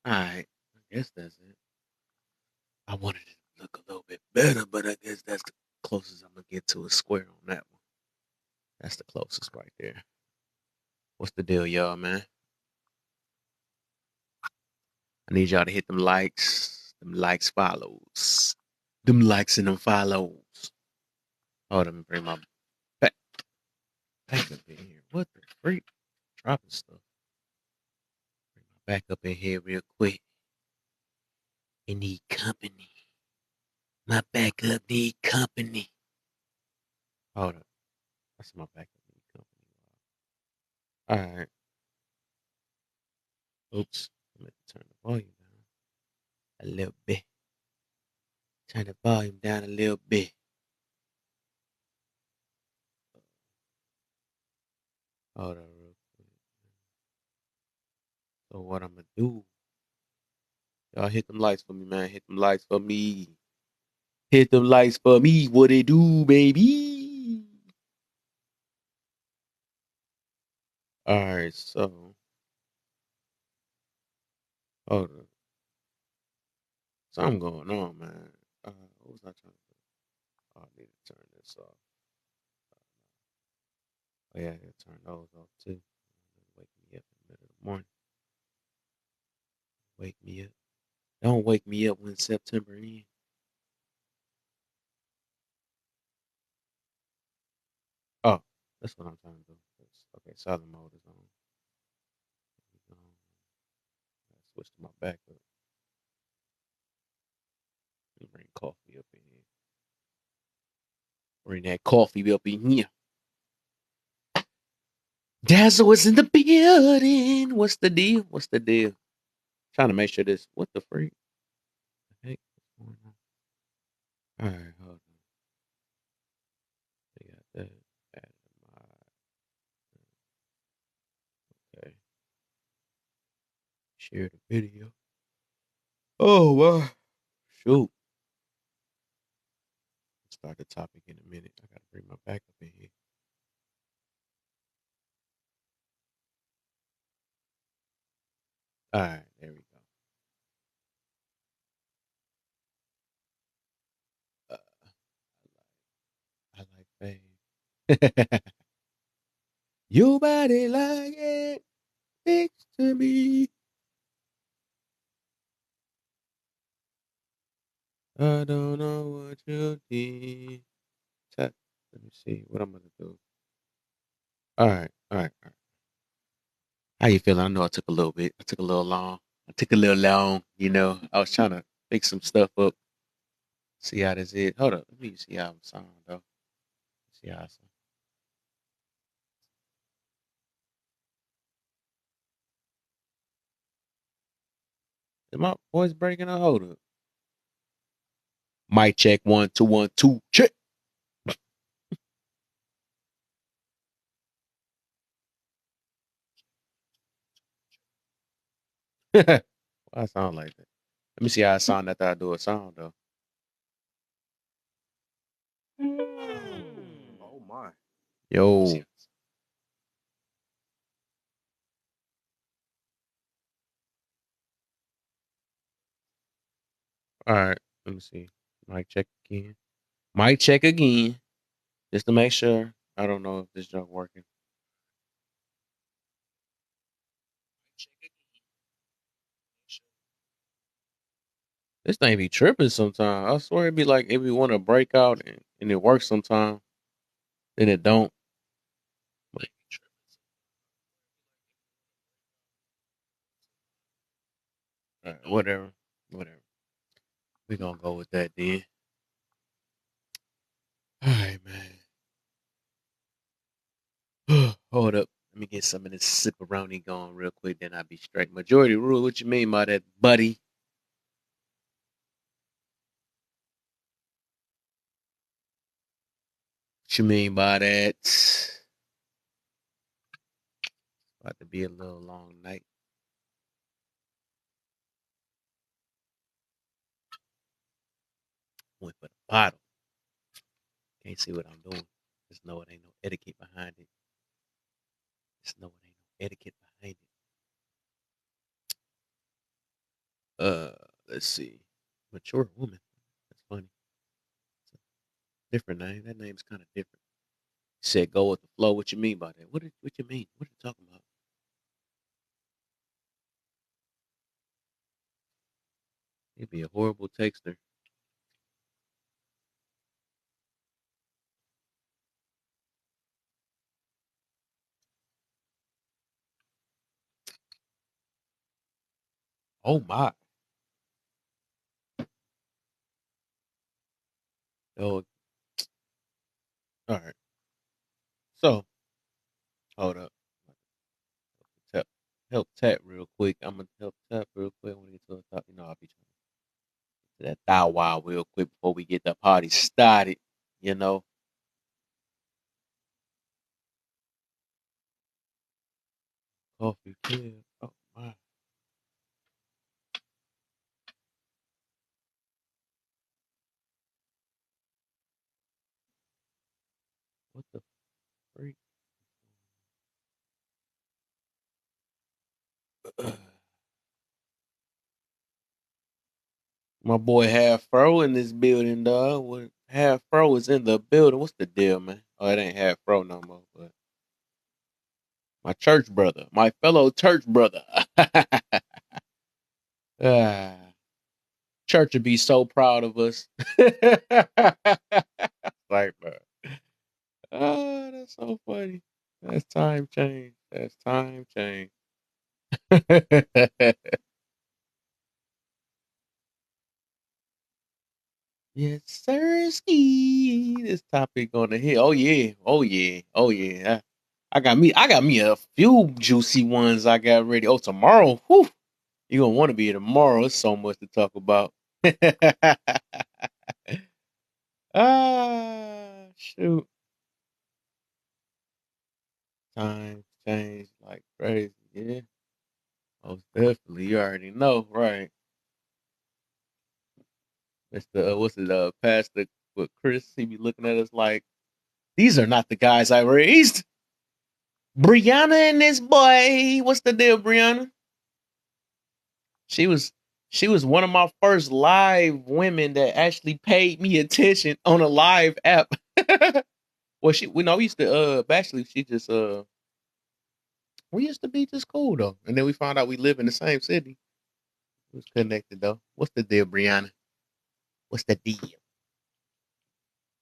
Alright. I guess that's it. I wanted it to look a little bit better, but I guess that's the closest I'm gonna get to a square on that one. That's the closest right there. What's the deal, y'all, man? I need y'all to hit them likes. Them likes follows. Them likes and them follows. Hold on, let me bring my back up in here. What the freak? Dropping stuff. Bring my back up in here real quick. I need company. My backup need company. Hold up. That's my backup need company. All right. Oops. I'm going to turn the volume down a little bit. Turn the volume down a little bit. Hold on real quick. So what I'm going to do, y'all hit them lights for me, man. Hit them lights for me. Hit them lights for me. What it do, baby? All right. So, hold on. Something going on, man. What was I trying to do? Oh, I need to turn this off. Oh, yeah, I got to turn those off too. Wake me up in the middle of the morning. Wake me up. Don't wake me up when September ends. Oh, that's what I'm trying to do. Okay, silent mode is on. Switch to my backup. Let me bring coffee up in here. Bring that coffee up in here. Dazzle is in the building. What's the deal? What's the deal? Trying to make sure this. What the freak? Hey, what's going on? All right, hold on. They got that. Added my. Okay. Share the video. Oh, wow. Shoot. Start the topic in a minute. I gotta bring my backup in here. All right, there we go. I like fame. Your body like it next to me. I don't know what you need. Let me see what I'm gonna do. All right, all right, all right. How you feeling? I know I took a little bit. I took a little long. I took a little long. I was trying to fix some stuff up. See how this is. Hold up. Let me see how I'm sound though. See how I sound. Is my voice breaking up? Hold up. Mic check 1 2 1 2 check. Why I sound like that? Let me see how I sound after I do a sound though. Oh my. Yo. All right. Let me see. Mic check again. Mic check again. Just to make sure. I don't know if this junk working. This thing be tripping sometimes. I swear it be like if you want to break out and it works sometimes, then it don't. But, all right, whatever. Whatever. We gonna go with that then. All right, man. Hold up. Let me get some of this sipperoni going real quick, then I'll be straight. Majority rule, what you mean by that, buddy? What you mean by that? About to be a little long night. Went for the bottle. Can't see what I'm doing. Just know it ain't no etiquette behind it. Just know it ain't no etiquette behind it. Uh, let's see. Mature woman. That's funny. It's a different name. That name's kind of different. Said go with the flow. What you mean by that? What you mean? What are you talking about? You'd be a horrible texter. Oh my. Oh, all right. So hold up. Tap, help tap real quick. I'm gonna help tap real quick when we get to the top. You know, I'll be trying to that thou wow real quick before we get the party started. You know, coffee. Yeah. Oh my. What the freak? My boy Half Fro in this building, dog. What Half Fro is in the building. What's the deal, man? Oh, it ain't Half Fro no more, but my church brother, my fellow church brother. Ah, church would be so proud of us. Like, bro. Oh, that's so funny. That's time change. That's time change. Yes, sir. Ski. This topic on the hill. Oh yeah. Oh yeah. Oh yeah. I got me a few juicy ones I got ready. Oh, tomorrow. Whew. You gonna want to be here tomorrow. There's so much to talk about. Ah, shoot. Time change like crazy. Yeah. Most definitely. You already know, right? Mr. What's it? Pastor with Chris. He be looking at us like these are not the guys I raised. Brianna and this boy. What's the deal, Brianna? She was she was one of my first live women that actually paid me attention on a live app. Well, we used to actually she just we used to be just cool though. And then we found out we live in the same city. We was connected though. What's the deal, Brianna? What's the deal?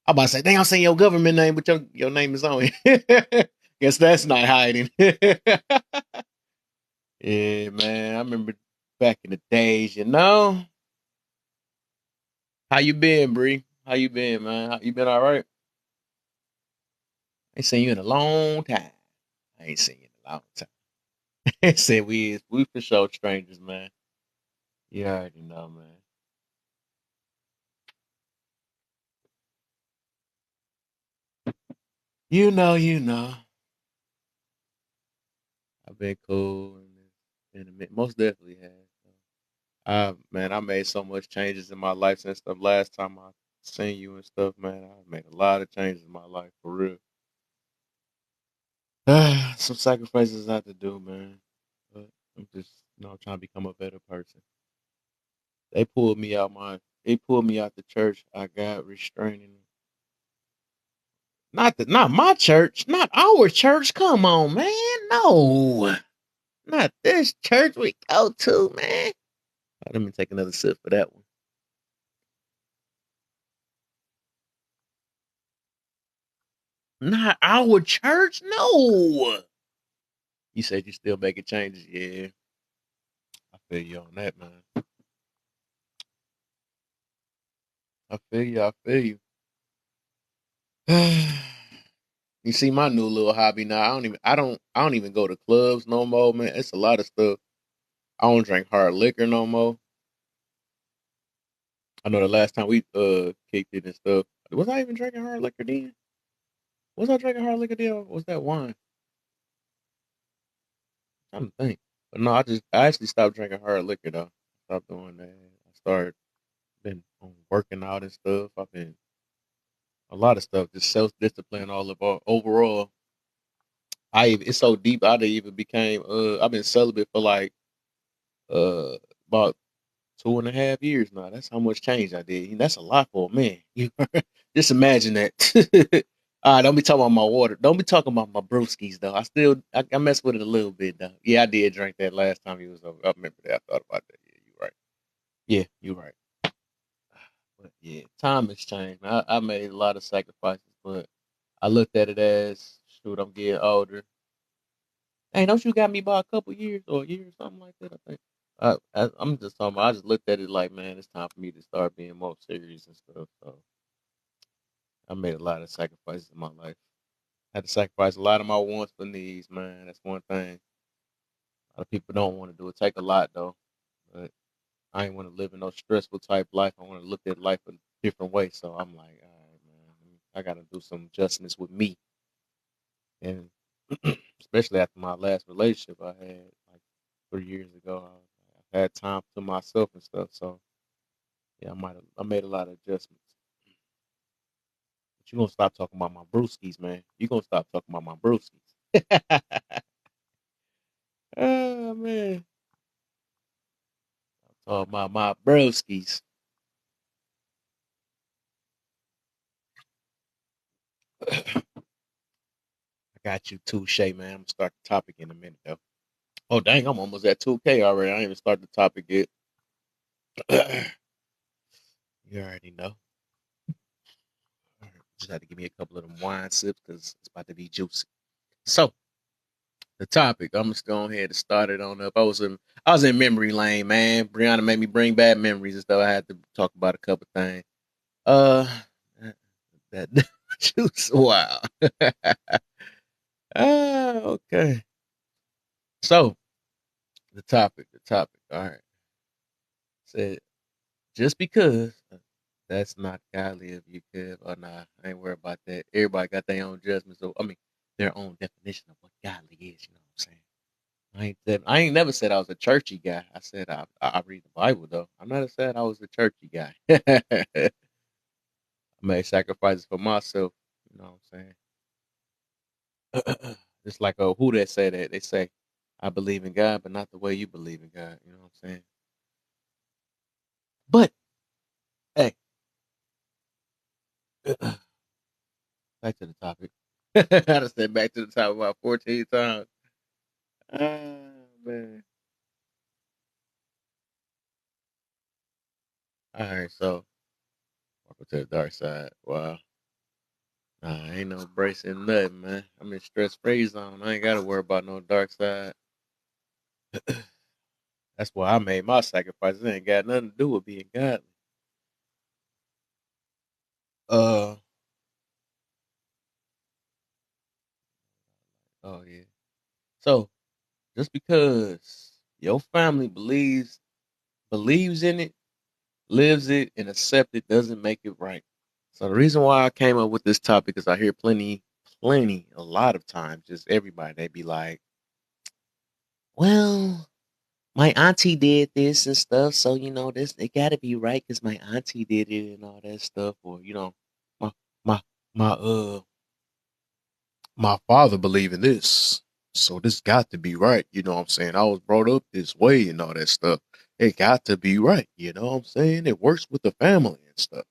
I'm about to say, dang, I'm saying your government name, but your name is on it. Guess that's not hiding. Yeah, man. I remember back in the days, you know. How you been, Bree? How you been, man? You been all right? I ain't seen you in a long time. I ain't seen you in a long time. Said we for sure strangers, man. You already know, man. You know. I've been cool and it's been a minute. Most definitely has. Man, I made so much changes in my life since the last time I seen you and stuff, man. I made a lot of changes in my life for real. Some sacrifices I have to do, man. But I'm just, trying to become a better person. They pulled me out they pulled me out the church. I got restraining. Not my church, not our church. Come on, man. No. Not this church we go to, man. Let me take another sip for that one. Not our church? No. You said you still making changes. Yeah. I feel you on that, man. I feel you. I feel you. You see my new little hobby now. I don't even go to clubs no more, man. It's a lot of stuff. I don't drink hard liquor no more. I know the last time we kicked it and stuff. Was I even drinking hard liquor then? Was I drinking hard liquor then? Or was that wine? I'm trying to think. But no, I actually stopped drinking hard liquor though. Stopped doing that. I started been working out and stuff. I've been a lot of stuff, just self discipline all about overall. It's so deep. I didn't even became I've been celibate for like about 2.5 years now. That's how much change I did. That's a lot for a man. Just imagine that. All right, don't be talking about my water. Don't be talking about my brewskis though. I mess with it a little bit though. Yeah, I did drink that last time he was over. I remember that. I thought about that. Yeah, you're right. Yeah, you're right. But yeah, time has changed. I made a lot of sacrifices, but I looked at it as shoot, I'm getting older. Hey, don't you got me by a couple years or a year or something like that? I think. I'm just talking about. I just looked at it like, man, it's time for me to start being more serious and stuff. So I made a lot of sacrifices in my life. I had to sacrifice a lot of my wants for needs, man. That's one thing. A lot of people don't want to do it. Take a lot though, but I ain't want to live in no stressful type life. I want to look at life a different way. So I'm like, all right, man, I got to do some adjustments with me, and especially after my last relationship I had like 3 years ago, I had time to myself and stuff. So yeah, I made a lot of adjustments. But you gonna stop talking about my brewskis, man. You gonna stop talking about my brewskis. Oh man, talking about my brewskis. I got you too, Shay, man. I'm gonna start the topic in a minute though. Oh dang, I'm almost at 2K already. I ain't even started the topic yet. You already know. Just had to give me a couple of them wine sips because it's about to be juicy. So the topic, I'm just going ahead and start it on up. I was in memory lane, man. Brianna made me bring back memories and stuff. I had to talk about a couple things. Uh, that juice. Wow. Okay. So the topic. All right. Said just because that's not godly of you, Kev. Or nah, I ain't worried about that. Everybody got their own judgment. So I mean, their own definition of what godly is. You know what I'm saying? I ain't never said I was a churchy guy. I said I read the Bible though. I never said I was a churchy guy. I made sacrifices for myself. You know what I'm saying? Just like who that say that they say, I believe in God, but not the way you believe in God. You know what I'm saying? But hey, back to the topic. I just said back to the topic about 14 times. Ah man. All right, so welcome to the dark side. Wow. Nah, ain't no bracing nothing, man. I'm in stress free zone. I ain't gotta worry about no dark side. That's why I made my sacrifices. It ain't got nothing to do with being godly. Uh oh yeah. So just because your family believes in it, lives it, and accept it doesn't make it right. So the reason why I came up with this topic is I hear a lot of times, just everybody, they be like, well, my auntie did this and stuff, so this it got to be right because my auntie did it and all that stuff, or my my my father believe in this, so this got to be right. You know what I'm saying? I was brought up this way and all that stuff. It got to be right. You know what I'm saying? It works with the family and stuff.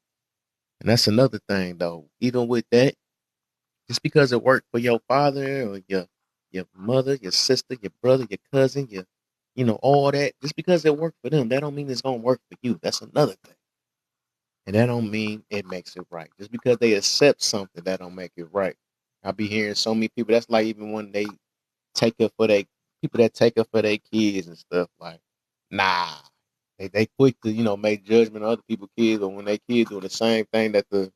And that's another thing, though. Even with that, just because it worked for your father or your mother, your sister, your brother, your cousin, all that. Just because it worked for them, that don't mean it's gonna work for you. That's another thing, and that don't mean it makes it right. Just because they accept something, that don't make it right. I be hearing so many people. That's like even when they take it for they people that take it for their kids and stuff. Like, nah, they quick to make judgment on other people's kids, or when their kids do the same thing that the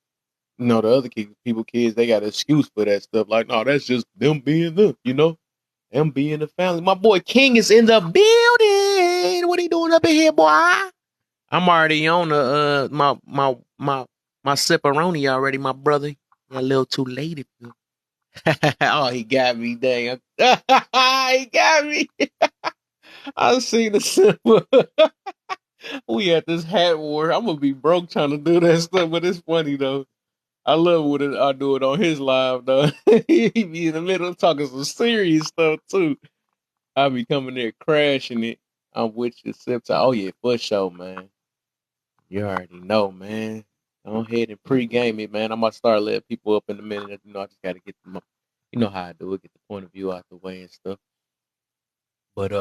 other people kids, they got an excuse for that stuff. Like, no, that's just them being them being the family. My boy King is in the building. What he doing up in here, boy? I'm already on the my sipperoni already, my brother. You're a little too late if you. Oh, he got me, dang. He got me. I seen the simple. We had this hat war. I'm gonna be broke trying to do that stuff, but it's funny though. I love when I do it on his live though. He be in the middle talking some serious stuff too. I be coming there crashing it. I'm with you, sip time. Oh yeah, for sure, man. You already know, man. Go ahead and pre-game it, man. I'm gonna start letting people up in a minute. You know, I just gotta get them up. You know how I do it, get the point of view out the way and stuff. But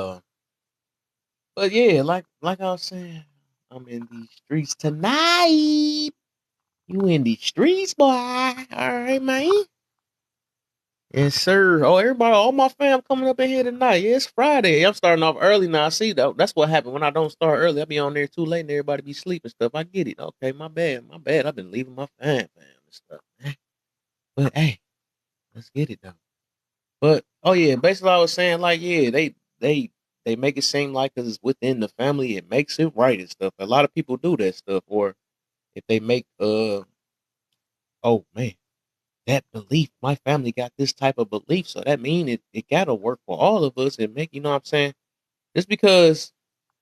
but yeah, like I was saying, I'm in these streets tonight. You in these streets, boy. All right, man. Yes, sir. Oh, everybody, all my fam coming up in here tonight. Yeah, it's Friday. I'm starting off early now. I see that. That's what happened when I don't start early. I be on there too late and everybody be sleeping stuff. I get it. Okay, my bad. My bad. I've been leaving my fam and stuff. Man. But hey, let's get it though. But oh yeah, basically I was saying like yeah, they make it seem like because it's within the family, it makes it right and stuff. A lot of people do that stuff, or if they make oh man, that belief, my family got this type of belief, so that mean it gotta work for all of us and make you know what I'm saying. Just because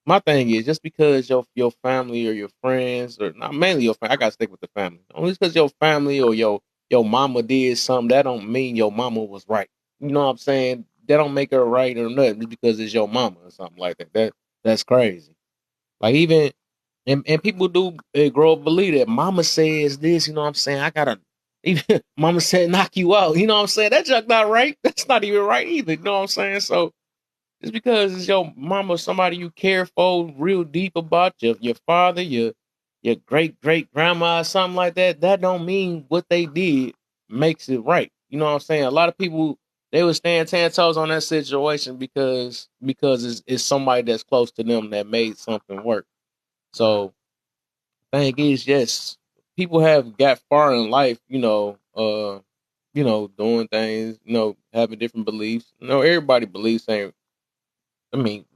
my thing is just because your family or your friends or not mainly your family, I gotta stick with the family. Only because your family or your mama did something, that don't mean your mama was right. You know what I'm saying? That don't make her right or nothing just because it's your mama or something like that. That's crazy. Like even and people do grow up believe that mama says this, you know what I'm saying? I gotta even mama said knock you out. You know what I'm saying? That junk not right. That's not even right either. You know what I'm saying? So just because it's your mama, somebody you care for real deep about, your father, your great grandma, or something like that, that don't mean what they did makes it right. You know what I'm saying? A lot of people they would stand 10 toes on that situation because it's somebody that's close to them that made something work. So thing is, yes, people have got far in life, doing things, having different beliefs. Everybody believes ain't I mean,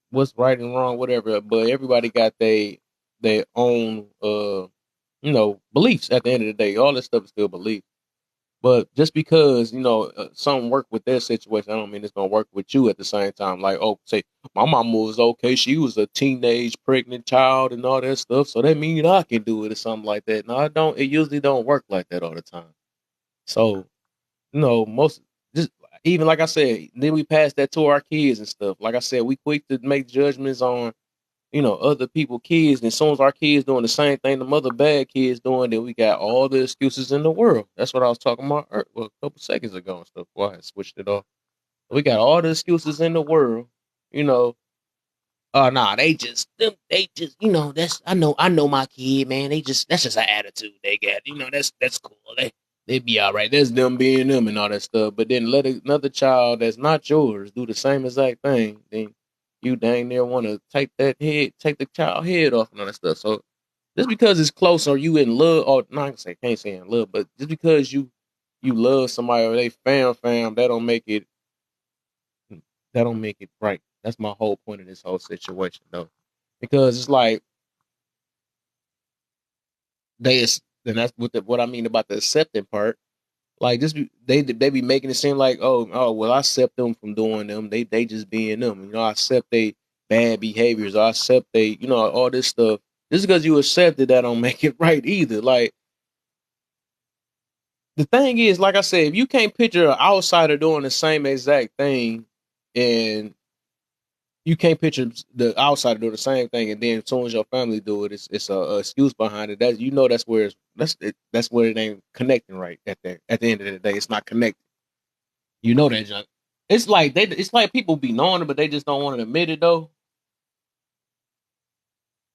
what's right and wrong, whatever. But everybody got their own beliefs. At the end of the day, all this stuff is still beliefs. But just because something work with their situation, I don't mean it's gonna work with you at the same time. Like, oh, say my mama was okay; she was a teenage pregnant child and all that stuff. So that means I can do it or something like that. No, I don't. It usually don't work like that all the time. So most just even like I said, then we pass that to our kids and stuff. Like I said, we quick to make judgments on, other people kids. And as soon as our kids doing the same thing the mother bad kids doing, then we got all the excuses in the world. That's what I was talking about a couple seconds ago and stuff. Before I had switched it off. We got all the excuses in the world, you know, oh nah, they just that's I know my kid, man. That's just an attitude they got. That's cool. They be all right. That's them being them and all that stuff. But then let another child that's not yours do the same exact thing, then you dang near want to take the child head off and all that stuff. So just because it's close or you in love, or not can't say in love, but just because you love somebody or they fam, that don't make it right. That's my whole point of this whole situation, though, because it's like and that's what I mean about the accepting part. Like they be making it seem like well I accept them from doing them. They just being them. I accept they bad behaviors. I accept they all this stuff. Just because you accept it, that don't make it right either. Like the thing is, like I said, if you can't picture an outsider doing the same exact thing, and you can't picture the outsider do the same thing, and then as soon as your family do it, it's a excuse behind it. That's where it ain't connecting right at the end of the day. It's not connected. That junk. It's like people be knowing it, but they just don't want to admit it though.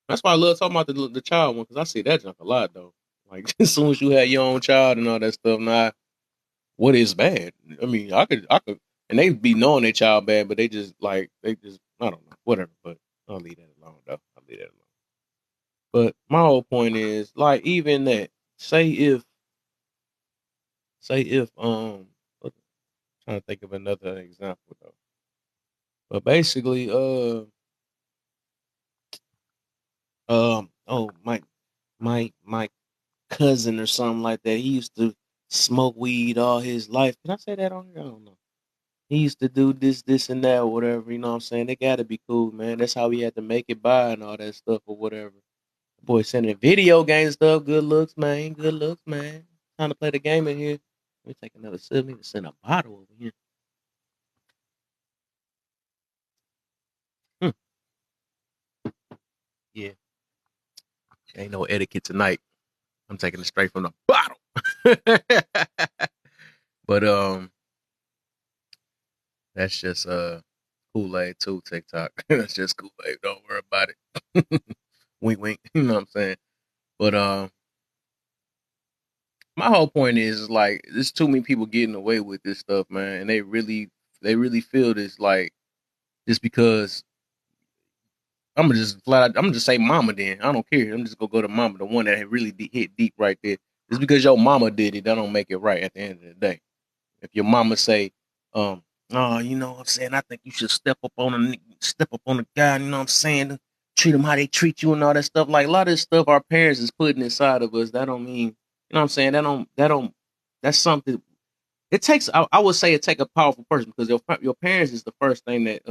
That's why I love talking about the child one because I see that junk a lot though. Like as soon as you have your own child and all that stuff, now what is bad? I mean, I could, and they be knowing their child bad, but they just I don't know, whatever. But I'll leave that alone though. I'll leave that alone. But my whole point is like even that. Say if I'm trying to think of another example though. But basically, oh my cousin or something like that. He used to smoke weed all his life. Can I say that on here? I don't know. He used to do this, and that, or whatever. You know what I'm saying? They gotta be cool, man. That's how he had to make it by and all that stuff or whatever. Boy, sending video game stuff. Good looks, man. Good looks, man. Trying to play the game in here. Let me take another sip. Need to send a bottle over here. Hmm. Yeah, ain't no etiquette tonight. I'm taking it straight from the bottle. But that's just Kool-Aid too, TikTok. That's just Kool-Aid. Don't worry about it. Wink wink. You know what I'm saying? But my whole point is like there's too many people getting away with this stuff, man. And they really feel this like just because I'm gonna just say mama then. I don't care. I'm just gonna go to mama, the one that had really hit deep right there. Just because your mama did it, that don't make it right at the end of the day. If your mama say, oh, you know what I'm saying, I think you should step up on a guy, you know what I'm saying, treat them how they treat you and all that stuff. Like a lot of this stuff our parents is putting inside of us. That don't mean, you know what I'm saying, that's something. It takes, I would say it take a powerful person because your parents is the first thing that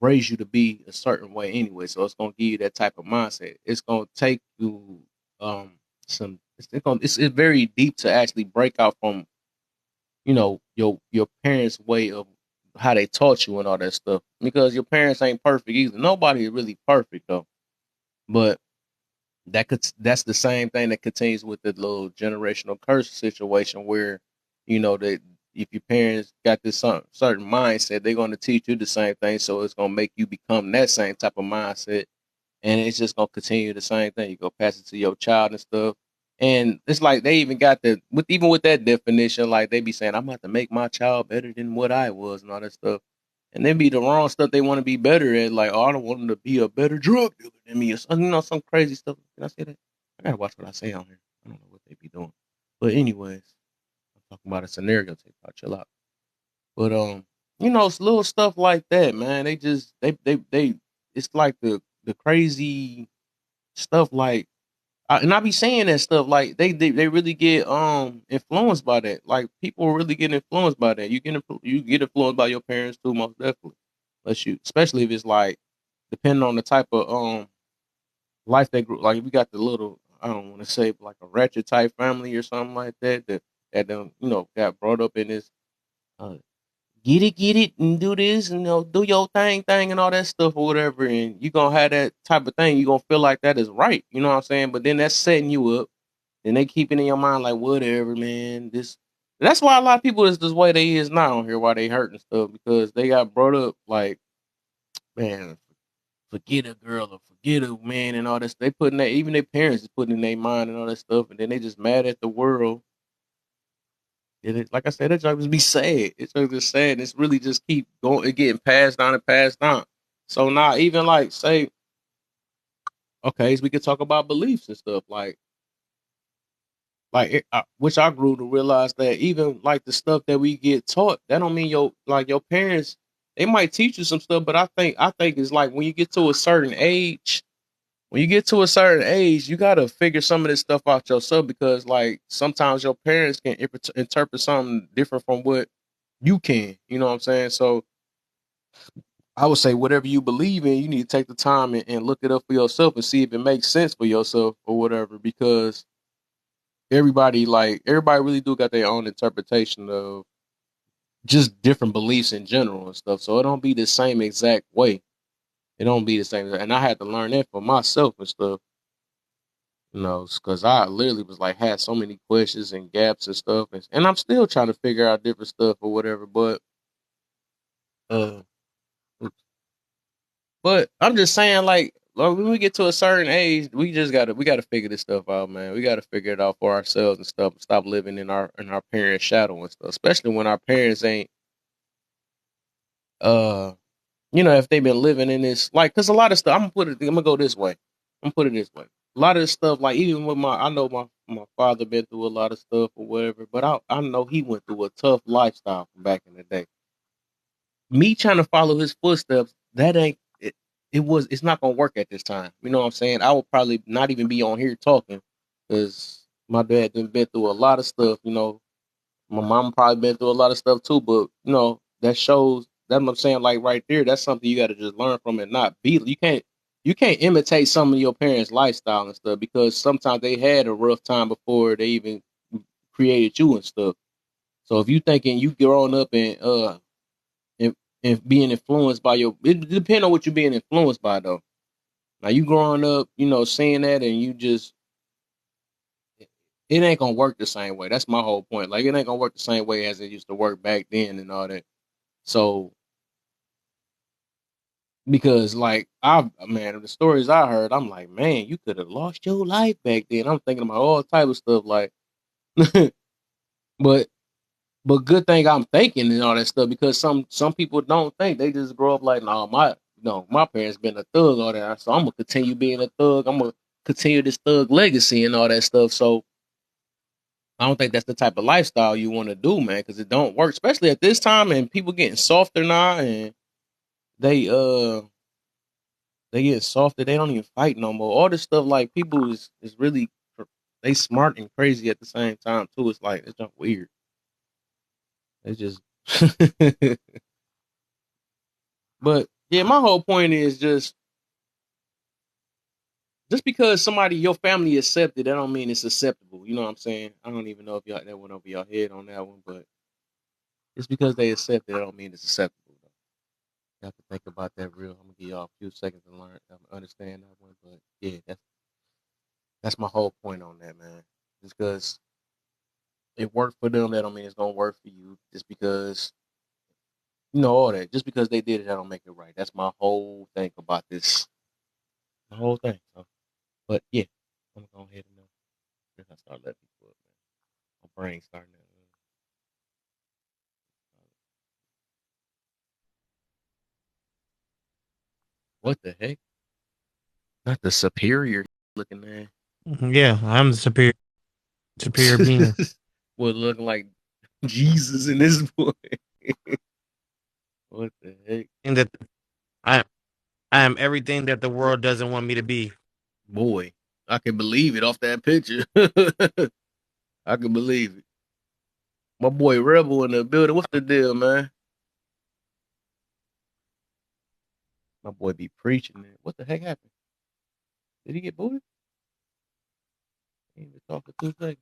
raise you to be a certain way anyway. So it's gonna give you that type of mindset. It's gonna take you some. It's very deep to actually break out from your parents' way of how they taught you and all that stuff. Because your parents ain't perfect either. Nobody is really perfect though. But that's the same thing that continues with the little generational curse situation where that if your parents got this certain mindset, they're going to teach you the same thing. So it's going to make you become that same type of mindset, and it's just gonna continue the same thing. You go pass it to your child and stuff. And it's like they even got even with that definition, like they be saying, I'm about to make my child better than what I was and all that stuff. And then be the wrong stuff they want to be better at, like, oh, I don't want them to be a better drug dealer than me, or some crazy stuff. Can I say that? I gotta watch what I say on here. I don't know what they be doing. But anyways, I'm talking about a scenario tape. I'll chill out. But it's little stuff like that, man. They just they it's like the crazy stuff like and I be saying that stuff like they really get influenced by that. Like people really get influenced by that. You get influenced by your parents too, most definitely. Especially if it's like depending on the type of life they grew. Like if we got the little, I don't want to say like a ratchet type family or something like that got brought up in this uh, get it, and do this, and do your thing, and all that stuff or whatever. And you gonna have that type of thing. You gonna feel like that is right. You know what I'm saying? But then that's setting you up. Then they keep it in your mind like whatever, man. That's why a lot of people is this way they is now on here. Why they hurt and stuff because they got brought up like, man, forget a girl or forget a man and all that. They putting that even their parents is putting in their mind and all that stuff, and then they just mad at the world. And like I said, that joke just be sad. It's just sad. It's really just keep going. It getting passed down and passed down. So now, even like say, okay, so we could talk about beliefs and stuff which I grew to realize that even like the stuff that we get taught, that don't mean your parents. They might teach you some stuff, but I think it's like when you get to a certain age. When you get to a certain age, you gotta figure some of this stuff out yourself because, like, sometimes your parents can interpret something different from what you can. You know what I'm saying? So I would say whatever you believe in, you need to take the time and look it up for yourself and see if it makes sense for yourself or whatever. Because everybody really do got their own interpretation of just different beliefs in general and stuff. So it don't be the same exact way. It don't be the same. And I had to learn that for myself and stuff. Because I literally was like had so many questions and gaps and stuff, and I'm still trying to figure out different stuff or whatever. Uh, but I'm just saying, like, when we get to a certain age, we gotta figure this stuff out, man. We gotta figure it out for ourselves and stuff. Stop living in our parents' shadow and stuff, especially when our parents ain't uh if they've been living in this, like, because a lot of stuff, I'm gonna go this way. I'm gonna put it this way. A lot of this stuff, like, even with I know my father been through a lot of stuff or whatever, but I know he went through a tough lifestyle from back in the day. Me trying to follow his footsteps, that ain't it. It's not gonna work at this time. You know what I'm saying? I would probably not even be on here talking because my dad done been through a lot of stuff. My mom probably been through a lot of stuff too, but that shows that's what I'm saying. Like right there, that's something you got to just learn from and not be. You can't imitate some of your parents' lifestyle and stuff because sometimes they had a rough time before they even created you and stuff. So if you thinking you growing up and being influenced by it depends on what you're being influenced by though. Now you growing up, seeing that, and you just it ain't gonna work the same way. That's my whole point. Like it ain't gonna work the same way as it used to work back then and all that. So because like I man, the stories I heard, I'm like, man, you could have lost your life back then. I'm thinking about all type of stuff like but but good thing I'm thinking and all that stuff because some people don't think. They just grow up like, no, my parents been a thug, all that. So I'm gonna continue being a thug. I'm gonna continue this thug legacy and all that stuff. So I don't think that's the type of lifestyle you want to do, man, because it don't work, especially at this time and people getting softer now and they uh they get softer. They don't even fight no more. All this stuff like people is really they smart and crazy at the same time too. It's like it's just weird. It's just but yeah, my whole point is just because somebody your family accepted, that don't mean it's acceptable. You know what I'm saying? I don't even know if y'all that went over your head on that one, but just because they accept it, that don't mean it's acceptable. You have to think about that real. I'm gonna give y'all a few seconds to learn, understand that one. But yeah, that's my whole point on that, man. Just because it worked for them, that don't mean it's gonna work for you. Just because all that. Just because they did it, that don't make it right. That's my whole thing about this. The whole thing. So, but yeah, I'm gonna go ahead and I start letting people up, man. My brain starting to. What the heck? Not the superior looking man. Yeah, I'm the superior being. What look like Jesus in this boy? What the heck? And that I I am everything that the world doesn't want me to be. Boy, I can believe it off that picture. I can believe it. My boy Rebel in the building. What's the deal, man? My boy be preaching it. What the heck happened? Did he get booted? He ain't been talking 2 seconds.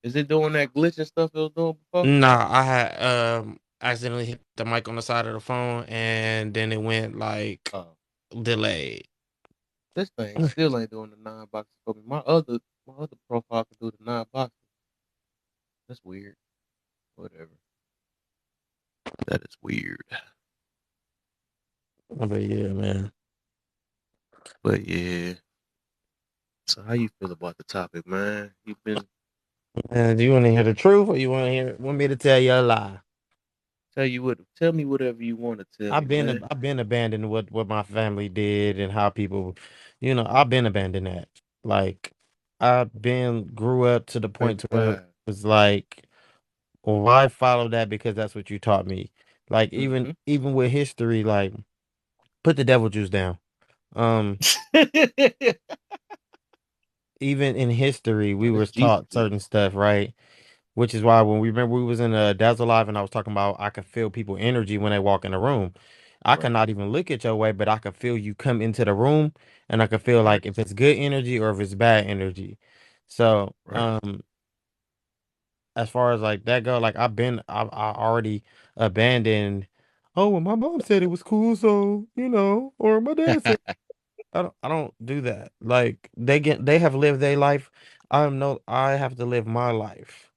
Is it doing that glitching stuff it was doing before? Nah, I had accidentally hit the mic on the side of the phone and then it went like Oh, delayed. this thing still ain't doing the 9 boxes for me. My other profile can do the 9 boxes. That's weird. Whatever. That is weird. But yeah, man. But yeah. So how you feel about the topic, man? You've been Do you want to hear the truth or you want me to tell you a lie? tell me whatever you want to tell me, man. I've been abandoned what my family did and how people, I've been abandoned that. Like I've been grew up to the point Praise to where it God. was like, well, why follow that because that's what you taught me. Like Mm-hmm. even with history, like put the devil juice down. Um, even in history, we No, this was Jesus taught juice. certain stuff, right? Which is why when we remember we was in Dazzle Live and I was talking about I could feel people energy when they walk in the room. I Right. cannot even look at your way, but I can feel you come into the room and I can feel Right. like if it's good energy or if it's bad energy. So, Right. as far as like that go, like I already abandoned. Oh, well, my mom said it was cool, so or my dad said I don't do that. Like they have lived their life. I have to live my life.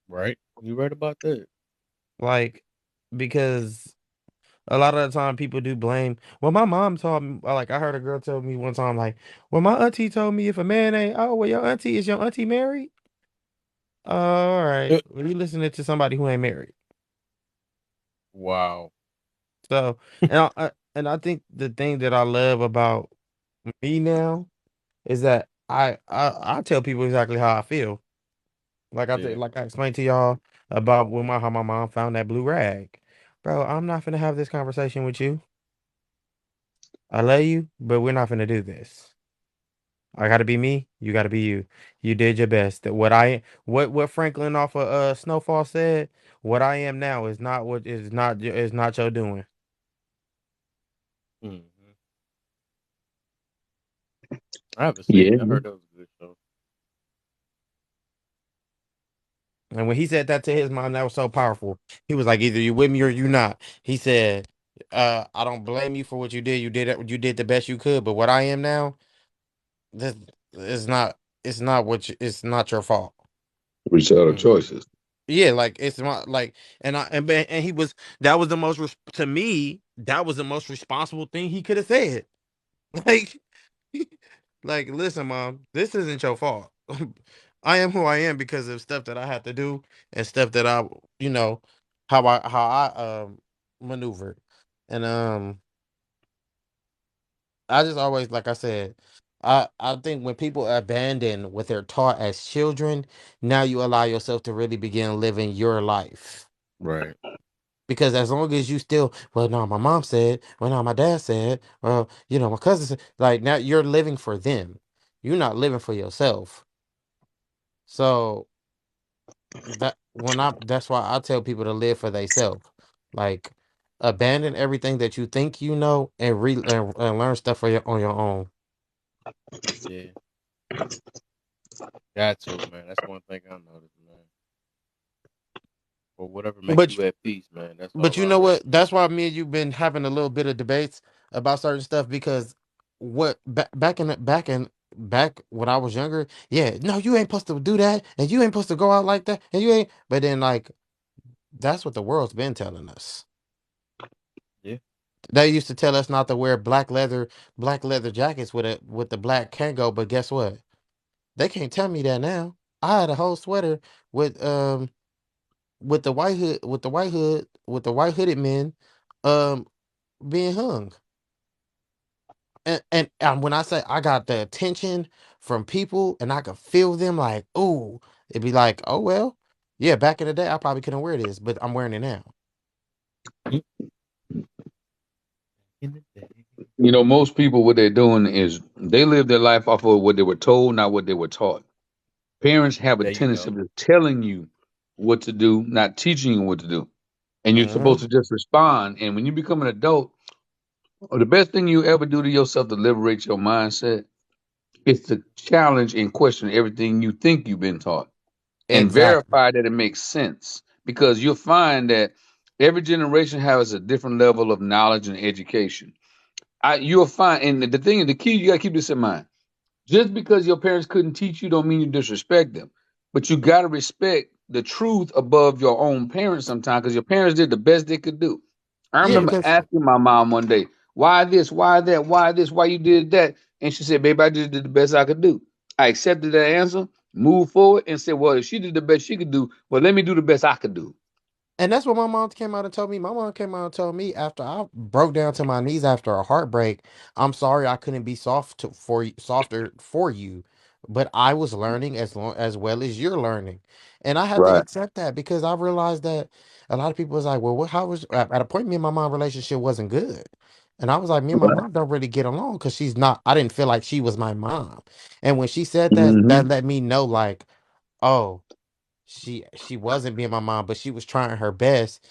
Right. You right about that. Like because a lot of the time people do blame. Well, my mom told me, like I heard a girl tell me one time, like, well, my auntie told me if a man ain't, oh, well, your auntie married? All right. Uh, Well, you listening to somebody who ain't married. wow. So, and I think the thing that I love about me now is that I tell people exactly how I feel. Yeah. Like I explained to y'all about how my mom found that blue rag. Bro, I'm not gonna have this conversation with you. I love you, but we're not gonna do this. I gotta be me. You gotta be you. You did your best. What Franklin off of Snowfall said. What I am now is not is not your doing. Mm-hmm. I haven't seen Yeah, it. I heard that was a good show. And when he said that to his mom, that was so powerful. He was like, either you with me or you not. He said, I don't blame you for what you did. You did the best you could. But what I am now, this is not. It's not it's not your fault. We set our Mm-hmm. choices. Yeah, like it's not like, and he was that was the most to me that was the most responsible thing he could have said. Like, like, listen, mom, this isn't your fault. I am who I am because of stuff that I had to do and stuff that you know, how I maneuvered, and I just always, like I said, I think when people abandon what they're taught as children, now you allow yourself to really begin living your life. Right. Because as long as you still, well, no, my mom said, well, no, my dad said, well, my cousin said, like now you're living for them. You're not living for yourself. So that's why I tell people to live for themselves. Like abandon everything that you think you know and and learn stuff on your own. Yeah. Got to, man. That's one thing I noticed, man. Or whatever make But you at peace, man. That's But all you I know really what? That's why me and you've been having a little bit of debates about certain stuff because back when I was younger, yeah, no, you ain't supposed to do that, and you ain't supposed to go out like that, and you ain't. But then like that's what the world's been telling us. Yeah. They used to tell us not to wear black leather jackets with the black Kango, but guess what? They can't tell me that now. I had a whole sweater with with the white hooded men um being hung. And when I say I got the attention from people and I could feel them like, oh, it'd be like, oh well, yeah, back in the day I probably couldn't wear this, but I'm wearing it now. In the day. You know, most people, what they're doing is they live their life off of what they were told, not what they were taught. Parents have a There you tendency go. of telling you what to do, not teaching you what to do. And you're supposed Hmm. to just respond. And when you become an adult, the best thing you ever do to yourself to liberate your mindset is to challenge and question everything you think you've been taught and Exactly. verify that it makes sense. Because you'll find that every generation has a different level of knowledge and education. You'll find, and the thing, the key, you got to keep this in mind. Just because your parents couldn't teach you don't mean you disrespect them. But you got to respect the truth above your own parents sometimes because your parents did the best they could do. I Yeah, remember because asking my mom one day, why this, why that, why this, why you did that? And she said, babe, I just did the best I could do. I accepted that answer, moved forward, and said, well, if she did the best she could do, well, let me do the best I could do. And that's what my mom came out and told me. My mom came out and told me after I broke down to my knees after a heartbreak, I'm sorry I couldn't be softer for you, but I was learning as well as you're learning, and I had to Right. accept that because I realized that a lot of people was like, well, how was at a point me and my mom relationship wasn't good, and I was like, me and my Right. mom don't really get along because she's not. I didn't feel like she was my mom, and when she said that, Hmm. that let me know like, oh, she wasn't being my mom, but she was trying her best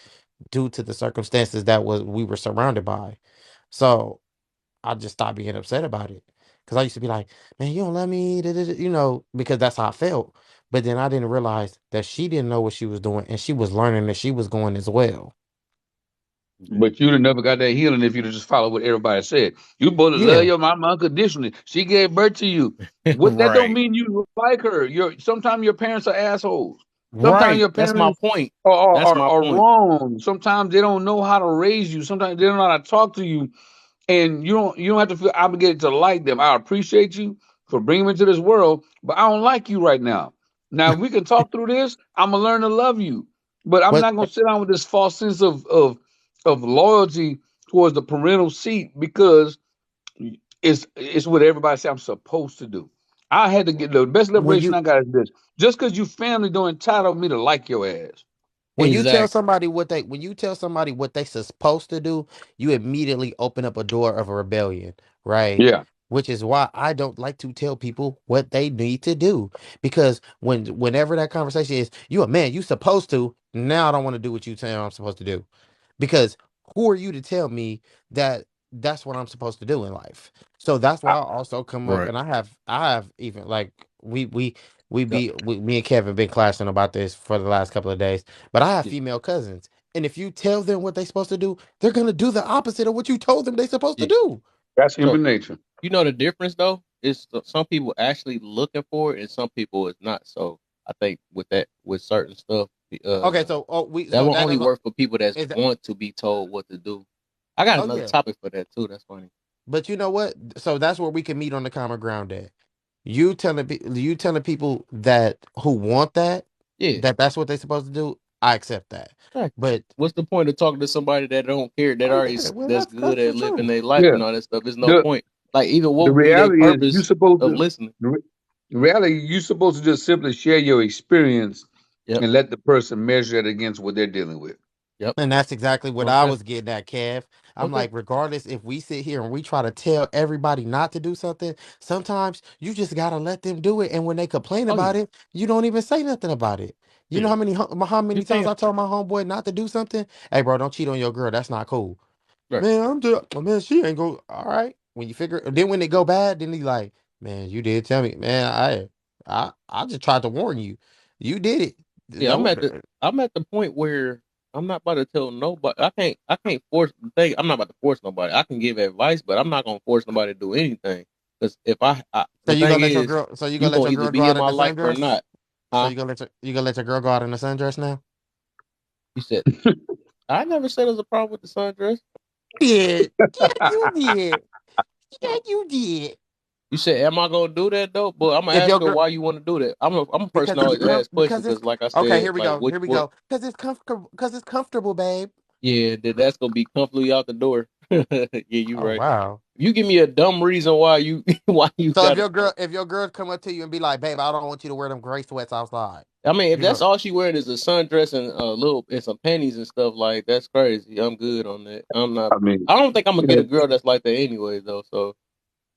due to the circumstances that was we were surrounded by. So I just stopped being upset about it because I used to be like, "Man, you don't love me," da, da, da," because that's how I felt. But then I didn't realize that she didn't know what she was doing, and she was learning that she was going as well. Yeah. But you'd have never got that healing if you'd have just followed what everybody said. You supposed to love Yeah, your mama unconditionally. She gave birth to you. What that don't Right. mean you like her. Sometimes your parents are assholes. Sometimes Right. your That's my parents point. are, That's my point. wrong. Sometimes they don't know how to raise you. Sometimes they don't know how to talk to you. And you don't have to feel obligated to like them. I appreciate you for bringing me to this world, but I don't like you right now. Now, if we can talk through this, I'm gonna learn to love you. But I'm but not gonna sit down with this false sense of loyalty towards the parental seat because it's what everybody say I'm supposed to do. I had to get the best when liberation you I got is this. Just because you family don't entitle me to like your ass. Exactly. when you tell somebody what they supposed to do, you immediately open up a door of a rebellion, right? Yeah. Which is why I don't like to tell people what they need to do because whenever that conversation is, you a man, you supposed to. Now I don't want to do what you tell I'm supposed to do because who are you to tell me that that's what I'm supposed to do in life? So that's why I, I also come up Right. and I have even like me and Kevin been clashing about this for the last couple of days. But I have Yeah. female cousins, and if you tell them what they're supposed to do, they're gonna do the opposite of what you told them they're supposed to Yeah. do. That's So human nature. you know the difference though is some people actually looking for it and some people is not. So I think with certain stuff, Okay, uh, so that so will that only is work for people that is that, want to be told what to do. I got oh another yeah. topic for that too. That's funny. But you know what? So that's where we can meet on the common ground at. You telling people that who want that Yeah. that's what they're supposed to do. I accept that. Exactly. But What's the point of talking to somebody that don't care, that oh already yeah, well that's that's good the at living truth. their life Yeah. and all that stuff? There's no The point. Like either what the would be their reality is you purpose supposed of to listening? the reality you supposed to just simply share your experience Yep. and let the person measure it against what they're dealing with. Yep. And that's exactly what Most I was definitely. getting at, Kev. I'm Most like, definitely. regardless if we sit here and we try to tell everybody not to do something, sometimes you just gotta let them do it. And when they complain Oh yeah. about it, you don't even say nothing about it. You know Yeah. how many You times can't. I told my homeboy not to do something? Hey, bro, don't cheat on your girl. That's not cool. Right. Man, man, she ain't go all right. When you figure then when it go bad, then he like, man, you did tell me, man, I just tried to warn you. You did it. Yeah. No, I'm at the point where I'm not about to tell nobody. I can't force the thing. I'm not about to force nobody. I can give advice, but I'm not gonna force nobody to do anything. Because if so the you thing gonna let your is, girl so you you gonna let gonna your either girl go be out in in my the life or sundress? not, So huh? you gonna let your girl go out in the sundress now? You said I never said there's a problem with the sundress. Did. Yeah, you did. Yeah, you did. You said, "Am I gonna do that though?" But I'm gonna If ask your her girl why you want to do that. I'm a person because that always ask questions because it's because, like I okay, said, like here we what? go. Because it's comfortable, babe. Yeah, that's gonna be comfortably out the door. Yeah, you Oh right. wow. If you give me a dumb reason why you why you So gotta. if your girl come up to you and be like, babe, I don't want you to wear them gray sweats outside. I mean, if You that's go, all she wearing is a sundress and a little and some panties and stuff, like that's crazy. I'm good on that. I'm not. I mean, I don't think I'm gonna you get know, a girl that's like that anyway, though. So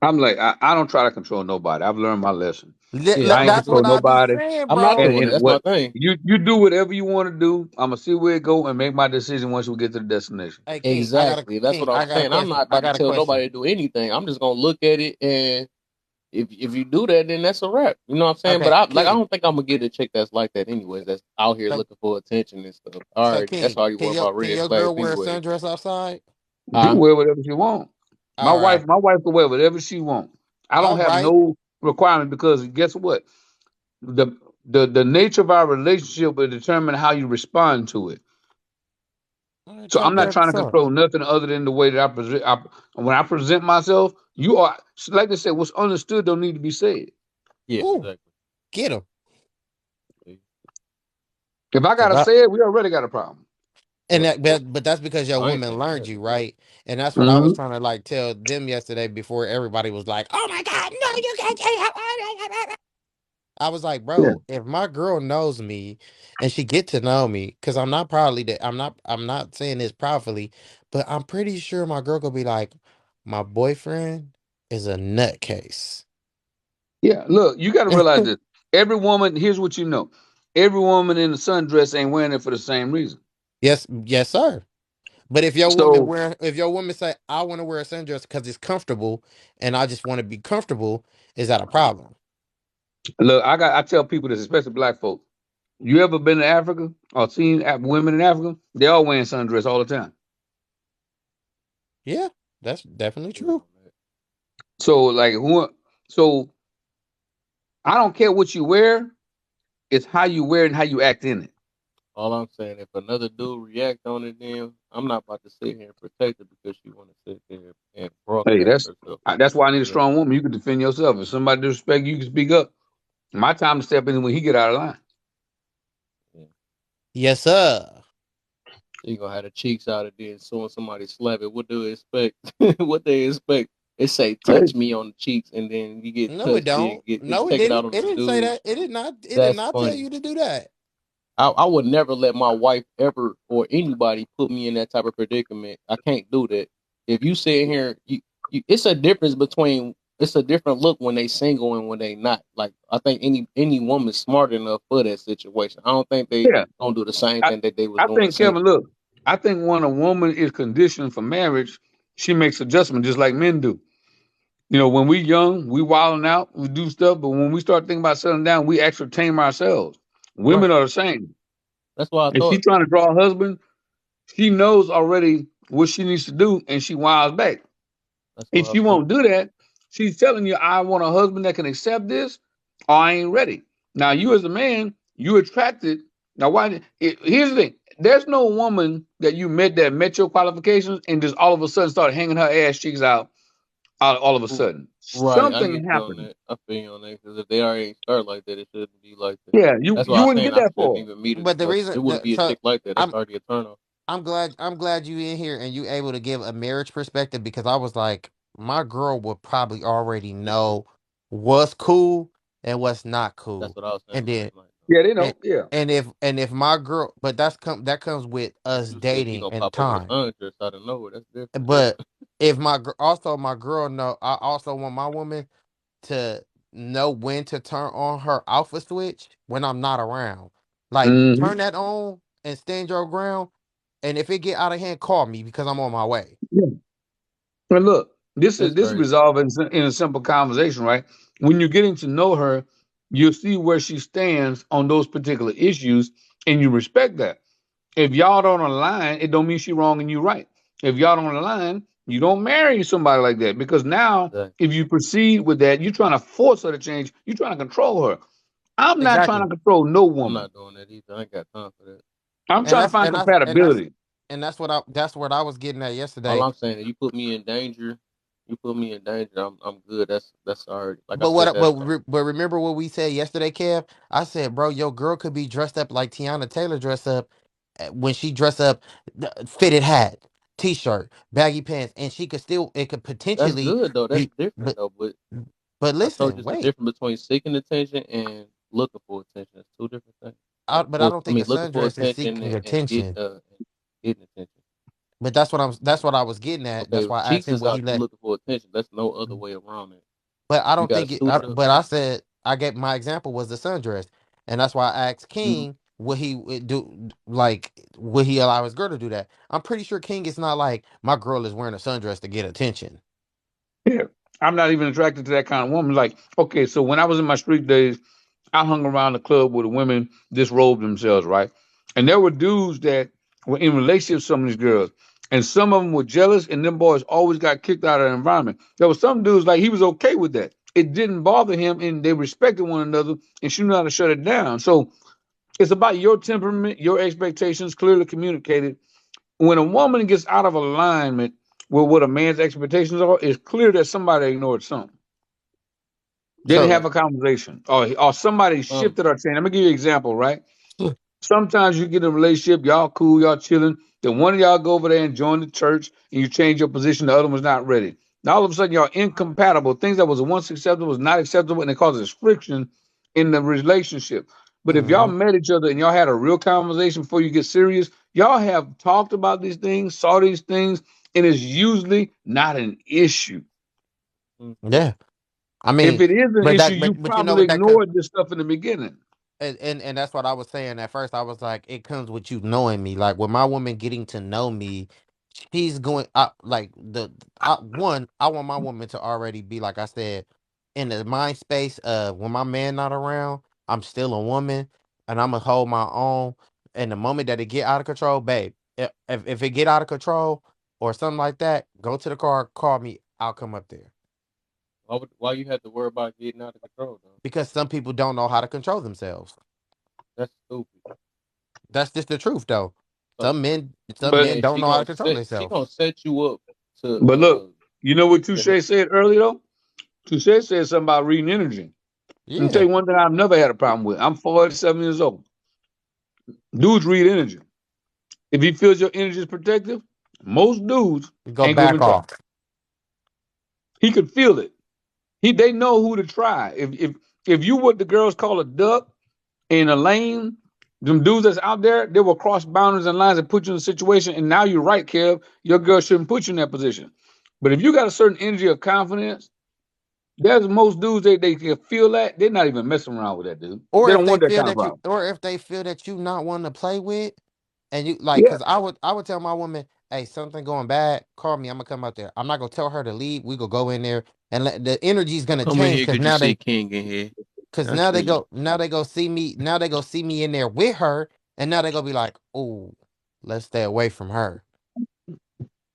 I'm like, I don't try to control nobody. I've learned my lesson. yeah, I I ain't don't that's do control what it. I be nobody. saying, I'm not bro. doing it. And That's my what thing. you do whatever you want to do. I'm gonna see where it go and make my decision once we get to the destination. Hey Exactly. That's what I'm I got a saying. I'm question. not I about to got a tell question. nobody to do anything. I'm just gonna look at it, and if you do that, then that's a wrap. You know what I'm saying? But Okay, I King. don't think I'm gonna get a chick that's like that anyways. That's out here So looking for attention and stuff. so Already, that's King, already one of my can red your flags girl wear a anyway. sundress outside? She can Huh? wear whatever she want. All right. My wife can wear whatever she want. I don't All have right. no requirement because guess what? The the nature of our relationship will determine how you respond to it. All right, So take I'm not whatever trying to song. control nothing other than the way that I present. When I present myself, you are like they said. What's understood don't need to be said. Yeah, Ooh, exactly. get him. If I Cause gotta I say it, we already got a problem. and Well, that well, but that's because your I ain't woman thinking learned that. you, But right? And that's what I was Hmm. trying to like tell them yesterday before everybody was like, "Oh my God, no, you can't say that." I was like, Yeah, bro, if my girl knows me and she get to know me, because I'm not saying this proudly, but I'm pretty sure my girl gonna be like, my boyfriend is a nutcase. yeah. Look, you got to realize this. Every woman, here's what you know: every woman in the sundress ain't wearing it for the same reason. Yes, sir. But So if your woman say, I want to wear a sundress because it's comfortable and I just want to be comfortable, is that a problem? look, I tell people this, especially black folks. You ever been to Africa or seen women in Africa? They all wearing sundress all the time. Yeah, that's definitely I'm good true. on that. So like who? So I don't care what you wear. It's how you wear it and how you act in it. All I'm saying, if another dude react on it, then I'm not about to sit here and protect her because she want to sit there and Hey, broadcast herself. that's why I need a You know? strong woman. You can defend yourself. If somebody disrespect you, you can speak up. My time to step in is when he get out of line. Yeah. Yes, sir. You gonna have the cheeks out of there, and soon somebody slap it. What do they expect? What they expect? It say Hey, touch me on the cheeks, and then you get No, it touched, then don't. get No, it take it out didn't. on It the didn't say dude. that. It did That's not tell funny. you to do that. I would never let my wife ever or anybody put me in that type of predicament. I can't do that. If you sit here, it's a difference between it's a different look when they single and when they not. Like I think any woman smart enough for that situation. I don't think they yeah, gonna do the same I, thing that they was I doing think single. Kevin. Look, I think when a woman is conditioned for marriage, she makes adjustments just like men do. You know, when we young, we wilding out, we do stuff, but when we start thinking about settling down, we actually tame ourselves. Right. Women are the same. That's why I If she's thought. trying to draw a husband, she knows already what she needs to do, and she wilds back. That's If why I she think. won't do that, she's telling you, I want a husband that can accept this, or I ain't ready. Now, you as a man, you attracted. Now, here's the thing. There's no woman that you met that met your qualifications and just all of a sudden started hanging her ass cheeks out all of a sudden. Right, I get Something you on happened. that. I feel you on that because if they already start like that, it shouldn't be like that. Yeah, That's why you I'm wouldn't saying get I that shouldn't far. even meet her But the because reason it wouldn't be a so chick like that. That's I'm already a turn off. I'm glad you in here and you able to give a marriage perspective because I was like, my girl would probably already know what's cool and what's not That's cool. what I was saying And then last night. Though. Yeah, they know. and, Yeah. and if my girl, but that comes with But us you said she dating gonna and pop up with time. a sundress out of nowhere. That's different. But if also my girl know, I also want my woman to know when to turn on her alpha switch when I'm not around. Like Hmm. turn that on and stand your ground. And if it get out of hand, call me because I'm on my way. Yeah. And look, That's this crazy. resolved in a simple conversation, right? When you're getting to know her, you'll see where she stands on those particular issues, and you respect that. If y'all don't align, it don't mean she wrong and you right. If y'all don't align, you don't marry somebody like that because now, Exactly. if you proceed with that, you're trying to force her to change. You're trying to control her. I'm not trying Exactly. to control no I'm woman. not doing that either. I ain't got time for that. I'm And trying to that's find and that's and that's compatibility. and that's what I was getting at All yesterday. I'm saying is you put me in danger. You put me in danger. I'm good. That's already like I But said. That's but remember what we said yesterday, Kev? I said, bro, your girl could be dressed up like Tiana Taylor dressed up when she dressed up, fitted hat, t-shirt, baggy pants, and she could still it could that's potentially good though. That's be. different But though. But I told listen, you it's the wait. difference between seeking attention and looking for attention. It's two different things. But I Or don't I think a mean, looking for sundress is attention seeking and attention. getting attention. But that's what I was getting at. That's Okay, why I asked cheeks him is what how he you let. looking for attention. That's no other way around it. But I You don't got a think it. suited up But I dress. said I get my example was the sundress, and that's why I asked Mhm. King would he do like would he allow his girl to do that? I'm pretty sure King is not like my girl is wearing a sundress to get attention. Yeah. I'm not even attracted to that kind of woman. Like, okay, so when I was in my street days, I hung around the club where the women disrobed themselves, right? And there were dudes that were in relationships with some of these girls. And some of them were jealous, and them boys always got kicked out of the environment. There were some dudes like he was okay with that. It didn't bother him, and they respected one another, and she knew how to shut it down. So it's about your temperament, your expectations clearly communicated. When a woman gets out of alignment with what a man's expectations are, it's clear that somebody ignored something. Didn't So have Okay. a conversation, or somebody Um. shifted or changed. Let me give you an example, right? Sometimes you get in a relationship, y'all cool, y'all chilling. Then one of y'all go over there and join the church, and you change your position. The other one's not ready. Now all of a sudden y'all incompatible. Things that was once acceptable was not acceptable, and it causes friction in the relationship. But if y'all mhm. met each other and y'all had a real conversation before you get serious, y'all have talked about these things, saw these things, and it's usually not an issue. mm, Yeah, I If mean, it is an issue, you but you know probably what that comes. ignored this stuff in the beginning. And that's what I was saying at first. I was like, it comes with you knowing me. Like with my woman getting to know me, she's going like one. I want my woman to already be like I said in the mind space of when my man not around, I'm still a woman, and I'm gonna hold my own. And the moment that it get out of control, babe, if it get out of control or something like that, go to the car, call me. I'll come up there why you have to worry about getting out of control though? because some people don't know how to control themselves. That's stupid. That's just the truth, though. So Some But men don't know how to control she themselves. gonna set you up to but look, you know what Touche to said earlier though? Touche said something about reading energy. Let me tell Yeah, you one thing I've never had a problem with. I'm 47 years old. Dudes read energy. If he feels your energy is protective, most dudes go ain't gonna back even try. off. He could feel it. They know who to try. If you what the girls call a duck in a lane, them dudes that's out there, they will cross boundaries and lines and put you in a situation. And now you're right, Kev. Your girl shouldn't put you in that position. But if you got a certain energy of confidence, there's most dudes they can feel that they're not even messing around with that dude. They Or if don't they want that feel kind of that you, problem. or if they feel that you not wanting to play with, and you like, Yeah. because I would tell my woman, hey, something going bad, call me. I'm gonna come out there. I'm not gonna tell her to leave. We gonna go in there and let the energy's gonna Come in change here because because you now see they King in here. because That's me. now they go see me. Now they go see me in there with her, and now they gonna be like, oh, let's stay away from her.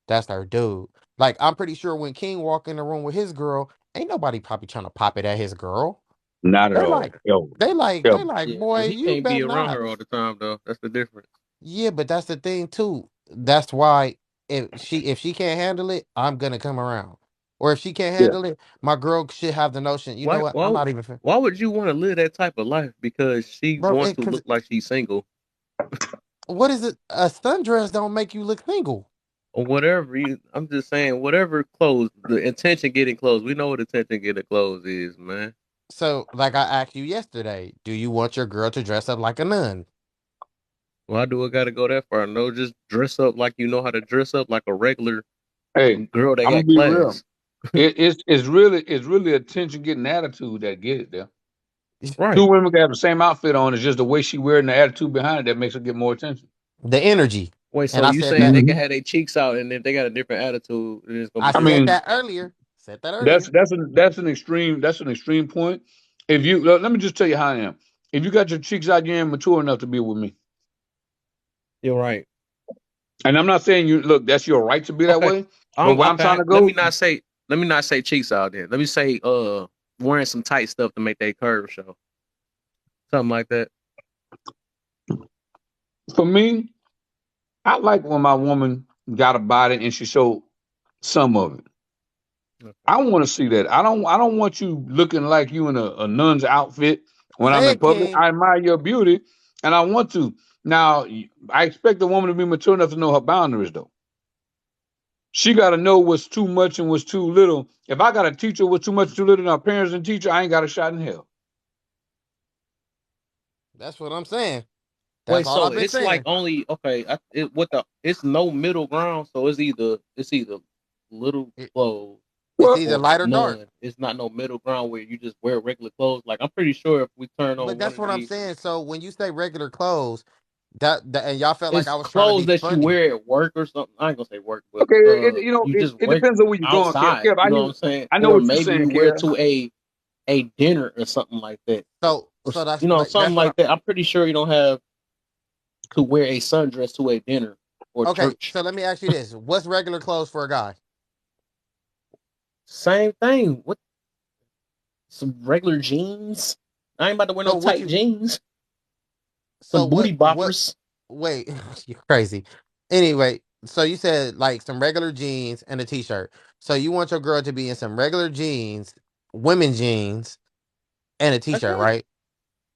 That's our dude. Like I'm pretty sure when King walk in the room with his girl, ain't nobody probably trying to pop it at his girl. Not at They all. like, Yo, they yo. like, Yeah, boy, but he you can't be better around not. her all the time though. That's the difference. Yeah, but that's the thing too. That's why if she can't handle it, I'm gonna come around. Or if she can't Yeah. handle it, my girl should have the notion. You know Why? what? I'm Why? not even, Why would you want to live that type of life? Because she bro. wants It to because look like she's single what is it? A sundress don't make you look single. or whatever. I'm just saying, whatever clothes, the intention getting clothes. We know what intention getting clothes is, man. So, like I asked you yesterday, do you want your girl to dress up like a nun? Why do I got to go that far? No, just dress up like you know how to dress up, like a regular Hey, girl that I'm gonna got be real. class. It's really attention getting attitude that get it there. Two Right. women can have the same outfit on. It's just the way she wearing the attitude behind it that makes her get more attention. The energy. Wait, And so I you said saying that. they hmm can have their cheeks out, and if they got a different attitude, then it's gonna I be I said different. mean, that earlier. Said that that's earlier. that's an that's an extreme point. If you let me just tell you how I am. If you got your cheeks out, you ain't mature enough to be with me. You're right. And I'm not saying you look. That's your right to be that Okay. way. But where I'm trying Okay. to Let go, me not say. Let me not say cheeks out there. Let me say wearing some tight stuff to make that curve show. Something like that. for me, I like when my woman got a body and she showed some of it. Okay. I want to see that. I don't want you looking like you in a nun's outfit when I'm Say in it, public. King. I admire your beauty, and I want to. Now, I expect a woman to be mature enough to know her boundaries, though. She got to know what's too much and what's too little. If I got to teach her what's too much, too little, and our parents and teach her, I ain't got a shot in hell. That's what I'm saying. Wait, That's all so I've been it's like saying. only okay. It's no middle ground. So it's either little It- clothes it's Well, either or light or dark. none. It's not no middle ground where you just wear regular clothes. Like I'm pretty sure if we turn But on one that's of what I'm these, saying. So when you say regular clothes, that and y'all felt like it's I was trying to clothes be that you funny. wear at work or something. I ain't gonna say work, but okay, you just it wear depends on where you're going, Kev. outside. Kev, You know what I'm saying? I know Or what you're maybe saying, you wear Kev. to a dinner or something like that, or So that's something that's what like that. I'm pretty sure you don't have to wear a sundress to a dinner or okay. church. So let me ask you this: what's regular clothes for a guy? Same thing. What some regular jeans? I ain't about to wear no So what tight you? jeans. So Some what? booty What? boppers. Wait, you're crazy. Anyway, so you said like some regular jeans and a t-shirt. So you want your girl to be in some regular jeans, women jeans, and a I t-shirt, guess. right?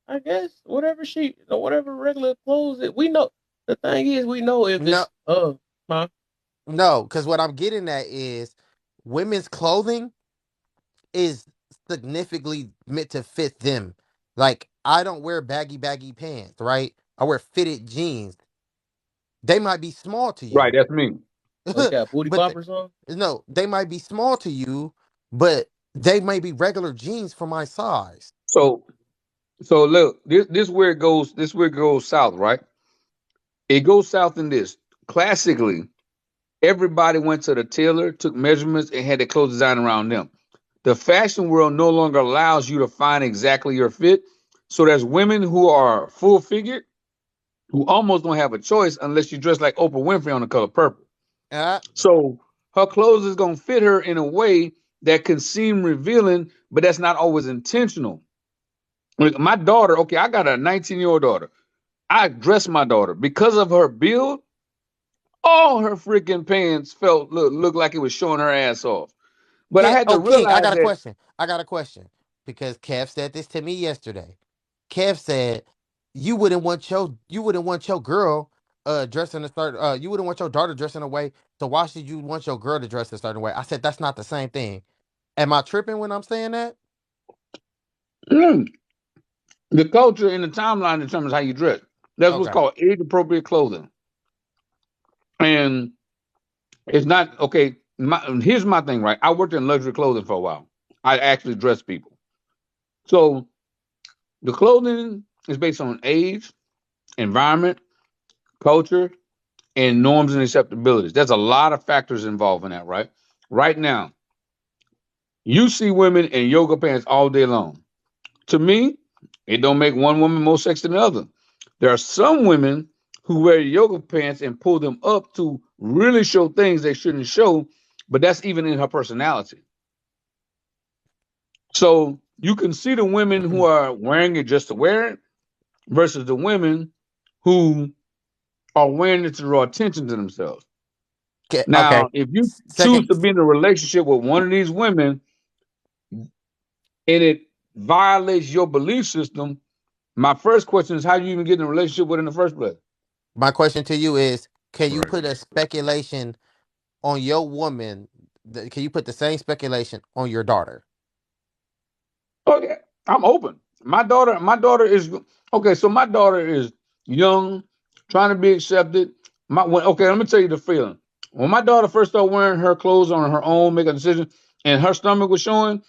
I guess whatever regular clothes that we know. The thing is, we know if No, it's huh? no, because what I'm getting at is women's clothing is significantly meant to fit them. Like I don't wear baggy pants, right? I wear fitted jeans. They might be small to Right, you, that's me. Oh, you got booty but boppers on? no, they might be small to you, but they may be regular jeans for my size. So, look, this where it goes. This where it goes south, right? It goes south in this. Classically, everybody went to the tailor, took measurements, and had their clothes designed around them. The fashion world no longer allows you to find exactly your fit. So there's women who are full figured who almost don't have a choice unless you dress like Oprah Winfrey on the color purple. Uh, So her clothes is gonna fit her in a way that can seem revealing, but that's not always intentional. Like my daughter, okay, I got a 19-year-old daughter. I dressed my daughter because of her build. All her freaking pants felt look like it was showing her ass off. But I had to King, I realize got a that question. I got a question because Kev said this to me yesterday. Kev said you wouldn't want your girl dressing a certain you wouldn't want your daughter dressing a way. So why should you want your girl to dress a certain way? I said that's not the same thing. Am I tripping when I'm saying that? mm, the culture and the timeline determines how you dress. That's what's Okay. called age appropriate clothing. And it's not okay. Here's my thing, right? I worked in luxury clothing for a while. I actually dressed people. So the clothing is based on age, environment, culture, and norms and acceptabilities. There's a lot of factors involved in that, right? Right now, you see women in yoga pants all day long. To me, it don't make one woman more sexy than the other. There are some women who wear yoga pants and pull them up to really show things they shouldn't show, but that's even in her personality. So you can see the women who are wearing it just to wear it versus the women who are wearing it to draw attention to themselves. Okay, okay. Now, if you Second, choose to be in a relationship with one of these women and it violates your belief system, my first question is how do you even get in a relationship with her in the first place? my question to you is: can you Right. put a speculation on your woman? Can you put the same speculation on your daughter? Okay, I'm open. My daughter is okay. So my daughter is young, trying to be accepted. Okay, let me tell you the feeling. When my daughter first started wearing her clothes on her own, make a decision, and her stomach was showing,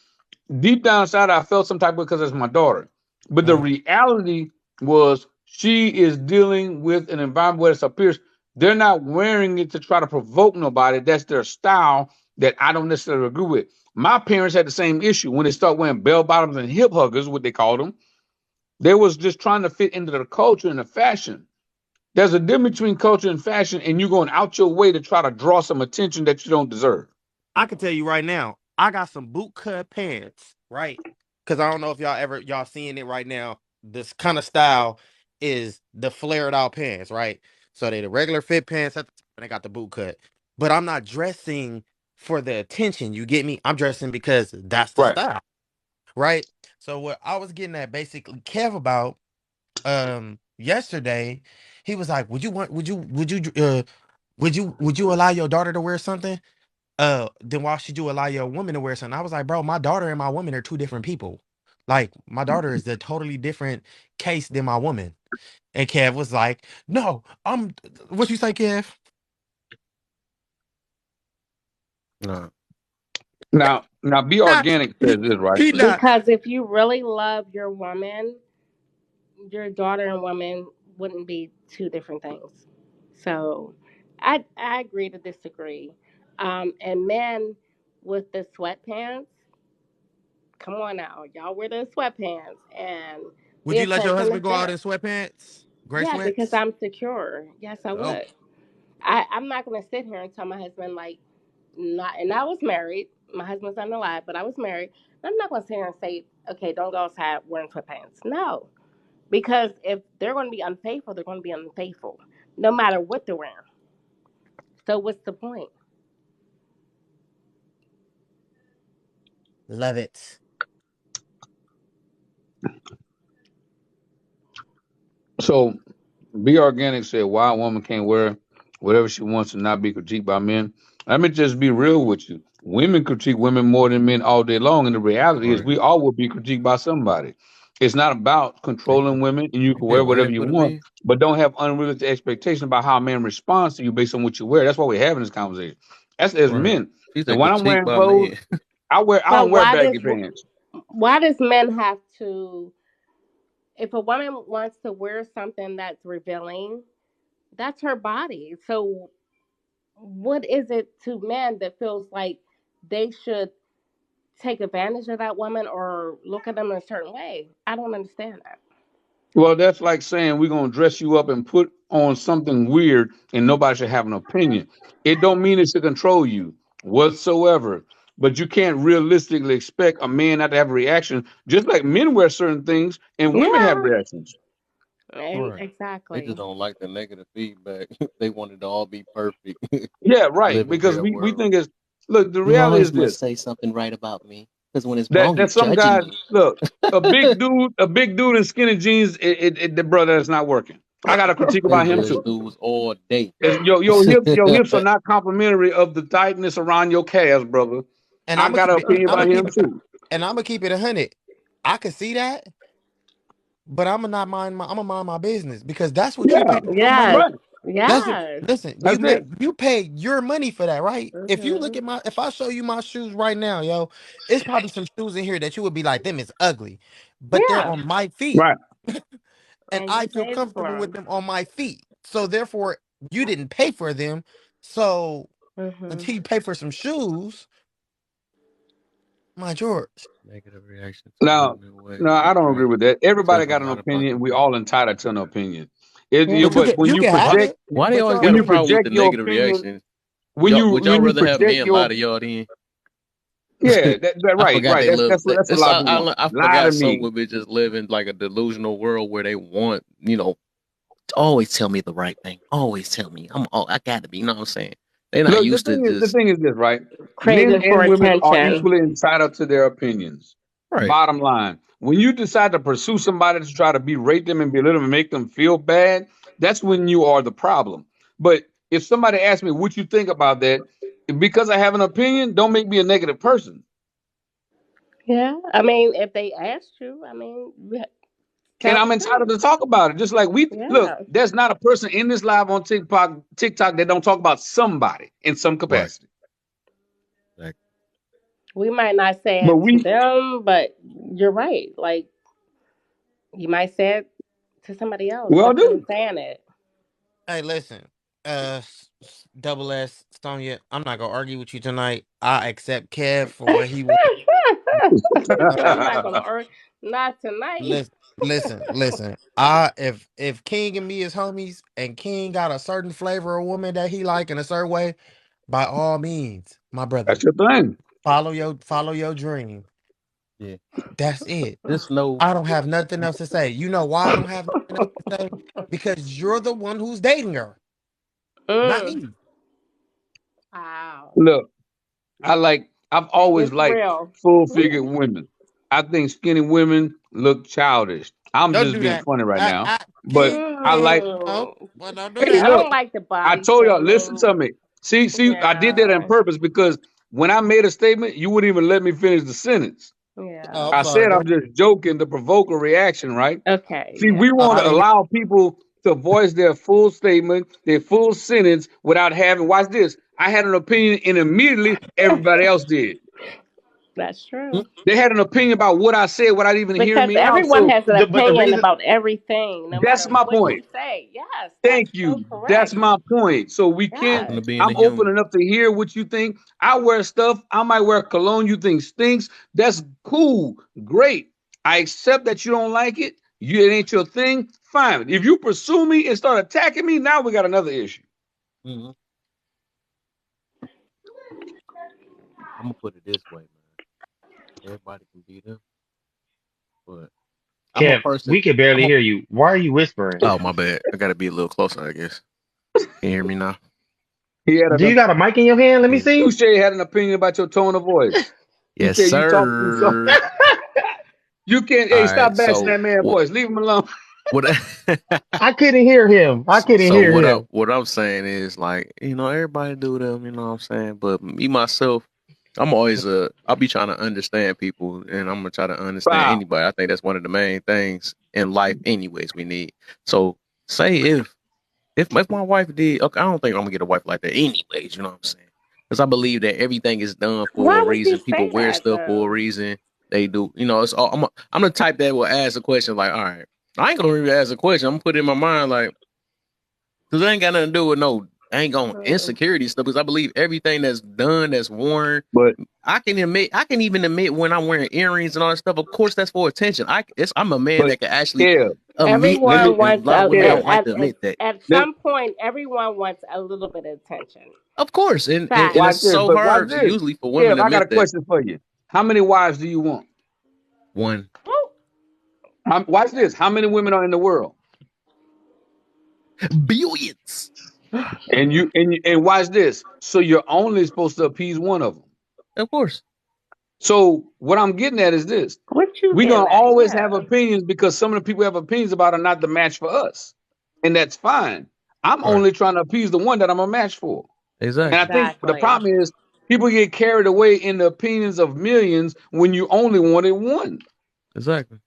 deep down inside, I felt some type of because it's my daughter. But the Mm. reality was she is dealing with an environment where it's appears they're not wearing it to try to provoke nobody. That's their style that I don't necessarily agree with. My parents had the same issue when they start wearing bell bottoms and hip huggers, what they called them. They was just trying to fit into the culture and the fashion. There's a difference between culture and fashion, and you going out your way to try to draw some attention that you don't deserve. I can tell you right now, I got some boot cut pants, right? Because I don't know if y'all seeing it right now. This kind of style is the flared out pants, right? So they the regular fit pants at the top, and they got the boot cut. But I'm not dressing for the attention. You get me? I'm dressing because that's the Right. style, right? So what I was getting at basically Kev about yesterday, he was like, would you allow your daughter to wear something? Then why should you allow your woman to wear something? I was like, bro, my daughter and my woman are two different people. Like, my daughter is a totally different case than my woman. And Kev was like, no, what you say, Kev? No. Now, be organic says this, right? He not. Because if you really love your woman, your daughter and woman wouldn't be two different things. So I agree to disagree. And men with the sweatpants, come on now, y'all wear the sweatpants and Would the you let your attention husband is go out there. in sweatpants? Gray Yeah, because sweats? I'm secure. Yes, I Oh, would. I'm not gonna sit here and tell my husband like not. And I was married. My husband's not alive, but I was married. I'm not gonna sit here and say, okay, don't go outside wearing sweatpants. No, because if they're going to be unfaithful, they're going to be unfaithful, no matter what they're wearing. So what's the point? love it. So be organic said why a woman can't wear whatever she wants and not be critiqued by men. Let me just be real with you. Women critique women more than men all day long, and the reality is Right. we all will be critiqued by somebody. It's not about They controlling women, and you they can pay wear money whatever you for the want, men. but don't have unrealistic expectations about how a man responds to you based on what you wear. That's why we're having this conversation. That's as Right. men. She's a And when good I'm cheat wearing by clothes, men. I But don't wear baggy pants. why does men have to? If a woman wants to wear something that's revealing, that's her body. So what is it to men that feels like they should take advantage of that woman or look at them in a certain way? I don't understand that. Well, that's like saying we're gonna dress you up and put on something weird and nobody should have an opinion. It don't mean it's to control you whatsoever. But you can't realistically expect a man not to have a reaction, just like men wear certain things and women have Yeah, reactions. and Right. They just exactly. don't like the negative feedback. They want it to all be perfect. Yeah, right. Live in Because their we world. think it's look, the You reality always is must this say something right about me. Because when it's that wrong, you're that some judging guys me. look a big dude in skinny jeans, the brother is not working. I got a critique They about him judge too. dudes all day. Your hips are not complimentary of the tightness around your calves, brother. And I got an opinion I'm about gonna him keep it, too. and I'm gonna keep it 100. I could see that, but I'm gonna mind my business because that's what you Yeah, pay your money. Yes, right. That's what, yes. listen, That's it. you pay your money for that, right? If you look Hmm. at if I show you my shoes right now, yo, it's probably some shoes in here that you would be like, them is ugly, but they're Yeah, on my feet, Right. and and I you feel paid comfortable for with them. them on my feet. So therefore, You didn't pay for them, so Mm-hmm. until you pay for some shoes, mind yours. Negative reaction to Now, moving away. no, I don't agree with that. Everybody got Several an out of pocket. opinion. We all entitled to an opinion. It, Yeah. But but when you you can have project, it. Why they But always y'all got when a you can't. problem with the project your negative opinion, reaction? Would y'all when you rather have project men lie your to y'all then? yeah, I right, forgot right. they live. That's what a It's, lot of people want. I Lie to forgot some me. women just live in like a delusional world where they want, always tell me the right thing. Always tell me. I gotta be. You know what I'm saying? They're not Look, used to the just thing is this, right? Men Craving for and women are attention. equally entitled to their opinions. right. Bottom line, when you decide to pursue somebody to try to berate them and belittle them and make them feel bad, that's when you are the problem. But if somebody asks me what you think about that, because I have an opinion, don't make me a negative person. Yeah. I mean, if they asked you, I mean, And tell the I'm entitled truth. to talk about it. Just like we look, Yeah. there's not a person in this live on TikTok that don't talk about somebody in some Right. capacity. Like, We might not say But it to we them, but you're right. Like, you might say it to somebody else well with them do. saying it. Hey, listen, double S Sonya, I'm not gonna argue with you tonight. I accept Kev for what he was. I'm not gonna earn not tonight. Listen. If King and me is homies, and King got a certain flavor of woman that he like in a certain way, by all means, my brother, That's your thing. follow your dream. yeah. That's it. Just know. I don't have nothing else to say. You know why I don't have nothing else to say? Because you're the one who's dating her, not Mm, me. wow. Look, I've It always gets liked real. full figured women. I think skinny women look childish. I'm Don't just do being that. funny right now. I But King, I like no, Mm. well, don't do hey I that. look, don't like the I body told y'all, listen shaming. to me. See, I did that on Yeah. purpose because when I made a statement, you wouldn't even let me finish the sentence. Oh, Yeah. I'm I sorry. said Go I'm just joking to provoke a reaction, right? Okay. See, Yeah. we Oh, want I to didn't hear. allow people to voice their full statement, their full sentence without having, watch this. I had an opinion and immediately everybody else did. That's Hmm? true. They had an opinion about what I said without even hearing Because me out. everyone So has an But the opinion reason, about everything, no that's matter my what point. you say. Yes, Thank that's so you. That's correct. my point. So we can't, From Yes. the being I'm a open human. enough to hear what you think. I wear stuff. I might wear cologne you think stinks. That's cool. Great. I accept that you don't like it. It ain't your thing. Fine. If you pursue me and start attacking me, now we got another issue. Mm-hmm. I'm gonna put it this way, man. Everybody can be them, but I'm a Kev, person. we can I'm barely a. hear you. Why are you whispering? Oh, my bad. I gotta be a little closer, I guess. Can you hear me now? He had Do you an got a mic in your hand? Let me Yeah. see. Touche had an opinion about your tone of voice. He Yes, said you talk too soft. sir. You can't. All Hey, stop right. bashing So that man what? voice. Leave him alone. What? I couldn't hear him. I couldn't So hear him. what I'm saying is like, everybody do them, you know what I'm saying? But me myself, I'm always I'll be trying to understand people, and I'm gonna try to understand Wow. anybody. I think that's one of the main things in life anyways we need. So say if my wife did, okay, I don't think I'm gonna get a wife like that anyways, you know what I'm saying? Because I believe that everything is done for a Why would you reason. People say wear that stuff for a though? reason. They do, it's all, I'm the type that will ask a question like, all right, I ain't gonna really ask a question. I'm gonna put it in my mind like, because it ain't got nothing to do with no ain't gonna Mm. insecurity stuff. Because I believe everything that's done, that's worn, But I can even admit when I'm wearing earrings and all that stuff. Of course, that's for attention. I'm a man but that can actually Kev, admit let that, me Everyone and a wants lot of women Kev. don't like to admit that. at Let, some point. Everyone wants a little bit of attention. Of course, and Fact. it's watch this. so But watch hard this. usually for women Kev, to I got a admit that. question for you. How many wives do you want? One, Watch this. How many women are in the world? billions, And watch this. So you're only supposed to appease one of them. of course, So what I'm getting at is this: What you we're getting gonna at? always have Yeah. opinions because some of the people have opinions about are not the match for us, and that's fine. I'm right? only trying to appease the one that I'm a match for. And I Exactly, think the Exactly. problem is people get carried away in the opinions of millions when you only wanted one. exactly.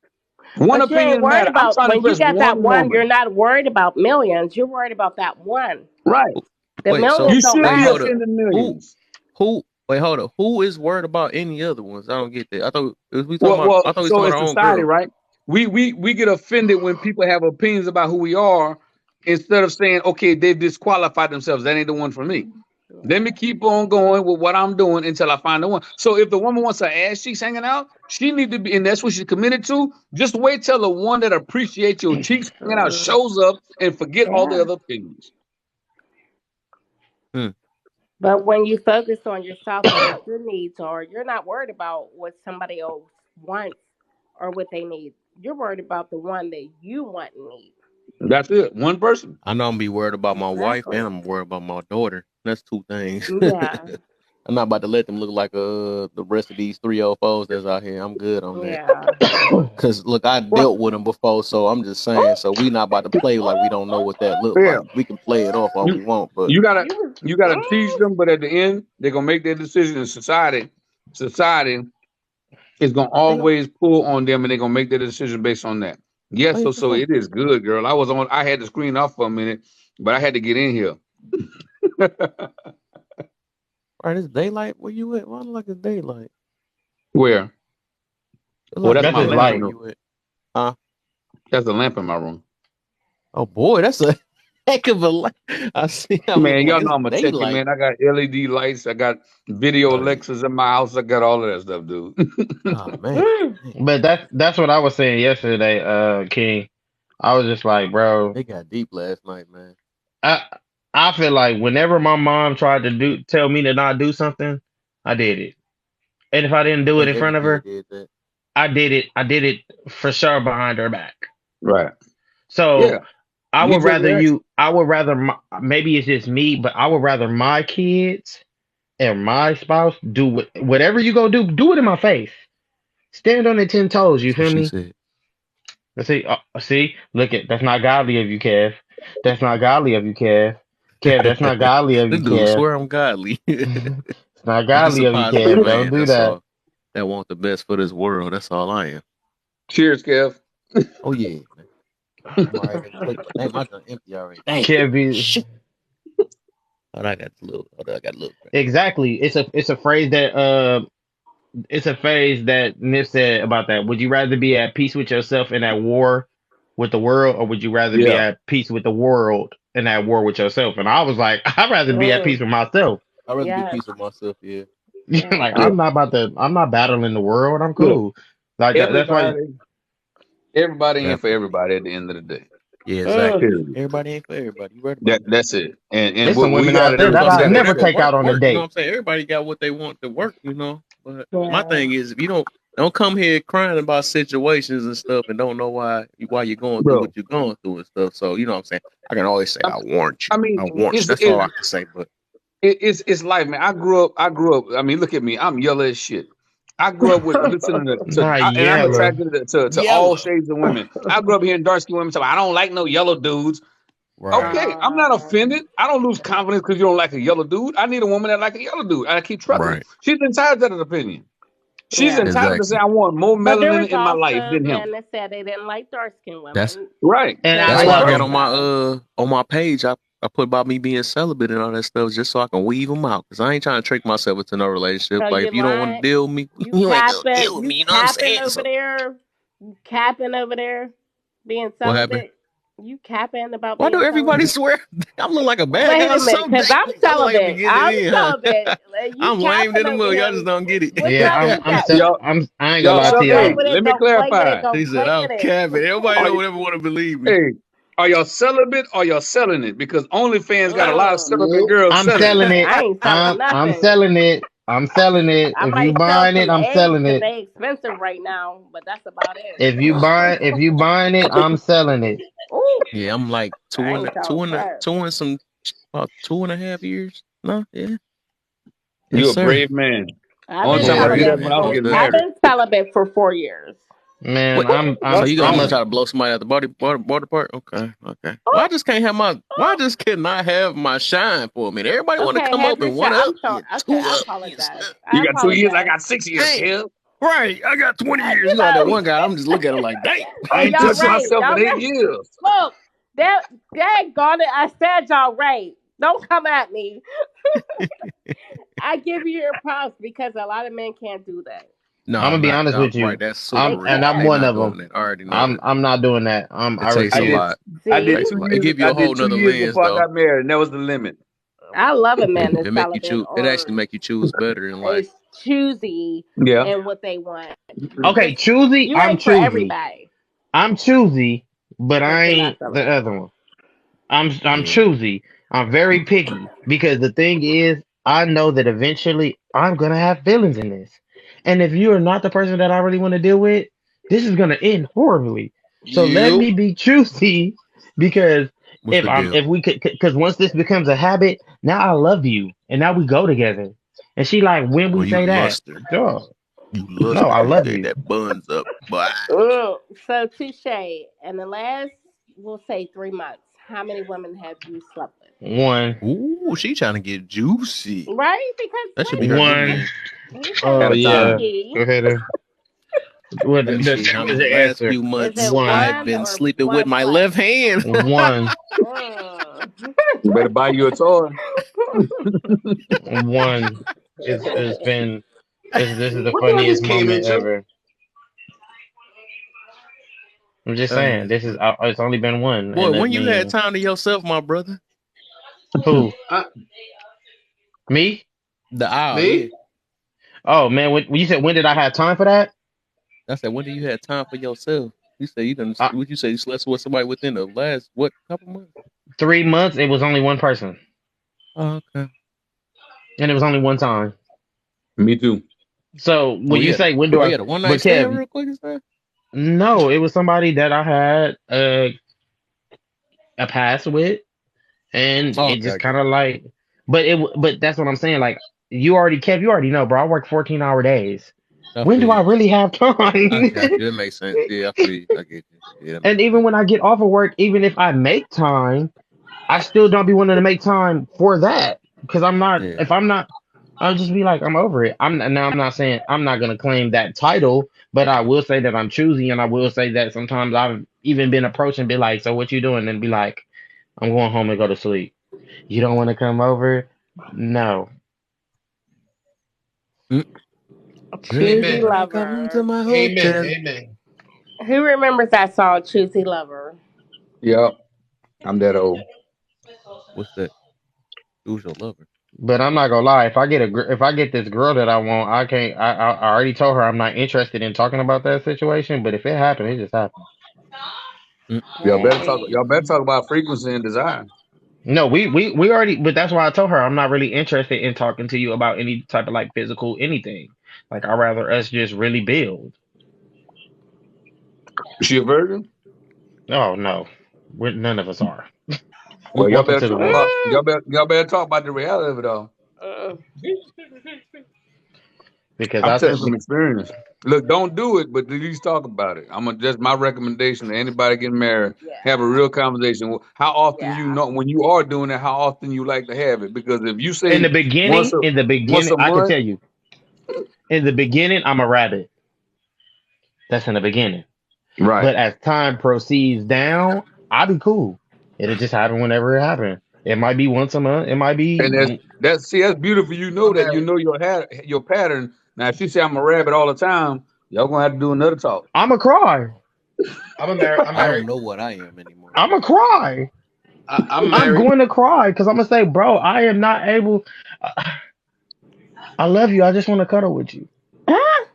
One But you ain't opinion worried matter. I'm about trying to when you impress got one that one. You're woman. not worried about millions. You're worried about that one. Right. The Wait, so millions You don't should wait, be hold up. matter. offending Who millions. who? Wait, hold up. Who is worried about any other ones? I don't get that. Well, I thought we so talking in about our own society, girl. right? We get offended when people have opinions about who we are instead of saying, okay, they disqualified themselves. That ain't the one for me. Let me keep on going with what I'm doing until I find the one. So if the woman wants her ass cheeks hanging out, she need to be, and that's what she's committed to. Just wait till the one that appreciates your cheeks hanging out shows up and forget all the Yeah. other opinions. But when you focus on yourself and what your needs are, you're not worried about what somebody else wants or what they need. You're worried about the one that you want and need. That's it. One person. I know I'm be worried about my wife and Exactly. I'm worried about my daughter. That's two things. Yeah. I'm not about to let them look like the rest of these 304s that's out here. I'm good on that. Yeah. Cause look, I Well, dealt with them before, so I'm just saying. So we not about to play like we don't know what that look yeah, like. We can play it off all we you want, but you gotta You was you gotta teach them, but at the end, they're gonna make their decision. In society is gonna they don't. always pull on them, and they're gonna make their decision based on that. Oh, Yes, yeah, so for so sure. it is good, girl. I had the screen off for a minute, but I had to get in here. All right, it's daylight. Where you at? Why look like it's daylight? Where? It Oh, like that's it's That's my his lamp daylight in where light. the. you at? Huh? That's the lamp in my room. Oh boy, that's a heck of a light. I see. I'm looking Man, like y'all it's know I'm a techie daylight. man. I got LED lights. I got video Oh yeah. Alexas in my house. I got all of that stuff, dude. Oh man. mm, Dang. But that's what I was saying yesterday, King. I was just like, bro, They got deep last night, man. I I feel like whenever my mom tried to tell me to not do something, I did it. And if I didn't I do it think in every front of kid her, did that. I did it for sure behind her back. Right. So Yeah. You take reaction. I would rather maybe it's just me, but I would rather my kids and my spouse do whatever you go do it in my face. Stand on their 10 toes, you That's what feel she me? said. See, look at that's not godly of you, Kev. That's not godly of you, Kev. Kev, that's not godly of This you, dude Kev. swear I'm godly. It's not I'm just godly a of you, positive Kev. Don't man. do That's that. all. That want the best for this world. That's all I am. Cheers, Kev. Oh yeah, man. I'm already ready to take my dang, my junk empty already. Dang. Kev be Shit. Oh, I got a little. Oh, I got a little. exactly. It's a phrase that Nip said about that. Would you rather be at peace with yourself and at war with the world, or would you rather be Yeah. at peace with the world and at war with yourself? And I was like, I'd rather be at peace mm, with myself. I'd rather be yes. peace with myself. Yeah. Yes. Like Yeah. I'm not battling the world. I'm Look, cool. Like that's why. everybody ain't for Definitely. everybody at the end of the day. Yeah. Mm. Exactly. Period. Everybody ain't for everybody. You right about that. That's it. And There's what some we women got out to there That's do what that I'm is I'd saying. set a never Whatever take out work, on a work. You know what date. I'm saying? Everybody got what they want to work. You know. But my Yeah. thing is, if you don't come here crying about situations and stuff, and don't know why you're going through bro. what you're going through and stuff. So you know what I'm saying. I can always say, I, I warrant you. I mean, I warrant you. it's That's all I can say. But it's life, man. I grew up. I mean, look at me. I'm yellow as shit. I grew up with listening Not and I'm yellow. attracted to all yellow. shades of women. I grew up hearing dark skinned women say, "I don't like no yellow dudes." Right. Okay, I'm not uh, offended. I don't lose confidence because you don't like a yellow dude. I need a woman that like a yellow dude. I keep trucking. Right. She's entitled to that opinion. She's yeah. entitled to say, Exactly. "I want more But there was melanin in my life also than him." men that said they didn't like dark skinned That's women. Right. And Take that's I it why got I how got it to on my page. I put about me being celibate and all that stuff just so I can weave them out. Cause I ain't trying to trick myself into no relationship. so Like you if you don't want to lying. deal with me, You you ain't gonna capping deal with you me. You know what I'm capping saying? over So there. You capping over there being what happened? celibate. You capping about Why being do everybody celibate. swear? I look like a bad Wait guy a or minute, something. because I'm I look like a celibate. beginning I'm in, huh? celibate. You I'm lame capping to the over mud. Y'all just him. don't get it. What y'all yeah, you capping? I ain't gonna Y'all, lie Go to play hey, y'all. with let it. me Go play with it. clarify. Go He said, play I'm with it. capping. Everybody Are don't you, ever want to believe me. hey, are y'all celibate or y'all selling it? Because OnlyFans got a lot of celibate girls I'm selling it. selling it. I ain't selling I'm nothing. selling it. I'm selling it. I If you might sell buying it, some I'm eggs selling because it. they expensive right now, but that's about it. If you buying it, I'm selling it. Ooh, Yeah, I'm like I ain't selling crap. two and some about 2.5 years. No, yeah. Yes, You're a sir. brave man. I've Only been Yeah, time I do brave that celibate when man, I was for most getting I've definitely. married. been celibate for 4 years. Man, What? Ooh, So That's you I'm gonna a try fine. to blow somebody at the body part? Okay, okay. Well, I ooh, just can't have my. Why I ooh. just cannot have my shine for a minute? Everybody want to Okay, come have up your and shot. one up I'm sorry. and Okay, two I up and apologize. stuff. You I got 2 years, I apologize. got 6 years, Hey, Kev. right. I got 20 years. You You know that know, one guy. I'm just looking at him like, dang. I hey, ain't y'all touched right. myself in Y'all 8 right. years. Look, that got it. I said y'all right. Don't come at me. I give you your props because a lot of men can't do that. No, gonna be not honest with right. you. That's super And I'm easy. They one not of them. doing it. I already know that. I'm not doing that. It I takes I a refuse. did lot. I See, did Takes a 2 lot. It years. give you I a whole did two nother years lens before I though. got married, and that was the limit. I love a man It that's make you celibate choose. It or actually make you choose better in life. is choosy Yeah. in what they want. Okay, Because choosy. you I'm ain't for choosy. everybody I'm choosy, but if I they're not ain't the celibate. other one. I'm Yeah. choosy. I'm very picky because the thing is, I know that eventually I'm gonna have feelings in this, and if you are not the person that I really want to deal with, this is gonna end horribly. So let You. me be choosy because What's the deal? if we could, because once this becomes a habit, now I love you and now we go together. And she like, when Oh, we you say that, luster. dog, You no, luster I because you love gave you. that buns up. But So touche. And the last, we'll say 3 months. How many women have you slept One, ooh, she trying to get juicy. with? Right? Because That should be her wait a minute. one. nickname. He said Oh At a yeah, time. stinky. go ahead. What Let me the see how same as many. the Last answer. few Is months, it One, I've one been or sleeping with one my plus? left hand. one, Mm. You better buy you a toy. one. It's been this is the What did I funniest just came moment into? ever. I'm just saying Uh, this is it's only been one, boy, and I when you had mean time to yourself, my brother. who Uh, me? The owl, yeah. me? Oh man, when you said when did I have time for that? I said, when do you have time for yourself? You say you done. Uh, What you say? You slept with somebody within the last what couple months? 3 months. It was only one person, Oh, okay. and it was only one time. Me too. So Oh, when you say when do you I? had a one night But stand Kev, real quick, is that? no, it was somebody that I had a pass with, and Oh, it okay, just I get kind of like, but that's what I'm saying. Like you already know, bro. I work 14-hour days. you. I When feel do I you. really have I time? got you. That makes sense. Yeah, I feel you. I get you. Yeah, that And makes even sense. when I get off of work, even if I make time, I still don't be wanting to make time for that because I'm not. Yeah. If I'm not, I'll just be like, I'm over it. I'm not saying I'm not gonna claim that title, but I will say that I'm choosy, and I will say that sometimes I've even been approached and be like, "So what you doing?" And be like, "I'm going home and go to sleep." You don't want to come over? No. Mm. Choosy Amen. Everybody come to lover. my Amen. hotel. Amen. Who remembers that song, Choosy Lover? Yep. I'm that old. What's that? Who's your lover? But I'm not gonna lie. If I get this girl that I want, I can't. I already told her I'm not interested in talking about that situation. But if it happened, it just happened. Mm. Hey. Y'all better talk about frequency and desire. No, we already. But that's why I told her I'm not really interested in talking to you about any type of like physical anything. Like I'd rather us just really build. Is she a virgin? Oh no, none of us are. Well, y'all Welcome better to the talk world. about Mm, y'all better talk about the reality of it all. mm. Because I'm I telling said from she. experience. Look, don't do it, but at least talk about it. Just my recommendation to anybody getting married. Have a Yeah. real conversation. How often you Yeah. know when you are doing it? How often you like to have it? Because if you say In the once beginning, a I can month, tell you. In the beginning, I'm a rabbit. That's in the beginning. right? But as time proceeds down, I'll be cool. It'll just happen whenever it happens. It might be once a month. It might And be. that's beautiful. You know I'm that you married. know your pattern. Now, if she say I'm a rabbit all the time, y'all gonna have to do another talk. I'm a cry. I'm I don't married. know what I am anymore. I'm a cry. I'm I'm married. going to cry because I'm gonna say, bro, I am not able. I love you. I just want to cuddle with you. Ah,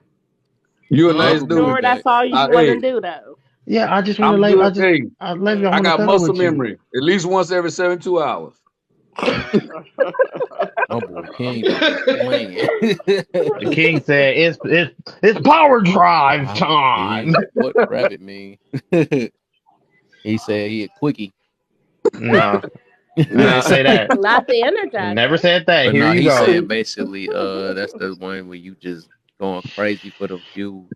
You a I'm nice you cool dude. with sure that. that's all you want Hey, to do though? Yeah, I just want to I'm lay. good. Hey, I love you. I I want to Mm. got cuddle muscle with you. memory. At least once every 72 hours. My boy King just be playing. The king said, "It's power drive Wow. time." Yeah. What rabbit mean? He said he a quickie. No, I didn't Nah, say that. Not the Never energizer. said that. But Here no, you he's go. saying basically, that's the one where you just going crazy for the few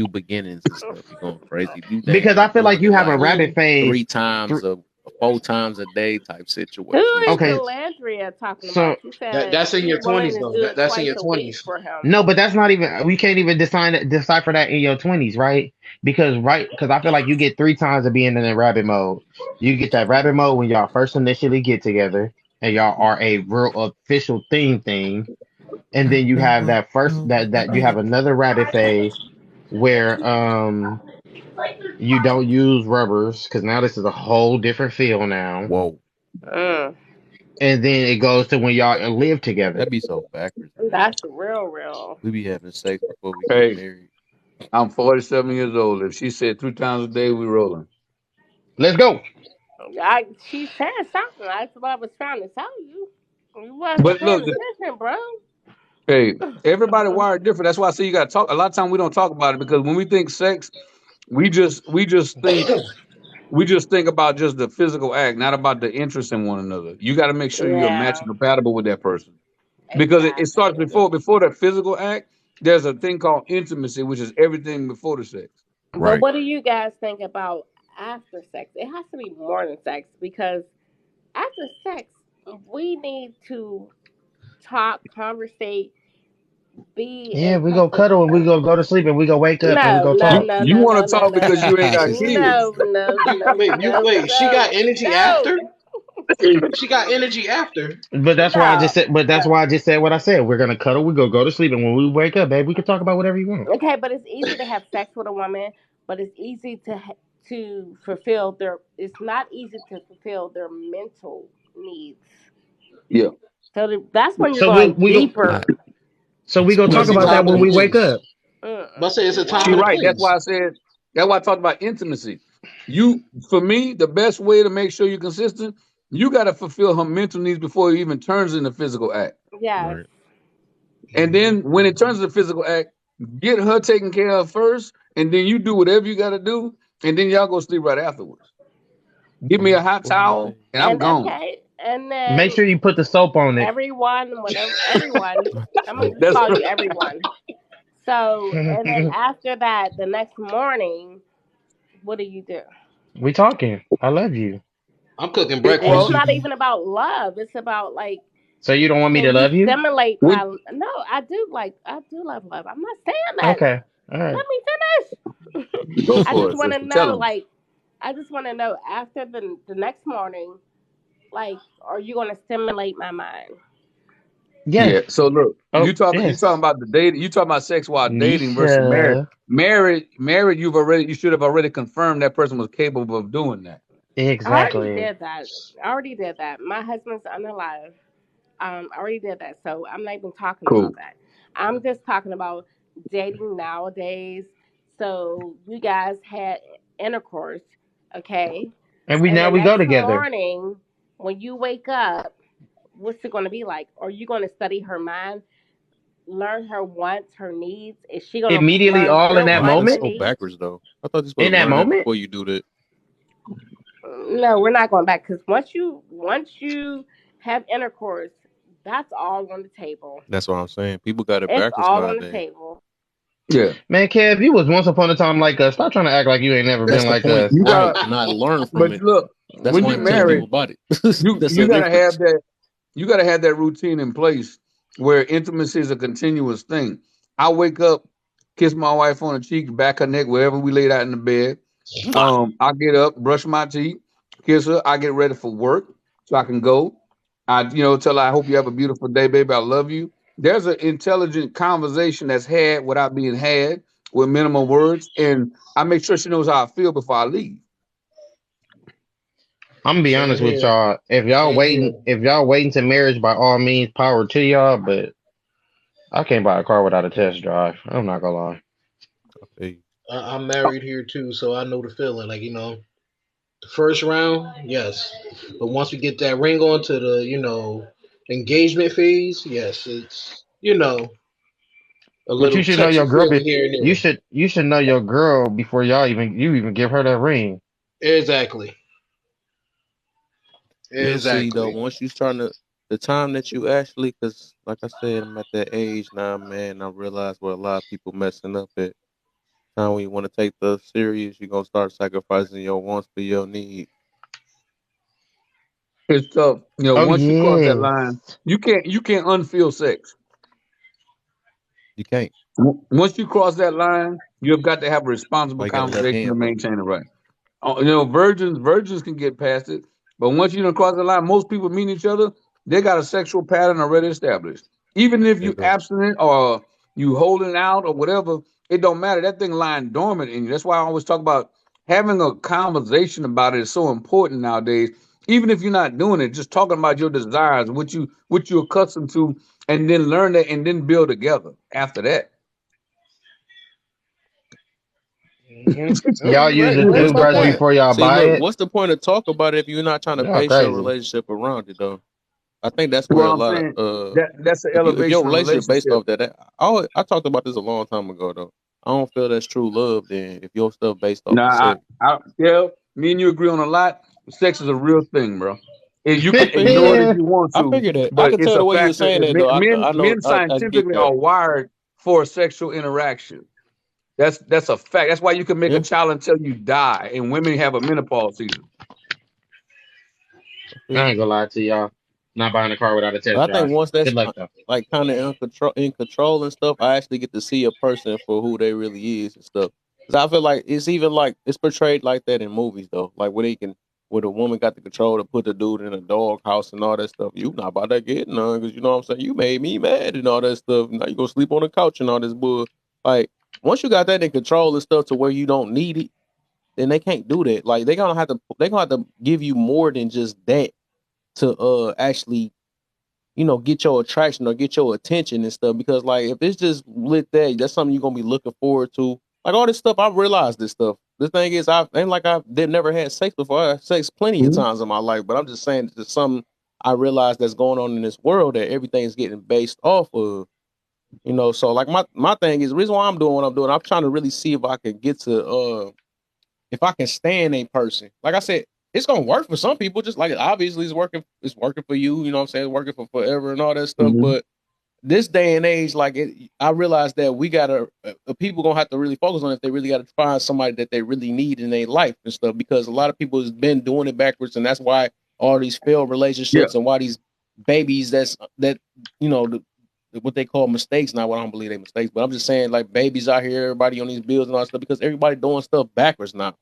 beginnings and stuff. You're going crazy. You damn Because near I feel like doing you it have a like rabbit Mm. phase. three times Thr- a 4 times a day type Who situation and is okay, stuff. Delandria talking about? so She That said that's in she's your willing twenties to though. do it That's in twice your a week twenties. for him. no, but that's not even. We can't even decipher that in your 20s, right? Because I feel like you get 3 times of being in a rabbit mode. You get that rabbit mode when y'all first initially get together and y'all are a real official thing. and then you have that first that you have another rapid phase where you don't use rubbers because now this is a whole different feel now, Whoa, Mm, and then it goes to when y'all live together. that'd be so backwards, man. that's real. We be having sex before we get Hey, married. I'm 47 years old. If she said 3 times a day, we rolling. Let's go. She said something. That's what I was trying to tell you. You wasn't But paying look, attention, bro. hey, everybody wired different. That's why I say you got to talk. A lot of time we don't talk about it because when we think sex, we just think about just the physical act, not about the interest in one another. You got to make sure you're Yeah, matching compatible with that person because it starts exactly. before that physical act. There's a thing called intimacy, which is everything before the sex. But Right. what do you guys think about after sex? It has to be more than sex because after sex, we need to talk, conversate, be Yeah, in we touch go with cuddle and each we other. go to sleep and we go wake up and we No, go no, talk. no, You no, want no, to no, talk no. because you ain't got She kids. No, no, said, no, no, Wait, she got energy after? no, She got energy after. But that's why I no. just said. But that's why I just said what I said. We're gonna cuddle. We go to sleep, and when we wake up, babe, we can talk about whatever you want. Okay, but it's easy to have sex with a woman, but it's easy to fulfill their. It's not easy to fulfill their mental needs. Yeah. So that's when you're So we going we go. I deeper. So we go But talk it's a about that time and when a we wake place. up. But I say it's a time She and a What? right. That's place. why I said. That's why I talked about intimacy. For me, the best way to make sure you're consistent, you got to fulfill her mental needs before it even turns into physical act. Yes. right. And then when it turns into physical act, get her taken care of first, and then you do whatever you got to do, and then y'all go sleep right afterwards. Give me a hot What he towel, say? and I'm And gone. okay, and Make then sure you put the soap on it. everyone, whatever, everyone. I'm gonna just That's call right. you everyone. So, and then after that, the next morning, what do you do? We talking. I love you. I'm cooking It's breakfast. Well, not even about love. It's about like, So you don't want me to can you love you? stimulate when my? No, I do love. I'm not saying that. Okay. All Let right. me finish. go I for just it, want to sister. Tell know, him. like, I just want to know after the next morning, like, are you going to stimulate my mind? Yes. Yeah. So look, Oh you talking yes. about the date. You talking about sex while dating versus married. Nisha. Married. You should have already confirmed that person was capable of doing that. I already Exactly. did that. I already did that. My husband's unalive. I already did that. So I'm not even talking about Cool. that. I'm just talking about dating nowadays. So you guys had intercourse, okay? And And the we go next together. morning, when you wake up, what's it going to be like? Are you going to study her mind, learn her wants, her needs? Is she going to Immediately learn all in your that Why is wants that and moment. so needs? backwards though? I thought you're supposed In to that learn that moment. before you do that. No, we're not going back because once you have intercourse, that's all on the table. That's what I'm saying. People got it It's backwards all on the nowadays. table. Yeah. Man, Kev, you was once upon a time like us. Stop trying to act like you ain't never That's been the like point, us. You right? got, And I learned from but it. look, That's when why you I'm telling married, people about it. That's you the gotta have difference. that. You gotta have that routine in place where intimacy is a continuous thing. I wake up, kiss my wife on the cheek, back her neck, wherever we laid out in the bed. Mwah. I get up, brush my teeth, kiss her. I get ready for work so I can go. Tell her I hope you have a beautiful day, baby. I love you. There's an intelligent conversation that's had without being had with minimal words, and I make sure she knows how I feel before I leave. I'm gonna be Same honest with here. y'all. Same here. If y'all waiting to marriage, by all means, power to y'all. But I can't buy a car without a test drive. I'm not gonna lie. Hey, I'm married here too, so I know the feeling. Like, the first round, yes. But once we get that ring on to the, engagement phase, yes, it's, a But you little should know touchy your girl. feely here and there. You should know your girl before you even give her that ring. Exactly. you'll see though, Exactly. once you starting to, the time that you actually, because like I said, I'm at that age now, man. I realize where a lot of people messing up at. Time when you want to take stuff serious, you're gonna start sacrificing your wants for your need. It's tough. Oh Once you cross that yes. line, you can't unfeel sex. You can't. Once you cross that line, you've got to have a Why responsible you got a left conversation to hand for? maintain it right. Virgins can get past it, but once you don't cross the line, most people meet each other. They got a sexual pattern already established. Even if you It do. abstinent or you holding out or whatever, it don't matter. That thing lying dormant in you. That's why I always talk about having a conversation about it is so important nowadays. Even if you're not doing it, just talking about your desires, what you're accustomed to, and then learn that and then build together after that. I mean, Y'all you're use right. a What's the toothbrush point? before y'all See, buy look, it? what's the point of talk about it if you're not trying to Y'all base your crazy. relationship around it, though? I think that's where Well, a I'm lot saying of that's the if your elevation of relationship based relationship. off that, I talked about this a long time ago though. I don't feel that's true love then if your stuff based off of Nah, sex. yeah, me and you agree on a lot. Sex is a real thing, bro. And you I can figured ignore that. it if you want I to, figured that. I but could it's tell a the way you were factor. saying that though. Men, I know men I get scientifically that. are wired for sexual interaction. That's a fact. That's why you can make a Yeah, child until you die, and women have a menopause season. I I feel you. ain't gonna lie to y'all. Not buying a car without a test But I think drive. once that's Good luck though. like kind of in control and stuff, I actually get to see a person for who they really is and stuff. Because I feel like it's even like it's portrayed like that in movies though, like where the woman got the control to put the dude in a dog house and all that stuff. You not about to get none because you know what I'm saying. You made me mad and all that stuff. Now you go sleep on the couch and all this bull. Like once you got that in control and stuff to where you don't need it, then they can't do that. Like they gonna have to give you more than just that to actually get your attraction or get your attention and stuff. Because like if it's just lit that's something you're gonna be looking forward to. Like all this stuff, I've realized this stuff. The thing is, I ain't like I did never had sex before. I had sex plenty of Mhm. times in my life, but I'm just saying there's something I realized that's going on in this world that everything's getting based off of. So like my thing is the reason why I'm doing what I'm doing. I'm trying to really see if I can get to if I can stand a person. Like I said, it's gonna work for some people. Just like obviously it's working for you. You know what I'm saying? It's working for forever and all that stuff. Mhm. But this day and age, I realize that we gotta people gonna have to really focus on if they really gotta find somebody that they really need in their life and stuff. Because a lot of people has been doing it backwards, and that's why all these failed Yeah, relationships and why these babies that what they call mistakes. Now, I don't believe they mistakes, but I'm just saying like babies out here, everybody on these bills and all that stuff because everybody doing stuff backwards now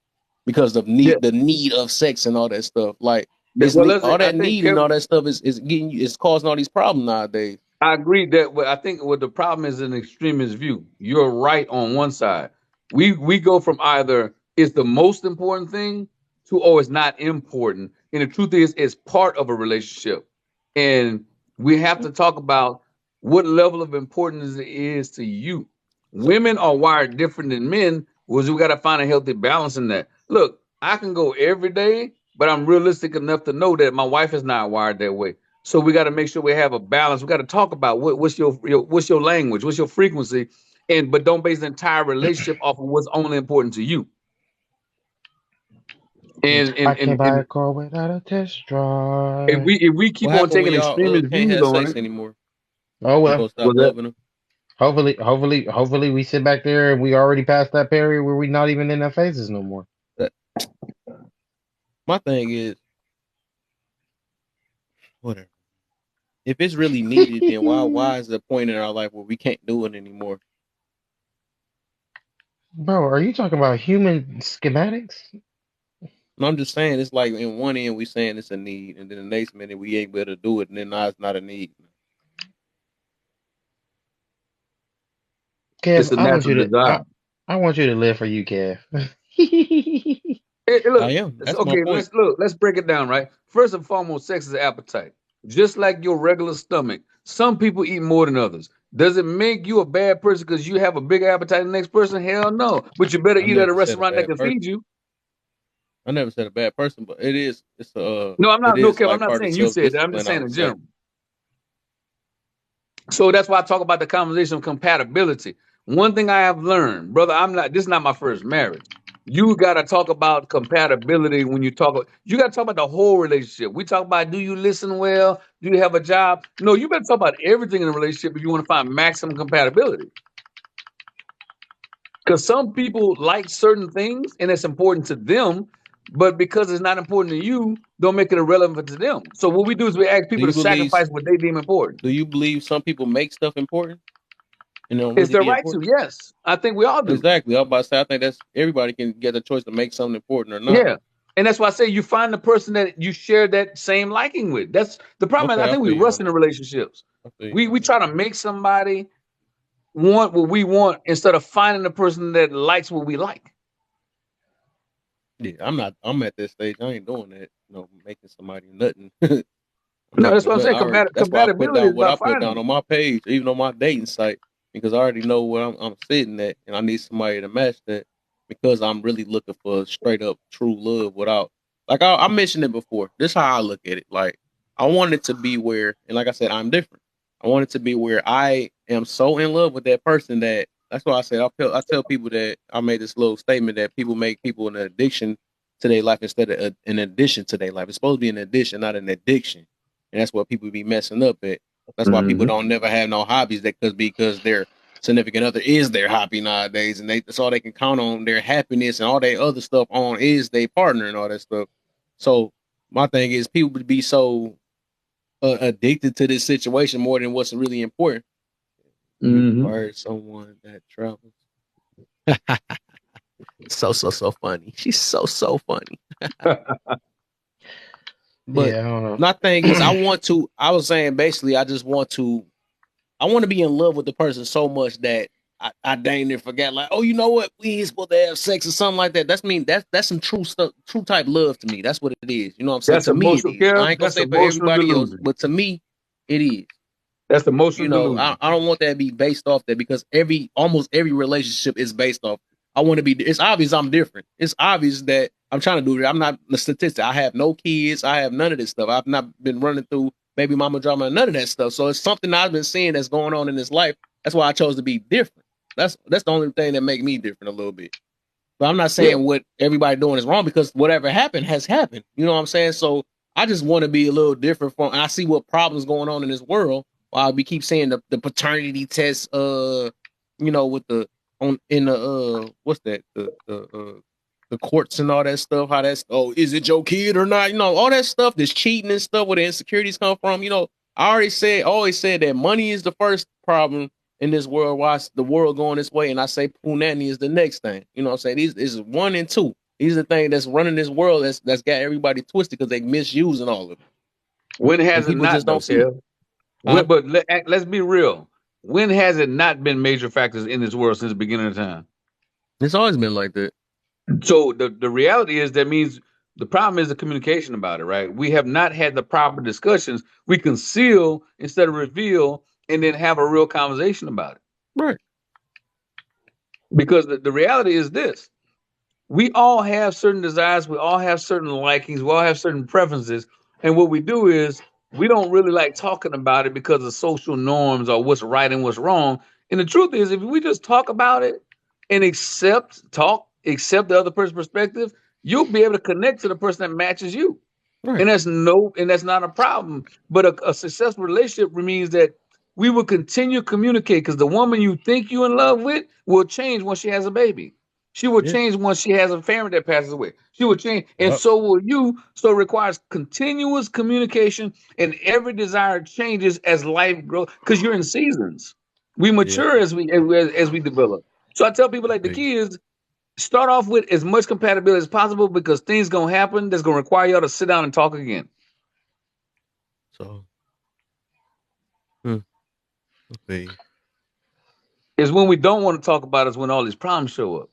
because of yeah. the need of sex and all that stuff. Like Well, let's say all I that think need and Kevin. all that stuff is getting is causing all these problems nowadays. I agree that I think what the problem is an extremist view. You're right on one side. We go from either it's the most important thing to it's not important. And the truth is it's part of a relationship. And we have to talk about what level of importance it is to you. Women are wired different than men, was we gotta find a healthy balance in that. Look, I can go every day, but I'm realistic enough to know that my wife is not wired that way. So we got to make sure we have a balance. We got to talk about what's what's your language, what's your frequency, and but don't base the entire relationship off of what's only important to you. And I and can't and, buy a and car without a test if drive. we keep What on happened when taking y'all extremist can't views have on sex it, anymore? Oh You well. gonna stop was that loving them? Hopefully we sit back there and we already passed that period where we not even in that phases no more. That, my thing is whatever. If it's really needed, then why is the point in our life where we can't do it anymore? Bro, are you talking about human schematics? And I'm just saying it's like in one end we saying it's a need, and then the next minute we ain't able to do it, and then now it's not a need. Kev, it's a natural desire. I want you to live for you, Kev. I Look, am. That's my okay. point. Let's break it down. Right. First and foremost, sex is appetite. Just like your regular stomach, some people eat more than others. Does it make you a bad person because you have a bigger appetite than the next person? Hell no. But you better I eat at a never said a restaurant that bad can person. feed you. I never said a bad person, but No, I'm it not. No, is Kev, I'm like not part of saying you self said that. I'm just discipline. I saying in would say. general. So that's why I talk about the conversation of compatibility. One thing I have learned, brother, this is not my first marriage. You got to talk about compatibility when you got to talk about the whole relationship. We talk about, do you listen well? Do you have a job? No, you better talk about everything in a relationship if you want to find maximum compatibility. Because some people like certain things and it's important to them, but because it's not important to you, don't make it irrelevant to them. So what we do is we ask Do people to you believe? sacrifice what they deem important. Do you believe some people make stuff important and it don't It's really their be right to, important? yes. I think we all do. Exactly. I was about to say. I think that's everybody can get the choice to make something important or not. Yeah. And that's why I say you find the person that you share that same liking with. That's the problem. I Okay, I think we feel you rush on into that. relationships. We try to make somebody want what we want instead of finding the person that likes what we like. Yeah, I'm at that stage. I ain't doing that. Making somebody nothing. No, that's what I'm saying. That's why I put Compatibility is down what I about put finding down it. on my page, even on my dating site, because I already know where I'm sitting at, and I need somebody to match that because I'm really looking for straight up true love without, like I mentioned it before. This is how I look at it. Like I want it to be where, and like I said, I'm different. I want it to be where I am so in love with that person that that's why I said I tell people that I made this little statement that people make people an addiction to their life instead of an addition to their life. It's supposed to be an addition, not an addiction. And that's what people be messing up at. That's why people don't never have no hobbies. Because their significant other is their hobby nowadays, and that's all they can count on. Their happiness and all their other stuff on is their partner and all that stuff. So my thing is, people would be so addicted to this situation more than what's really important. You require someone that travels. so funny. She's so funny. But Yeah, I don't know. my thing is, I was saying basically, I want to be in love with the person so much that I dang near forgot, like, oh, you know what? We ain't supposed to have sex or something like that. That's some true stuff, true type love to me. That's what it is. You know what I'm saying? That's To me, it emotional is. care. I ain't gonna That's say for emotional everybody else, delusion. but to me, it is. That's emotional delusion. I don't want that to be based off that because almost every relationship is based off. I want to be. It's obvious I'm different. It's obvious that I'm trying to do it. I'm not a statistic. I have no kids. I have none of this stuff. I've not been running through baby mama drama and none of that stuff. So it's something I've been seeing that's going on in this life. That's why I chose to be different. That's the only thing that make me different a little bit. But I'm not saying what everybody doing is wrong because whatever happened has happened. You know what I'm saying? So I just want to be a little different and I see what problems going on in this world. While we keep saying the paternity test, with the what's that the courts and all that stuff. How that's is it your kid or not? All that stuff. This cheating and stuff where the insecurities come from. I always said that money is the first problem in this world. Why the world going this way? And I say punani is the next thing. You know what I'm saying? These is 1 and 2. These are the things that's running this world that's got everybody twisted because they misusing all of it. When has and it people not just though, don't see it. Huh? But let's be real. When has it not been major factors in this world since the beginning of time? It's always been like that. So the reality is that means the problem is the communication about it, right? We have not had the proper discussions. We conceal instead of reveal and then have a real conversation about it. Right. Because the reality is this. We all have certain desires, we all have certain likings, we all have certain preferences. And what we do is we don't really like talking about it because of social norms or what's right and what's wrong. And the truth is, if we just talk about it and accept the other person's perspective, you'll be able to connect to the person that matches you. Right. And that's not a problem. But a successful relationship means that we will continue to communicate because the woman you think you're in love with will change once she has a baby. She will change once she has a family that passes away. She will change, and so will you. So it requires continuous communication, and every desire changes as life grows because you're in seasons. We mature as we develop. So I tell people like the key is start off with as much compatibility as possible because things gonna happen that's gonna require y'all to sit down and talk again. So, okay. Is when we don't want to talk about is when all these problems show up.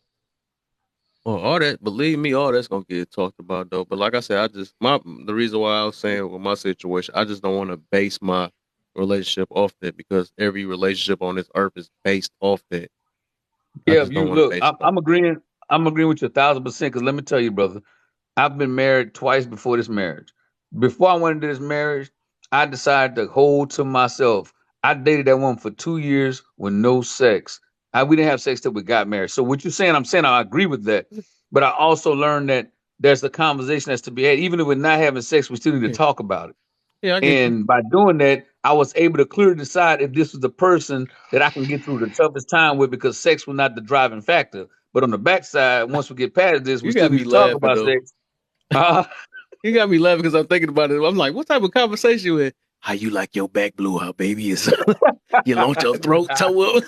Well, all that, believe me, all that's gonna get talked about though. But like I said, the reason why I was saying with my situation, I just don't want to base my relationship off that because every relationship on this earth is based off that. I Yeah, just you don't want to look. base it off. I'm agreeing. I'm agreeing with you 1,000%. Because let me tell you, brother, I've been married twice before this marriage. Before I went into this marriage, I decided to hold to myself. I dated that woman for 2 years with no sex. We didn't have sex till we got married. So what you're saying, I'm saying I agree with that. But I also learned that there's a conversation that's to be had. Even if we're not having sex, we still need to talk about it. Yeah, I get you. And by doing that, I was able to clearly decide if this was the person that I can get through the toughest time with because sex was not the driving factor. But on the backside, once we get past this, we You still got need me to talk laughing about though. sex. You got me laughing because I'm thinking about it. I'm like, what type of conversation with how you like your back blew out, baby? Is you launched your throat toe up?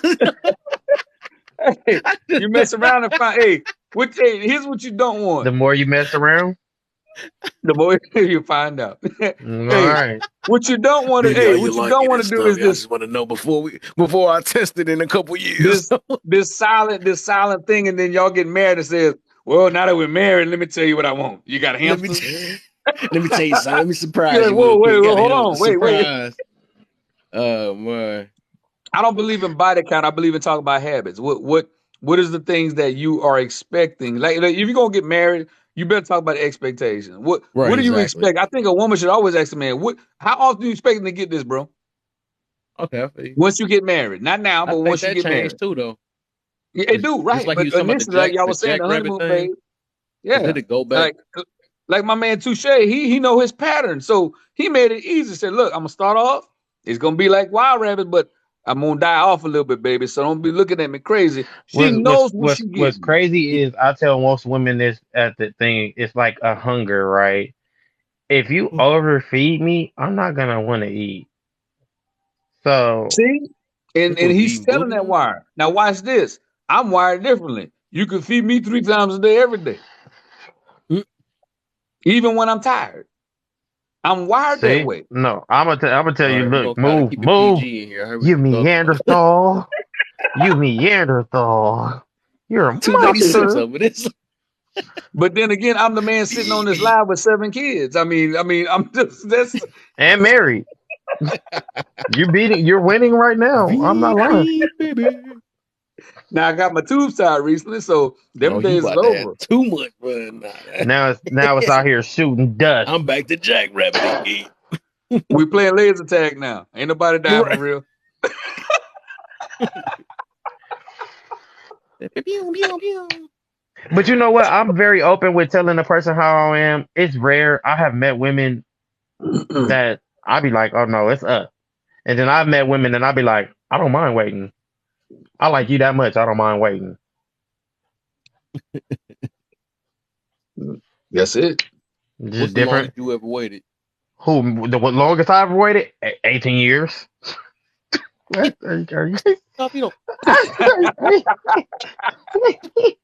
Hey, you mess around and find. Hey, here's what you don't want. The more you mess around. The more you find out. All Hey, right. what you don't want to. Baby, are Hey, you what you don't liking want this to do stuff? is I just want to know before I test it in a couple years. this silent thing, and then y'all get married and says, "Well, now that we're married, let me tell you what I want. You got a let me hamster." let me tell you something. Let me You're surprise like, you whoa, real quick. wait, Got to hold hit it with the on, wait. surprise. Oh man. I don't believe in body count. I believe in talking about habits. What is the things that you are expecting? Like if you're gonna get married, you better talk about expectations. What Right, do you exactly. expect? I think a woman should always ask a man, how often do you expect to get this, bro? Okay, I feel you. Once you get married. Not now, I but think once you that get changed married. too, though. Yeah, it do, Just right. like he But was talking about initially, like y'all the was saying, the jackrabbit honeymoon thing. phase. Cause Yeah. it'd go back. Like my man Touche, he know his pattern. So he made it easy. Said, look, I'm gonna start off. It's gonna be like Wild Rabbit, but I'm gonna die off a little bit, baby. So don't be looking at me crazy. She knows what she What's getting. crazy is I tell most women this at the thing. It's like a hunger, right? If you overfeed me, I'm not gonna want to eat. So See? You're And supposed to be he's eating telling booty that now. wire. Now watch this. I'm wired differently. You can feed me 3 times a day, every day, Mm. even when I'm tired. I'm wired that see, way. no, I'm gonna tell All you. right, we're Look, gonna try to move, keep it move. PG in here. I heard we You adult conversation. Neanderthal. You Neanderthal. You're a Too late. He said monster. some of this. But then again, I'm the man sitting on this live with 7 kids. I mean, I'm just that's And married. You're winning right now. I'm not lying. VP, baby. now I got my tubes tied recently, so Oh, them you days is about to have over. too much fun Now it's out here shooting dust. I'm back to jackrabbit again. We playing laser tag now. Ain't nobody dying for Right. real. Pew, pew, pew. But you know what? I'm very open with telling a person how I am. It's rare. I have met women that I'd be like, oh no, it's up. And then I've met women and I'd be like, I don't mind waiting. I like you that much. I don't mind waiting. That's it. What's Just the different. longest you ever waited? The longest I've ever waited? 18 years. What? Are you Stop, you don't.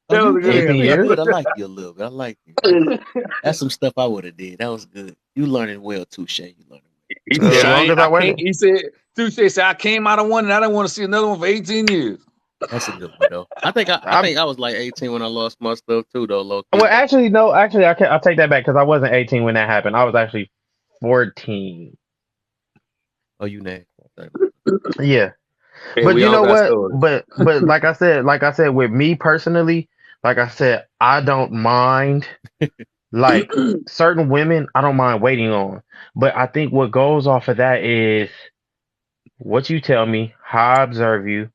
Oh, That was you a good getting 18 pretty years? good. I like you a little bit. I like you. answer. That's some stuff I would have did. That was good. You learning well too, Shay. You learning He well. said, As long as I I can't. waited. He said, Touche said, I came out of one and I don't want to see another one for 18 years. That's a good one though. I I'm think I was like 18 when I lost my stuff too though, low well, key. actually, no. Actually, I'll take that back because I wasn't 18 when that happened. I was actually 14. Oh, you nasty. Yeah. Hey, But we you all know got what? stories. But like I said, with me personally, like I said, I don't mind like certain women. I don't mind waiting on. But I think what goes off of that is what you tell me, how I observe you,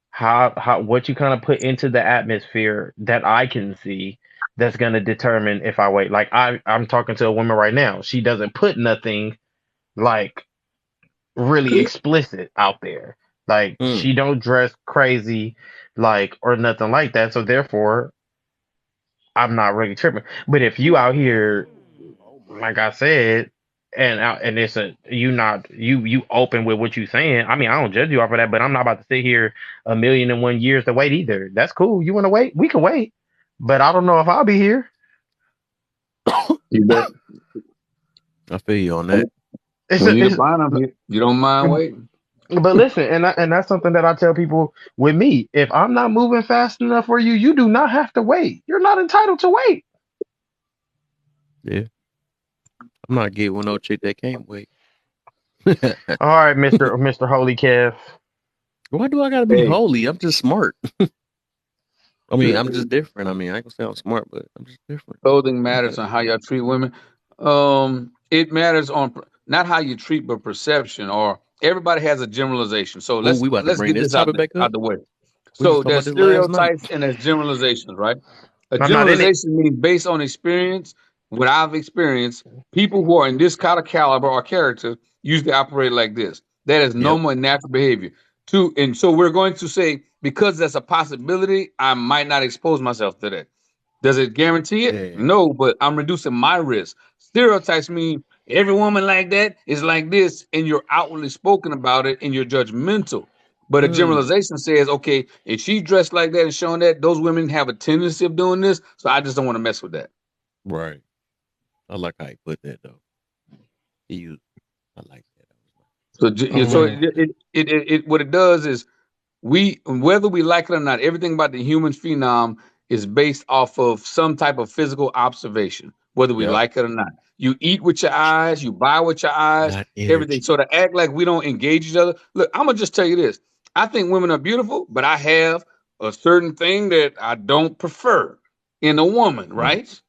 how what you kind of put into the atmosphere that I can see. That's gonna determine if I wait. Like I'm talking to a woman right now. She doesn't put nothing like really explicit out there. Like Mm. she don't dress crazy, like or nothing like that. So therefore, I'm not really tripping. But if you out here, Oh my. like I said, and it's you open with what you saying. I mean, I don't judge you off of that, but I'm not about to sit here 1,000,001 years to wait either. That's cool. You want to wait? We can wait. But I don't know if I'll be here. You bet. I feel you on that. It's When a, you it's find them, you don't mind waiting. But listen, and that's something that I tell people with me. If I'm not moving fast enough for you, you do not have to wait. You're not entitled to wait. Yeah. I'm not getting with no chick that can't wait. All right, Mister Holy Kev. Why do I gotta be Hey, holy? I'm just smart. I mean, I'm just different. I mean, I can say I'm smart, but I'm just different. clothing matters on how y'all treat women. It matters on not how you treat, but perception. Or everybody has a generalization. So Oh, let's we about to let's bring get this this out topic back up. out the way. We was So talking about there's this last night. stereotypes and there's generalizations, right? A I'm not in it. generalization means based on experience. What I've experienced, people who are in this kind of caliber or character usually operate like this. That is Yep. normal and natural behavior. And so we're going to say because that's a possibility, I might not expose myself to that. Does it guarantee it? Yeah. No, but I'm reducing my risk. Stereotypes mean every woman like that is like this, and you're outwardly spoken about it and you're judgmental. But a Mm. generalization says, okay, if she dressed like that and showing that, those women have a tendency of doing this, so I just don't want to mess with that. Right. I like how you put that though. I like that. So, Mm, what it does is whether we like it or not, everything about the human phenom is based off of some type of physical observation, whether we Yep. like it or not. You eat with your eyes, you buy with your eyes, Not everything. energy. So to act like we don't engage each other, look, I'm gonna just tell you this. I think women are beautiful, but I have a certain thing that I don't prefer in a woman, Mm. right?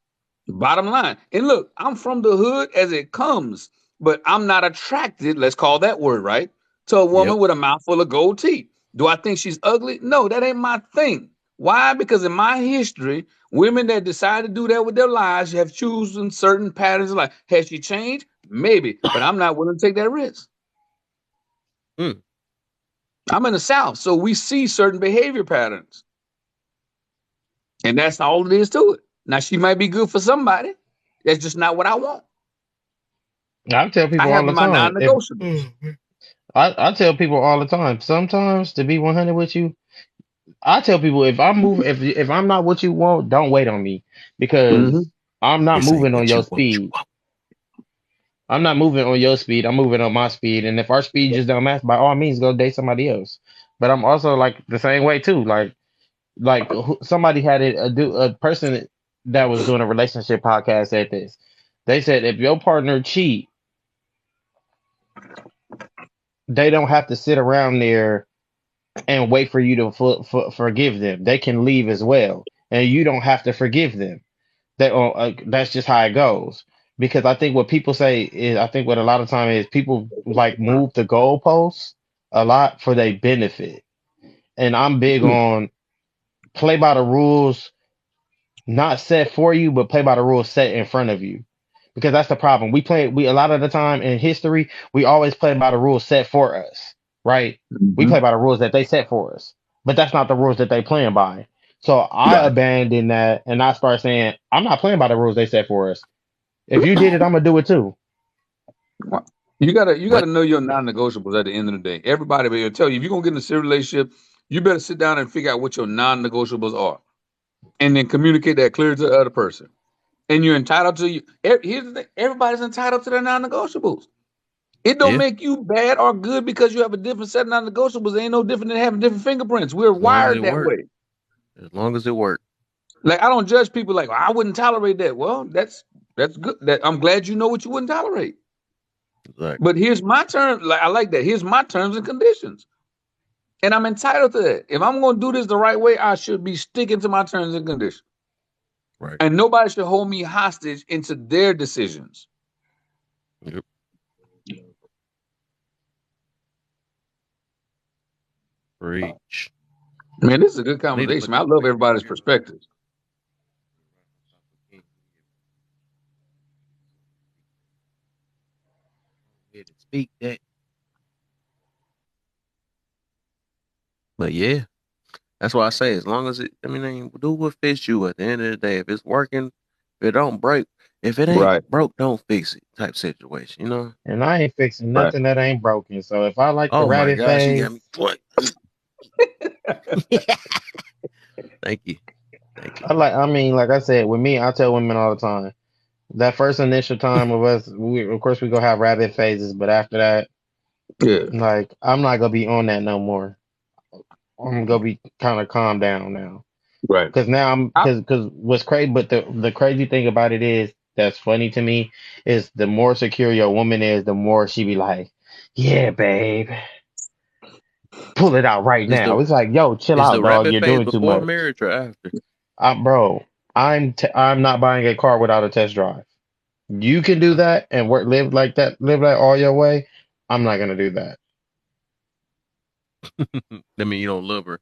Bottom line. And look, I'm from the hood as it comes, but I'm not attracted, let's call that word right, to a Yep. woman with a mouthful of gold teeth. Do I think she's ugly? No, that ain't my thing. Why? Because in my history, women that decide to do that with their lives have chosen certain patterns of life. Has she changed? Maybe, but I'm not willing to take that risk. Mm. I'm in the South, so we see certain behavior patterns, and that's all it is to it. Now, she might be good for somebody. That's just not what I want. I tell I people all have the my time. If non-negotiables. I tell people all the time, sometimes to be 100 with you, I tell people if I'm moving, if I'm not what you want, don't wait on me Hmm. because I'm not This ain't moving on what your you want. speed. I'm not moving on your speed. I'm moving on my speed. And if our speed just don't match, by all means, go date somebody else. But I'm also like the same way too. Somebody had it a person that was doing a relationship podcast said this. They said if your partner cheat, they don't have to sit around there and wait for you to forgive them. They can leave as well, and you don't have to forgive them. That's just how it goes. Because I think what people say is, I think what a lot of time is people like move the goalposts a lot for their benefit, and I'm big on play by the rules, not set for you, but play by the rules set in front of you. Because that's the problem. We a lot of the time in history, we always play by the rules set for us, right? We Hmm. play by the rules that they set for us, but that's not the rules that they playing by. So I Right. abandoned that and I start saying, I'm not playing by the rules they set for us. If you did it, I'm gonna do it too. You gotta What? know your non-negotiables at the end of the day. Everybody will tell you if you're gonna get in a serious relationship, you better sit down and figure out what your non-negotiables are, and then communicate that clearly to the other person. And you're entitled to you. Here's the thing: everybody's entitled to their non-negotiables. It don't Yeah. make you bad or good because you have a different set of non-negotiables. It ain't no different than having different fingerprints. We're As long as wired it that works. way. As long as it works. Like I don't judge people like I wouldn't tolerate that. Well, that's good. That I'm glad you know what you wouldn't tolerate. Exactly. But here's my term. Like I like that. Here's my terms and conditions, and I'm entitled to that. If I'm going to do this the right way, I should be sticking to my terms and conditions, Right. and nobody should hold me hostage into their decisions. Yep. Preach. Man, this is a good I need to put conversation. I that love picture on everybody's here. perspectives. Here to speak that. But yeah, that's why I say as long as do what fits you at the end of the day. If it's working, if it don't break, if it ain't Right, broke, don't fix it type situation, you know? And I ain't fixing right. nothing that ain't broken. So if I like the Oh my rabbit gosh, he got phase, me. Thank you. Thank you. I mean, like I said, with me, I tell women all the time. That first initial time of us, of course, we gonna have rabbit phases, but after that, Yeah, like, I'm not gonna be on that no more. I'm gonna be kind of calm down now. right. Cause now I, cause what's crazy, but the crazy thing about it is, that's funny to me, is the more secure your woman is, the more she be like, yeah, babe, pull it out right Is now. the It's like, yo, chill is out, the dog. rapid You're phase doing too before much. marriage or after? Bro, I'm not buying a car without a test drive. You can do that and live like that, live that all your way. I'm not gonna do that. I mean, you don't love her.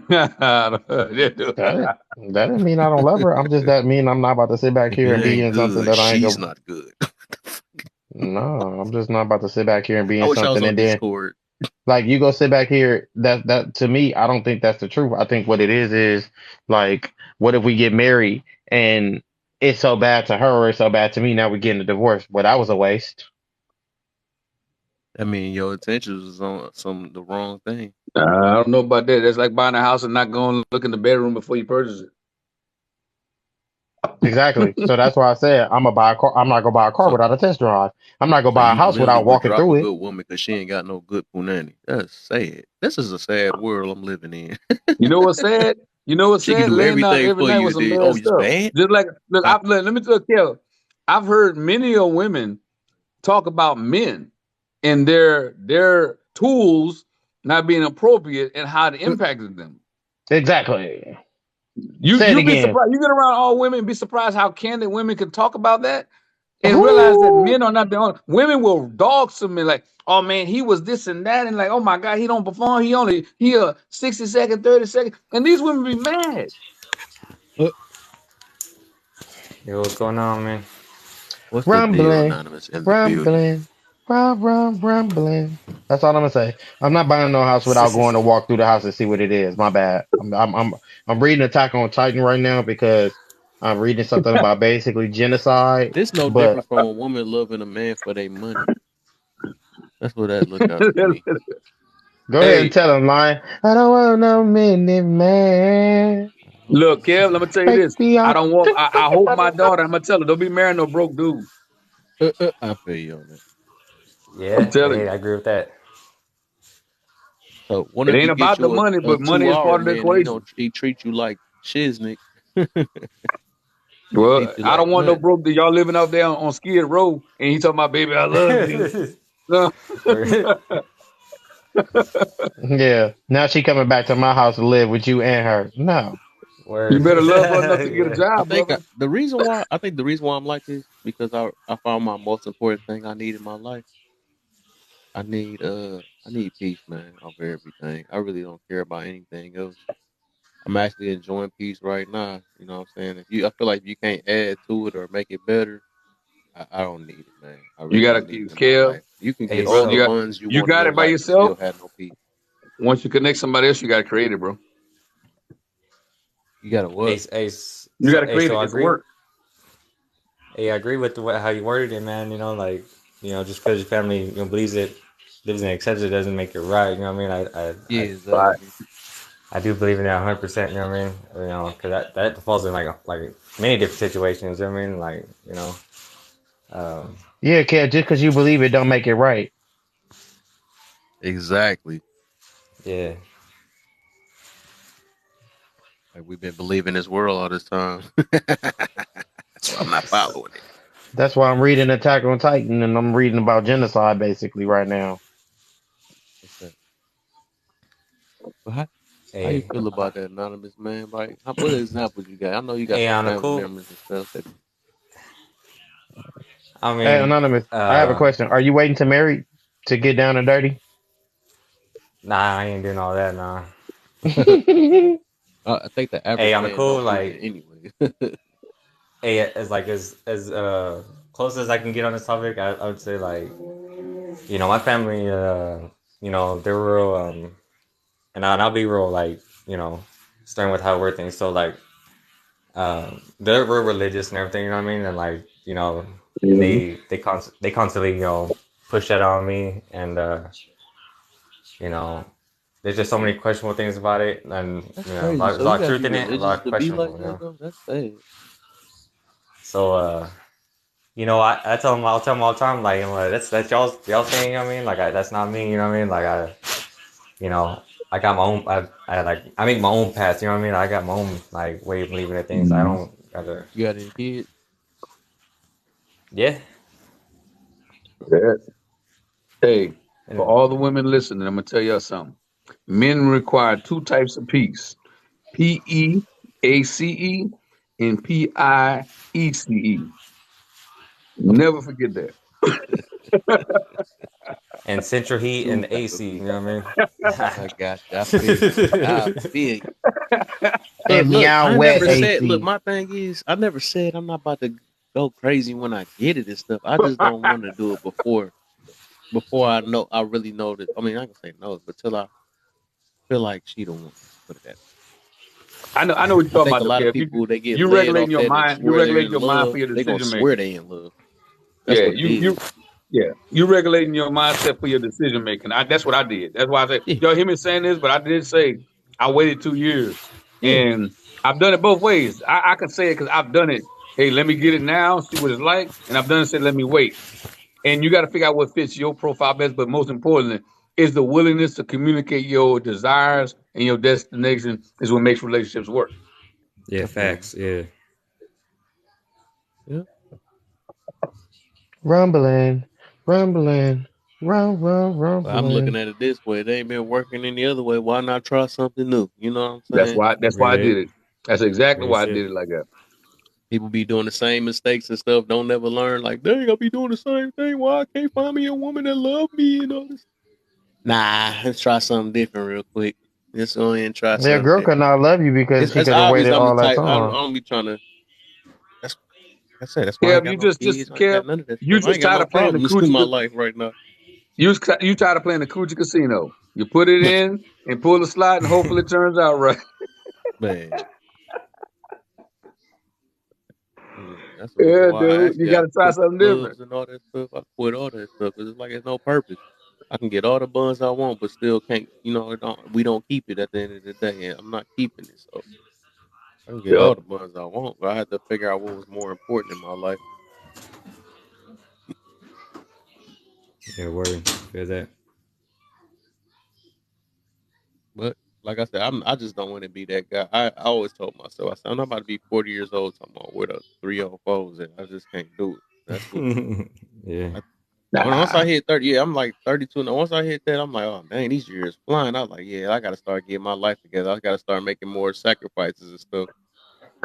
That that doesn't mean I don't love her. I'm just that mean I'm not about to sit back If here it and be ain't in something good, that I ain't she's go. not good. No, I'm just not about to sit back here and be I in wish I was something on and then Discord. like you go sit back here. That to me, I don't think that's the truth. I think what it is like, what if we get married and it's so bad to her or it's so bad to me? Now we're getting a divorce. Well, that was a waste. I mean, your attention was on the wrong thing. I don't know about that. That's like buying a house and not going to look in the bedroom before you purchase it. Exactly. So that's why I said I'm gonna buy a car. I'm not gonna buy a car So without a test drive. I'm not gonna so buy a you house literally without would walking drop a through it. good woman because she ain't got no good punani. That's sad. This is a sad world I'm living in. You know what's sad? You know what's She can sad? do Laying out everything every for night you. with some Then, bad oh, it's stuff. bad. Just like look, I, let me tell you, I've heard many of women talk about men and their tools not being appropriate and how it impacted them. Exactly. You Say it you'll be again. surprised. You get around all women and be surprised how candid women can talk about that and realize that Ooh. men are not the only women will dog some men like, oh man, he was this and that, and like, oh my god, he don't perform, he a 60 second, 30 second, and these women be mad. uh, Yo, what's going on, man? what's the deal, Rumbling, anonymous in the building? rumbling, rumbling. That's all I'm gonna say. I'm not buying no house without going to walk through the house and see what it is. My bad. I'm reading Attack on Titan right now because I'm reading something about basically genocide. This no But different from a woman loving a man for their money. That's what that look out to me. go ahead and Hey, tell him, Lion. I don't want no minute man. I don't look, want Kev, no let me tell you Take this. me I out. don't want. I hope my daughter. I'm gonna tell her, don't be marrying no broke dude. I feel you on that. I'm Yeah, telling hey, you, I agree with that. So, what it if ain't you get about the you money, a but money is 2 hour part of the man and equation. he treat you like shiznick, treat Well, you I like don't want no nothing? broke dude. Y'all living out there on Skid Row, and he talking about, baby, I love you. No. Word. Yeah. Now she coming back to my house to live with you and her. No. You Word. better love her enough to get a Yeah. I job, think brother. the reason why I'm like this because I found my most important thing I need in my life. I need peace, man, over everything. I really don't care about anything else. I'm actually enjoying peace right now. You know what I'm saying? I feel like if you can't add to it or make it better, I don't need it, man. I You really gotta don't need it keep in my Kev, life. You can Hey, get all bro. the so funds you You want in got your it by life and yourself. still have no peace. Once you connect somebody else, you gotta create it, bro. You gotta hey, what? You gotta hey, create so it. I It's agree. work. Hey, I agree with how you worded it, man. You know, like, just because your family, believes it, lives and accepts it, doesn't make it right. You know what I mean? Yeah, Right. exactly. I do believe in that 100%. You know what I mean? Because that falls in like many different situations. You know what I mean? Like, um, Yeah, Kat, just because you believe it don't make it right. Exactly. yeah. Like we've been believing this world all this time. That's why I'm not following it. That's why I'm reading Attack on Titan and I'm reading about genocide basically right now. What's that? But how you Hey, feel about that anonymous man? Like, what examples you got? I know you got hey, some on the family cool. members and stuff that. I Hey, mean, Anonymous, I have a question. Are you waiting to marry to get down and dirty? nah, I ain't doing all that, nah. I think the Hey, average on the man cool, don't do that like, anyway. hey, as close as I can get on this topic, I would say like, my family, they're real, and I'll be real like, starting with how we're things. So like, they're real religious and everything. You know what I mean? And like, and Mhm. they constantly, push that on me, and you know, there's just so many questionable things about it, and That's crazy. there's So a you lot of gotta truth be in it, a religious lot of to be questionable. like that, though. That's sad. So I'll tell them all the time, like, that's y'all thing. You know what I mean? Like, that's not me. You know what I mean? Like, you know, I got my own. I make my own path. You know what I mean? I got my own like way of believing in things. I Mhm. don't gotta. You got any kids? Yeah. Yeah. Hey, for And all the women listening, I'm gonna tell y'all something. Men require two types of peace: PEACE and PIECE. Never forget that. central heat Two and type of AC. You people. know what I I got you. I feel you. I mean? feel you. Hit me Look, out I wet never said. Look, AC. my thing is, I never said I'm not about to go crazy when I get it and stuff. I just don't want to do it before I know. I really know that. I mean, I can say no, but till I feel like she don't want. Put it that way. I know what you're I talking think about a though, lot of Kev. people they get You led regulating off your that and mind. You swear they're regulating in your mind love. for your They gonna decision swear making. they in love. That's Yeah, what it you is. yeah, you regulating your mindset for your decision making. That's what I did. That's why I said Yeah, y'all hear me saying this, but I did say I waited 2 years yeah. and I've done it both ways. I can say it because I've done it. Hey, let me get it now, see what it's like, and I've done it. Said, let me wait. And you got to figure out what fits your profile best. But most importantly, is the willingness to communicate your desires and your destination is what makes relationships work. Yeah, Definitely. facts. Yeah. Yeah. Rumbling, rumbling, But I'm looking rumbling. at it this way. They ain't been working any other way. Why not try something new? You know what I'm That's saying? why. That's why I Real, did it. That's exactly real why I shit. did it like that. People be doing the same mistakes and stuff. Don't never learn. Like, dang, I'll be doing the same thing. Why I can't find me a woman that love me and all this? Nah, let's try something different real quick. Let's go in and try Yeah, something girl could different. not love you because she It's could have obvious waited I'm the all that type. I time. don't be trying to. That's like I said. That's why I ain't Kev, got no kids. I ain't Kev, got none of that you stuff. I just ain't got tired no of playing the problems in coochie. my life right now. You tired of playing the coochie casino. You put it in and pull the slot, and hopefully it turns out right. Man, yeah, that's the reason Yeah, why I dude, you actually got I to try quit the something different. clubs and all that stuff. I quit all that stuff because it's like it's no purpose. I can get all the buns I want, but still can't. You know, we don't keep it at the end of the day, and I'm not keeping it. So I can get Yep. all the buns I want, but I had to figure out what was more important in my life. Yeah, word. Feel that. But like I said, I just don't want to be that guy. I always told myself, I said, I'm not about to be 40 years old talking about with a 304s, and I just can't do it. That's what Yeah. I, once Nah. I hit 30, yeah, I'm like 32 now. Once I hit that, I'm like, oh dang, these years flying. I was like, yeah, I got to start getting my life together. I got to start making more sacrifices and stuff.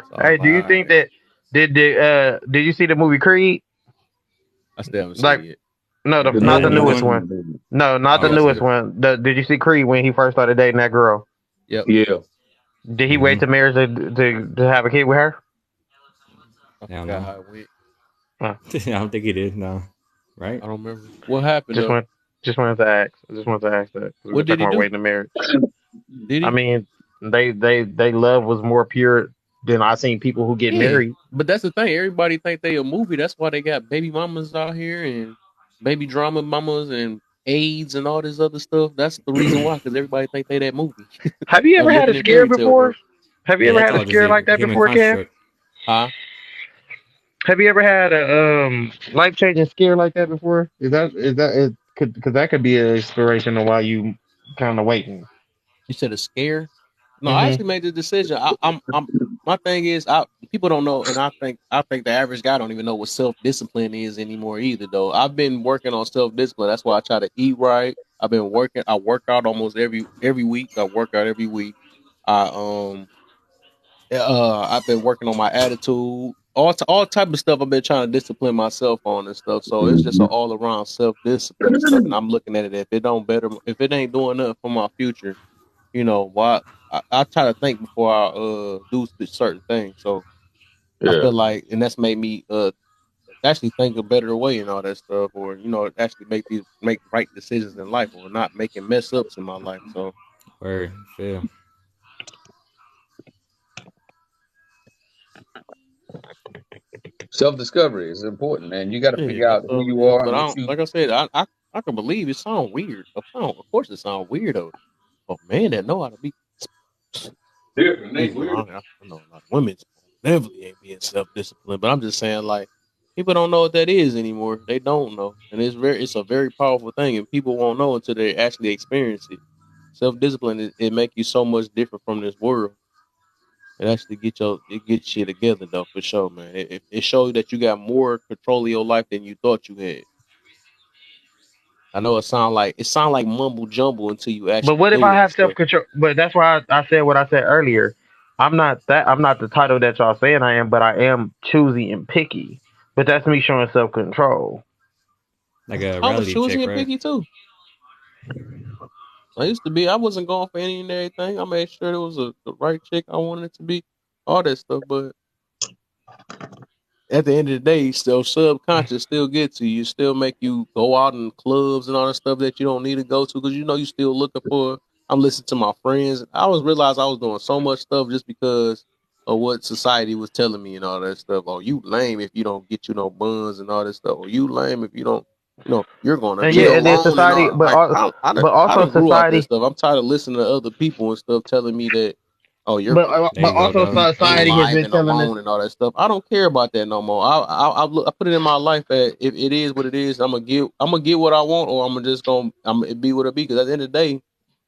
So I was Hey, do like, you all think right, that did you see the movie Creed? I still haven't seen Like, it yet. no, I've the been The not the working new on newest it. one. one. No, not the Oh, newest okay. one. Did you see Creed when he first started dating that girl? Yep. Yeah. Did he wait Mm-hmm. to marriage to have a kid with her? I I don't forgot know. how it went. Uh, I don't think he did. No. Right? I don't remember. What happened just though? want just wanted to ask. I just wanted to ask that 'cause we were What did talking he about do? waiting to marriage. Did I he? mean, they love was more pure than I seen people who get Yeah, married. but that's the thing. Everybody think they a movie. That's why they got baby mamas out here and baby drama mamas and AIDS and all this other stuff. That's the reason why, because everybody think they that movie. Have you They're ever had a living in scare fairy tale before? world. Have you Yeah, ever that's had a all just scare like a that human before, Kev? construct. Huh? Have you ever had a life changing scare like that before? Because that could be an inspiration of why you kind of waiting. You said a scare? No, I Hmm. actually made the decision. I'm. My thing is, people don't know, and I think the average guy don't even know what self discipline is anymore either. Though I've been working on self discipline. That's why I try to eat right. I've been working. I work out almost every week. I work out every week. I I've been working on my attitude, all type of stuff. I've been trying to discipline myself on and stuff. So it's just an Mhm. all around self discipline and stuff. And I'm looking at it, if it ain't doing nothing for my future, why? I try to think before I do certain things. So I Yeah. feel like, and that's made me actually think a better way and all that stuff, or actually make right decisions in life, or not making mess ups in my life. So Word. Feel. Self discovery is important, man. You got to yeah, figure that's out who all it you is. are But and I what don't, you. like I said, I can believe it sounds weird. Of course, it sounds weirdo. But man, that know how to be. Different, You ain't know, weird. I know a lot of women definitely ain't being self disciplined. But I'm just saying, like, people don't know what that is anymore. They don't know, and it's a very powerful thing, and people won't know until they actually experience it. Self discipline, it make you so much different from this world. It gets you together though, for sure, man. It shows you that you got more control of your life than you thought you had. I know it sound like mumble jumble until you But actually what if do I that have self stuff. control? But that's why I said what I said earlier. I'm not that. I'm not the title that y'all saying I am, but I am choosy and picky. But that's me showing self control. Like a I was reality choosy check, and right? picky too. I used to be. I wasn't going for any and everything. I made sure it was the right chick I wanted it to be, all that stuff. But at the end of the day, still subconscious still get to you. Still make you go out in clubs and all that stuff that you don't need to go to because you still looking for. I'm listening to my friends. I was realized I was doing so much stuff just because of what society was telling me and all that stuff. Oh, you lame if you don't get you no buns and all that stuff. Or you lame if you don't. You're gonna And be yeah, and then alone and society, all. Like I but done also grew out that society. stuff. I'm tired of listening to other people and stuff telling me that Oh, you're There but you go, also Dub. being society has alive been and telling us. alone and all that stuff. I don't care about that no more. I put it in my life that if it is what it is, I'm gonna get what I want, or I'm gonna be what it be. Because at the end of the day,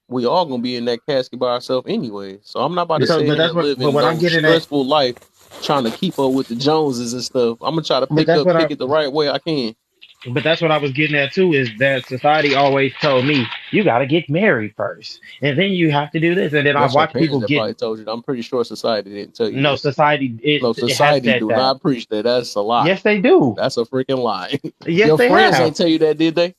we all gonna be in that casket by ourselves anyway. So I'm not about to Because sit but here that's and what live but in what I'm no getting at. stressful life trying to keep up with the Joneses and stuff. I'm gonna try to But that's what I pick it the right way I can. but that's what I was getting at too, is that society always told me you got to get married first, and then you have to do this, and then I That's your watch parents people that get. probably told you that. I'm pretty sure society didn't tell you No, that. society No, it has society said do that. not preach that. That's a lie. Yes, they do. That's a freaking lie. Yes, Your they friends have. ain't tell you that, did they?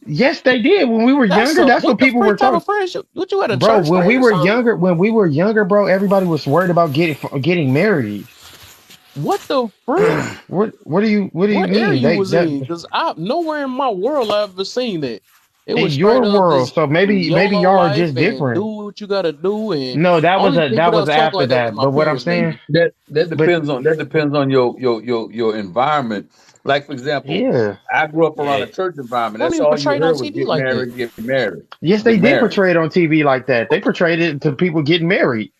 Yes, they did. When we were That's younger, a that's what what the people were freak type talking. of friends? What you at a Bro, church fair or something? when we were younger, bro, everybody was worried about getting married. What the freak? What do you What area mean? you They was that in? Because I nowhere in my world I ever seen that. It was in straight your up world, just so maybe YOLO y'all are life just and do different. what you gotta do. And No, I only people that that was was talking after like that was that. my But what I'm parents, saying, maybe. but That depends on your environment. Like for example, yeah. I grew up around Yeah, a church environment. They don't That's even all you portray it on heard was TV get like that. married, get married, Yes, they get did married. portray it on TV like that. They What the portrayed it to people getting married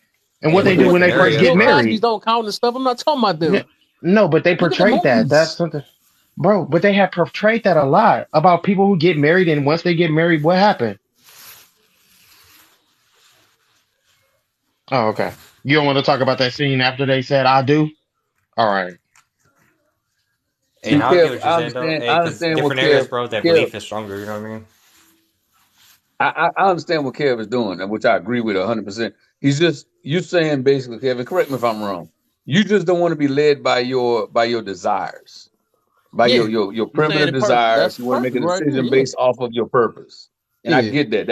and yeah, what but they the do when what they the first scenario, get Bill bro. Cosby's married. don't count and stuff? I'm not talking about N- them. No, but they Look at the portrayed that. That's movies. something, bro. But they have portrayed that a lot about people who get married, and once they get married, what happened? Oh, okay. You don't want to talk about that scene after they said "I do"? All right. Hey, See, now I get Kev, what you're saying, though. Hey, I because understand what different areas, Kev, bro, that Kev, belief is stronger. You know what I mean? I understand what Kev is doing, and which I agree with 100%. He's just you're saying basically, Kevin. Correct me if I'm wrong. You just don't want to be led by your desires, by Yeah, your you saying primitive it perfect. desires. That's You want to make a perfect right there. decision Yeah, based off of your purpose, and I yeah, get that.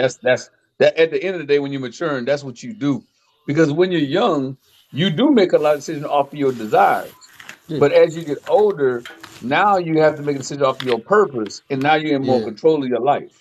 That at the end of the day, when you're maturing, that's what you do. Because when you're young, you do make a lot of decisions off of your desires, yeah, but as you get older, now you have to make a decision off of your purpose, and now you're in more yeah. control of your life.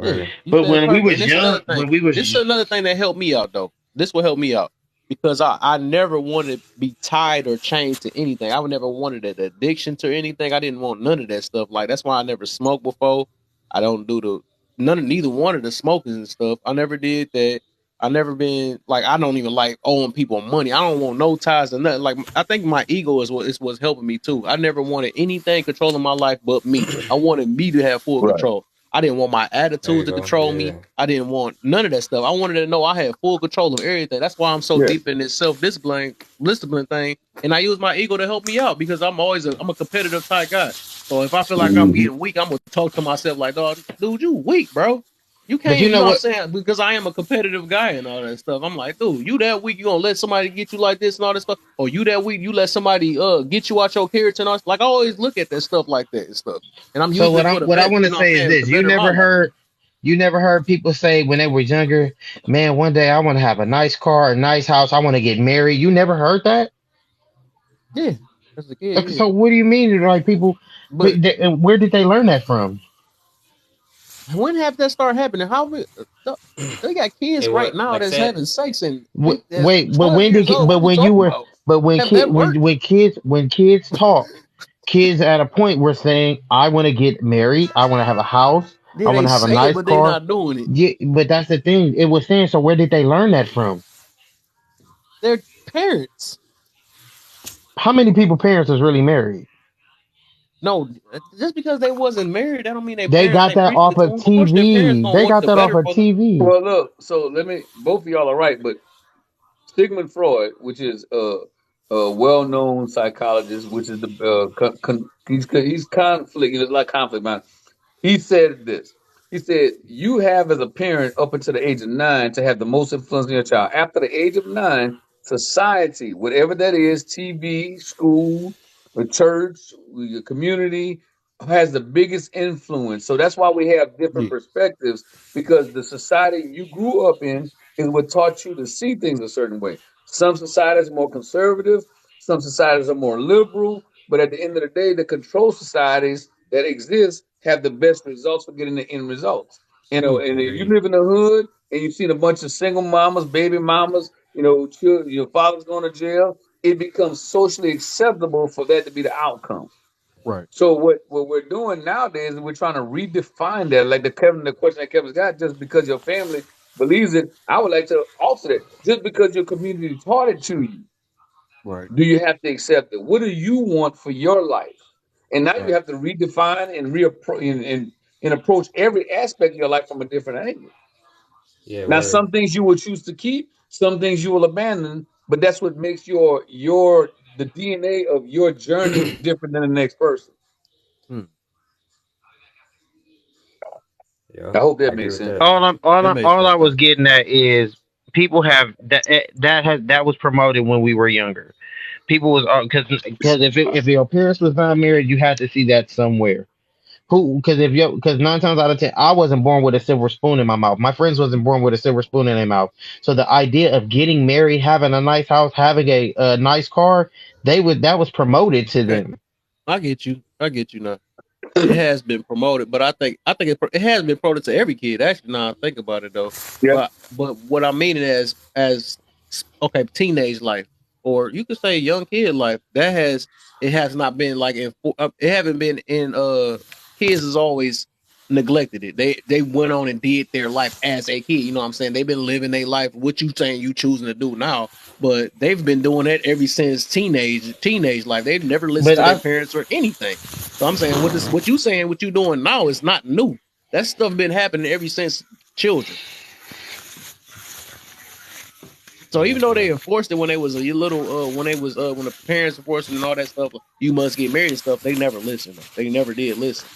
Yeah, Word. you But said it when we perfect. And was this young, another thing. This is another thing that helped me out though. This will help me out because I never wanted to be tied or chained to anything. I would never wanted an addiction to anything. I didn't want none of that stuff. Like that's why I never smoked before. I don't do the neither one of the smokers and stuff. I never did that. I never been like I don't even like owing people money. I don't want no ties or nothing. Like I think my ego is what's helping me too. I never wanted anything controlling my life but me. I wanted me to have full Right. control. I didn't want my There attitude you to go. control me. Yeah. I didn't want none of that stuff. I wanted to know I had full control of everything. That's why I'm so Yeah. deep in this discipline thing. And I use my ego to help me out because I'm a competitive type guy. So if I feel like I'm Mhm. getting weak, I'm gonna talk to myself like, "Dog, dude, you weak, bro. You but can't, you you know know what I'm what? saying? Because I am a competitive guy and all that stuff. I'm like, dude, you that weak, you gonna let somebody get you like this and all that stuff? Or you that weak, you let somebody get you out your character and all like I always look at that stuff like that and stuff. And I'm So using it for the what I best, want you to know what I'm say is saying, to this: better my life. you never heard people say when they were younger, man, one day I want to have a nice car, a nice house, I want to get married. You never heard that? Yeah. As a kid, Okay, yeah. so what do you mean, like people? But And where did they learn that from? when have that start happening? They got Hey, kids right what? now Like I that's said, having sex and that's Wait, but 12 years old. What are we when you talking were, about? but Have that worked? when kids talk, kids at a point were saying, I want to get married, I want to have a house, I Yeah, want they to have a say it, nice but they car. not doing it. Yeah, but that's the thing. It was saying, so where did they learn that from? Their parents. How many people parents is really married? No, just because they wasn't married, that don't mean their They parents got ain't that preaching off it to of them. Of course, their parents TV. gonna They want got the that off better of for them. TV. Well, look. So let me. Both of y'all are right, but Sigmund Freud, which is a well-known psychologist, which is the he's conflict. There's a lot of conflict, man. He said this. He said, you have as a parent up until the age of 9 to have the most influence on your child. After the age of 9, society, whatever that is, TV, school, the church, your community, has the biggest influence. So that's why we have different Yeah, perspectives because the society you grew up in is what taught you to see things a certain way. Some societies are more conservative, some societies are more liberal, but at the end of the day, the control societies that exist have the best results for getting the end results. You know, yeah, and if you agreed. live in the hood and you've seen a bunch of single mamas, baby mamas, children, your father's going to jail, it becomes socially acceptable for that to be the outcome. right. So what we're doing nowadays is we're trying to redefine that, like the question that Kevin's got, just because your family believes it. I would like to alter that. Just because your community taught it to you, Right. do you have to accept it? What do you want for your life? And now you Right. have to redefine and and approach every aspect of your life from a different angle. Yeah, Now, word. some things you will choose to keep, some things you will abandon, but that's what makes your the DNA of your journey different than the next person. Hmm. Yeah, I hope I that agree makes with sense. that. That makes All I sense, was though. getting at is people have that was promoted when we were younger. People was because if your parents was not married, you had to see that somewhere. Who? Because 9 times out of 10, I wasn't born with a silver spoon in my mouth. My friends wasn't born with a silver spoon in their mouth. So the idea of getting married, having a nice house, having a nice car, that was promoted to Okay, them. I get you. I get you now. It has been promoted, but I think it has been promoted to every kid. Actually, now I think about it though, Yeah, but what I mean as okay, teenage life, or you could say young kid life. It has not been like it haven't been in kids has always neglected it. They went on and did their life as a kid. You know what I'm saying? They've been living their life. What you saying you choosing to do now? But they've been doing that ever since teenage life. They've never listened But to their I parents or anything. So I'm saying what you saying, what you doing now is not new. That stuff been happening ever since children. So Yeah, even though yeah. they enforced it when they was a little, when the parents enforced it and all that stuff, you must get married and stuff. They never listened. Though. They never did listen.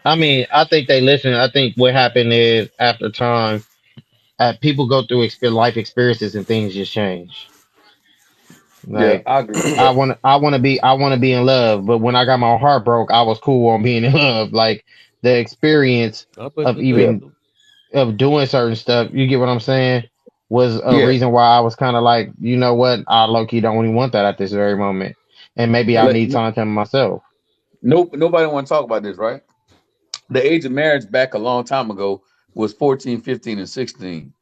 I mean, I think they listen. I think what happened is after time, people go through life experiences and things just change. yeah, Like I agree with that. I want to be in love, but when I got my heart broke, I was cool on being in love. Like the experience I bet of you could. Yeah, even of doing certain stuff, you get what I'm saying, was a yeah. reason why I was kind of like, you know what, I low key don't even want that at this very moment, and maybe I Now, need time to myself. Nope, nobody want to talk about this, right? The age of marriage back a long time ago was 14, 15, and 16.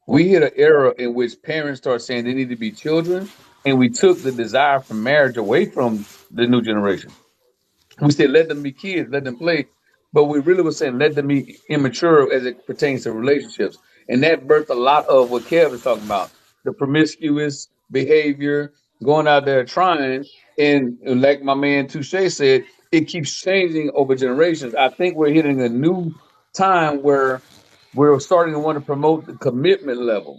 We hit an era in which parents start saying they need to be children, and we took the desire for marriage away from the new generation. We said let them be kids, let them play, but we really were saying let them be immature as it pertains to relationships, and that birthed a lot of what Kev is talking about: the promiscuous behavior, going out there trying, and like my man Touche said, it keeps changing over generations. I think we're hitting a new time where we're starting to want to promote the commitment level.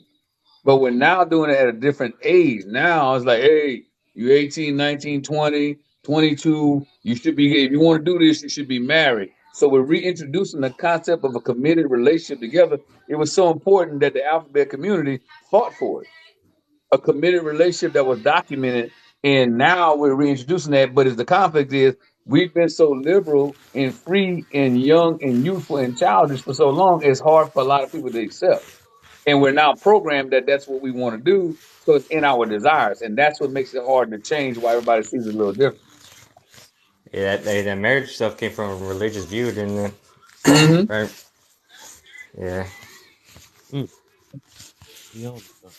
But we're now doing it at a different age. Now it's like, hey, you're 18, 19, 20, 22. You should be, if you want to do this, you should be married. So we're reintroducing the concept of a committed relationship together. It was so important that the alphabet community fought for it. A committed relationship that was documented. And now we're reintroducing that. But as the conflict is, we've been so liberal and free and young and youthful and childish for so long, it's hard for a lot of people to accept, and we're now programmed that that's what we want to do. So it's in our desires, and that's what makes it hard to change. Why everybody sees it a little different. Yeah, that marriage stuff came from a religious view, didn't it? Hmm. Right? Yeah. mm, we on to something.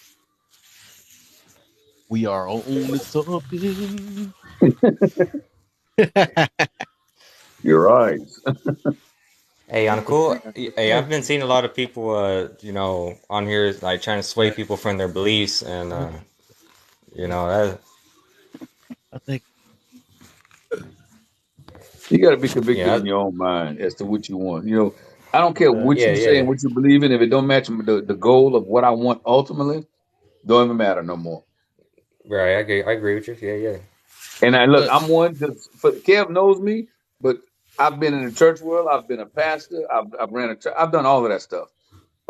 We are on to something. You're right. Hey, on But cool. yeah, but Hey, yeah. I've been seeing a lot of people, on here like trying to sway people from their beliefs, and you know, that, I think You got to be convicted yeah, in your own mind as to what you want. I don't care that what yeah, you say yeah. and what you believe in. If it don't match the goal of what I want ultimately, don't even matter no more. Right, I agree with you. Yeah, yeah. And I look, but I'm one just for Kev knows me, but I've been in the church world. I've been a pastor. I've ran a church. I've done all of that stuff.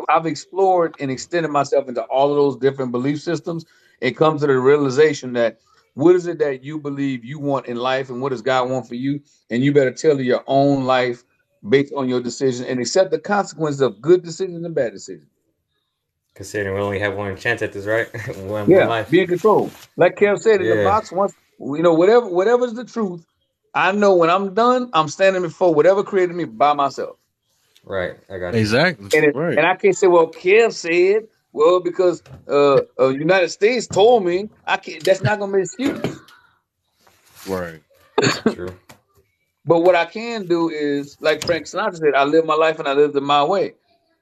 I've explored and extended myself into all of those different belief systems and come to the realization that what is it that you believe you want in life and what does God want for you? And you better tailor your own life based on your decision and accept the consequences of good decisions and bad decisions. Considering we only have one chance at this, right? one Yeah, life. be in control. Like Kev said in the Yeah. box once, whatever's the truth, I know when I'm done, I'm standing before whatever created me by myself. Right, I got you. exactly right. And I can't say, well, Kev said, well, because United States told me. I can't. That's not gonna be an excuse. Right. True. But what I can do is, like Frank Sinatra said, I live my life and I live it my way,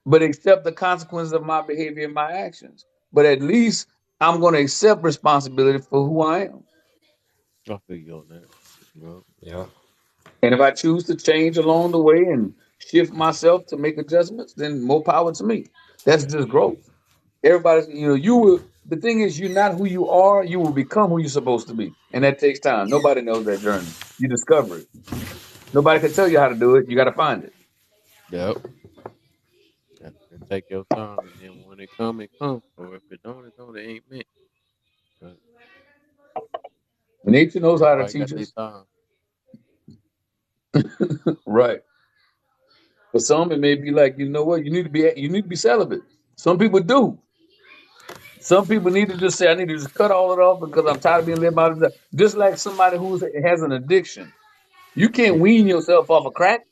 but accept the consequences of my behavior and my actions. But at least I'm going to accept responsibility for who I am. I feel you on that. Well, Yeah. And if I choose to change along the way and shift myself to make adjustments, then more power to me. That's just growth. Everybody's, you will. The thing is, you're not who you are. You will become who you're supposed to be, and that takes time. Nobody knows that journey. You discover it. Nobody can tell you how to do it. You got to find it. yep. And take your time, and then when it come, it come. Or if it don't, it don't. It ain't meant. But Nature knows how to everybody got teach their us, time. right? For some, it may be like, you know what, you need to be celibate. Some people do. Some people need to just say, I need to just cut all it off because I'm tired of being lived by the. Just like somebody who has an addiction, you can't wean yourself off of crack.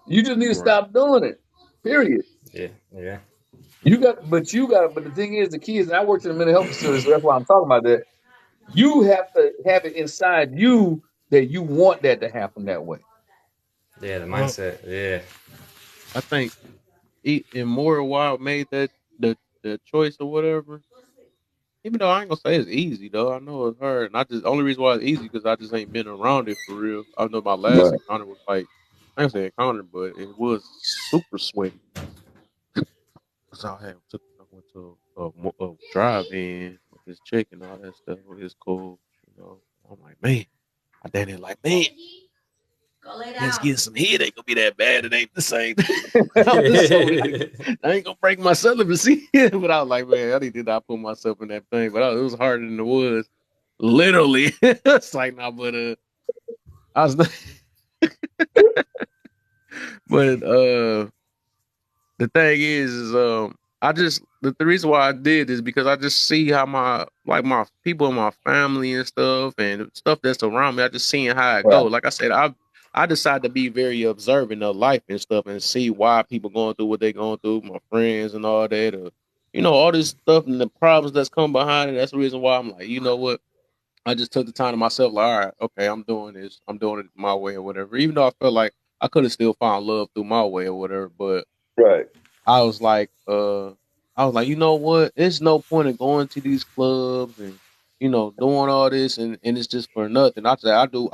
You just need to Right. stop doing it. Period. Yeah. Yeah. But the thing is, the key is, and I worked in a mental health facility, so that's why I'm talking about that. You have to have it inside you that you want that to happen that way. Yeah. The Well, mindset. Yeah. I think and more Wild made the choice or whatever. Even though I ain't gonna say it's easy though, I know it's hard. And I just only reason why it's easy because I just ain't been around it for real. I know my last Right. encounter was like I ain't gonna say encounter, but it was super sweaty. Cause I went to a drive-in with this chick and all that stuff. It was cool, you know. I'm like, man, I did it like, man, let's get some heat. Ain't gonna be that bad. It ain't the same. I was so like, I ain't gonna break my celibacy. But I was like, man, I need to not put myself in that thing. But it was harder than it was. Literally, it's like, nah, but I was, but the thing is I just the reason why I did is because I just see how my people in my family and stuff that's around me. I just seeing how it go. Right. Like I said, I decided to be very observant of life and stuff and see why people going through what they going through, my friends and all that, all this stuff and the problems that's come behind it. That's the reason why I'm like, you know what? I just took the time to myself, like, all right, okay, I'm doing this. I'm doing it my way or whatever. Even though I felt like I could have still found love through my way or whatever, but Right. I was like, you know what? There's no point in going to these clubs and doing all this and it's just for nothing. I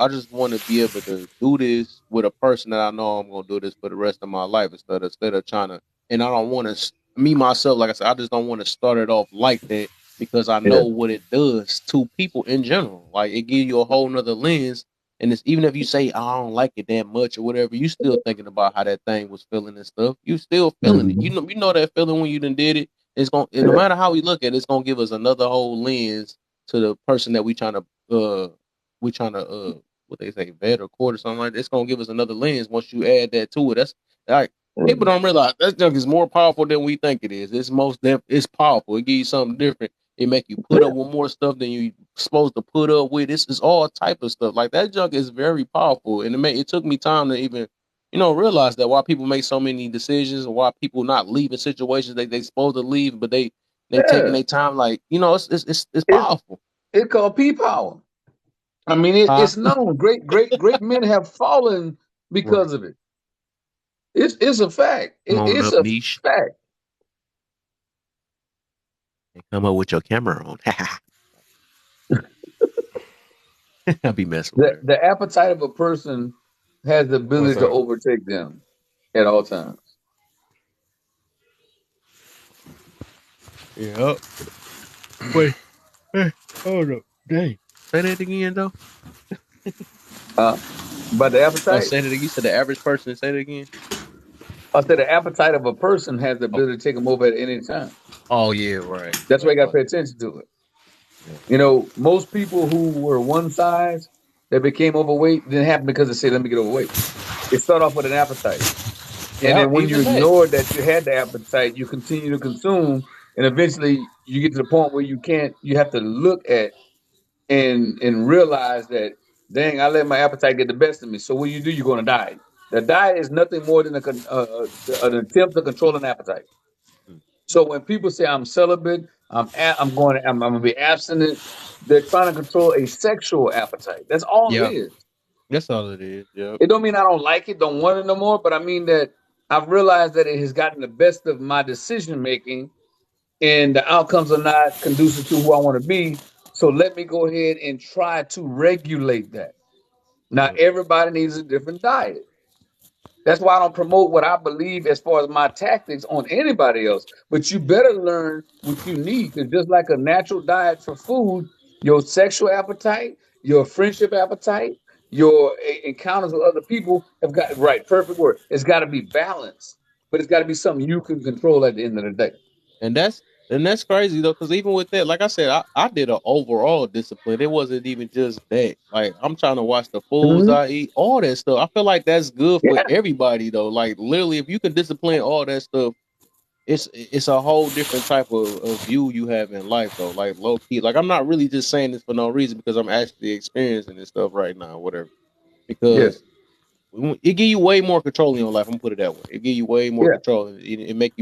just want to be able to do this with a person that I know I'm gonna do this for the rest of my life instead of trying to. And I don't want to me myself, like I said, I just don't want to start it off like that because I Yeah. know what it does to people in general. Like it gives you a whole nother lens. And it's even if you say I don't like it that much or whatever, you still thinking about how that thing was feeling and stuff. You still feeling it. Mhm. You know that feeling when you done did it. It's gonna no Yeah. matter how we look at it, it's gonna give us another whole lens to the person that we trying to what they say vet or court or something like that. It's gonna give us another lens once you add that to it. That's like people Right. don't realize that junk is more powerful than we think it is. It's powerful. It gives you something different. It make you put up with more stuff than you supposed to put up with. This is all type of stuff. Like that junk is very powerful, and it took me time to even realize that why people make so many decisions and why people not leaving situations they supposed to leave, but they taking Yeah. their time. Like it's It powerful, it's called P power. I mean, huh? it's known. Great men have fallen Right. because of it. It's a fact. Come on It's up, a niche, fact. and come up with your camera on. I'll be messing with The her. the appetite of a person has the What's ability to up? overtake them at all times. Yeah. Wait. Hold up. Dang. Say that again, though. Uh, but the Oh, appetite, say that again. You said the average person. Say that again. I said, the appetite of a person has the Oh, ability to take them over at any time. oh yeah, right. That's why Right you got to about pay that. attention to it. Yeah. Most people who were one size that became overweight didn't happen because they say, "Let me get overweight." It started off with an appetite. And Yeah, then when you even that. ignore that you had the appetite, you continue to consume, and eventually you get to the point where you have to look at and realize that, dang, I let my appetite get the best of me. So what you do, you're going to diet. The diet is nothing more than an attempt to control an appetite. Hmm. So when people say I'm celibate, I'm gonna be abstinent. They're trying to control a sexual appetite. That's all it Yeah, is. that's all it is. Yep. It don't mean I don't like it, don't want it no more, but I mean that I've realized that it has gotten the best of my decision making, and the outcomes are not conducive to who I want to be. So let me go ahead and try to regulate that. Now Mm. everybody needs a different diet. That's why I don't promote what I believe as far as my tactics on anybody else. But you better learn what you need, because just like a natural diet for food, your sexual appetite, your friendship appetite, your encounters with other people have got right. Perfect word. It's got to be balanced, but it's got to be something you can control at the end of the day. And that's crazy though, because even with that, like I said, I did an overall discipline. It wasn't even just that. Like I'm trying to watch the foods Mhm. I eat, all that stuff. I feel like that's good for Yeah, everybody though. Like literally, if you can discipline all that stuff, it's a whole different type of view you have in life though. Like low key, like I'm not really just saying this for no reason because I'm actually experiencing this stuff right now, whatever. yeah, Because it give you way more control in your life. I'm gonna put it that way. It give you way more yeah, control. It make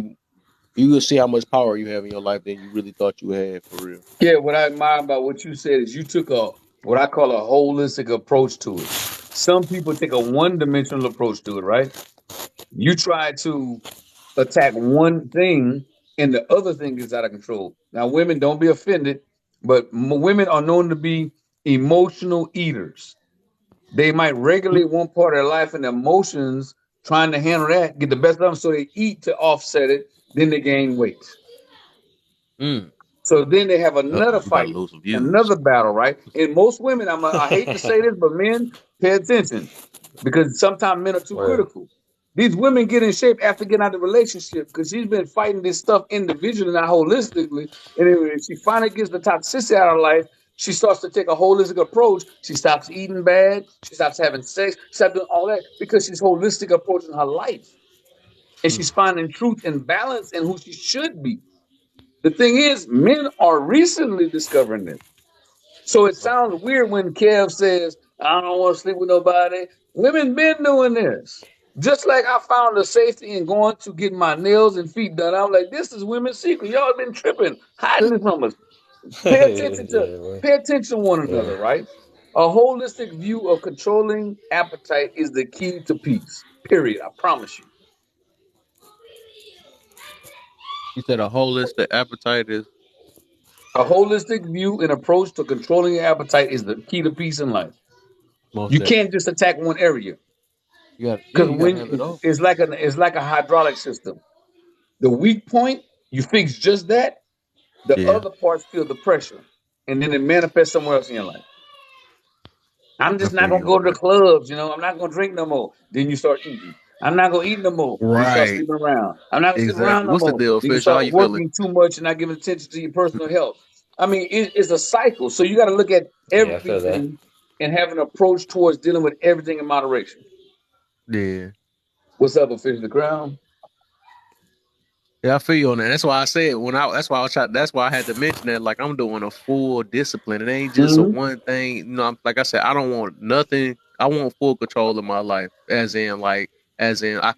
you will see how much power you have in your life than you really thought you had for real. yeah. What I admire about what you said is you took a what I call a holistic approach to it. Some people take a one-dimensional approach to it, right? You try to attack one thing and the other thing is out of control. Now, women, don't be offended, but women are known to be emotional eaters. They might regulate one part of their life and emotions, trying to handle that, get the best of them, so they eat to offset it, then they gain weight. Mm. So then they have Uh oh, another we about to fight, lose some views. another battle, right? And most women, I hate to say this, but men, pay attention, because sometimes men are too Word. critical. These women get in shape after getting out of the relationship because she's been fighting this stuff individually, not holistically. And then when she finally gets the toxicity out of her life, she starts to take a holistic approach. She stops eating bad. She stops having sex. She stops doing all that because she's holistic approaching her life. And Mm. she's finding truth and balance in who she should be. The thing is, men are recently discovering this. So it sounds weird when Kev says, I don't want to sleep with nobody. Women been doing this. Just like I found the safety in going to get my nails and feet done. I was like, this is women's secret. Y'all been tripping, hiding this from us. Pay attention to Yeah, boy. pay attention to one Yeah. another, right? A holistic view of controlling appetite is the key to peace. Period. I promise you. You said a holistic appetite is A holistic view and approach to controlling your appetite is the key to peace in life. most You that. can't just attack one area. Because You gotta when have it all. it's like a hydraulic system. The weak point, you fix just that. The Yeah, other parts feel the pressure, and then it manifests somewhere else in your life. I'm I just not feel gonna you go on to the that. clubs. I'm not gonna drink no more. Then you start eating. I'm not gonna eat no more. Then you start Right. sleeping around. I'm not gonna sleep around Exactly. no What's the more. deal, Then you Fisher? How start you feeling? working too much and not giving attention to your personal health. I mean, it's a cycle. So you got to look at Yeah, I feel that. everything and have an approach towards dealing with everything in moderation. Yeah. What's up, official the crown? Yeah, I feel you on that. That's why I said when I. That's why I was trying. That's why I had to mention that. Like I'm doing a full discipline. It ain't just a Mm-hmm. one thing. Like I said, I don't want nothing. I want full control of my life, as in I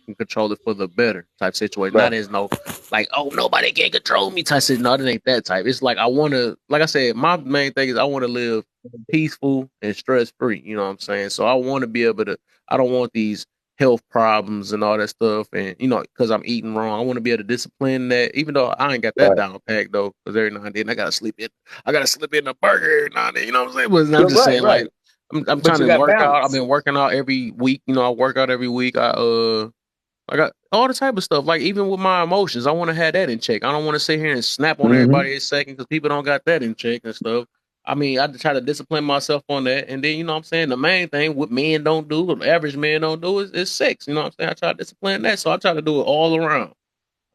can control it for the better type situation. Right. Not as no, like oh nobody can control me type. Situation. No, it ain't that type. It's like I want to. Like I said, my main thing is I want to live peaceful and stress free. You know what I'm saying? So I want to be able to. I don't want these health problems and all that stuff. And because I'm eating wrong, I want to be able to discipline that. Even though I ain't got that Right. down packed though, because every now and then I gotta sleep in. I gotta slip in a burger every now and then. You know what I'm saying? But I'm You're just right. saying Right. like I'm But trying you to got work out. I've balance. been working out every week. I work out every week. I got all the type of stuff. Like even with my emotions, I want to have that in check. I don't want to sit here and snap on Mm-hmm. everybody a second because people don't got that in check and stuff. I mean, I try to discipline myself on that, and then what I'm saying the main thing what men don't do, what average men don't do is sex. You know what I'm saying? I try to discipline that, so I try to do it all around.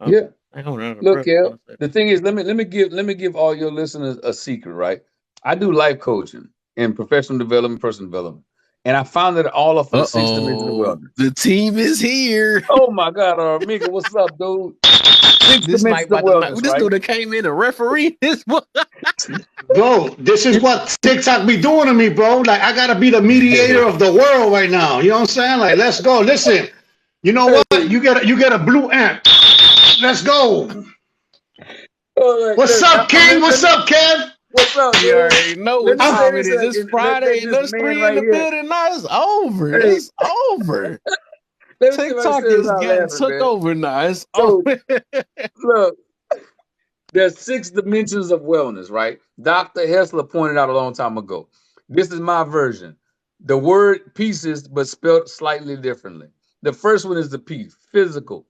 Um, Yeah. hold on, Look, bro. Kel, the thing is, let me give all your listeners a secret, right? I do life coaching and professional development, personal development, and I found that all are for the Uh six dimensions of oh, wellness. the team is here. Oh my God, Amiga, what's up, dude? Six This might dimensions of about to wellness, this right? dude that came in a referee. This one. Bro, this is what TikTok be doing to me, bro. Like I gotta be the mediator of the world right now. You know what I'm saying? Like, let's go. Listen, you know what? Hey, You get a blue ant. Let's go. All right, What's look, up, King? What's up, Kev? What's up, You dude? already know Let what me say time it this. is. It's Let Friday, and this there's man 3 in right the here. building now. It's over. Hey, It's over. let me see if I can TikTok say is without getting laughing, took man. over now. It's So, over. look, there's 6 dimensions of wellness, right? Dr. Hessler pointed out a long time ago. This is my version. The word pieces, but spelled slightly differently. The first one is the piece, physical.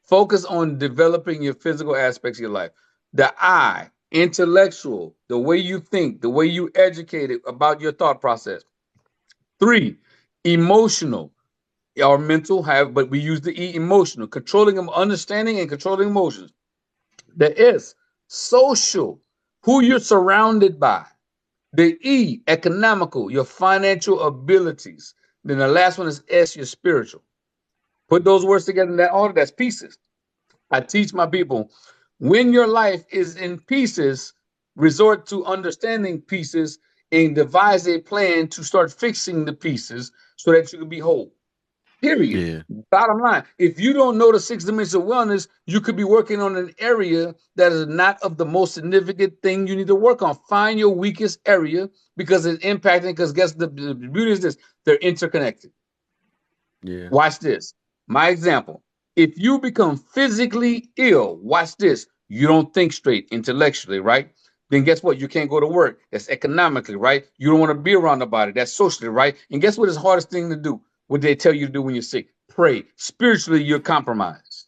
Focus on developing your physical aspects of your life. The I, intellectual, the way you think, the way you educate it about your thought process. 3, emotional or mental, but we use the E, emotional, controlling them, understanding and controlling emotions. The S, social, who you're surrounded by. The E, economical, your financial abilities. Then the last one is S, your spiritual. Put those words together in that order, that's pieces. I teach my people when your life is in pieces, resort to understanding pieces and devise a plan to start fixing the pieces so that you can be whole. Period. Yeah. Bottom line, if you don't know the 6 dimensions of wellness, you could be working on an area that is not of the most significant thing you need to work on. Find your weakest area because it's impacting. Because guess the beauty is this: they're interconnected. Yeah. Watch this. My example. If you become physically ill, watch this. You don't think straight intellectually, right? Then guess what? You can't go to work. That's economically, right? You don't want to be around nobody. That's socially, right? And guess what is the hardest thing to do? What they tell you to do when you're sick? Pray. Spiritually, you're compromised.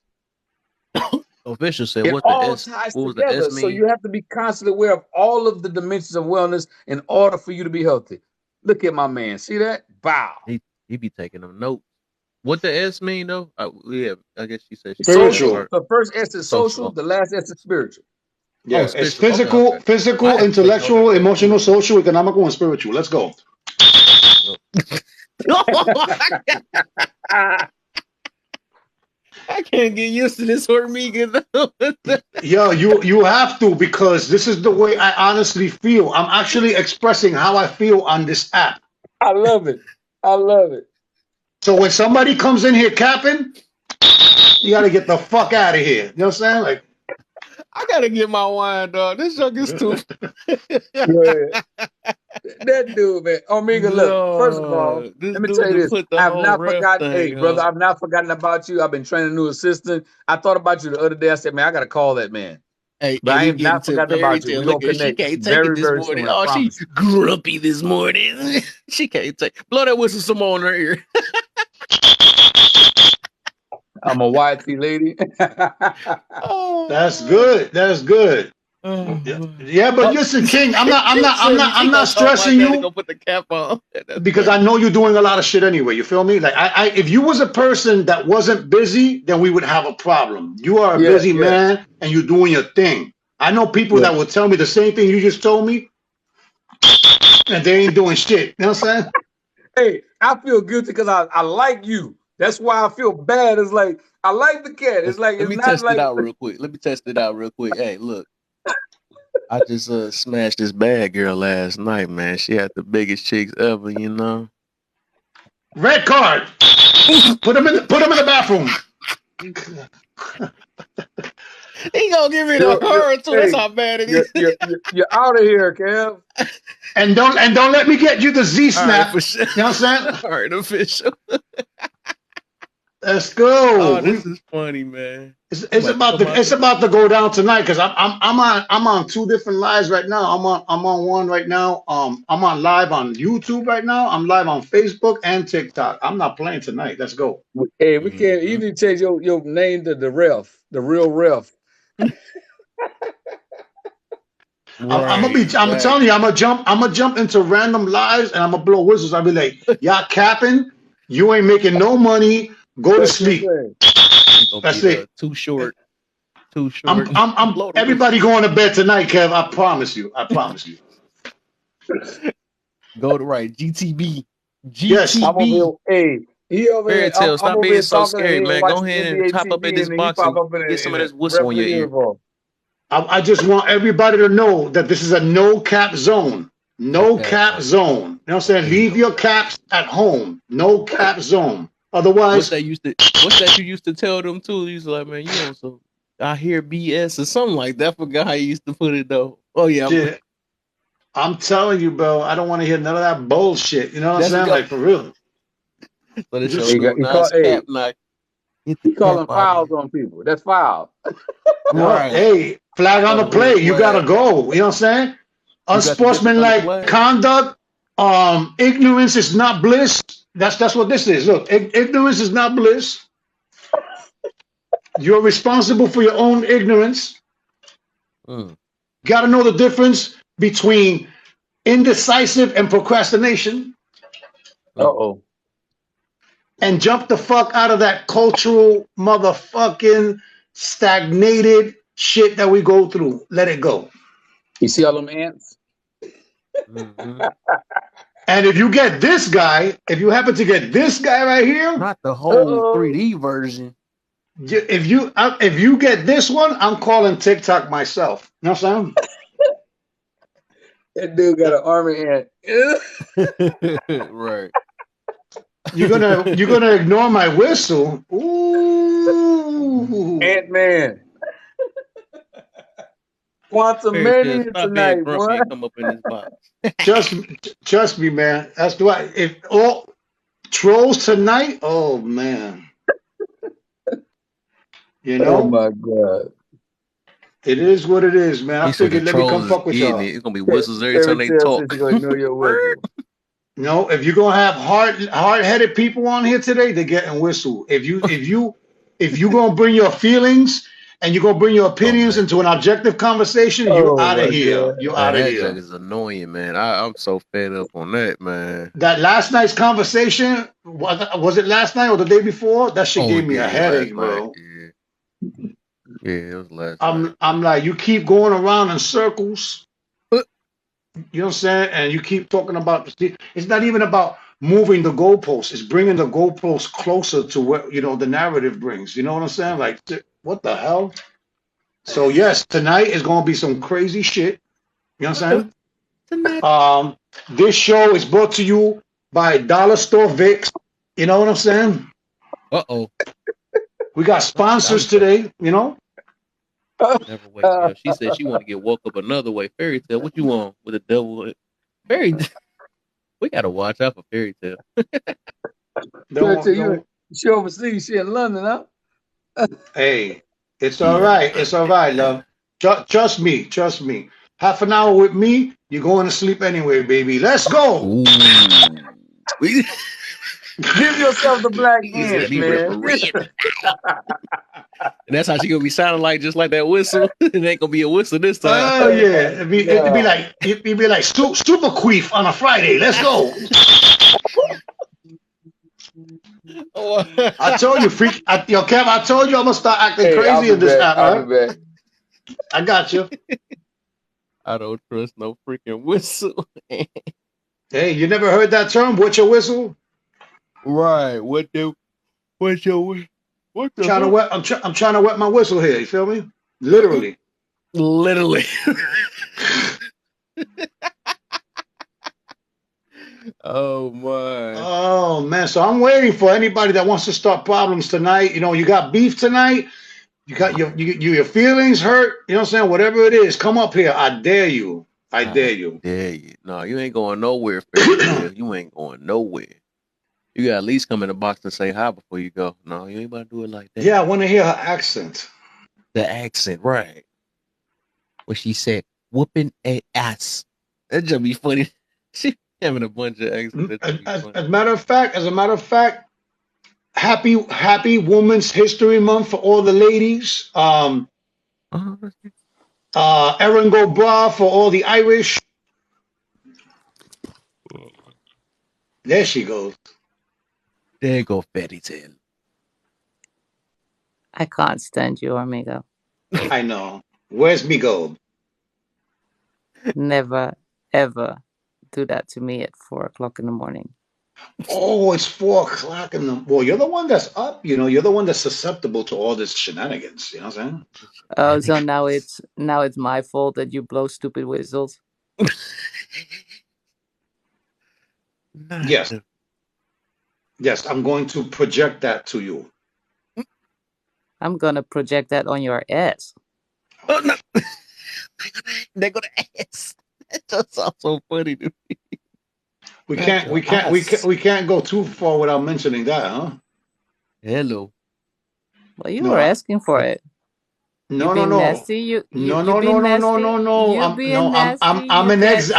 Official said, It "What the all S? ties What was the together. S So mean?" you have to be constantly aware of all of the dimensions of wellness in order for you to be healthy. Look at my man. See that? Bow. He be taking them notes. What the S mean though? Yeah, I guess she said she said that Social. Spiritual. part. The first S is social. Social. The last S is spiritual. Oh, Yeah, it's spiritual. Okay, physical, okay. I physical, had to take note of intellectual, that too. emotional, social, economical, and spiritual. Let's go. I can't get used to this Hormiga. Yo, you have to, because this is the way I honestly feel. I'm actually expressing how I feel on this app. I love it. I love it. So when somebody comes in here capping, you gotta get the fuck out of here. You know what I'm saying? Like, I gotta get my wine, dog. This junk is too. Yeah. That dude, man. Omega, look, first of all, No, this let me tell dude you to this. put the I've whole not ref forgotten, hey, thing brother, up. I've not forgotten about you. I've been training a new assistant. I thought about you the other day. I said, man, I got to call that man. Hey, But I we have getting not to forgotten fairy about you. tale. We're going Look to at her. She connect can't take it very, this very morning. soon. I Oh, she promise you. grumpy this morning. She can't take. Blow that whistle some more in her ear. I'm a YT lady. that's Oh, good. That's good. oh. Yeah, but listen, King, She I'm not gonna talk about stressing that and you go put the cap on. That's because I funny. know you're doing a lot of shit anyway. You feel me? Like, if you was a person that wasn't busy, then we would have a problem. You are a Yeah, busy yeah, man and you're doing your thing. I know people yeah. that will tell me the same thing you just told me, and they ain't doing shit. You know what I'm saying? Hey, I feel guilty because I like you. That's why I feel bad. It's like, I like the cat. It's like, Let it's me not test it like, out real quick. Hey, look. I just smashed this bad girl last night, man. She had the biggest cheeks ever, you know. Red card. Put him in. Put him in the bathroom. He gonna give me the hard too. That's hey, how bad it is. you're out of here, Kev. And don't let me get you the Z All right, snap. for sure. You know what I'm saying? All right, official. Let's go. Oh, this is funny, man. It's, I'm it's about to about come to out it's there. about to go down tonight because I'm on 2 different lives right now. I'm on one right now. I'm on live on YouTube right now. I'm live on Facebook and TikTok. I'm not playing tonight. Let's go. Hey, we can't. You Mm-hmm. need to change your name to the ref, the real ref. I'm gonna Right, be. I'm telling exactly. you. I'm gonna jump into random lives and I'm gonna blow whistles. I'll be like, y'all capping. You ain't making no money. Go to That's what I'm sleep. saying. It's gonna be That's it. the too short. I'm Blow the whistle. everybody going to bed tonight, Kev. I promise you. I promise you. Go to right. GTB. Yes. I'm over GTB. here. Hey, he over Fairy here. tale, I'm stop over being here so talking, and scary, he ain't man. Go watching ahead and NBA hop up in TV, this and then he box pop and up get some in of a this whistle on your referee ear. uniform. I just want everybody to know that this is a no cap zone. No Okay, cap okay. zone. You know what I'm saying? There you Leave go. your caps at home. No cap zone. What's Otherwise, that you used to tell them too? You used to like, man, you on some I hear BS or something like that. I forgot how you used to put it though. Oh yeah, Shit, I'm telling you, bro. I don't want to hear none of that bullshit. You know what I'm that's saying? go. Like for real. So this your Just new nice cap now. Get the he cap calling out of fouls here. on people. That's foul. no, Right. hey, flag on Oh, the the red play. You gotta flag. go. You know what I'm saying? You got the difference on the Unsportsmanlike flag. conduct. Ignorance is not bliss. That's what this is. Look, ignorance is not bliss. You're responsible for your own ignorance. Mm. Got to know the difference between indecisive and procrastination, Uh-oh. and jump the fuck out of that cultural motherfucking stagnated shit that we go through. Let it go. You see all them ants? Mm-hmm. And if you get this guy, if you happen to get this guy right here, Not the whole Uh-oh. 3D version. if you get this one, I'm calling TikTok myself. You know what I'm saying? That dude got an army ant. Right. You're gonna ignore my whistle. Ooh. Ant-Man. Quantum Fairy tale, Mania stop being tonight, boy. grumpy and come up in this box. Trust me, man. That's why if all trolls tonight, oh man. You Oh know? my God. It is what it is, man. I He said the figured let me come trolls is fuck with getting y'all. it. It's gonna be whistles every Fairy time they tale says talk. you're gonna ignore your whistle. No, if you're gonna have hard-headed people on here today, they're getting whistled. If you gonna bring your feelings and you're gonna bring your Oh opinions man. into an objective conversation, you Oh out of my here. God. You Man, out of that jug here. is annoying, man. I'm so fed up on that, man. That last night's conversation, was it last night or the day before? That shit Oh gave me a yeah, last headache, night. bro. Yeah. Yeah, it was last night. I'm like, you keep going around in circles. Uh, You know what I'm saying? And you keep talking about it's not even about moving the goalposts. It's bringing the goalposts closer to what the narrative brings. You know what I'm saying? Like, what the hell? So yes, tonight is gonna be some crazy shit. You know what I'm saying? Tonight. This show is brought to you by Dollar Store Vicks. You know what I'm saying? Uh-oh. We got sponsors today. You know. Never wake me up. She said she want to get woke up another way. Fairy tale. What you want with a devil? Fairy. We gotta watch out for fairy tale. Don't. She overseas. She in London, huh? Hey, it's all She in right. It's all right, London. love. Trust me. Trust me. Half an hour with me, you're going to sleep anyway, baby. Let's go. Ooh. Give yourself the black He said ant, he man. refereeing tonight. And that's how she gonna be sounding like, just like that whistle. It ain't gonna be a whistle this time. Oh yeah, it'd be God. like super queef on a Friday. Let's go. I told you, freak. Kev, I told you I'm gonna start acting Hey, I'll crazy be in this back. app, I'll right? be back. I got you. I don't trust no freaking whistle. Hey, you never heard that term? What's your whistle? Right. What's your what the Trying to fuck? wet. I'm trying to wet my whistle here. You feel me? Literally. Literally. Oh my. Oh man, so I'm waiting for anybody that wants to start problems tonight. You got beef tonight. You got your feelings hurt. You know what I'm saying? Whatever it is, come up here. I dare you. I dare you. Dare you. No, you ain't going nowhere, fairy tale. You ain't going nowhere. You gotta at least come in the box and say hi before you go. No, you ain't about to do it like that. Yeah, I want to hear her accent. The accent, right. What she said, whooping a ass. That just be funny. She having a bunch of accents. That just be As funny. a matter of fact, happy Women's History Month for all the ladies. Erin go bra for all the Irish. There she goes. There you go, fairy tale. I can't stand you, amigo. I know. Where's me gold? Never, ever do that to me at 4 o'clock in the morning. Oh, it's 4 o'clock in the. Well, you're the one that's up. You're the one that's susceptible to all this shenanigans. You know what I'm saying? Oh, so now it's my fault that you blow stupid whistles. Yes, I'm going to project that to you. I'm gonna project that on your ass. Oh no, they're gonna ask. That just sounds so funny to me. We Not can't, we your can't, we can't, ass. we can't go too far without mentioning that, huh? Hello. Well, you No, were asking for it. You no, no, being no, nasty. You no, you no, no, being no, no, nasty. no, no. You I'm being no, nasty. You get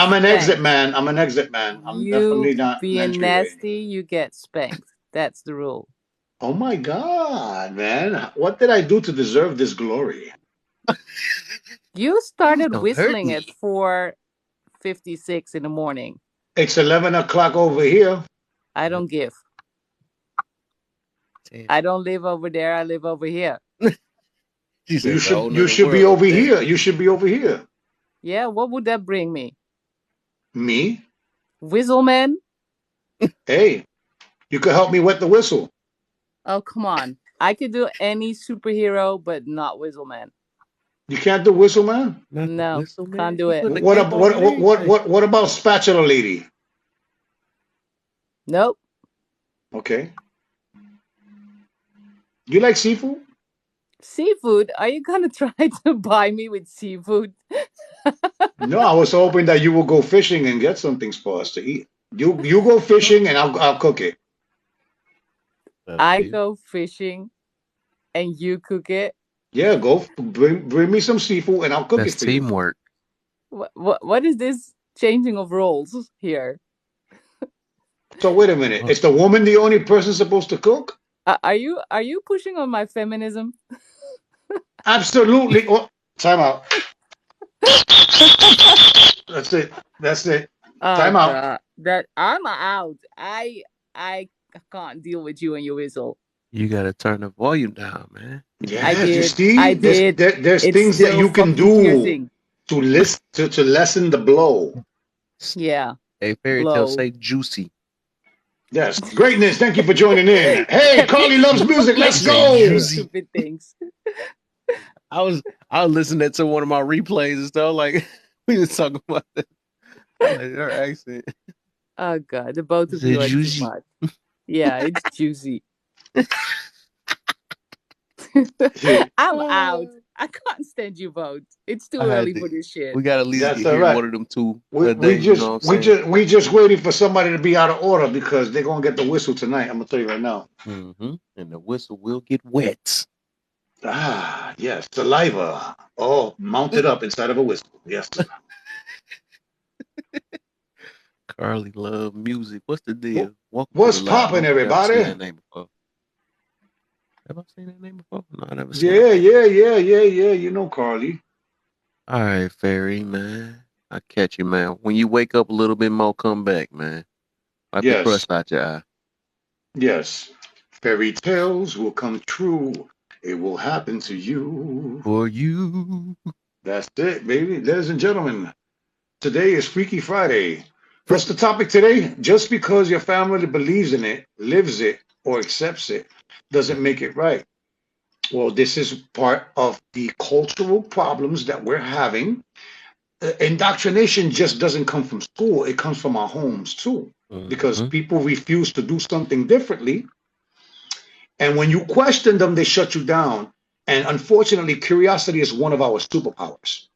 I'm an exit spanked. man. I'm an exit man. I'm You definitely not an being entryway. nasty. You get spanked. That's the rule. Oh my God, man! What did I do to deserve this glory? You Please started don't hurt whistling at me. 4:56 in the morning. It's 11 o'clock over here. I don't give. Damn. I don't live over there. I live over here. She said it's a whole You nother should be world over over there. here. You should be over here. Yeah, what would that bring me? Me? Whistleman? Hey, you could help me wet the whistle. Oh, come on. I could do any superhero, but not Whistleman. You can't do whistle, man. Not the No, whistle man. can't do She it. putting the What cape ab- on and everything. what about spatula lady? Nope. Okay. You like seafood? Seafood? Are you gonna try to buy me with seafood? No, I was hoping that you will go fishing and get some things for us to eat. You go fishing and I'll cook it. I go fishing and you cook it. Yeah, bring me some seafood and I'll cook That's it for you. teamwork. What is this changing of roles here? So wait a minute. Is the woman the only person supposed to cook? Are you pushing on my feminism? Absolutely. Oh, time out. That's it. That's it. Oh Time out. God, that I'm out. I can't deal with you and your whistle. You gotta turn the volume down, man. Yeah, I you did. see, I did. there's It's things that still you can fucking do piercing. to lessen the blow. Yeah. Hey, fairy tale, Blow. say juicy. Yes, greatness. Thank you for joining in. Hey, Carly loves music. Let's Say go. juicy. Stupid things. I was listening to one of my replays and stuff. Like we was talking about that. Like, her accent. Oh God, the both of Say you are too juicy. much. Yeah, it's juicy. I'm out. I can't stand you both. It's too I had early to- for this shit. We gotta at least That's get all here right. one of them two We, a day. You know what I'm saying? we just waiting for somebody to be out of order because they're gonna get the whistle tonight. I'm gonna tell you right now. Mm-hmm. And the whistle will get wet. Ah, yes, saliva. Oh, mounted up inside of a whistle. Yes, sir. Carly love music. What's the deal? Welcome What's to the live poppin', room. Y'all seen everybody? that name before? Have I seen that name before? No, I never seen it. Yeah. You know Carly. All right, Fairy, man. I catch you, man. When you wake up a little bit more, come back, man. Wipe the Yes. crust out your eye. Yes. Fairy tales will come true. It will happen to you. For you. That's it, baby. Ladies and gentlemen, today is Freaky Friday. What's the topic today? Just because your family believes in it, lives it, or accepts it, doesn't make it right. Well, this is part of the cultural problems that we're having. Indoctrination just doesn't come from school, it comes from our homes too, because Mhm. people refuse to do something differently. And when you question them, they shut you down. And unfortunately, curiosity is one of our superpowers.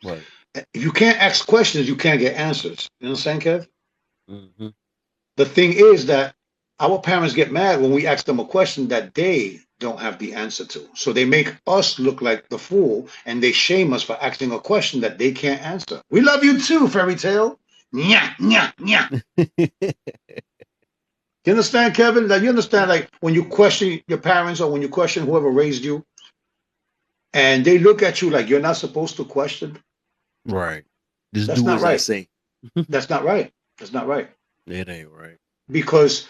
Right. If you can't ask questions, you can't get answers. You know what I'm saying, Kev? Mm-hmm. The thing is that our parents get mad when we ask them a question that they don't have the answer to. So they make us look like the fool and they shame us for asking a question that they can't answer. We love you too, fairy tale. Nya, nya, nya. You understand, Kevin? Like, you understand, like, when you question your parents or when you question whoever raised you, and they look at you like you're not supposed to question? Right. Just That's do not as I right. say. That's not right. That's not right. It ain't right. Because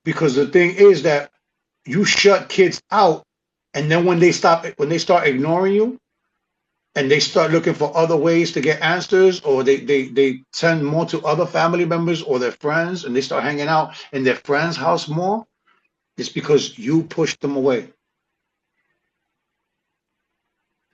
the thing is that you shut kids out, and then when they start ignoring you, and they start looking for other ways to get answers, or they tend more to other family members or their friends, and they start hanging out in their friend's house more, it's because you pushed them away.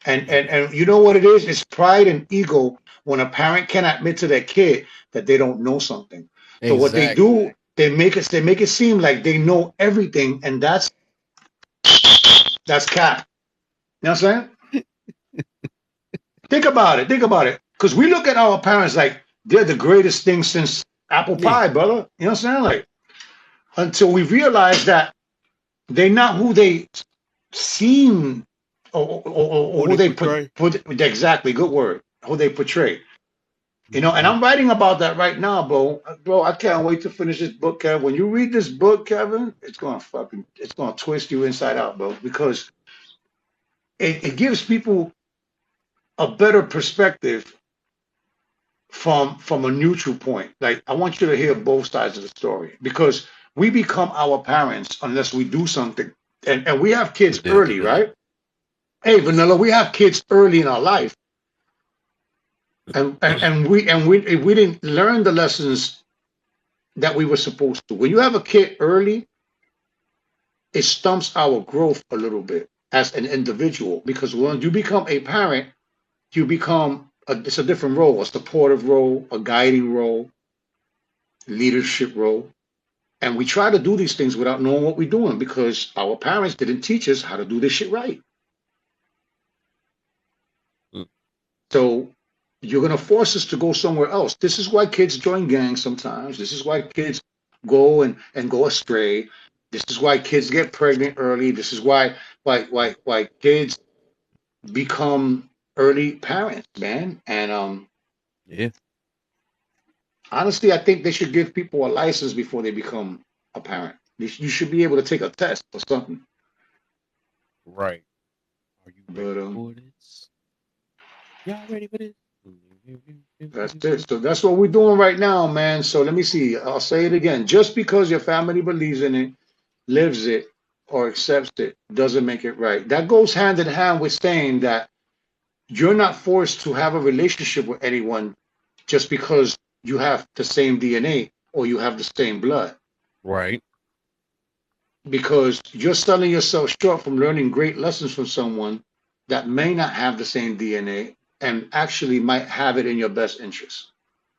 And you know what it is? It's pride and ego when a parent can admit to their kid that they don't know something. So what they do, they make it seem like they know everything, and that's That's cap. You know what I'm saying? Think about it. Think about it. Because we look at our parents like they're the greatest thing since apple Yeah. pie, brother. You know what I'm saying? Like until we realize that they're not who they seem or Who who they they portray. put exactly good word who they portray. You know, and Mhm. I'm writing about that right now, bro. Bro, I can't wait to finish this book, Kevin. When you read this book, Kevin, it's gonna twist you inside out, bro, because it gives people a better perspective from a neutral point. Like I want you to hear both sides of the story because we become our parents unless we do something. And we have kids early, Definitely. right? Hey, Vanilla, we have kids early in our life, and we didn't learn the lessons that we were supposed to. When you have a kid early, it stumps our growth a little bit as an individual because when you become a parent, you become it's a different role, a supportive role, a guiding role, leadership role. And we try to do these things without knowing what we're doing because our parents didn't teach us how to do this shit right. Mm. So you're going to force us to go somewhere else. This is why kids join gangs sometimes. This is why kids go and go astray. This is why kids get pregnant early. This is why kids become early parents, man. And Yeah. honestly, I think they should give people a license before they become a parent. You should be able to take a test or something. Right. Are you ready But for this? Y'all ready for this? that's it. So that's what we're doing right now, man. So let me see. I'll say it again. Just because your family believes in it, lives it, or accepts it, doesn't make it right. That goes hand in hand with saying that you're not forced to have a relationship with anyone just because you have the same DNA or you have the same blood. Right. Because you're selling yourself short from learning great lessons from someone that may not have the same DNA and actually might have it in your best interest.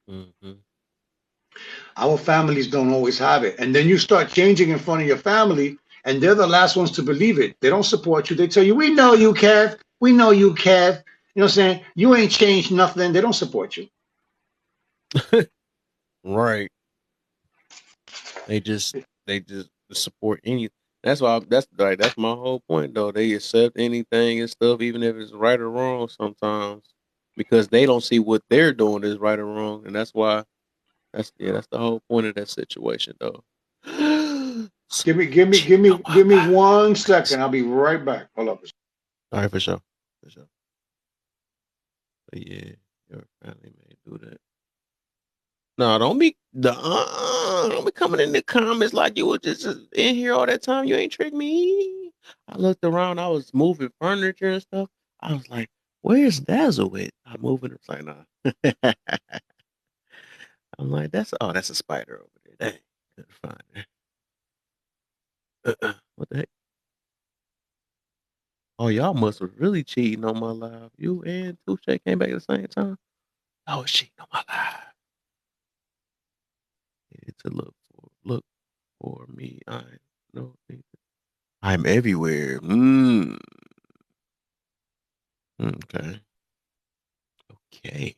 Mm-hmm. Our families don't always have it. And then you start changing in front of your family, and they're the last ones to believe it. They don't support you. They tell you, we know you, Kev. We know you, Kev. You know what I'm saying? You ain't changed nothing. They don't support you. Right. They just support any. That's why that's my whole point though. They accept anything and stuff, even if it's right or wrong sometimes, because they don't see what they're doing is right or wrong, and that's why that's the whole point of that situation though. Give me, give me, give Cheating on me, my give me one lives. second. I'll be right back. Hold up. All right, for sure, for sure. But yeah, your family may do that. No, don't be coming in the comments like you were just in here all that time. You ain't tricked me. I looked around, I was moving furniture and stuff. I was like, where's Dazzle at? I'm moving. It's like, nah. I'm like, that's a spider over there. Dang, couldn't find her. What the heck? Oh, y'all must have really cheating on my live. You and Touche came back at the same time. I was cheating on my live. Yeah, to look for me. I know. I'm everywhere. Okay. Okay.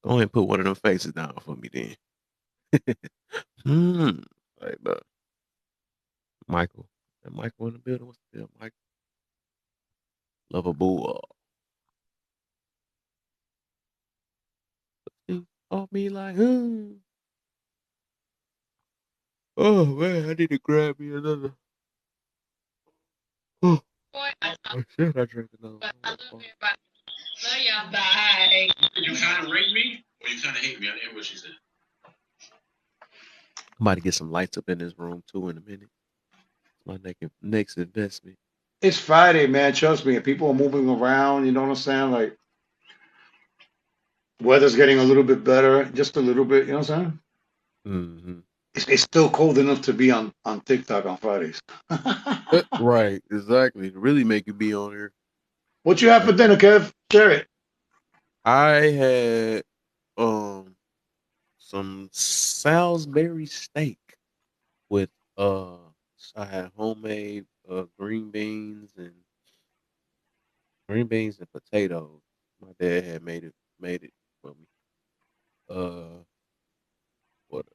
Go ahead and put one of them faces down for me then. Hmm. Like Michael. That Michael in the building. What's the deal, Michael? Love a bull. See, off me like, oh man, I need to grab me another. Oh, oh shit, I drank another one. Love y'all. Bye. You kind of rate me or you kind of hate me? I didn't hear what she said. I'm about to get some lights up in this room too in a minute. My next investment. It's Friday, man. Trust me. People are moving around. You know what I'm saying? Like weather's getting a little bit better, just a little bit. You know what I'm saying? Mm-hmm. It's still cold enough to be on TikTok on Fridays. Right, exactly. To really make you be on here. What you have for Like dinner, Kev? Share it. I had some Salisbury steak with I had homemade green beans and green beans and potatoes. My dad had made it for me. What?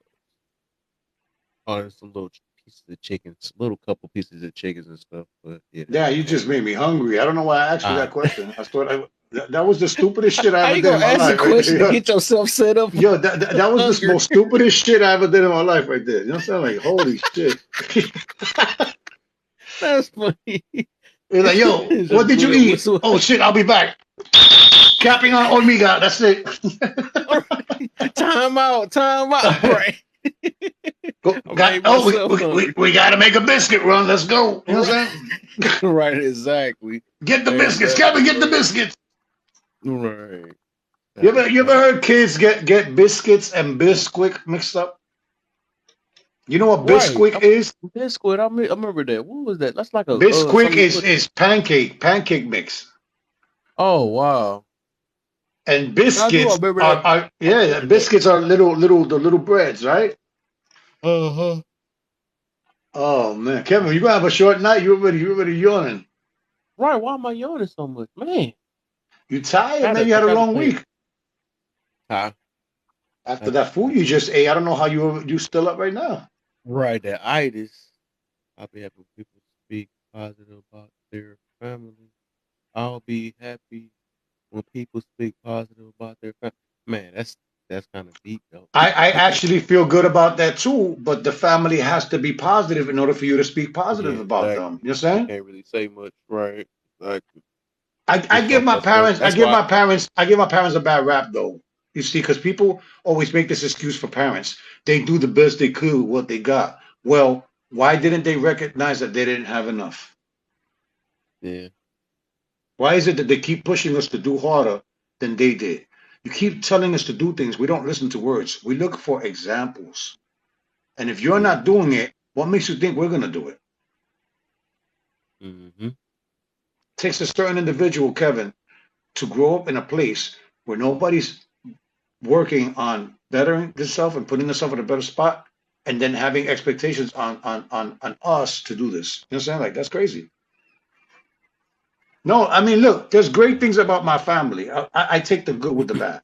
Oh, and some little pieces of chicken, little couple pieces of chickens and stuff. But yeah, that's Yeah, my you just dad. made me hungry. I don't know why I asked you Ah, that question. I thought that was the stupidest shit I how ever you did in gonna my ask a life right question to there. get yourself set up for Yo, that was the hunger? most stupidest shit I ever did in my life right there. You know what I'm saying? Like, holy shit. That's funny. You're like, yo, what Just did blew you your eat? whistle. Oh shit, I'll be back. Capping on Omega. That's it. All right. Time out. Time out. Right. I made myself hungry. We got to make a biscuit run. Let's go. You know what Right. I'm saying? Right. Exactly. Get the biscuits, Exactly. Kevin. Get the Right. biscuits. Right. You ever heard kids get biscuits and Bisquick mixed up? You know what Right. Bisquick is? Biscuit. I remember that. What was that? That's like a Bisquick something you is put. is pancake mix, Oh wow. and I do. I biscuits remember that. are I yeah, remember that. biscuits are the little breads, right? Uh huh. Oh man, Kevin, you gonna have a short night. You already yawning. Right. Why am I yawning so much, man? You tired, man. You I had a gotta long take. week. I After I that food I you just ate, I don't know how you still up right now. right. That itis. I'll be happy when people speak positive about their family. I'll be happy when people speak positive about their family. Man, that's kind of deep though. I actually feel good about that too, but the family has to be positive in order for you to speak positive Yeah, about them. exactly. You know what I'm You saying? can't really say much, right? Exactly. I It's give like my parents that's why. I give my parents a bad rap though. You see, because people always make this excuse for parents. They do the best they could with what they got. Well, why didn't they recognize that they didn't have enough? Yeah. Why is it that they keep pushing us to do harder than they did? You keep telling us to do things. We don't listen to words. We look for examples. And if you're not Mm-hmm. doing it, what makes you think we're going to do it? Mm-hmm. It takes a certain individual, Kevin, to grow up in a place where nobody's working on bettering themselves and putting themselves in a better spot and then having expectations on us to do this. You know what I'm saying? Like, that's crazy. No, I mean, look, there's great things about my family. I take the good with the bad.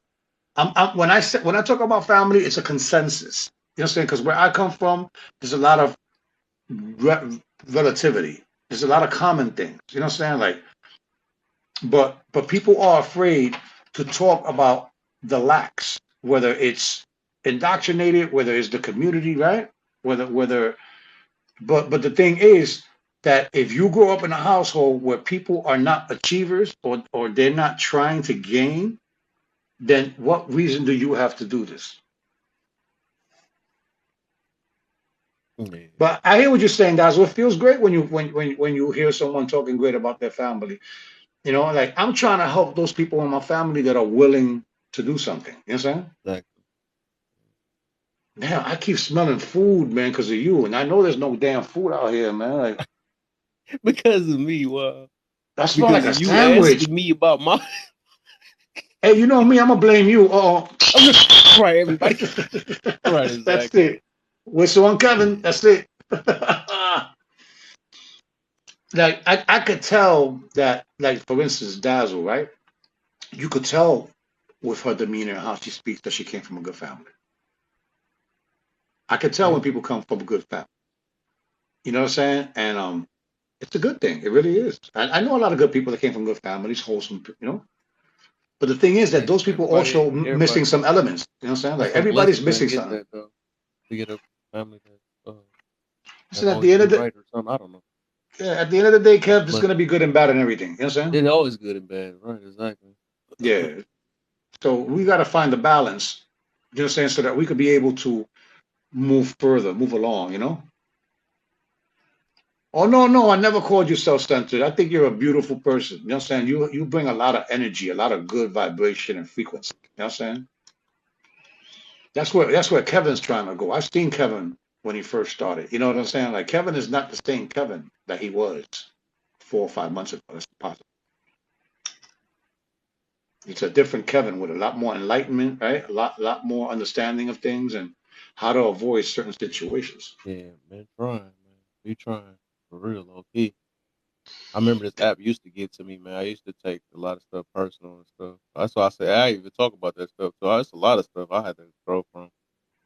When I talk about family, it's a consensus. You know what I'm saying? Because where I come from, there's a lot of relativity. There's a lot of common things. You know what I'm saying? Like, but people are afraid to talk about the lacks, whether it's indoctrinated, whether it's the community, right? Whether but the thing is that if you grow up in a household where people are not achievers or they're not trying to gain, then what reason do you have to do this? Yeah. But I hear what you're saying, Dazzle. It feels great when when you hear someone talking great about their family. You know, like I'm trying to help those people in my family that are willing to do something. You know what I'm saying? Exactly. Damn, I keep smelling food, man, because of you. And I know there's no damn food out here, man. Like Because of me, wow. I smell like Because a of you sandwich. asking me about my Hey, you know me, I'm gonna blame you. Oh, right, everybody. Right, that's exactly. it. Whistle on Kevin. That's it. Like I could tell that, like for instance, Dazzle, right? You could tell with her demeanor and how she speaks that she came from a good family. I could tell when Yeah. people come from a good family. You know what I'm saying? And it's a good thing. It really is. I know a lot of good people that came from good families, wholesome, you know. But the thing is that Yeah. those people also missing Everybody some elements. You know what I'm saying? Like that's a everybody's blessing, man, to missing get something. that though. To get a family that Listen, have at always the end of been the right or something. I don't know. yeah, at the end of the day, That's Kev, it's blessing. gonna be good and bad and everything. You know what I'm saying? It's always good and bad, right? Exactly. Yeah. So we gotta find the balance. You know what I'm saying? So that we could be able to move further, move along, you know? Oh no, no, I never called you self-centered. I think you're a beautiful person. You know what I'm saying? You bring a lot of energy, a lot of good vibration and frequency. You know what I'm saying? That's where Kevin's trying to go. I've seen Kevin when he first started. You know what I'm saying? Like Kevin is not the same Kevin that he was 4 or 5 months ago. That's possible. It's a different Kevin with a lot more enlightenment, right? A lot more understanding of things and how to avoid certain situations. Yeah, man, trying, man. We trying for real, low key. I remember this app used to get to me, man. I used to take a lot of stuff personal and stuff. That's why I say I even talk about that stuff. So it's a lot of stuff I had to grow from,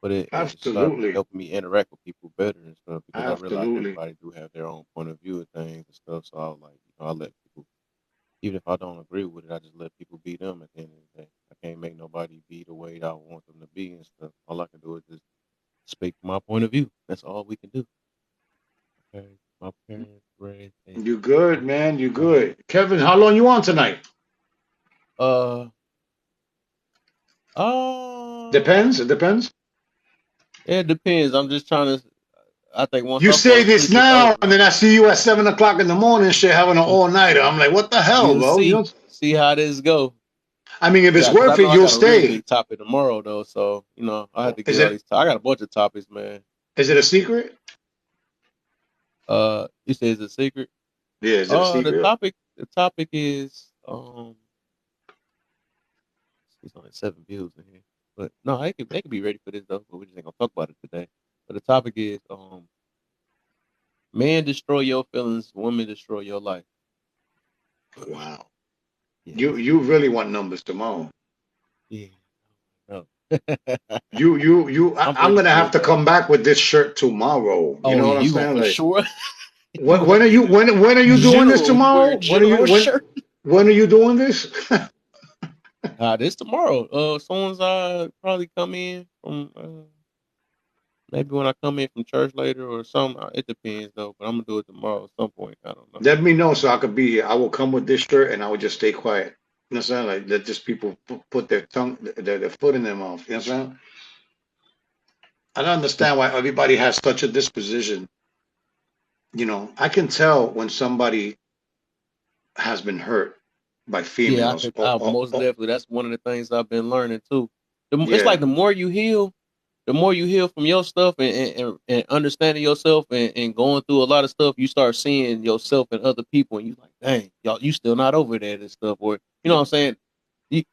but it started Absolutely. helping me interact with people better and stuff because I realized Absolutely. everybody do have their own point of view of things and stuff. So I was like, I let people, even if I don't agree with it, I just let people be them at the end of the day. I can't make nobody be the way that I want them to be and stuff. All I can do is just speak my point of view. That's all we can do. Okay. My parents raised a You good, broken man. You home. good. Kevin, how long you on tonight? Uh, uh, Depends. It depends. it depends. I'm just trying to. I think once You I fall say this asleep, it's now, over. and then I see you at 7 o'clock in the morning, shit, having an all nighter. I'm like, what the hell, We'll bro? You see. know, See how this go. I mean, if it's Yeah, because I worth know it, I you'll got a real stay. big topic tomorrow though. So I had to Is get all it these. I got a bunch of topics, man. is it a secret? You say it's a secret? Yeah, is it a The secret? topic. The topic is It's only 7 views in here, but no, they could be ready for this though. But we just ain't gonna talk about it today. But the topic is men destroy your feelings, women destroy your life. Wow. Yeah, You this is you really want numbers tomorrow. yeah. No. I'm I'm ready gonna for have it to though. come back with this shirt tomorrow. You Oh know yeah, what I'm you gonna saying? for Like, sure. You when gonna are be you the when are you doing this general. You wear a tomorrow? general shirt. When are you doing this? This tomorrow. As soon as I probably come in from maybe when I come in from church later or something. It depends though, but I'm gonna do it tomorrow at some point. I don't know. Let me know so I could be here. I will come with this shirt and I will just stay quiet. You know what I'm saying? Like let just people put their tongue, their foot in their mouth. You know what I'm saying? I don't understand why everybody has such a disposition. You know, I can tell when somebody has been hurt by Yeah, I females. could. I most definitely. That's one of the things I've been learning too. It's like Yeah, the more you heal, the more you heal from your stuff and understanding yourself and going through a lot of stuff, you start seeing yourself and other people, and you like, dang, y'all, you still not over that and stuff, or you know what I'm saying? You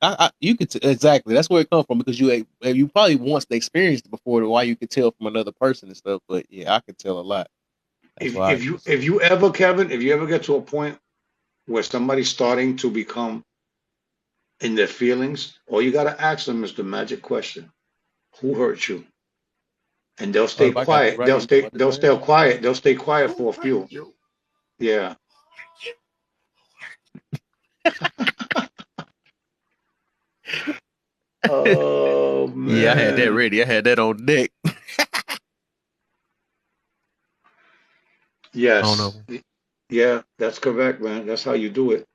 could exactly. That's where it comes from because you probably once experienced it before, why you could tell from another person and stuff. But yeah, I could tell a lot. That's why I just if you ever, Kevin, if you ever get to a point where somebody's starting to become in their feelings, all you gotta ask them is the magic question: Who hurt you? And they'll oh, stay if I got you quiet. right here, you talking about this They'll right here? stay quiet. They'll stay quiet Who for a hurt few. you? Yeah. Oh Yeah, I had that man. ready. I had that on deck. I don't Yes. know. Yeah, that's correct, man. That's how you do it.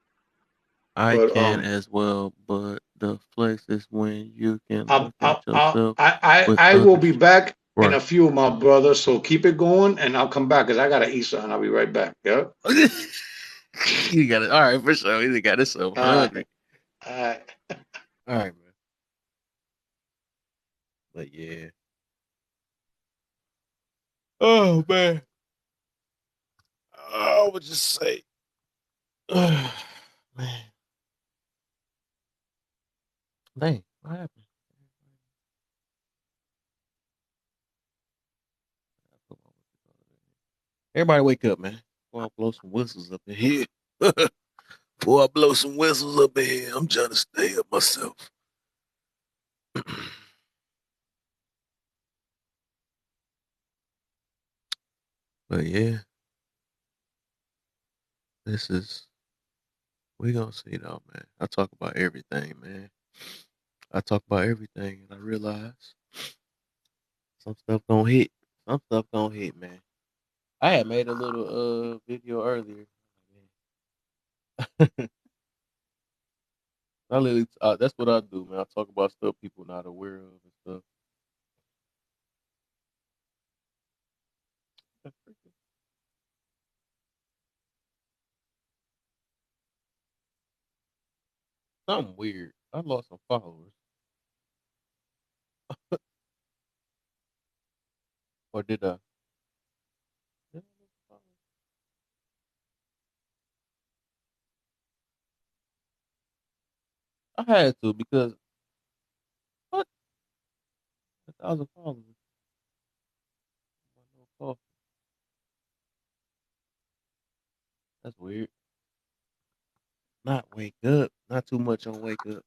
I But can as well, but the flex is when you can I look at yourself with I will be others. back in Right. a few, my brother. So keep it going, and I'll come back because I gotta eat something. I'll be right back. Yeah. You got it. All right, for sure. You got it so All right. hungry. All right. All right, man. But yeah. Oh man. I would just say, man, dang, what happened? Everybody wake up, man. Before I blow some whistles up in here. Before I blow some whistles up in here, I'm trying to stay up myself. But yeah, this is we gonna see though, man. I talk about everything, man. I talk about everything, and I realize some stuff gonna hit. Some stuff gonna hit, man. I had made a little video earlier. I literally, that's what I do, man. I talk about stuff people not aware of and stuff. Something weird. I lost some followers, or did I? Did I lose some followers? I had to because what? 1,000 followers. No cost. That's weird. Not wake up. Not too much on wake up.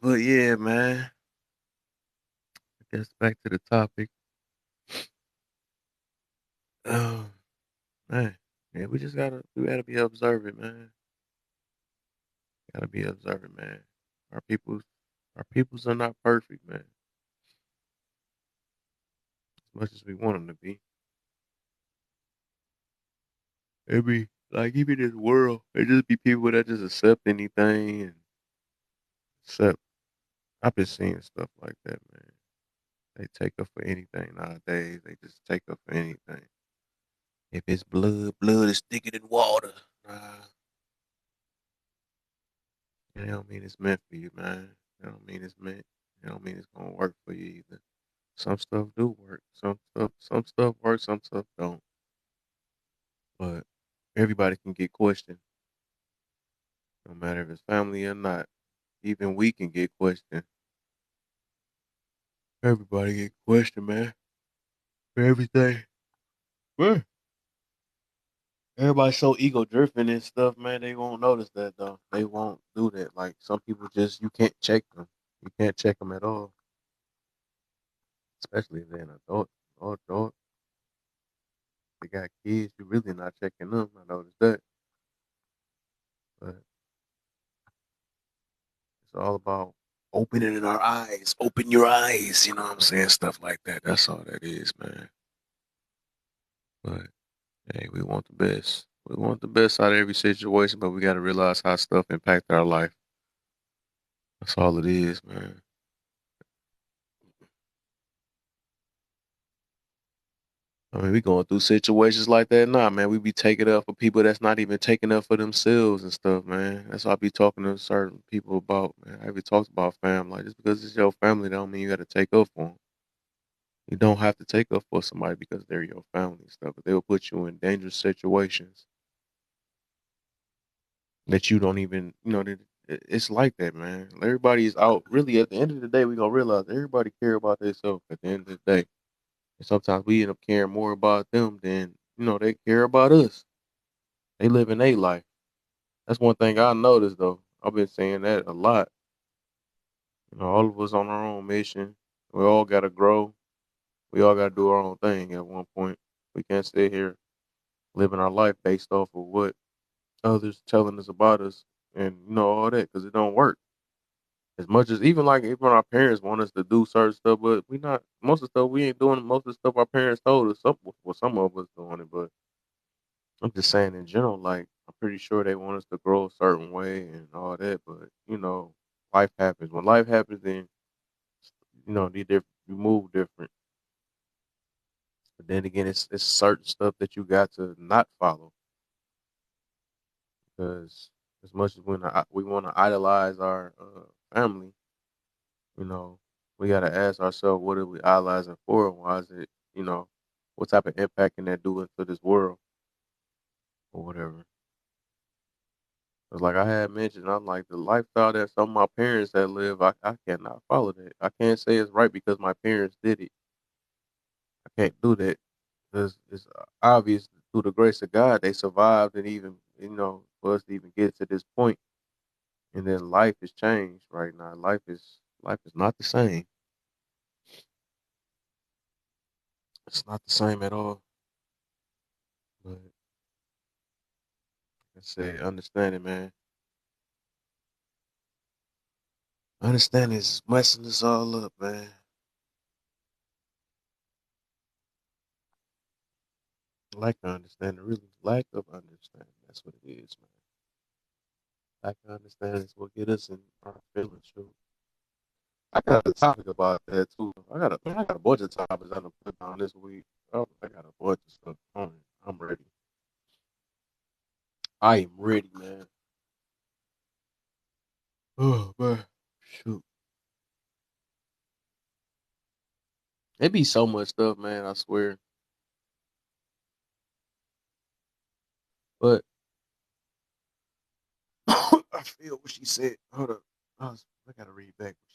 But yeah, man. I guess back to the topic. Oh man. Yeah, we gotta be observant, man. Gotta be observant, man. Our peoples our peoples are not perfect, man. As much as we want them to be. It be like even in this world, it just be people that just accept anything and accept. I've been seeing stuff like that, man. They take up for anything nowadays. They just take up for anything. If it's blood, blood is thicker than water. Nah, it don't mean it's meant for you, man. It don't mean it's meant. It don't mean it's gonna work for you either. Some stuff do work. Some stuff works. Some stuff don't. But everybody can get questioned, no matter if it's family or not. Even we can get questioned. Everybody get questioned, man, for everything. Man, everybody's so ego driven and stuff, man. They won't notice that though. They won't do that. Like some people just you can't check them. You can't check them at all, especially if they're an adult. Adult, they got kids. You really not checking them. I noticed that, but it's all about opening our eyes. Open your eyes. You know what I'm saying? Stuff like that. That's all that is, man. But hey, we want the best. We want the best out of every situation, but we got to realize how stuff impact our life. That's all it is, man. I mean, we going through situations like that now, man. We be taking up for people that's not even taking up for themselves and stuff, man. That's what I be talking to certain people about, man. I be talked about family. Like, just because it's your family, don't mean you got to take up for them. You don't have to take up for somebody because they're your family and stuff. But they will put you in dangerous situations that you don't even, it's like that, man. Everybody's out. Really, at the end of the day, we gonna realize everybody care about themselves. At the end of the day, and sometimes we end up caring more about them than they care about us. They live in their life. That's one thing I noticed though. I've been saying that a lot. All of us on our own mission. We all gotta grow. We all gotta do our own thing at one point. We can't sit here living our life based off of what others telling us about us and all that because it don't work. As much as even our parents want us to do certain stuff, but we not most of the stuff we ain't doing most of the stuff our parents told us. Some of us doing it, but I'm just saying in general, like I'm pretty sure they want us to grow a certain way and all that, but life happens. When life happens, then you move different. But then again, it's certain stuff that you got to not follow because as much as we want to idolize our family, you know, we got to ask ourselves, what are we idolizing for? And why is it, what type of impact can that do into this world or whatever? Cause like I had mentioned, I'm like the lifestyle that some of my parents had lived, I cannot follow that. I can't say it's right because my parents did it. I can't do that because it's obvious through the grace of God they survived and even for us to even get to this point. And then life has changed right now. Life is not the same. It's not the same at all. But like I said, understand it, man. Understanding is messing us all up, man. Lack of understanding, really, lack of understanding. That's what it is, man. Lack of understanding is what get us in our feelings. True. I got a topic about that too. I got a bunch of topics I'm gonna put down this week. Oh, I got a bunch of stuff on it. I'm ready. I am ready, man. Oh man, shoot. It be so much stuff, man. I swear. But I feel what she said. Hold up. I gotta read back what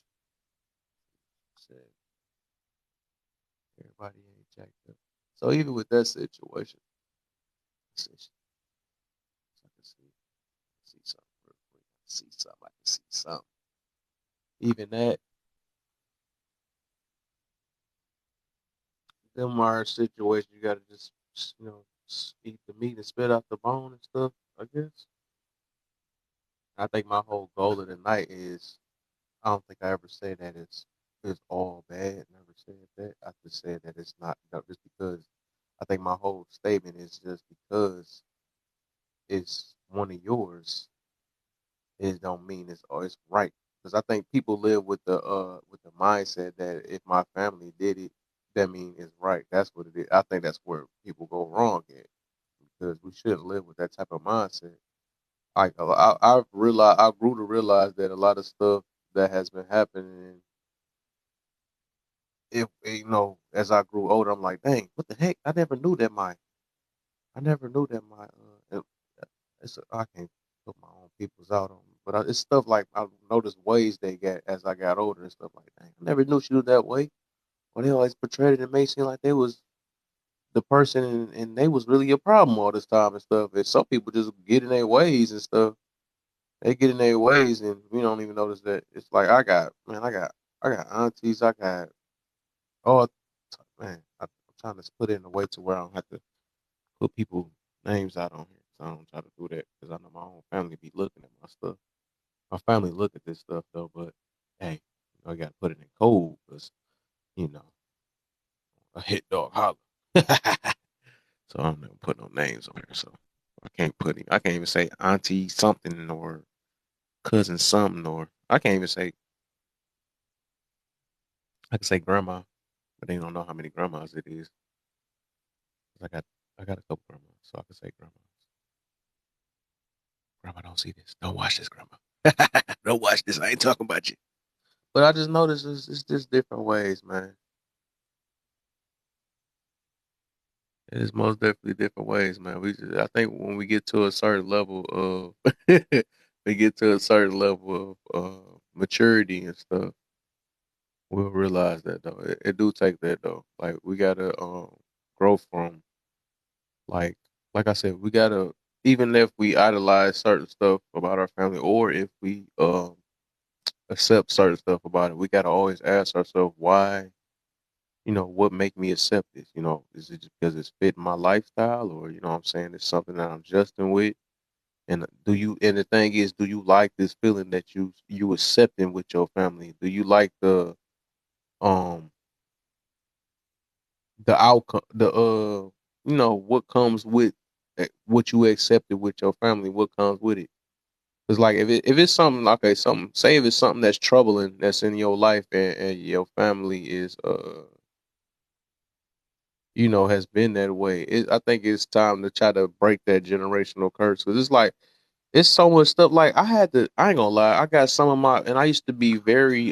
she said. Everybody ain't jacked up. So even with that situation, I can see something real quick. See something. I can see something. Even that, them are situations you gotta just eat the meat and spit out the bone and stuff. I guess. I think my whole goal of the night is I don't think I ever said that it's all bad. Never said that. I just said that it's not just because I think my whole statement is just because it's one of yours, it don't mean it's right. Because I think people live with the mindset that if my family did it, that means it's right. That's what it is. I think that's where people go wrong at because we shouldn't live with that type of mindset. I've realized I grew to realize that a lot of stuff that has been happening, if as I grew older, I'm like, dang, what the heck? I never knew that I can't put my own peoples out on, but it's stuff like I noticed ways they get as I got older and stuff like that. I never knew she was that way. Or they always portrayed it and made it seem like they was the person and they was really a problem all this time and stuff. And some people just get in their ways and stuff. They get in their ways and we don't even notice that. It's like I got aunties, I got all man. I'm trying to put it in a way to where I don't have to put people names out on here. So I don't try to do that because I know my own family be looking at my stuff. My family look at this stuff though, but hey, I got to put it in code because you know a hit dog holler. So I'm not put no names on here. So I can't even say auntie something or cousin something or I can't even say I can say grandma, but they don't know how many grandmas it is. 'Cause I got a couple grandmas, so I can say grandmas. Grandma, don't see this. Don't watch this, grandma. Don't watch this. I ain't talking about you. But I just noticed it's just different ways, man. It is most definitely different ways, man. I think when we get to a certain level of, we get to a certain level of maturity and stuff, we'll realize that though. It do take that though. Like we gotta grow from like like I said, we gotta even if we idolize certain stuff about our family, or if we accept certain stuff about it, we gotta always ask ourselves why. What make me accept this? Is it just because it's fit my lifestyle, or what I'm saying, it's something that I'm adjusting with? And the thing is, do you like this feeling that you accepting with your family? Do you like um the outcome, what comes with what you accepted with your family? What comes with it? It's like if it's something okay, something say if it's something that's troubling that's in your life and your family is has been that way. I think it's time to try to break that generational curse because it's like it's so much stuff. Like I ain't gonna lie, I got some of and I used to be very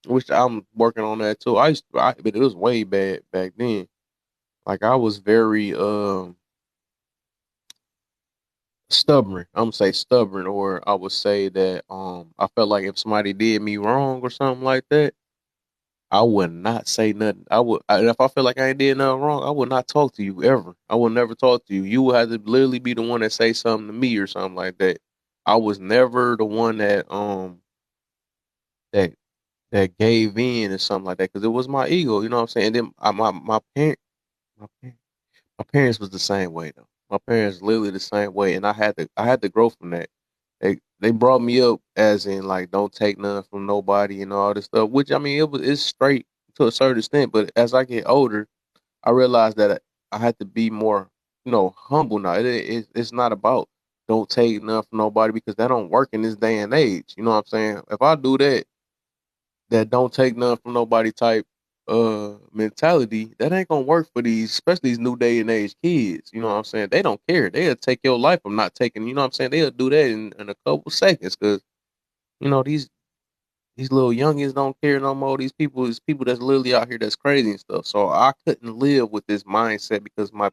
which I'm working on that too. But it was way bad back then. Like I was very stubborn. I'm gonna say stubborn, or I would say that I felt like if somebody did me wrong or something like that. I would not say nothing. If I feel like I ain't did nothing wrong, I would not talk to you ever. I would never talk to you. You would have to literally be the one that say something to me or something like that. I was never the one that that gave in or something like that because it was my ego. You know what I'm saying? And then my parent, my parents was the same way though. My parents literally the same way, and I had to grow from that. They brought me up as in like don't take nothing from nobody and all this stuff. Which I mean it's straight to a certain extent, but as I get older, I realized that I had to be more humble now. It's not about don't take nothing from nobody because that don't work in this day and age. You know what I'm saying? If I do that don't take nothing from nobody type mentality, that ain't gonna work for these, especially these new day and age kids. You know what I'm saying? They don't care. They'll take your life from not taking, you know what I'm saying? They'll do that in a couple seconds because, these little youngins don't care no more. These people is people that's literally out here that's crazy and stuff. So I couldn't live with this mindset because my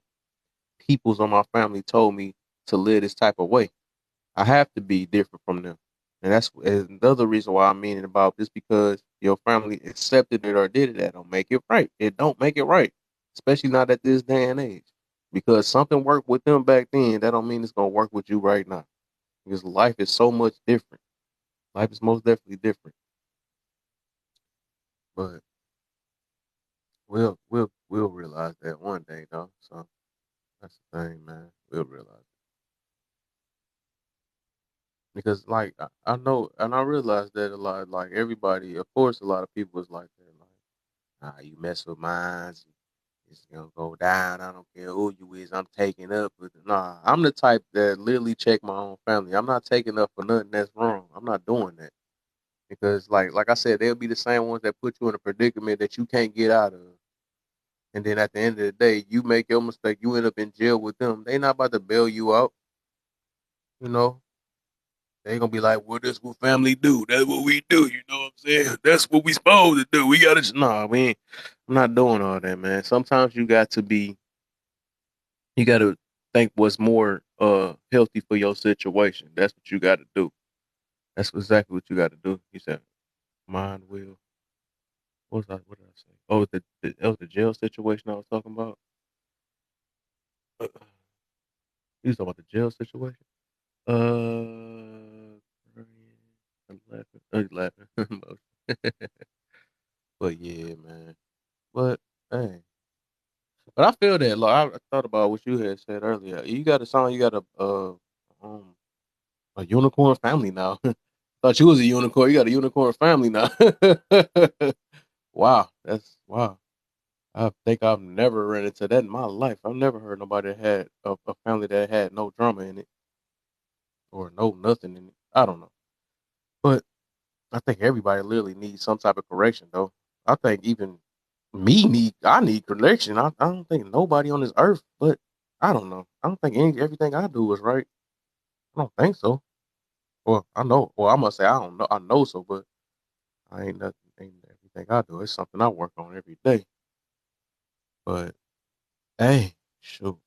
peoples on my family told me to live this type of way. I have to be different from them. And that's another reason why I'm meaning about this because your family accepted it or did it. That don't make it right. It don't make it right, especially not at this day and age. Because something worked with them back then, that don't mean it's gonna work with you right now. Because life is so much different. Life is most definitely different. But we'll realize that one day, though. So that's the thing, man. We'll realize it. Because like I know and I realize that a lot, like everybody, of course a lot of people is like that. Like, nah, you mess with mines, it's gonna go down. I don't care who you is, I'm taking up with it. Nah, I'm the type that literally check my own family. I'm not taking up for nothing that's wrong. I'm not doing that. Because like I said, they'll be the same ones that put you in a predicament that you can't get out of. And then at the end of the day, you make your mistake, you end up in jail with them. They not about to bail you out, you know. They gonna be like, well, that's what family do. That's what we do. You know what I'm saying? That's what we supposed to do. We gotta nah, we ain't I'm not doing all that, man. Sometimes you gotta think what's more healthy for your situation. That's what you gotta do. That's exactly what you gotta do. He said, mind will. What did I say? Oh, that was the jail situation I was talking about. You was talking about the jail situation? I'm laughing. I'm laughing. But yeah, man. But hey, but I feel that. Like I thought about what you had said earlier. You got a song. You got um a unicorn family now. Thought you was a unicorn. You got a unicorn family now. Wow, that's wow. I think I've never ran into that in my life. I've never heard nobody that had a family that had no drama in it or no nothing in it. I don't know, but I think everybody literally needs some type of correction, though. I think even I need correction. I don't think nobody on this earth, but I don't know. I don't think everything I do is right. I don't think so. Well, I know. Well, I must say I don't know. I know so, but I ain't nothing. Ain't everything I do. It's something I work on every day. But hey, shoot,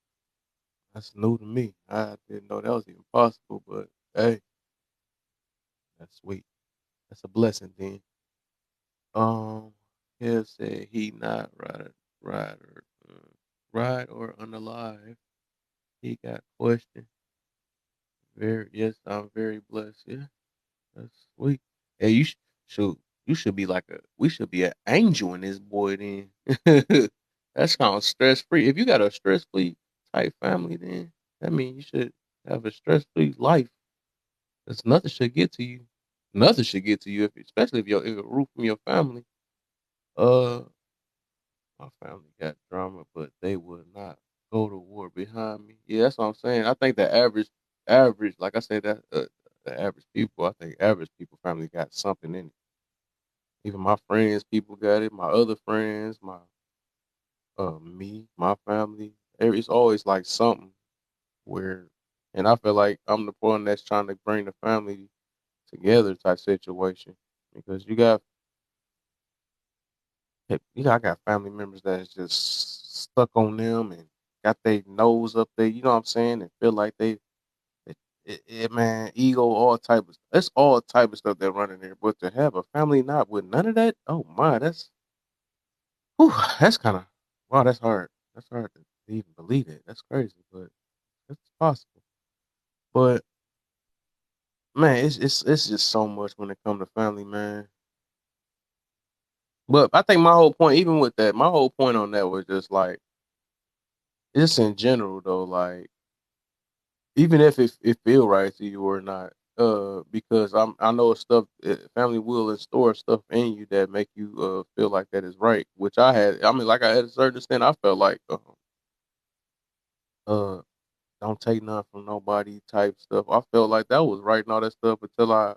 that's new to me. I didn't know that was even possible. But hey, that's sweet. That's a blessing, then. Um, Hill said he not ride or ride or unalive. He got questioned. Very yes, I'm very blessed. Yeah, that's sweet. Hey, shoot, you should be like we should be an angel in this boy then. That's kind of stress free. If you got a stress free type family, then that means you should have a stress free life. Cause nothing should get to you. Nothing should get to you, especially if a roof from your family. Uh, my family got drama, but they would not go to war behind me. Yeah, that's what I'm saying. I think the average, like I said, that the average people. I think average people family got something in it. Even my friends, people got it. My other friends, me, my family. It's always like something where, and I feel like I'm the one that's trying to bring the family together type situation because I got family members that's just stuck on them and got their nose up there. You know what I'm saying? And feel like man, ego, it's all type of stuff that run in there. But to have a family not with none of that, oh my, whew, that's kind of wow. That's hard. That's hard to even believe it. That's crazy, but it's possible. But man, it's just so much when it comes to family, man. But I think my whole point, even with that, my whole point on that was just like, just in general though, like even if it feel right to you or not, because I know stuff family will install stuff in you that make you feel like that is right, which I had. I mean, like I had a certain extent, I felt like uh don't take nothing from nobody type stuff. I felt like that was right and all that stuff until I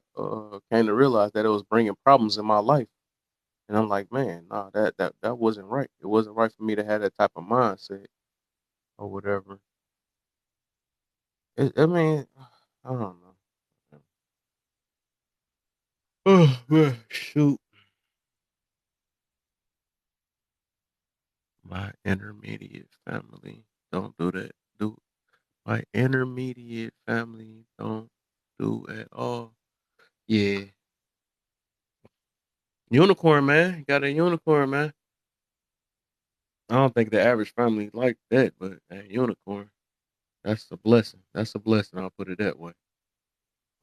came to realize that it was bringing problems in my life, and I'm like, man, nah, that wasn't right. It wasn't right for me to have that type of mindset or whatever. I mean, I don't know. Oh, man, shoot. My intermediate family don't do that. Do my intermediate family don't do at all. Yeah. Unicorn, man. Got a unicorn, man. I don't think the average family like that, but a unicorn, that's a blessing. That's a blessing. I'll put it that way.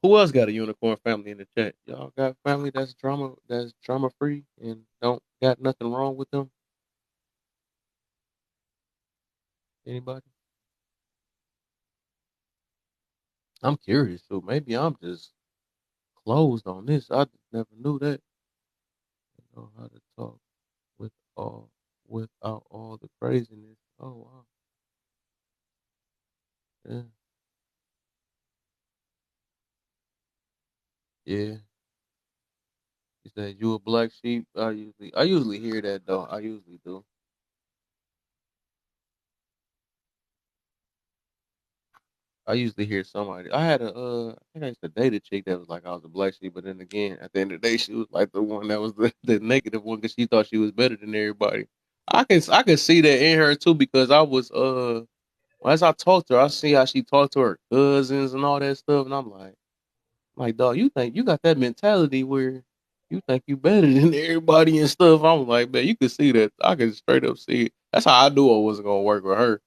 Who else got a unicorn family in the chat? Y'all got family that's trauma free and don't got nothing wrong with them? Anybody? I'm curious, so maybe I'm just closed on this. I just never knew that. You know how to talk with all without all the craziness. Oh wow. Yeah. Yeah. You said you a black sheep. I usually hear that though. I usually do. I usually hear somebody. I think I used to date a chick that was like I was a black sheep, but then again, at the end of the day, she was like the one that was the negative one because she thought she was better than everybody. I can see that in her too because I was as I talked to her, I see how she talked to her cousins and all that stuff, and I'm like, dog, you think you got that mentality where you think you better than everybody and stuff. I'm like, man, you can see that. I can straight up see it. That's how I knew I wasn't gonna work with her.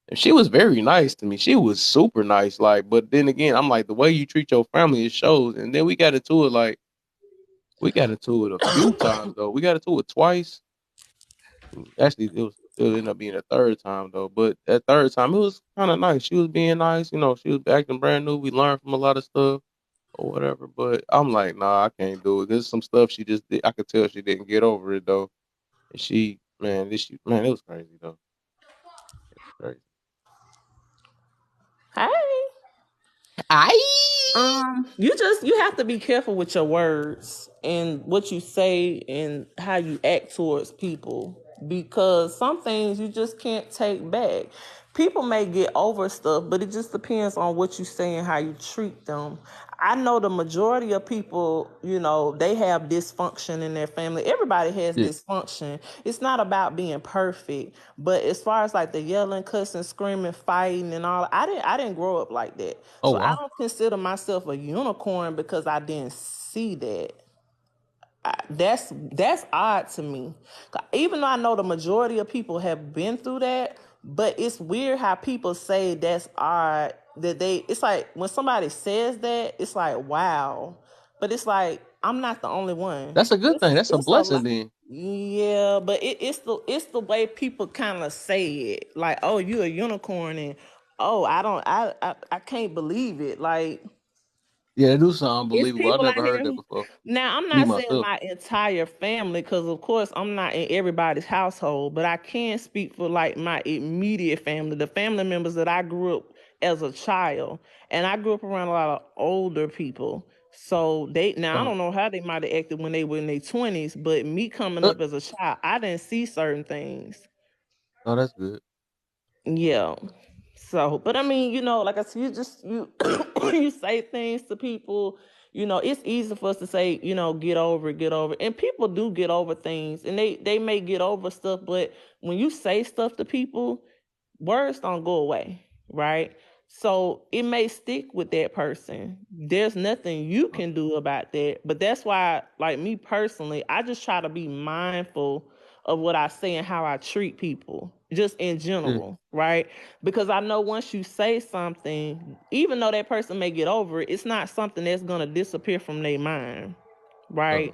And she was very nice to me. She was super nice. Like, but then again, I'm like, the way you treat your family, it shows. And then we got into it a few times though. We got into it twice. Actually, it ended up being a third time though. But that third time, it was kind of nice. She was being nice. You know, she was acting brand new. We learned from a lot of stuff or whatever. But I'm like, nah, I can't do it. There's some stuff she just did. I could tell she didn't get over it though. And man, it was crazy though. It was crazy. Hey. I You have to be careful with your words and what you say and how you act towards people because some things you just can't take back. People may get over stuff, but it just depends on what you say and how you treat them. I know the majority of people, they have dysfunction in their family. Everybody has yeah. dysfunction. It's not about being perfect, but as far as like the yelling, cussing, screaming, fighting, and all, I didn't grow up like that. Oh So I wow. don't consider myself a unicorn because I didn't see that. That's odd to me. Even though I know the majority of people have been through that, but it's weird how people say that's odd. It's like when somebody says that, it's like wow, but it's like I'm not the only one. That's a good thing. That's a It's a blessing lot. then. Yeah, but it's the way people kind of say it. Like, oh, you a unicorn, and oh, I can't believe it. Like, Yeah, they do sound it's unbelievable. I people out never heard here that who, before. now I'm Me not saying myself. my entire family, because of course I'm not in everybody's household, but I can speak for like my immediate family, the family members that I grew up as a child. And I grew up around a lot of older people. So now I Uh, don't know how they might have acted when they were in their 20s, but me coming uh, up as a child, I didn't see certain things. no, that's good. Yeah. So, but I mean, like I said, you you say things to people. It's easy for us to say, get over it, get over it. And people do get over things, and they may get over stuff, but when you say stuff to people, words don't go away, right? So it may stick with that person. There's nothing you Uh, can do about that. But that's why, like me personally, I just try to be mindful of what I say and how I treat people, just in yeah. general, right? Because I know once you say something, even though that person may get over it, it's not something that's gonna disappear from their mind, Uh, right?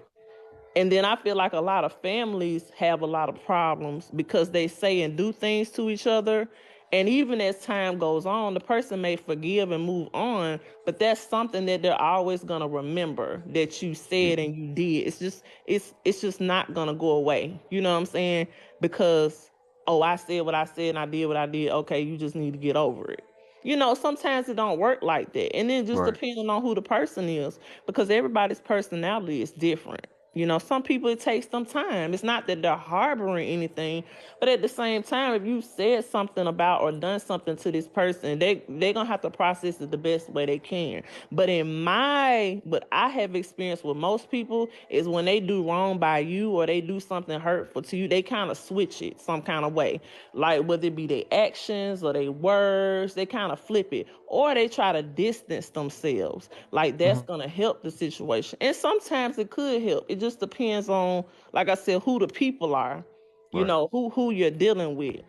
And then I feel like a lot of families have a lot of problems because they say and do things to each other. And even as time goes on, the person may forgive and move on, but that's something that they're always gonna remember that you yeah. said and you did. It's just not gonna go away. You know what I'm saying? Because oh, I said what I said and I did what I did. Okay, you just need to get over it. Sometimes it don't work like that. And then just Right. depending on who the person is, because everybody's personality is different. Some people it takes them time. It's not that they're harboring anything, but at the same time, if you said something about or done something to this person, they're gonna have to process it the best way they can. But what I have experienced with most people is when they do wrong by you or they do something hurtful to you, they kind of switch it some kind of way. Like whether it be their actions or their words, they kind of flip it. Or they try to distance themselves. Like that's Uh-huh. gonna help the situation. And sometimes it could help. It just depends on, like I said, who the people are. you Right. know, who you're dealing with.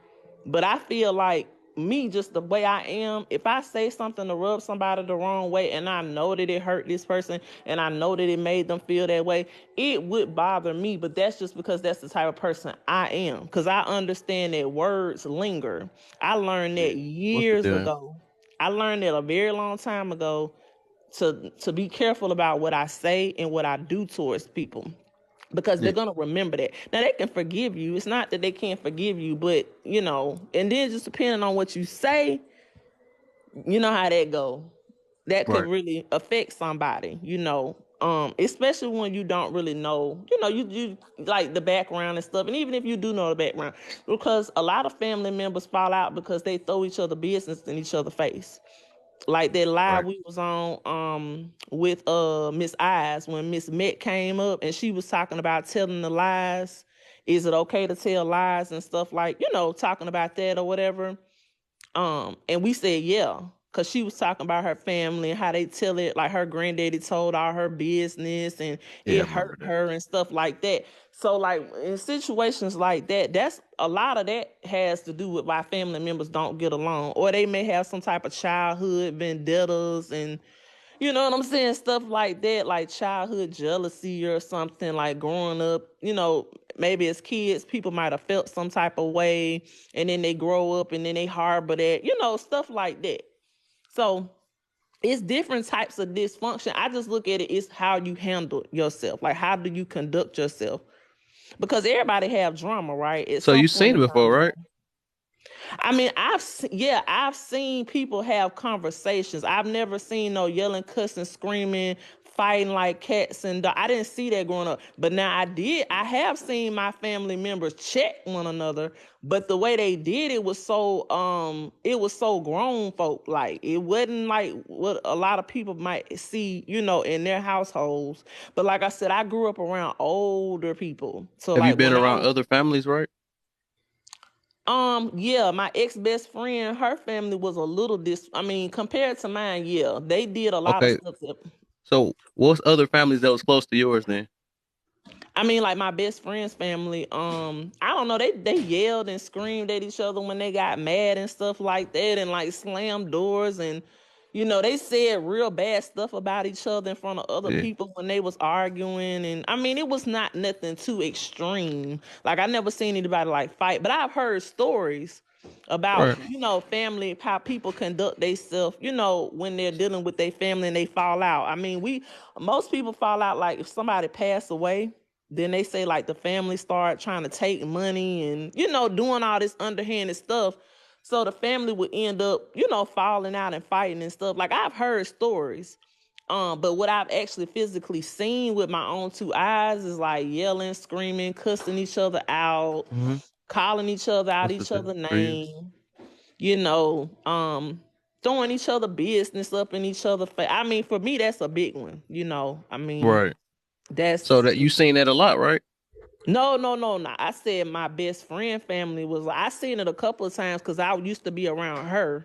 But I feel like me, just the way I am, if I say something to rub somebody the wrong way and I know that it hurt this person and I know that it made them feel that way, it would bother me. But that's just because that's the type of person I am. Because I understand that words linger. I learned Yeah. that Most of years them. ago. I learned that a very long time ago to be careful about what I say and what I do towards people, because Yeah. they're gonna remember that. Now they can forgive you. It's not that they can't forgive you, but you know, and then just depending on what you say, you know how that go. That could Right. really affect somebody, you know. Especially when you don't really know, you know, you like the background and stuff. And even if you do know the background, because a lot of family members fall out because they throw each other business in each other's face. Like that live Right. we was on with Miss Eyes, when Miss Met came up and she was talking about telling the lies. Is it okay to tell lies and stuff, like, you know, talking about that or whatever. And we said yeah, because she was talking about her family and how they tell it, like her granddaddy told all her business and Yeah, I it remember hurt that. her and stuff like that. So like in situations like that, that's a lot of that has to do with why family members don't get along, or they may have some type of childhood vendettas, and you know what I'm saying, stuff like that, like childhood jealousy or something, like growing up, you know, maybe as kids people might have felt some type of way, and then they grow up and then they harbor that, you know, stuff like that. So it's different types of dysfunction. I just look at it, it's how you handle yourself, like how do you conduct yourself, because everybody have drama, right, at So some you point seen it in before, time. right? I mean, I've seen people have conversations. I've never seen no yelling, cussing, screaming, fighting like cats and dogs. I didn't see that growing up. But now I have seen my family members check one another, but the way they did it was so grown folk like. It wasn't like what a lot of people might see, you know, in their households. But like I said, I grew up around older people. So Have you like been when I around was other families, right? yeah, my ex best friend, her family was a little I mean, compared to mine, yeah, they did a lot of Okay. stuff that, So what's other families that was close to yours then? I mean, like my best friend's family, I don't know, they yelled and screamed at each other when they got mad and stuff like that, and like slammed doors, and you know, they said real bad stuff about each other in front of other Yeah. people when they was arguing. And I mean, it was not nothing too extreme. Like I never seen anybody like fight, but I've heard stories about, Right. you know, family, how people conduct themselves, you know, when they're dealing with their family and they fall out. I mean, most people fall out like if somebody passed away, then they say like the family start trying to take money and, you know, doing all this underhanded stuff. So the family would end up, you know, falling out and fighting and stuff. Like I've heard stories. But what I've actually physically seen with my own two eyes is like yelling, screaming, cussing each other out, Mm-hmm. calling each other out, Most of each them. other Yeah. name, you know, throwing each other business up in each other face. I mean, for me, that's a big one, you know. I mean, Right. So that's that you seen that a lot, right? no. I said my best friend family was. I seen it a couple of times because I used to be around her.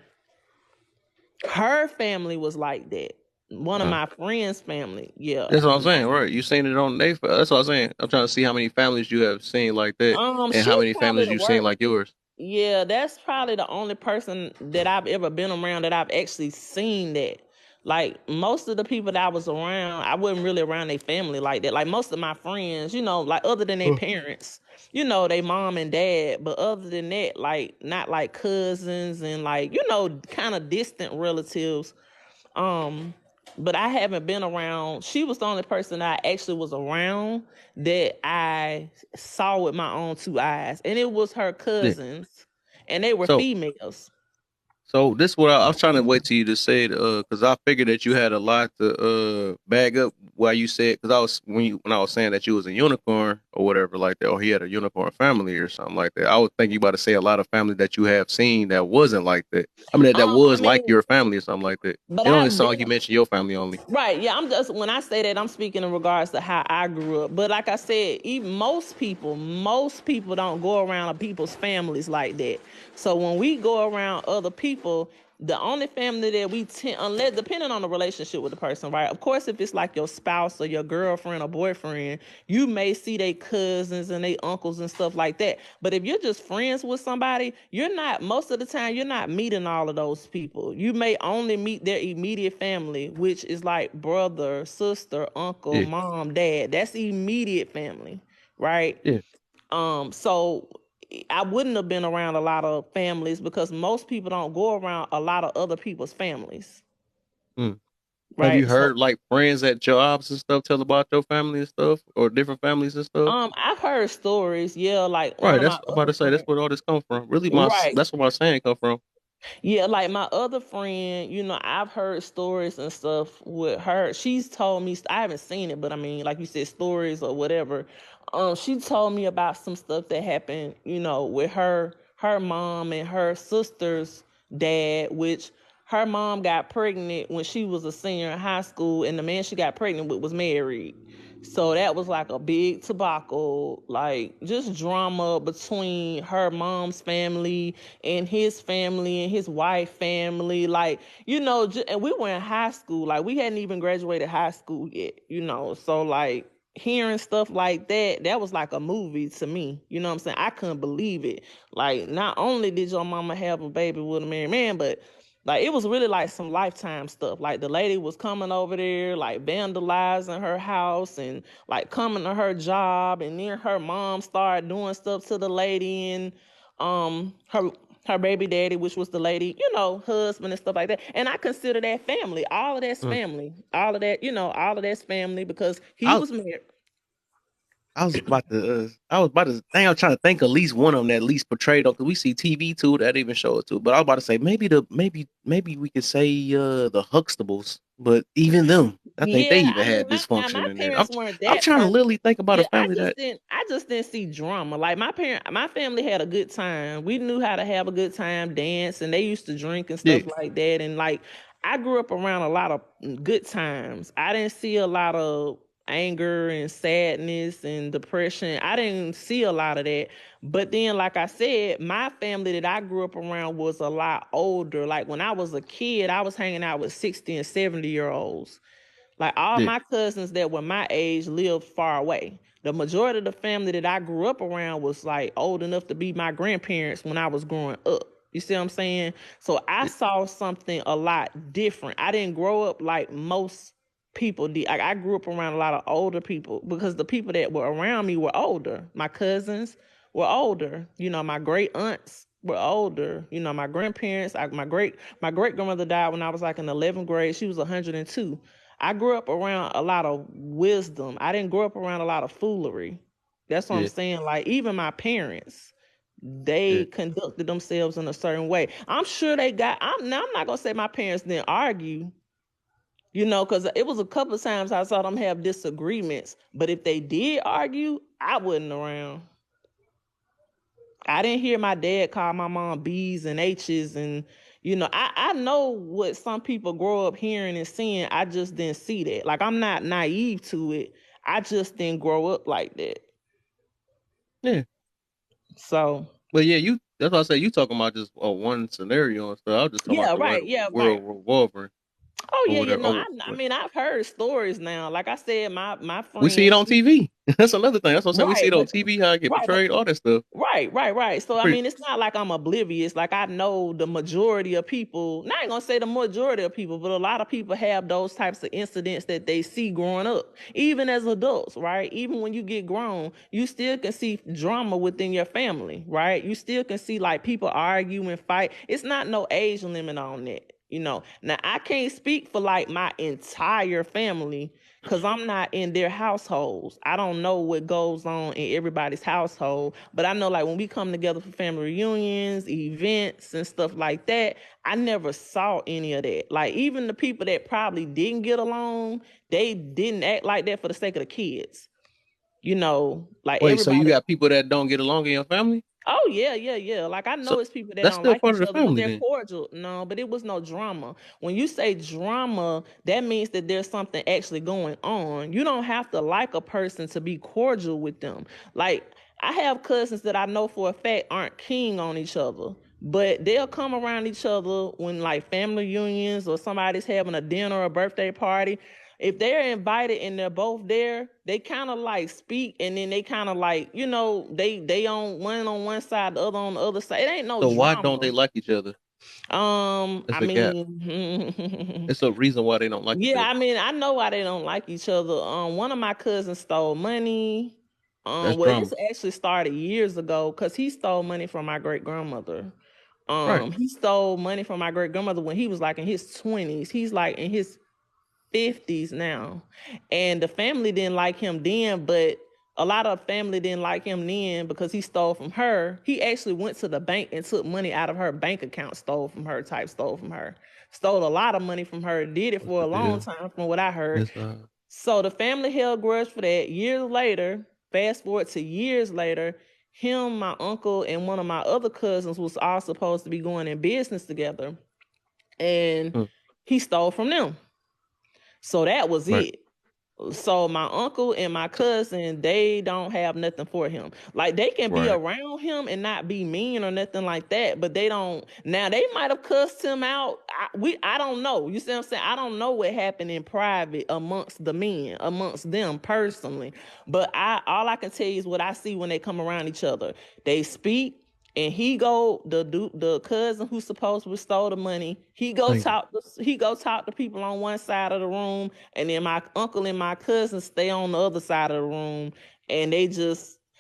Her family was like that. One of Uh, my friends' family, yeah. that's what I'm saying, right? You seen it on they. That's what I'm saying. I'm trying to see how many families you have seen like that, and how She's many probably families the you seen worst. like yours. Yeah, that's probably the only person that I've ever been around that I've actually seen that. Like most of the people that I was around, I wasn't really around their family like that. Like most of my friends, you know, like other than their Huh. parents, you know, they mom and dad. But other than that, like not like cousins and like, you know, kind of distant relatives. Um, but I haven't been around. She was the only person I actually was around that I saw with my own two eyes, and it was her Yeah. cousins, and they were So females. So this what I was trying to wait till you to say it, because I figured that you had a lot to bag up while you said, because I was when I was saying that you was a unicorn or whatever like that, or he had a unicorn family or something like that. I was thinking you about to say a lot of family that you have seen that wasn't like that. I mean that I was like mean, your family or something like that. but It only I've sound been like you mentioned your family only. right. Yeah, I'm just when I say that I'm speaking in regards to how I grew up. But like I said, even most people don't go around people's families like that. So when we go around other people, The only family that we unless depending on the relationship with the person, right? Of course, if it's like your spouse or your girlfriend or boyfriend, you may see their cousins and their uncles and stuff like that. But if you're just friends with somebody, you're not, most of the time, you're not meeting all of those people. You may only meet their immediate family, which is like brother, sister, uncle, Yeah. mom, dad. That's immediate family, right? Yeah. So I wouldn't have been around a lot of families because most people don't go around a lot of other people's families, Mm. Have you right? So heard like friends at jobs and stuff tell about your family and stuff, or different families and stuff? I've heard stories, yeah, like one Right. of my That's I'm about other to say. That's friends, where all this come from. Really, right? that's where my saying come from. Yeah, like my other friend, I've heard stories and stuff with her. She's told me, I haven't seen it, but I mean, like you said, stories or whatever. She told me about some stuff that happened, with her mom and her sister's dad, which her mom got pregnant when she was a senior in high school, and the man she got pregnant with was married. So that was like a big tobacco, like just drama between her mom's family and his wife family, like and we were in high school, like we hadn't even graduated high school yet, so like hearing stuff like that was like a movie to me. You know what I'm saying? I couldn't believe it. Like, not only did your mama have a baby with a married man, but like it was really like some Lifetime stuff. Like the lady was coming over there, like vandalizing her house and like coming to her job, and then her mom started doing stuff to the lady and her baby daddy, which was the lady, husband and stuff like that. And I consider that family. All of that's Mm. family. All of that, all of that's family because he I was married. I was about to. I was about to. I was trying to think at least one of them that at least portrayed because we see TV too that even show it too. But I was about to say maybe we could say the Huxtables, but even them, I think they Yeah, even I mean, had my dysfunction in there. parents weren't I'm that trying to perfect. literally think about a Yeah, family that I just didn't see drama. Like my family had a good time. We knew how to have a good time, dance, and they used to drink and yeah stuff like that. And like I grew up around a lot of good times. I didn't see a lot of anger and sadness and depression. I didn't see a lot of that. But then, like I said, my family that I grew up around was a lot older. Like when I was a kid, I was hanging out with 60 and 70-year-olds. Like all yeah my cousins that were my age lived far away. The majority of the family that I grew up around was like old enough to be my grandparents when I was growing up. You see what I'm saying? So I yeah saw something a lot different. I didn't grow up like most people did. I grew up around a lot of older people because the people that were around me were older. My cousins were older. My great aunts were older. My grandparents, my great grandmother died when I was like in 11th grade. She was 102. I grew up around a lot of wisdom. I didn't grow up around a lot of foolery. That's what I'm yeah saying. Like even my parents, yeah. they conducted themselves in a certain way. I'm sure they got. I'm not gonna say my parents didn't argue, because it was a couple of times I saw them have disagreements. But if they did argue, I wasn't around. I didn't hear my dad call my mom B's and H's, and I know what some people grow up hearing and seeing. I just didn't see that. Like I'm not naive to it. I just didn't grow up like that. Yeah. So But yeah, you. That's why I say you talking about just one scenario and stuff. I was just talking about yeah, the right, random yeah, right. world revolving Oh or yeah, whatever. I, Oh, I mean, I've heard stories now. Like I said, my we see it friends, on TV. That's another thing. That's what I'm saying. We see right, it on TV how it get right, but portrayed, all that stuff. Right. So I Pretty, mean, it's not like I'm oblivious. Like I know the majority of people. Not gonna say the majority of people, but a lot of people have those types of incidents that they see growing up, even as adults, right? Even when you get grown, you still can see drama within your family, right? You still can see like people argue and fight. It's not no age limit on that. Now I can't speak for like my entire family because I'm not in their households. I don't know what goes on in everybody's household, but I know like when we come together for family reunions, events, and stuff like that, I never saw any of that. Like even the people that probably didn't get along, they didn't act like that for the sake of the kids. Like wait, so you everybody. got people that don't get along in your family? Oh yeah. Like I So know it's people that that's don't still like part of each the other, but family they're then. cordial. No, but it was no drama. When you say drama, that means that there's something actually going on. You don't have to like a person to be cordial with them. Like I have cousins that I know for a fact aren't keen on each other, But they'll come around each other when like family reunions or somebody's having a dinner or a birthday party. If they're invited and they're both there, they kind of like speak, and then they kind of like, you know, they on one side, the other on the other side. It ain't no So why don't they drama. like each other? It's I a gap. mean, It's a reason why they don't like each yeah, other. I mean, I know why they don't like each other. One of my cousins stole money. That's Well, drama. this actually started years ago because he stole money from my great grandmother. Right. He stole money from my great grandmother when he was like in his 20s. He's like in his 50s now. And the family didn't like him then, but a lot of family didn't like him then because he stole from her. He actually went to the bank and took money out of her bank account, stole from her. Stole a lot of money from her, did it What's for the a long deal? time from what I heard. It's So the family held grudge for that. Years later, fast forward to years later, him, my uncle, and one of my other cousins was all supposed to be going in business together. And he stole from them. So that was right. it. So my uncle and my cousin, they don't have nothing for him. Like they can be Right. around him and not be mean or nothing like that, but they don't. Now they might have cussed him out. I don't know. You see what I'm saying? I don't know what happened in private amongst the men, amongst them personally. But all I can tell you is what I see when they come around each other. They speak. And the cousin who's supposed to stole the money, he go talk to people on one side of the room, and then my uncle and my cousin stay on the other side of the room, and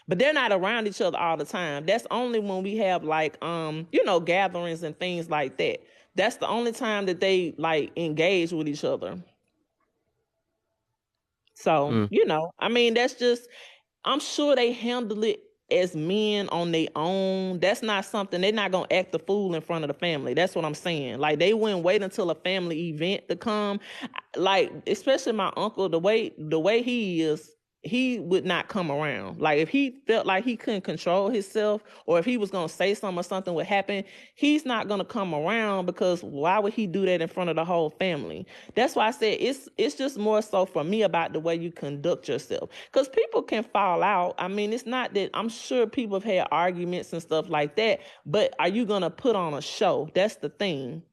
but they're not around each other all the time. That's only when we have like gatherings and things like that. That's the only time that they like engage with each other. So, I mean, that's just, I'm sure they handle it as men on their own. That's not something, they're not going to act the fool in front of the family. That's what I'm saying. Like, they wouldn't wait until a family event to come. Like, especially my uncle, the way he is, he would not come around. Like, if he felt like he couldn't control himself, or if he was going to say something or something would happen, he's not going to come around, because why would he do that in front of the whole family? That's why I said it's just more so for me about the way you conduct yourself. Because people can fall out. I mean, it's not that, I'm sure people have had arguments and stuff like that, but are you going to put on a show? That's the thing.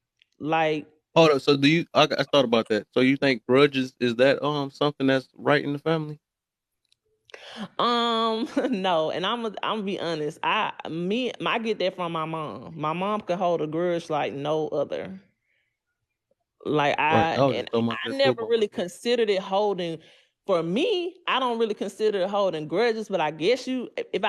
Like, Hold up. So do you? I thought about that. So you think grudges is that something that's right in the family? no, and I'm gonna be honest. I get that from my mom. My mom could hold a grudge like no other. Like Right. I was and just talking about I that too never about my really dad. considered it holding. For me, I don't really consider it holding grudges, but I guess if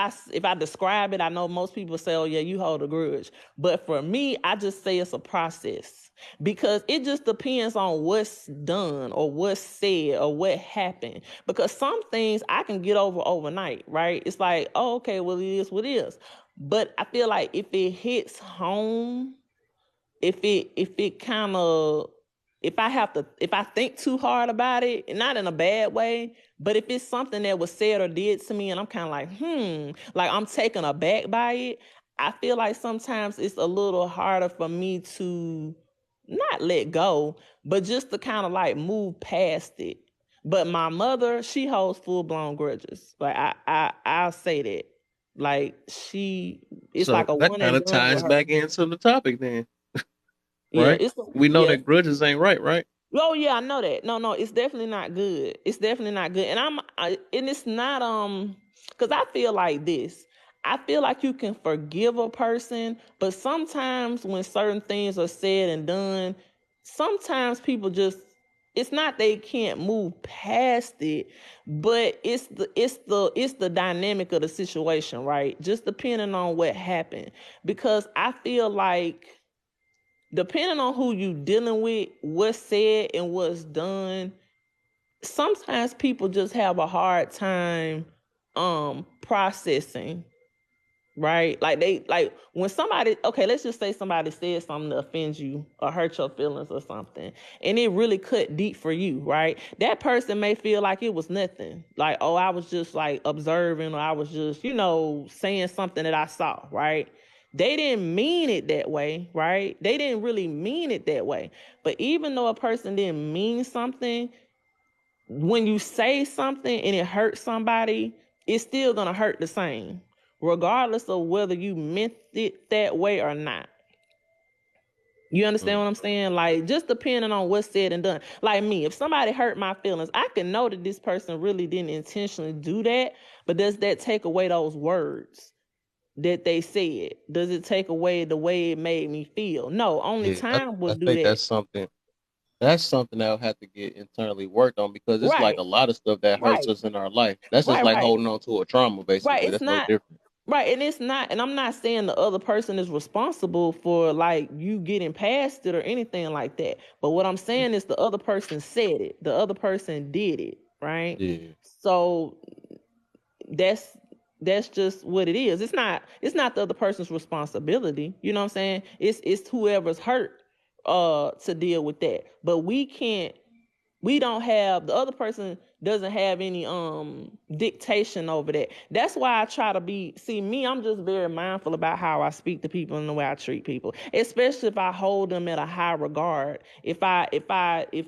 I describe it, I know most people say, "Oh yeah, you hold a grudge." But for me, I just say it's a process, because it just depends on what's done or what's said or what happened. Because some things I can get over overnight, right? It's like, oh, okay, well, it is what it is. But I feel like if it hits home, if it kind of, if I think too hard about it, and not in a bad way, but if it's something that was said or did to me and I'm kind of like I'm taken aback by it, I feel like sometimes it's a little harder for me to not let go, but just to kind of like move past it. But my mother, she holds full blown grudges. Like I'll say that. Like it's So like a that one kind and of done ties with her. back into the topic then, Yeah, right? We know yeah. that grudges ain't right, right? Oh yeah, I know that. No, it's definitely not good. It's definitely not good. And and it's not because I feel like this. I feel like you can forgive a person, but sometimes when certain things are said and done, sometimes people just, it's not they can't move past it, but it's the dynamic of the situation, right? Just depending on what happened. Because I feel like depending on who you dealing with, what's said and what's done, sometimes people just have a hard time processing, right? Like when somebody, okay, let's just say somebody said something to offend you or hurt your feelings or something, and it really cut deep for you, right? That person may feel like it was nothing. Like, oh, I was just like observing, or I was just, saying something that I saw, right? They didn't mean it that way, right? They didn't really mean it that way. But even though a person didn't mean something, when you say something and it hurts somebody, it's still gonna hurt the same. regardless of whether you meant it that way or not. You understand what I'm saying? Like, just depending on what's said and done. Like me, if somebody hurt my feelings, I can know that this person really didn't intentionally do that, but does that take away those words that they said? Does it take away the way it made me feel? No, only Yeah, time will I do think that. that's something that'll have to get internally worked on, because it's like Right, a lot of stuff that hurts right, us in our life. That's just right, like right. holding on to a trauma, Right. basically. It's That's no not different. right, and it's not, and I'm not saying the other person is responsible for like you getting past it or anything like that. But what I'm saying is the other person said it, the other person did it, right? Yeah. So that's just what it is. It's not the other person's responsibility. You know what I'm saying? It's whoever's hurt to deal with that. But we don't have, the other person doesn't have any dictation over that. That's why I try to see me, I'm just very mindful about how I speak to people and the way I treat people, especially if I hold them at a high regard. If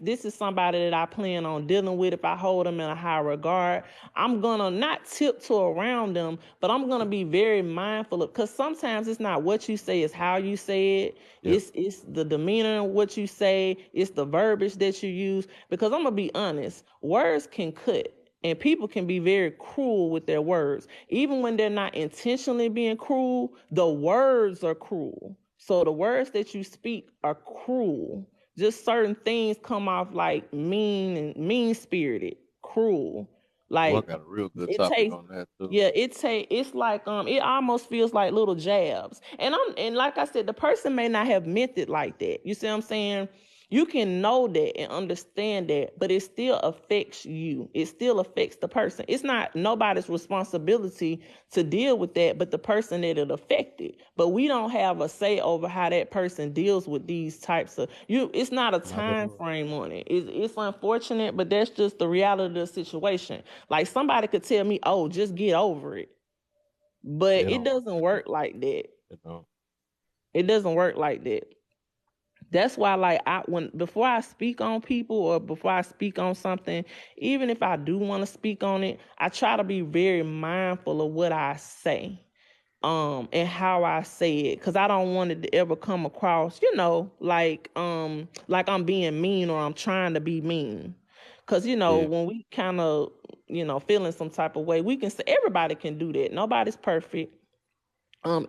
this is somebody that I plan on dealing with, if I hold them in a high regard, I'm gonna not tiptoe around them, but I'm gonna be very mindful of, because sometimes it's not what you say, it's how you say it. Yeah. It's the demeanor in what you say, it's the verbiage that you use. Because I'm gonna be honest, words can cut. And people can be very cruel with their words. Even when they're not intentionally being cruel, the words are cruel. So the words that you speak are cruel. Just certain things come off like mean and mean spirited, cruel. Well, I Like got a real good it topic takes, on that too. yeah, it's like it almost feels like little jabs. And like I said, the person may not have meant it like that. You see what I'm saying? You can know that and understand that, but it still affects you. It still affects the person. It's not nobody's responsibility to deal with that, but the person that it affected. But we don't have a say over how that person deals with these types of you. It's not a Not at time all. frame on it. It's unfortunate, but that's just the reality of the situation. Like somebody could tell me, "Oh, just get over it," but It it don't work doesn't like that. work like that. It don't. It doesn't work like that. That's why, like, before I speak on people or before I speak on something, even if I do want to speak on it, I try to be very mindful of what I say, and how I say it, because I don't want it to ever come across, like I'm being mean or I'm trying to be mean. Because Yeah. when we kind of feeling some type of way, we can say everybody can do that. Nobody's perfect.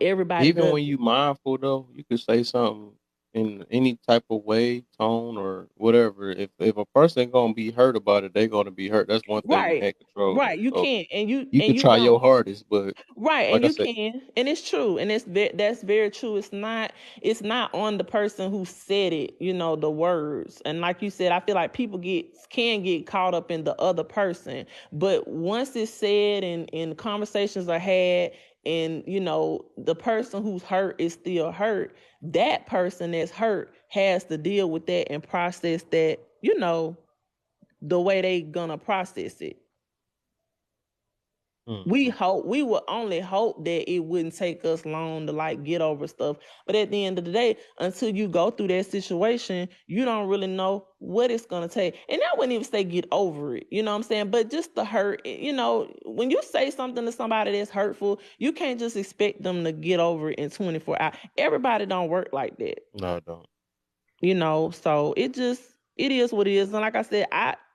Everybody Even does when it. you mindful though, you could say something in any type of way, tone or whatever. If a person gonna be hurt about it, they gonna be hurt. That's one thing you Right, can't control though. right. You So can't, and you you and could you try your don't. hardest, but Right, and like I you said, can, and it's true, and that's very true. It's not on the person who said it, the words. And like you said, I feel like people can get caught up in the other person, but once it's said and conversations are had, and the person who's hurt is still hurt. That person that's hurt has to deal with that and process that, the way they gonna process it. We mm-hmm. hope we would only hope that it wouldn't take us long to like get over stuff. But at the end of the day, until you go through that situation, you don't really know what it's gonna take. And I wouldn't even say get over it, you know what I'm saying? But just the hurt, when you say something to somebody that's hurtful, you can't just expect them to get over it in 24 hours. Everybody don't work like that. No, I don't. So it is what it is. And like I said,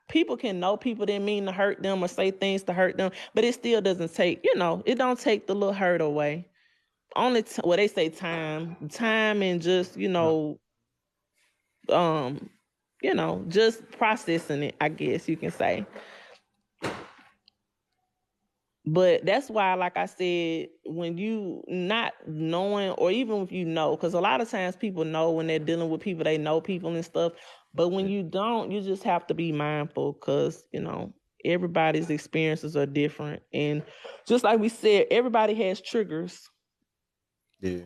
people can know people didn't mean to hurt them or say things to hurt them, but it still doesn't take, it don't take the little hurt away. Only what they say, time and just, No. um just processing it, I guess you can say. But that's why, like I said, when you not knowing, or even if you know, because a lot of times people know when they're dealing with people, they know people and stuff. But when Yeah. you don't, you just have to be mindful, because, everybody's experiences are different. And just like we said, everybody has triggers. Yeah.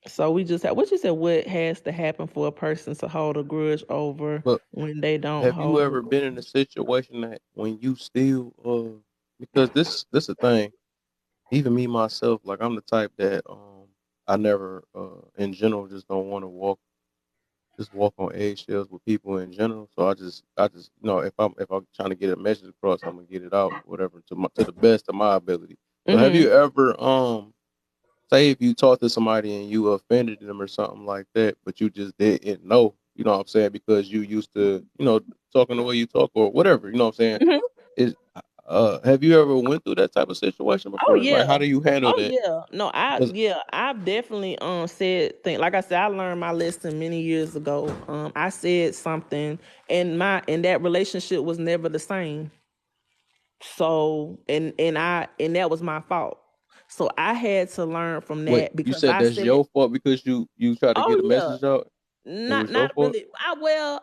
So we just have, what you said, what has to happen for a person to hold a grudge over But when they don't have you hold a ever been in a situation that when you still because this a thing, even me myself, like I'm the type that I never in general just don't want to walk on eggshells with people in general. So I just if I'm trying to get a message across, I'm gonna get it out, whatever, to the best of my ability. So have Mhm. you ever say if you talked to somebody and you offended them or something like that, but you just didn't know, you know what I'm saying, because you used to, talking the way you talk or whatever, you know what I'm saying? Mhm. Is have you ever went through that type of situation Oh before? Like yeah. how do you handle Oh that? yeah. No, Cuz I've definitely said things. Like I said, I learned my lesson many years ago. I said something and that relationship was never the same. So and that was my fault. So I had to learn from wait, that you because said I that's said, your fault because you try to "Oh get a yeah, message out? It was your not fault? really."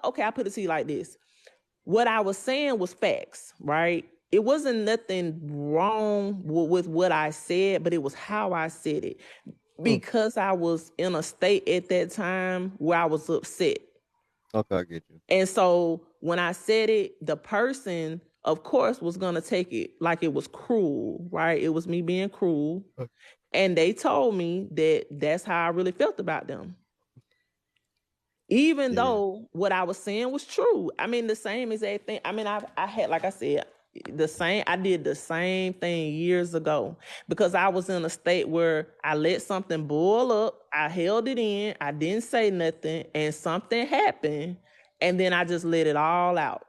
Okay, I put it to you like this: what I was saying was facts, right? It wasn't nothing wrong with what I said, but it was how I said it Mm, because I was in a state at that time where I was upset. okay, I get you. And so when I said it, the person, of course, was going to take it like it was cruel, right? It was me being cruel. And they told me that that's how I really felt about them. Even Yeah. though what I was saying was true. I mean, the same exact thing. I mean, I had, like I said, I did the same thing years ago because I was in a state where I let something boil up, I held it in, I didn't say nothing, and something happened, and then I just let it all out.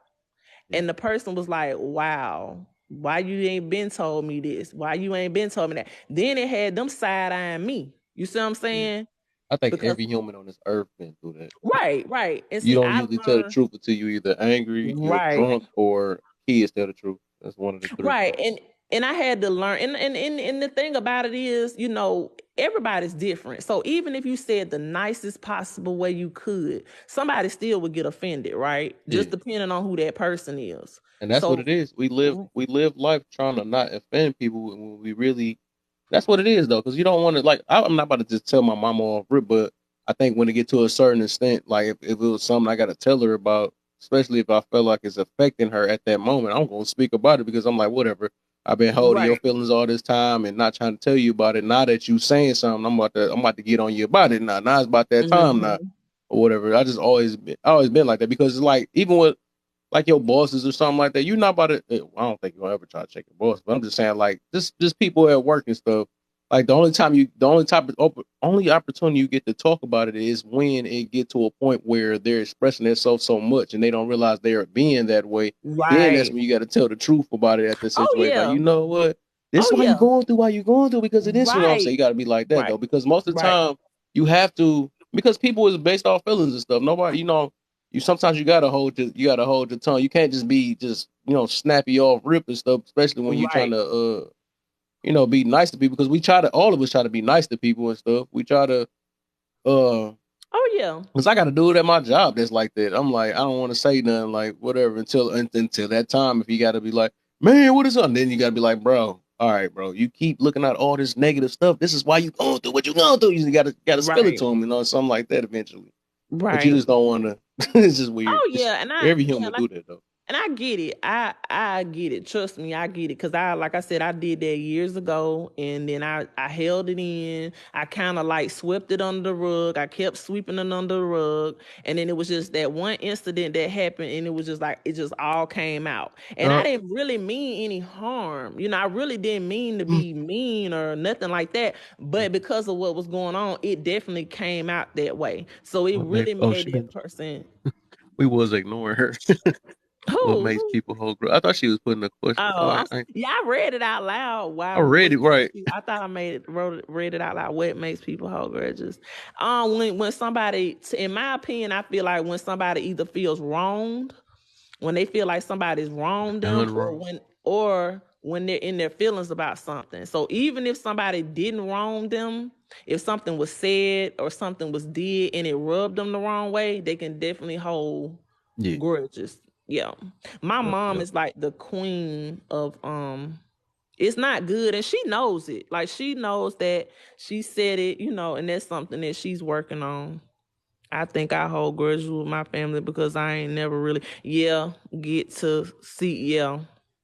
Yeah. And the person was like, wow, why you ain't been told me this? Why you ain't been told me that? Then it had them side eyeing me. You see what I'm Yeah. saying? I think Because every human on this earth been through that. right. And You see, don't I usually tell the learned truth until you either angry, you're right. drunk, or kids tell the truth. That's one of the three. Right. And I had to learn and the thing about it is, everybody's different. So even if you said the nicest possible way you could, somebody still would get offended, right? Just Yeah. depending on who that person is. And that's what So it is. We live life trying to not offend people when we really. That's what it is though, because you don't want to like. I'm not about to just tell my mama off rip, but I think when it get to a certain extent, like if it was something I got to tell her about, especially if I feel like it's affecting her at that moment, I'm gonna speak about it because I'm like, whatever. I've been holding your right. feelings all this time and not trying to tell you about it. Now that you saying something, I'm about to get on you about it now. Now it's about that time now, Mhm. or whatever. I always been like that because it's like even with like your bosses or something like that, you're not about to. I don't think you'll ever try to check your boss, but I'm just saying like just people at work and stuff. Like the only opportunity you get to talk about it is when it get to a point where they're expressing themselves so much and they don't realize they're being that way. Then that's Right. when you got to tell the truth about it at the Oh situation. Like yeah. you know what, this is Oh why you yeah. going through, why you going through because of this. You know what I'm saying? Right. You got to be like that Right. though, because most of the Right. time you have to because people is based off feelings and stuff. Nobody, you sometimes you gotta hold your tongue. You can't just be snappy off rip and stuff, especially when you're trying Right. to be nice to people because all of us try to be nice to people and stuff. We try to Oh yeah. because I gotta do it at my job that's like that. I'm like, I don't want to say nothing like whatever until that time. If you gotta be like, man, what is up? And then you gotta be like, bro, all right, bro, you keep looking at all this negative stuff. This is why you going through what you going through. You gotta spill it Right. to them, something like that eventually. But you Right. just don't want to. It's just weird. Oh yeah. And Every human do that though. I get it. I get it. Trust me, I get it. Cause I, like I said, I did that years ago, and then I held it in. I kind of like swept it under the rug. I kept sweeping it under the rug, and then it was just that one incident that happened, and it was just like it just all came out. And I Uh, didn't really mean any harm. I really didn't mean to be mean or nothing like that. But because of what was going on, it definitely came out that way. So it what made? really Oh, made she that been. person We was ignoring her. What makes who. people hold grudge? I thought she was putting a question. Oh, yeah, I read it out loud. I Why? read What it right. makes you? I thought I read it out loud. What makes people hold grudges? When somebody, in my opinion, I feel like when somebody either feels wronged, when they feel like somebody's wronged them, Done wrong. or when they're in their feelings about something. So even if somebody didn't wrong them, if something was said or something was did and it rubbed them the wrong way, they can definitely hold Yeah. grudges. Yeah. My Yep. mom Yep. is like the queen of it's not good and she knows it. Like she knows that she said it, and that's something that she's working on. I think I hold grudges with my family because I ain't never really get to see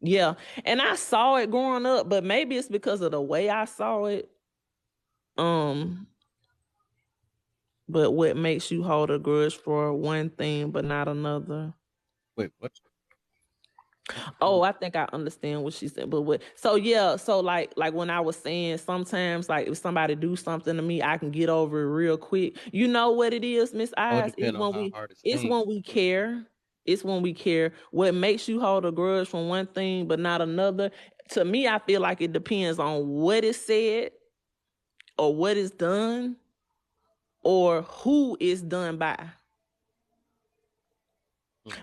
yeah. And I saw it growing up, but maybe it's because of the way I saw it. Um but what makes you hold a grudge for one thing but not another? Wait. What? Oh, I think I understand what she said. But what? So yeah. So like when I was saying, sometimes like if somebody do something to me, I can get over it real quick. You know what it is, Miss Oh, it Eyes? depends on how hard it It's stings. when we care. It's when we care. What makes you hold a grudge from one thing but not another? To me, I feel like it depends on what is said or what is done or who is done by.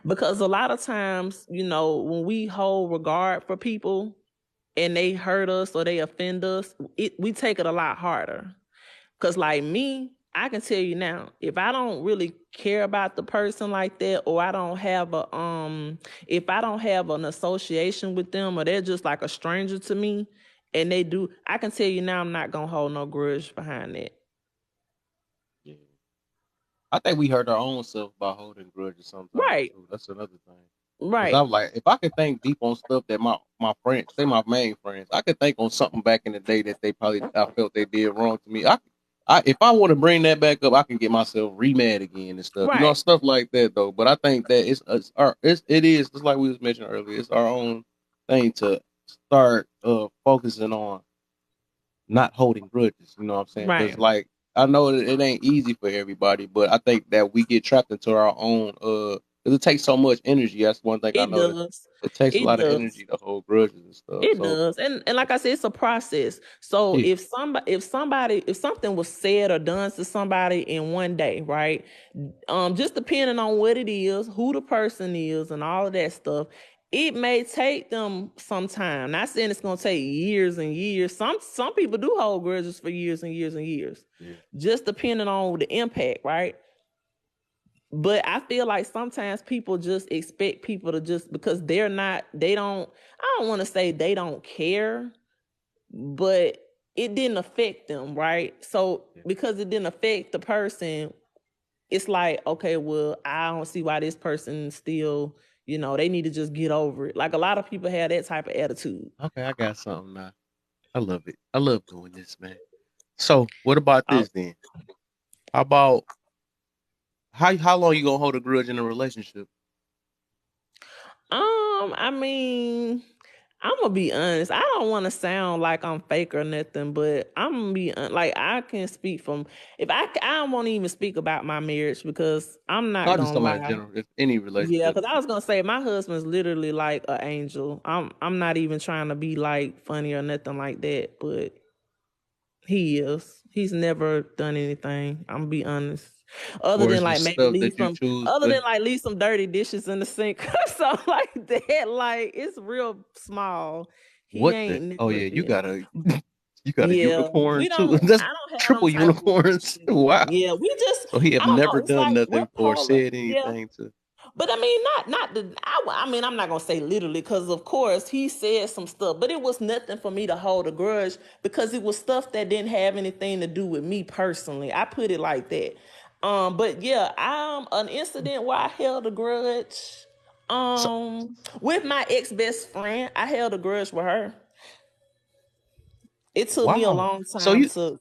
Because a lot of times, when we hold regard for people and they hurt us or they offend us, we take it a lot harder. Because like me, I can tell you now, if I don't really care about the person like that, or I don't have if I don't have an association with them, or they're just like a stranger to me, and they do, I can tell you now, I'm not gonna hold no grudge behind that. Yeah. I think we hurt our own self by holding grudges sometimes Right, too. That's another thing. Cause right, I'm like, if I could think deep on stuff that my friends, say my main friends, I could think on something back in the day that I felt they did wrong to me. If I want to bring that back up, I can get myself remad again and stuff. right. Stuff like that though. But I think that it is just like we was mentioning earlier. It's our own thing to start focusing on not holding grudges. You know what I'm saying? Because Right. like I know it ain't easy for everybody, but I think that we get trapped into our own. Because it takes so much energy. That's one thing I It noticed. does. It takes a It lot of does. energy to hold grudges and stuff. It So does. And like I said, it's a process. So yeah, if something was said or done to somebody in one day, right? Just depending on what it is, who the person is, and all of that stuff, it may take them some time. Not saying it's gonna take years and years. Some people do hold grudges for years and years and years. yeah. Just depending on the impact, right? But I feel like sometimes people just expect people to just, because they don't, I don't want to say they don't care, but it didn't affect them, right? So Yeah. because it didn't affect the person, it's like, okay, well, I don't see why this person still, they need to just get over it. Like a lot of people have that type of attitude. Okay, I got something now. I love it. I love doing this, man. So what about Uh, this then? How about how long you gonna hold a grudge in a relationship? I mean, I'm gonna be honest. I don't want to sound like I'm fake or nothing, but I'm gonna be like, I can speak from, I won't even speak about my marriage because I'm No, not I just gonna talking about in lie. general. If any Yeah, relationship because that I you was gonna say my husband's literally like an angel. I'm not even trying to be like funny or nothing like that, but he is. He's never done anything. I'm gonna be honest. Other or than it's like just maybe stuff that you choose other to. than like leave some dirty dishes in the sink or something like that. Like it's real small. He What the? ain't Oh never yeah, you did. got a you got a Yeah, unicorn we too. don't. That's I don't have them triple type of unicorns. relationships. Wow. Yeah, we just. So he have I don't know. never It's done like we're nothing or polar. said Yeah, anything to. but I mean, not the. I mean, I'm not gonna say literally because, of course, he said some stuff, but it was nothing for me to hold a grudge because it was stuff that didn't have anything to do with me personally. I put it like that. But yeah, an incident where I held a grudge. So, With my ex best friend, I held a grudge with her. It took me a wow. long So time to.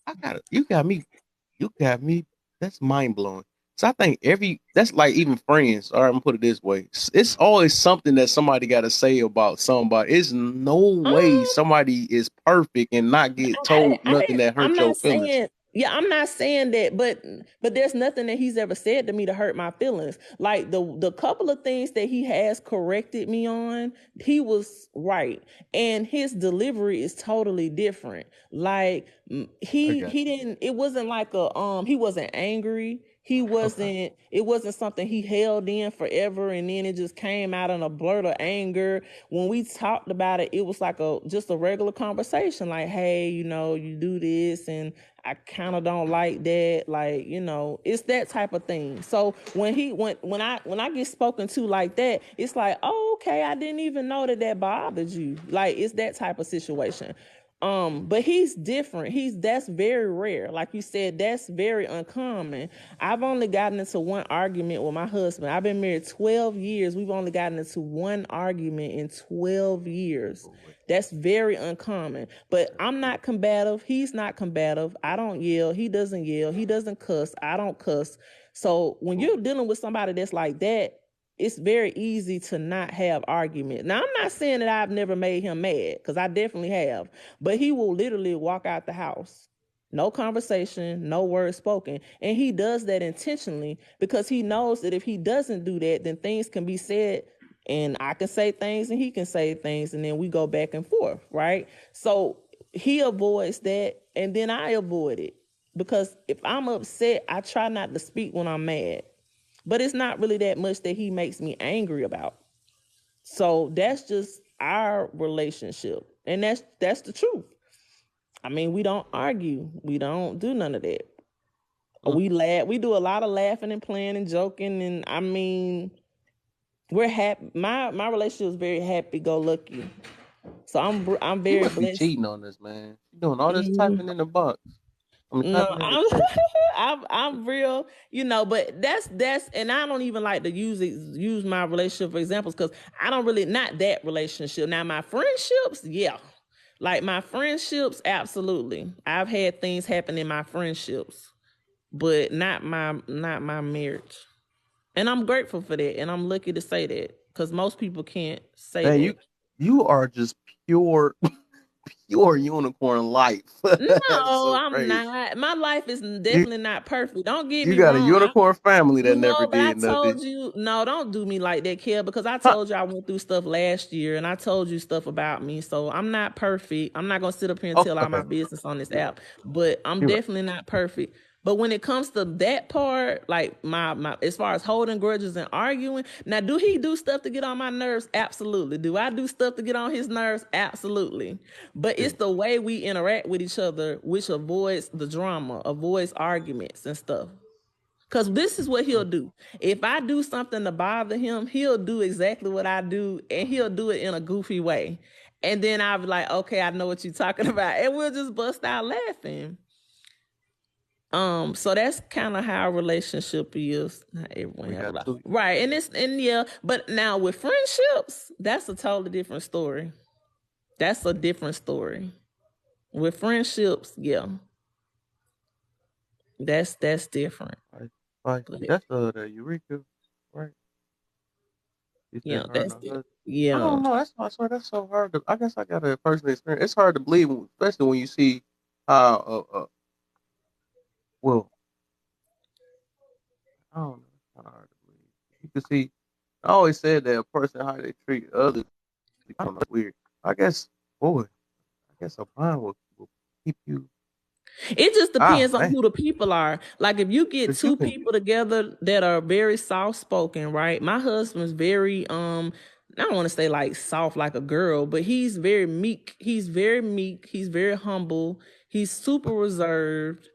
you got me. That's mind blowing. So I think that's like even friends. All right, I'm gonna put it this way. It's always something that somebody got to say about somebody. It's no way Um, somebody is perfect and not get told nothing that I'm hurt your not feelings. saying, yeah, I'm not saying that, but there's nothing that he's ever said to me to hurt my feelings. Like the couple of things that he has corrected me on, he was right, and his delivery is totally different. Like I he got he didn't. It wasn't like he wasn't angry. He you. Okay. wasn't. It wasn't something he held in forever, and then it just came out in a blurt of anger. When we talked about it, it was like just a regular conversation. Like, hey, you do this, and I kind of don't like that. Like, it's that type of thing. So when I get spoken to like that, it's like, oh, okay, I didn't even know that bothered you. Like, it's that type of situation. But he's different. That's very rare. Like you said, that's very uncommon. I've only gotten into one argument with my husband. I've been married 12 years. We've only gotten into one argument in 12 years. That's very uncommon. But I'm not combative. He's not combative. I don't yell. He doesn't yell. He doesn't cuss. I don't cuss. So when you're dealing with somebody that's like that, it's very easy to not have argument. Now, I'm not saying that I've never made him mad, because I definitely have, but he will literally walk out the house. No conversation, no word spoken. And he does that intentionally because he knows that if he doesn't do that, then things can be said and I can say things and he can say things and then we go back and forth, right? So he avoids that and then I avoid it because if I'm upset, I try not to speak when I'm mad. But it's not really that much that he makes me angry about. So that's just our relationship. And that's the truth. I mean, we don't argue. We don't do none of that. We laugh. We do a lot of laughing and playing and joking. And I mean, we're happy. My relationship is very happy-go-lucky. So I'm You very must be blessed. cheating on us, man. You doing all this Mhm. typing in the box. I'm No, typing in the text. I'm real, but that's and I don't even like to use my relationship for examples because I don't really not that relationship. Now my friendships, yeah. Like my friendships, absolutely. I've had things happen in my friendships, but not my marriage. And I'm grateful for that. And I'm lucky to say that because most people can't say Man, that. you are just pure unicorn life. That's No, so I'm crazy. not. My life is You definitely not perfect. Don't get you me got a wrong. unicorn family that never No, but I did nothing. told you, no, don't do me like that, Kel, because I Huh. told you I went through stuff last year and I told you stuff about me. So I'm not perfect. I'm not going to sit up here and tell all my Okay. business on this You're app, but I'm right. definitely not perfect. But when it comes to that part, like my as far as holding grudges and arguing, now do he do stuff to get on my nerves? Absolutely. Do I do stuff to get on his nerves? Absolutely. But Yeah. it's the way we interact with each other, which avoids the drama, avoids arguments and stuff. Because this is what he'll do. If I do something to bother him, he'll do exactly what I do, and he'll do it in a goofy way. And then I'll be like, okay, I know what you're talking about. And we'll just bust out laughing. So that's kind of how a relationship is. Not everyone We have a got lot. two. Right. And but now with friendships, that's a totally different story. That's a different story. With friendships, yeah. That's different. Like But that's the Eureka, right? You said yeah, her and that's her it. husband. I Yeah. don't know. I swear that's so hard to. I guess I got a personal experience. It's hard to believe, especially when you see how. Well, I don't know. It's kind of hard to believe. You can see. I always said that a person how they treat others. I don't know. It's weird. I guess. Boy. I guess a bond will keep you. It just Ah depends on man. who the people are. Like if you get Cause you two can. people together that are very soft spoken, right? My husband's very I don't want to say like soft like a girl, but he's very meek. He's very meek. He's very humble. He's super reserved.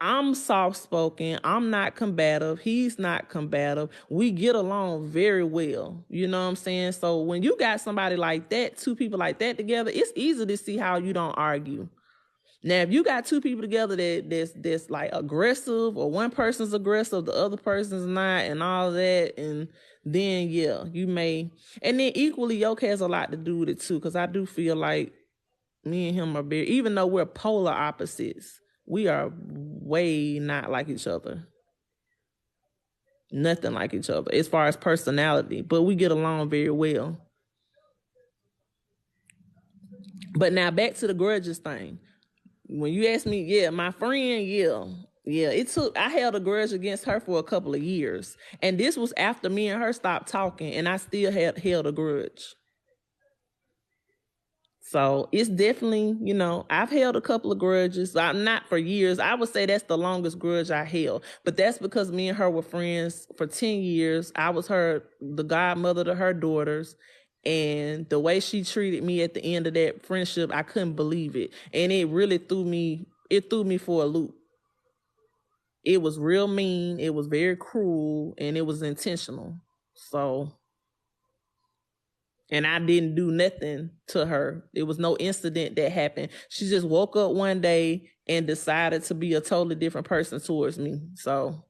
I'm soft spoken. I'm not combative. He's not combative. We get along very well. You know what I'm saying? So when you got somebody like that, two people like that together, it's easy to see how you don't argue. Now, if you got two people together that's like aggressive, or one person's aggressive, the other person's not, and all that, and then yeah, you may. And then equally, Yoke has a lot to do with it too, because I do feel like me and him are very, even though we're polar opposites, we are way not like each other. Nothing like each other as far as personality, but we get along very well. But now back to the grudges thing. When you ask me, yeah, my friend, yeah, I held a grudge against her for a couple of years. And this was after me and her stopped talking, and I still had held a grudge. So it's definitely, I've held a couple of grudges. I'm not for years. I would say that's the longest grudge I held. But that's because me and her were friends for 10 years. I was the godmother to her daughters. And the way she treated me at the end of that friendship, I couldn't believe it. And it really threw me for a loop. It was real mean. It was very cruel, and it was intentional. So, and I didn't do nothing to her. There was no incident that happened. She just woke up one day and decided to be a totally different person towards me. So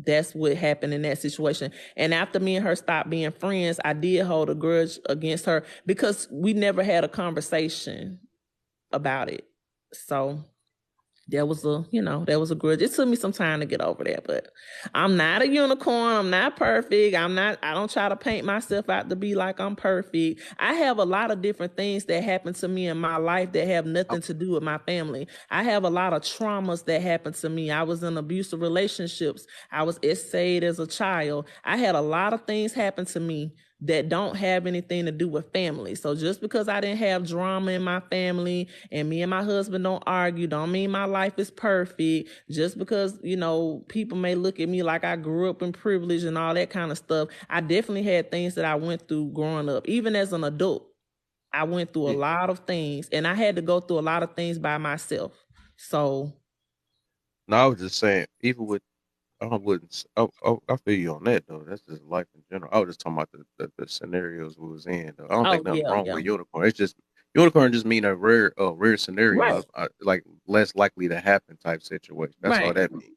that's what happened in that situation. And after me and her stopped being friends, I did hold a grudge against her because we never had a conversation about it. So there was a grudge. It took me some time to get over that, but I'm not a unicorn. I'm not perfect. I don't try to paint myself out to be like I'm perfect. I have a lot of different things that happen to me in my life that have nothing to do with my family. I have a lot of traumas that happened to me. I was in abusive relationships. I was essayed as a child. I had a lot of things happen to me that don't have anything to do with family. So just because I didn't have drama in my family and me and my husband don't argue, don't mean my life is perfect. Just because, people may look at me like I grew up in privilege and all that kind of stuff. I definitely had things that I went through growing up. Even as an adult, I went through a lot of things, and I had to go through a lot of things by myself. So. No, I was just saying, even with I wouldn't. I feel you on that though. That's just life in general. I was just talking about the scenarios we was in. Though. I don't think Oh nothing yeah, wrong yeah. with unicorn. It's just unicorn just mean a rare scenario, Right. like less likely to happen type situation. That's all Right. that means.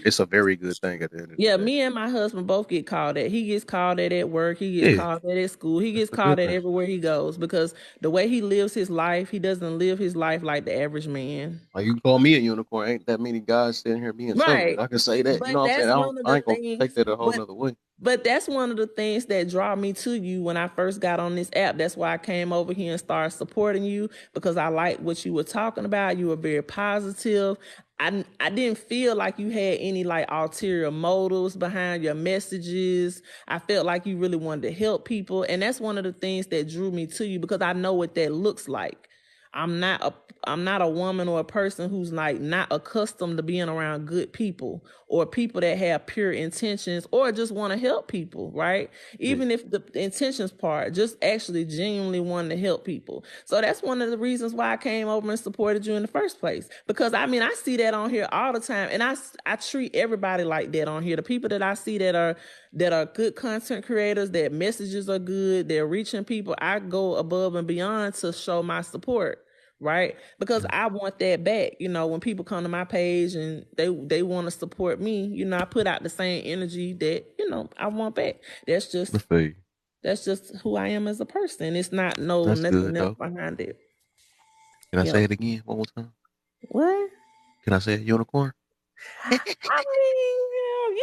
It's a very good thing at the end of Yeah, the day. me and my husband both get called at. He gets called at work. He gets Yeah, called at school. He that's gets a called good at thing. everywhere he goes because the way he lives his life, he doesn't live his life like the average man. Like you can call me a unicorn. Ain't that many guys sitting here being celibate. Right. I can say that. You But know what I'm saying? that's one of I the ain't gonna take things. that a whole nother way. But that's one of the things that draw me to you when I first got on this app. That's why I came over here and started supporting you because I liked what you were talking about. You were very positive. I didn't feel like you had any like ulterior motives behind your messages. I felt like you really wanted to help people. And that's one of the things that drew me to you because I know what that looks like. I'm not a woman or a person who's like not accustomed to being around good people or people that have pure intentions or just want to help people, right? Even if the intentions part, just actually genuinely wanting to help people. So that's one of the reasons why I came over and supported you in the first place. Because I mean, I see that on here all the time, and I treat everybody like that on here. The people that I see that are good content creators, that messages are good, they're reaching people, I go above and beyond to show my support. Right, because I want that back. When people come to my page and they want to support me, I put out the same energy that I want back. That's just who I am as a person. It's not That's nothing good else though. behind it. Can I Yeah. say it again one more time? What? Can I say it, unicorn? I mean,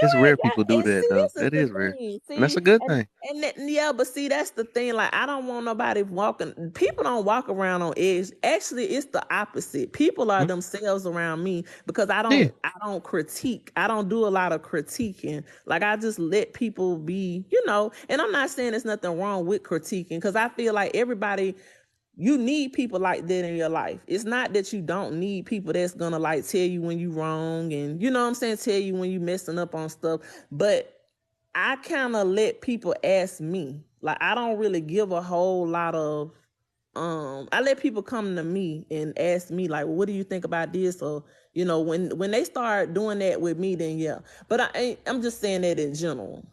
It's rare yeah, people do and that see, though. this is That the is rare, thing. and that's See, a good and thing. yeah, but see, that's the thing. Like, I don't want nobody walking. People don't walk around on edge. Actually, it's the opposite. People are themselves around me because I Yeah. don't critique. I don't do a lot of critiquing. Like, I just let people be, And I'm not saying there's nothing wrong with critiquing because I feel like everybody. You need people like that in your life. It's not that you don't need people that's gonna like tell you when you wrong and you know what I'm saying, tell you when you messing up on stuff. But I kind of let people ask me. Like, I don't really give a whole lot of I let people come to me and ask me like, well, what do you think about this? Or when they start doing that with me, then yeah. But I'm just saying that in general,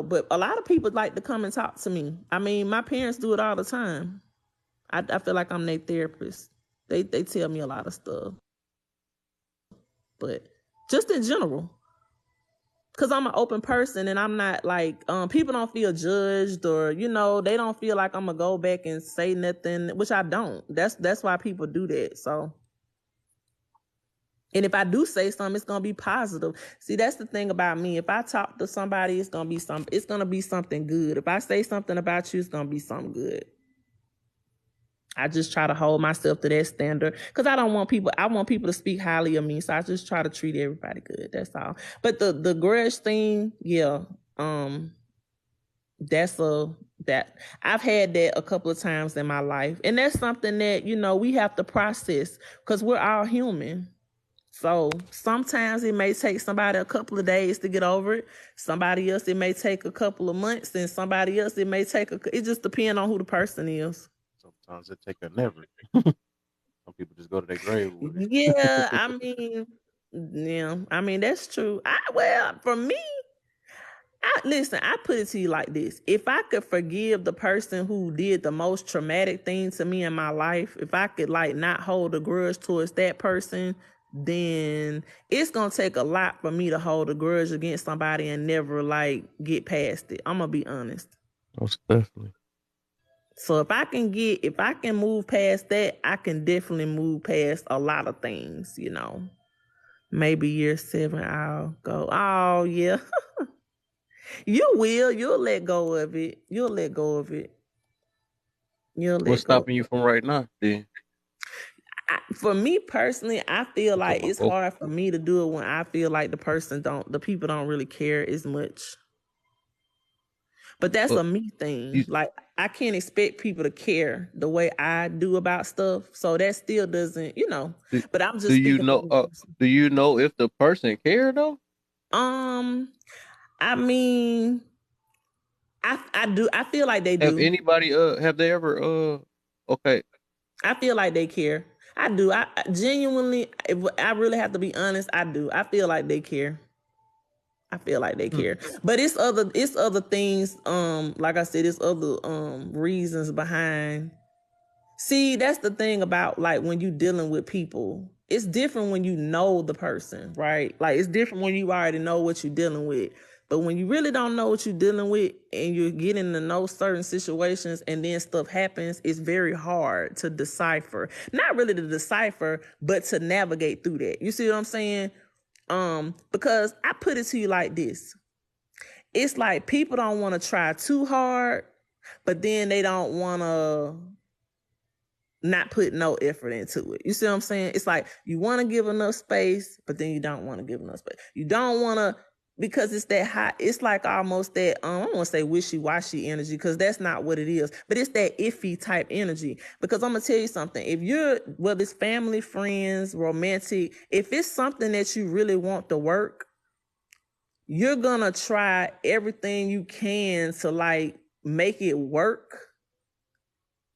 But a lot of people like to come and talk to me. I mean, my parents do it all the time. I feel like I'm their therapist. They tell me a lot of stuff, but just in general, because I'm an open person and I'm not like people don't feel judged or they don't feel like I'm gonna go back and say nothing, which I don't. That's why people do that. So, and if I do say something, it's gonna be positive. See, that's the thing about me. If I talk to somebody, it's gonna be something good. If I say something about you, it's gonna be something good. I just try to hold myself to that standard because I want people to speak highly of me. So I just try to treat everybody good. That's all. But the grudge thing, yeah, that I've had that a couple of times in my life. And that's something that, we have to process because we're all human. So sometimes it may take somebody a couple of days to get over it. Somebody else, it may take a couple of months, and somebody else, it may take it just depends on who the person is. Sometimes it take a never. Some people just go to their grave with it. Yeah, I mean that's true. For me, I put it to you like this: if I could forgive the person who did the most traumatic thing to me in my life, if I could like not hold a grudge towards that person, then it's gonna take a lot for me to hold a grudge against somebody and never like get past it. I'm gonna be honest. Most definitely. So if I can move past that, I can definitely move past a lot of things. Maybe year 7, I'll go, oh, yeah. You will. You'll let go of it. You'll let go of it. You'll What's let go. stopping you from right now? Then For me personally, I feel you talking like about it's go. hard for me to do it when I feel like the people don't really care as much. But that's But a me thing. you Like, I can't expect people to care the way I do about stuff. So that still doesn't, do, but I'm do just you speaking for know? me personally. Do you know if the person care though? Um, I mean, I do. I feel like they Have do. anybody have they ever okay. I feel like they care. I do. I genuinely, if I really have to be honest, I do. I feel like they care. I feel like they Hmm. care. But it's other things, like I said, it's other reasons behind. See, that's the thing about, like, when you dealing with people. It's different when you know the person, right? Like, it's different when you already know what you're dealing with. But when you really don't know what you're dealing with and you're getting to know certain situations and then stuff happens, it's very hard to decipher. Not really to decipher, but to navigate through that. You see what I'm saying? Because I put it to you like this. It's like people don't want to try too hard, but then they don't want to not put no effort into it. You see what I'm saying? It's like you want to give enough space, but then you don't want to give enough space. You don't want to, because it's that hot. It's like almost that, I don't want to say wishy-washy energy, because that's not what it is, but it's that iffy type energy. Because I'm going to tell you something. If you're, whether it's family, friends, romantic, if it's something that you really want to work, you're going to try everything you can to, like, make it work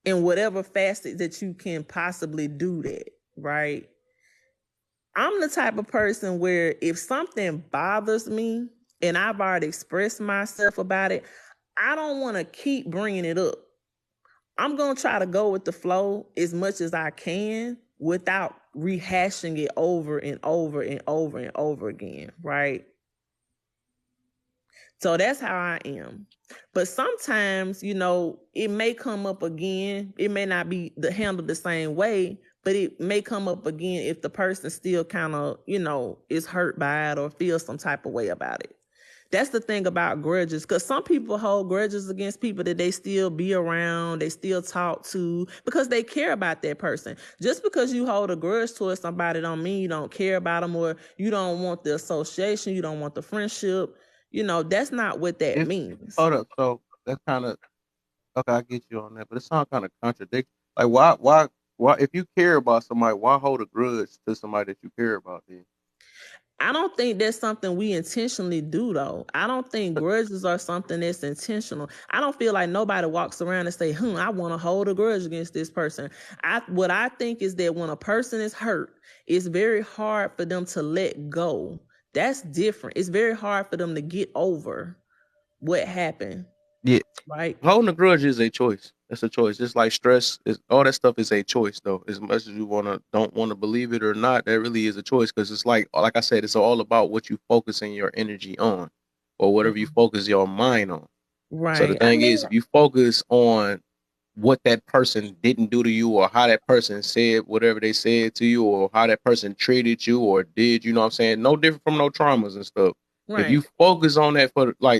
in whatever facet that you can possibly do that, right? I'm the type of person where if something bothers me and I've already expressed myself about it, I don't want to keep bringing it up. I'm going to try to go with the flow as much as I can without rehashing it over and over and over and over again, right? So that's how I am. But sometimes, it may come up again. It may not be handled the same way, but it may come up again if the person still kind of, is hurt by it or feels some type of way about it. That's the thing about grudges, because some people hold grudges against people that they still be around, they still talk to, because they care about that person. Just because you hold a grudge towards somebody don't mean you don't care about them, or you don't want the association, you don't want the friendship. That's not what that If means. hold up, so that's kind of okay. I get you on that, but it sounds kind of contradictory. Like why? If you care about somebody, why hold a grudge to somebody that you care about? Then I don't think that's something we intentionally do, though. I don't think grudges are something that's intentional. I don't feel like nobody walks around and say, I want to hold a grudge against this person. What I think is that when a person is hurt, it's very hard for them to let go. That's different. It's very hard for them to get over what happened, yeah, right? holding a grudge is a choice. That's a choice. Just like stress, is all that stuff is a choice, though. As much as you don't want to believe it or not, that really is a choice, because it's like I said, it's all about what you focusing your energy on, or whatever you focus your mind on. So the Right. I thing mean, is, if you focus on what that person didn't do to you, or how that person said whatever they said to you, or how that person treated you or did, you know what I'm saying? No different from no traumas and stuff. If right. you focus on that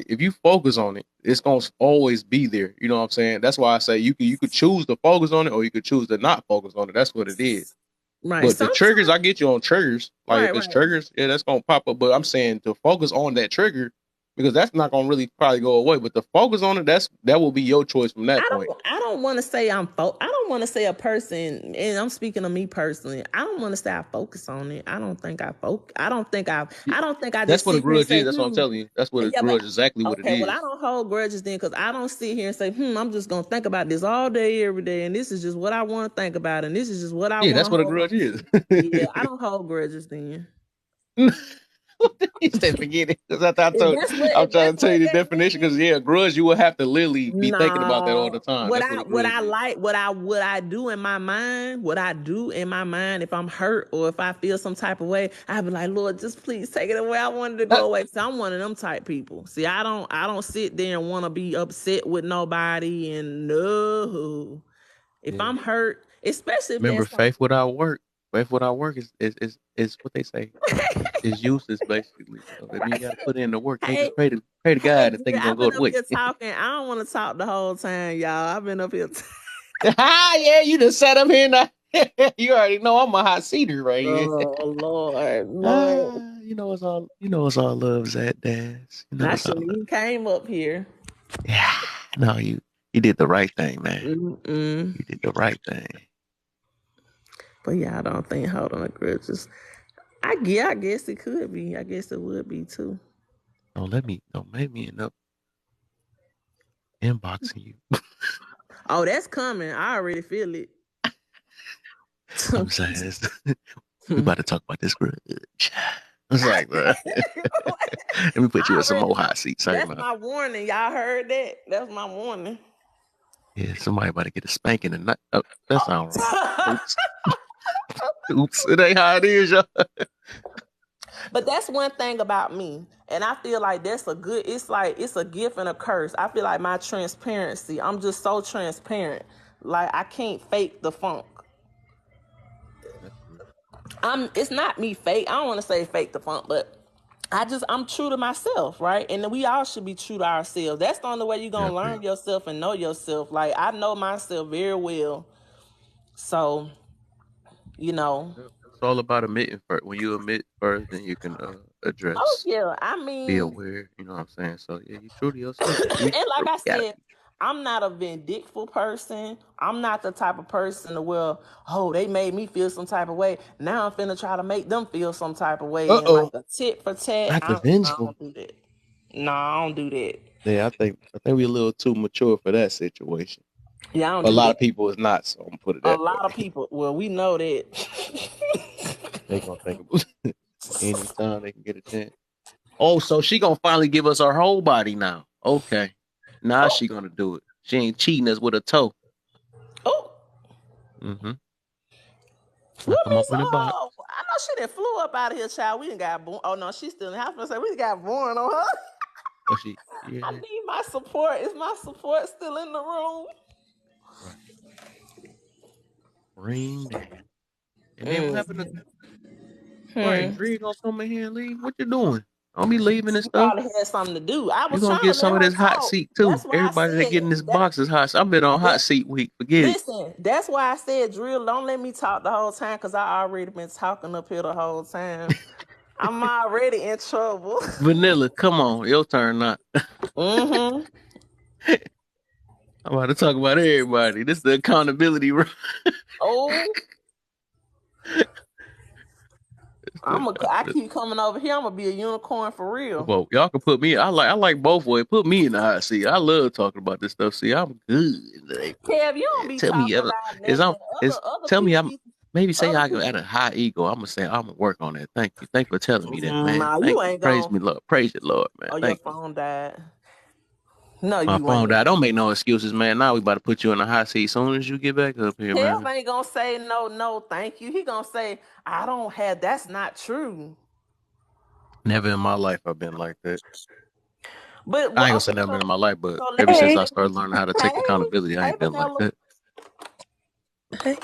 if you focus on it, it's gonna always be there. You know what I'm saying? That's why I say you could choose to focus on it, or you could choose to not focus on it. That's what it is. Right. But the Sometimes, triggers, I get you on triggers. Like right, if it's right. triggers, yeah, that's gonna pop up. But I'm saying to focus on that trigger, because that's not gonna really probably go away. But to focus on it, that will be your choice from that point. I don't want to say I don't want to say a person, and I'm speaking of me personally. I don't want to say I focus on it. I don't think I focus. Yeah, I don't think I that's just what a sit here and grudge say, is. That's what I'm telling you. That's what a yeah, but grudge is, exactly what it okay, well, I is. don't hold grudges then, because I don't sit here and say, I'm just gonna think about this all day, every day, and this is just what I want to think about, and this is just what I Yeah, want that's to what a hold on grudge to. is. Yeah, I don't hold grudges then. You said forget it, because I told I'm If trying that's to tell you what the that definition. Because means. yeah, grudge, you will have to literally be thinking about that all the No, time. That's what a grudge is. what I do in my mind, if I'm hurt or if I feel some type of way, I be like, Lord, just please take it away. I wanted to That, go away. So I'm one of them type people. See, I don't sit there and want to be upset with nobody. And no, if yeah. I'm hurt, especially if Remember, that's faith without work is what they say. It's useless basically. So that means you got to put in the work. Can't Hey, just pray to hey, God and think Dre, it's gonna I've go been to up waste. here talking. I don't want to talk the whole time, y'all. I've been up here. Yeah, you just sat up here now. You already know I'm a hot seater right here. Oh Lord, Lord. You know it's all love's at Daz. You know I it's all shouldn't love. even came up here. Yeah. No, you did the right thing, man. Mm-mm. You did the right thing. But yeah, I don't think holding a grudges. I guess it could be. I guess it would be too. Don't make me end up inboxing you. Oh, that's coming. I already feel it. I'm saying we about to talk about this grudge. It's like, bro. Let me put you I in some already more know. hot seats. That's my warning. Y'all heard that? That's my warning. Yeah, somebody about to get a spanking and not. Oh, that sound wrong. Oops. Oops. It ain't how it is, y'all. But that's one thing about me. And I feel like that's it's a gift and a curse. I feel like my transparency, I'm just so transparent. Like I can't fake the funk. That's true. It's not me fake. I don't want to say fake the funk, but I'm true to myself, right? And we all should be true to ourselves. That's the only way you're gonna Definitely. learn yourself and know yourself. Like I know myself very well. So, you know. Yeah. It's all about admitting first. When you admit first, then you can Oh address, yeah. be aware. You know what I'm saying? So yeah, you true to yourself. You And like true. I Gotta said, I'm not a vindictful person. I'm not the type of person to well, oh, they made me feel some type of way. Now I'm finna try to make them feel some type of way. And like Uh-oh. a tit for tat, Not the I vengeful. don't do that. No, I don't do that. Yeah, I think we're a little too mature for that situation. Yeah, I don't A do lot that. of people is not, so I'm gonna put it A that way. lot of people, well, we know that. They gonna think about anytime they can get a chance. Oh, so she gonna finally give us her whole body now. Okay. Now Oh, she gonna do it. She ain't cheating us with a toe. oh, Mm-hmm. Now what come up Miss? in the box. Oh, I know she done flew up out of here, child. We done got born. Oh no, she's still in the house. Say we done got born on her. Oh, yeah, I need my support. Is my support still in the room? right. Ring that. And then what happened to Mm. right? Hmm. Dre gonna come in here and leave. What you doing? Don't be leaving and She stuff. probably had something to do. I You was gonna trying to get let some of her this hot talk. seat too. That's why I Everybody that said get in this that. box is hot. I've been on hot That seat week. Forget it. listen. That's why I said, Drill. Don't let me talk the whole time, cause I already been talking up here the whole time. I'm already in trouble. Vanilla, come on, your turn now. Mm-hmm. I'm about to talk about everybody. This is the accountability, bro. Oh, I The keep coming over here. I'm gonna be a unicorn for real. Well, y'all can put me. I like both ways. Put me in the hot seat. I love talking about this stuff. See, I'm good. Like, Kev, you don't be tell me talking ever about is I'm nothing. is Other tell me people I'm be maybe say other I people. got a high ego. I'm gonna say I'm gonna work on that. Thank you. Thank you for telling me that, man. Nah, you Thank you. ain't Praise gonna. me, Lord. Praise you, Lord, man. Oh, your Thank you. phone died. No, My you phone ain't. died. Don't make no excuses, man. Now we about to put you in the hot seat as soon as you get back up here, Kev man. ain't gonna say no, thank you. He gonna say, I don't have that's not true. Never in my life I've been like that. But I ain't gonna okay, say never so in my life, but so ever let since me I started learning how to hey, take accountability, I hey ain't been like Vanilla. that. Hey.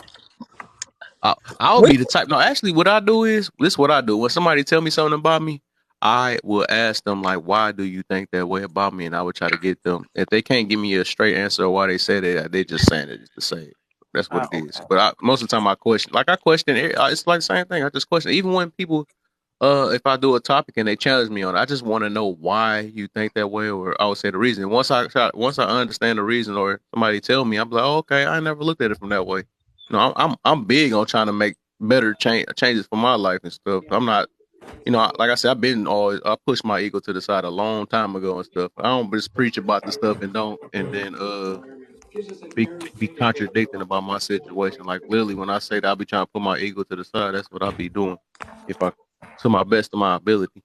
I'll We be the type. No, actually, what I do is this: what I do when somebody tell me something about me, I will ask them like, "Why do you think that way about me?" And I would try to get them. If they can't give me a straight answer why they said it, they just saying it just to say it. That's what oh, it is. okay. But most of the time, I question. Like I question. It's like the same thing. I just question. Even when people, if I do a topic and they challenge me on it, I just want to know why you think that way, or I would say the reason. Once I understand the reason, or somebody tell me, I'm like, oh, okay, I never looked at it from that way. No, I'm big on trying to make better changes for my life and stuff. I'm not, like I said, I've been always I pushed my ego to the side a long time ago and stuff. I don't just preach about the stuff and then be contradicting about my situation. Like literally, when I say that I'll be trying to put my ego to the side, that's what I'll be doing if I to my best of my ability.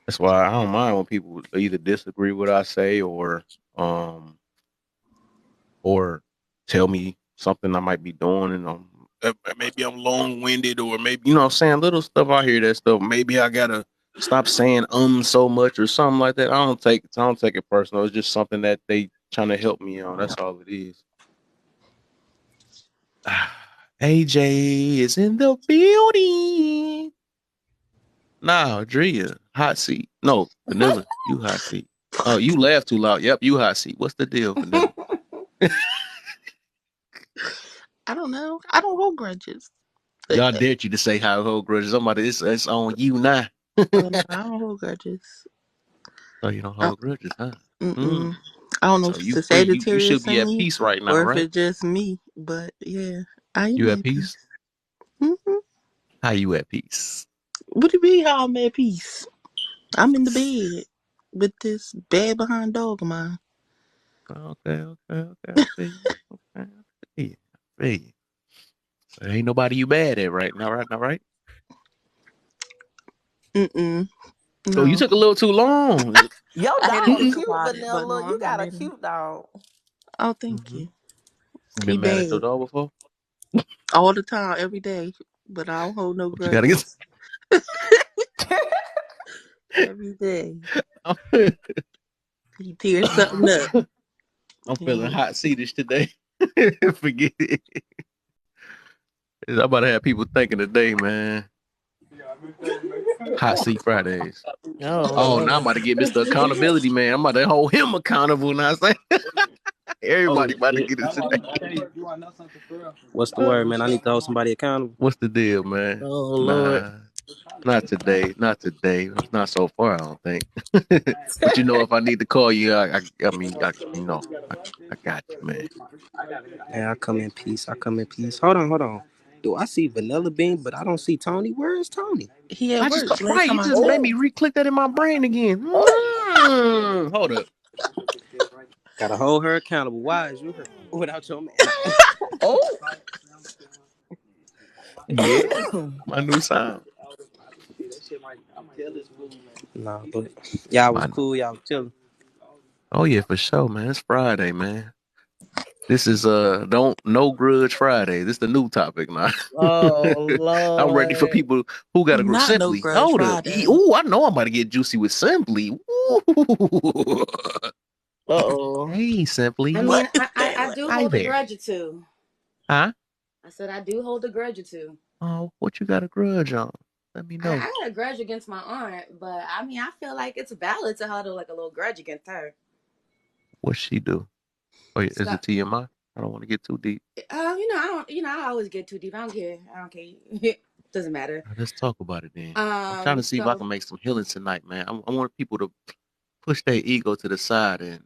That's why I don't mind when people either disagree with what I say um or tell me something I might be doing and maybe I'm long winded or maybe I'm saying little stuff. I hear that stuff. Maybe I gotta stop saying so much or something like that. I don't take it personal. It's just something that they trying to help me on. That's all it is. AJ is in the building. Nah, Drea, hot seat. No, Vanilla, you hot seat. Oh, you laugh too loud. Yep, you hot seat. What's the deal, Vanilla? I don't know. I don't hold grudges. Y'all dared you to say how whole grudges. Somebody, it's on you now. No, I don't hold grudges. So you don't I, hold grudges, huh? mm-mm. Mm. I don't know So if it's you a free. You should Sagittarius be in at me peace right now, or if right? it's just me. But yeah, I am You at at peace? peace. Mm-hmm. How you at peace? What do you mean how I'm at peace? I'm in the bed with this bad behind dog of mine. Okay. I feel you. Okay, I feel you. I feel you. So ain't nobody you bad at right now, right? Now, right? Mm-mm. Oh, you No. took a little too long. Your I had to dog think cute, about it, but Vanilla. no, You I'm not got a ready. cute dog. Oh, thank Mm-hmm. you. You He been mad at your bad. dog before? All the time, every day. But I don't hold no What you gotta get? grudges. Every day. I'm, He tears something up. I'm feeling Yeah. hot seatish today. Forget it. I'm about to have people thinking today, man. Hot seat Fridays. Oh Oh, now I'm Lord. about to get Mr. Accountability, man. I'm about to hold him accountable now. Say Oh everybody about to shit. get it today. What's the word, man? I need to hold somebody accountable. What's the deal, man? Oh Lord. Nah, not today. Not today. It's not so far, I don't think. But you know, if I need to call you, I got you, man. Yeah, I come in peace. I come in peace. Hold on. Do I see Vanilla Bean, but I don't see Tony? Where is Tony? He at I just work. Last right. time You I just checked. made Oh, me re-click that in my brain again. Hold up. Gotta hold her accountable. Why is you her without your man? oh. Yeah, my new sound. Nah, but y'all was My, cool. Y'all was chilling. oh yeah, for sure, man. It's Friday, man. This is don't no grudge Friday. This is the new topic now. Oh I'm ready for Lord. people who got a grudge. Not no Simply, grudge hold up. Friday. Ooh, I know I'm about to get juicy with Simply. Ooh. Uh-oh. Hey, I Simply. mean, What? I do Hi hold a there. grudge or two. Huh? I said I do hold a grudge or two. Oh, what you got a grudge on? Let me know. I got a grudge against my aunt, but I mean, I feel like it's valid to hold like a little grudge against her. What she do? Oh, yeah, is So, it TMI? I don't want to get too deep. I don't, I always get too deep. I don't care. I don't care. Doesn't matter. Let's talk about it then. I'm trying to see if I So can make some healing tonight, man. I want people to push their ego to the side and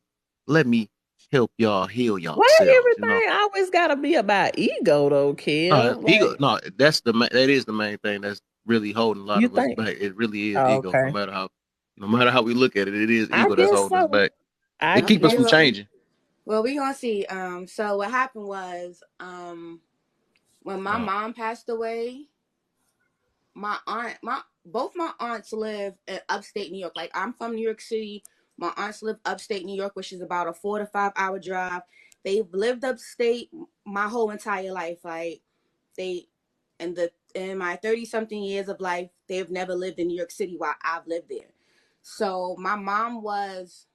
let me help y'all heal Why yourselves. You know, everything always gotta be about ego though, Kim? ego. Like, No, that is the main thing that's really holding a lot you of us think? back. It really is Oh, ego. okay. No matter how we look at it, it is I ego that's guess holding us so. back. I It keep us okay, guess from well, so. changing. we gonna see. So what happened was, when my Oh, mom passed away, both my aunts live in upstate New York. Like I'm from New York City. My aunts live upstate New York, which is about a 4 to 5 hour drive. They've lived upstate my whole entire life. Like they in my 30 something years of life, they've never lived in New York City while I've lived there. So my mom was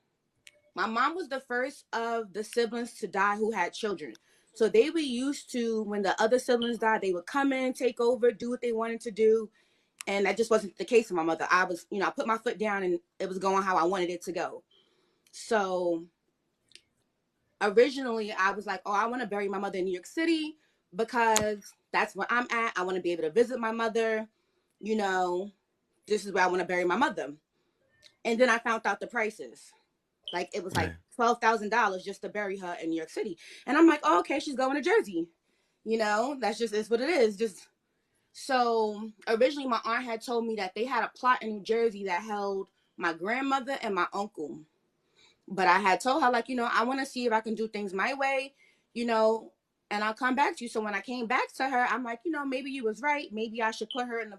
the first of the siblings to die who had children. So they were used to when the other siblings died, they would come in, take over, do what they wanted to do, and that just wasn't the case with my mother. I was, I put my foot down and it was going how I wanted it to go. So originally I was like, oh, I want to bury my mother in New York City because that's where I'm at. I want to be able to visit my mother. You know, this is where I want to bury my mother. And then I found out the prices. Like it was like man. $12,000 just to bury her in New York City. And I'm like, oh, okay, she's going to Jersey. That's just is what it is. Just so originally my aunt had told me that they had a plot in New Jersey that held my grandmother and my uncle. But I had told her, like, I want to see if I can do things my way, you know, and I'll come back to you. So when I came back to her, I'm like, maybe you was right. Maybe I should put her in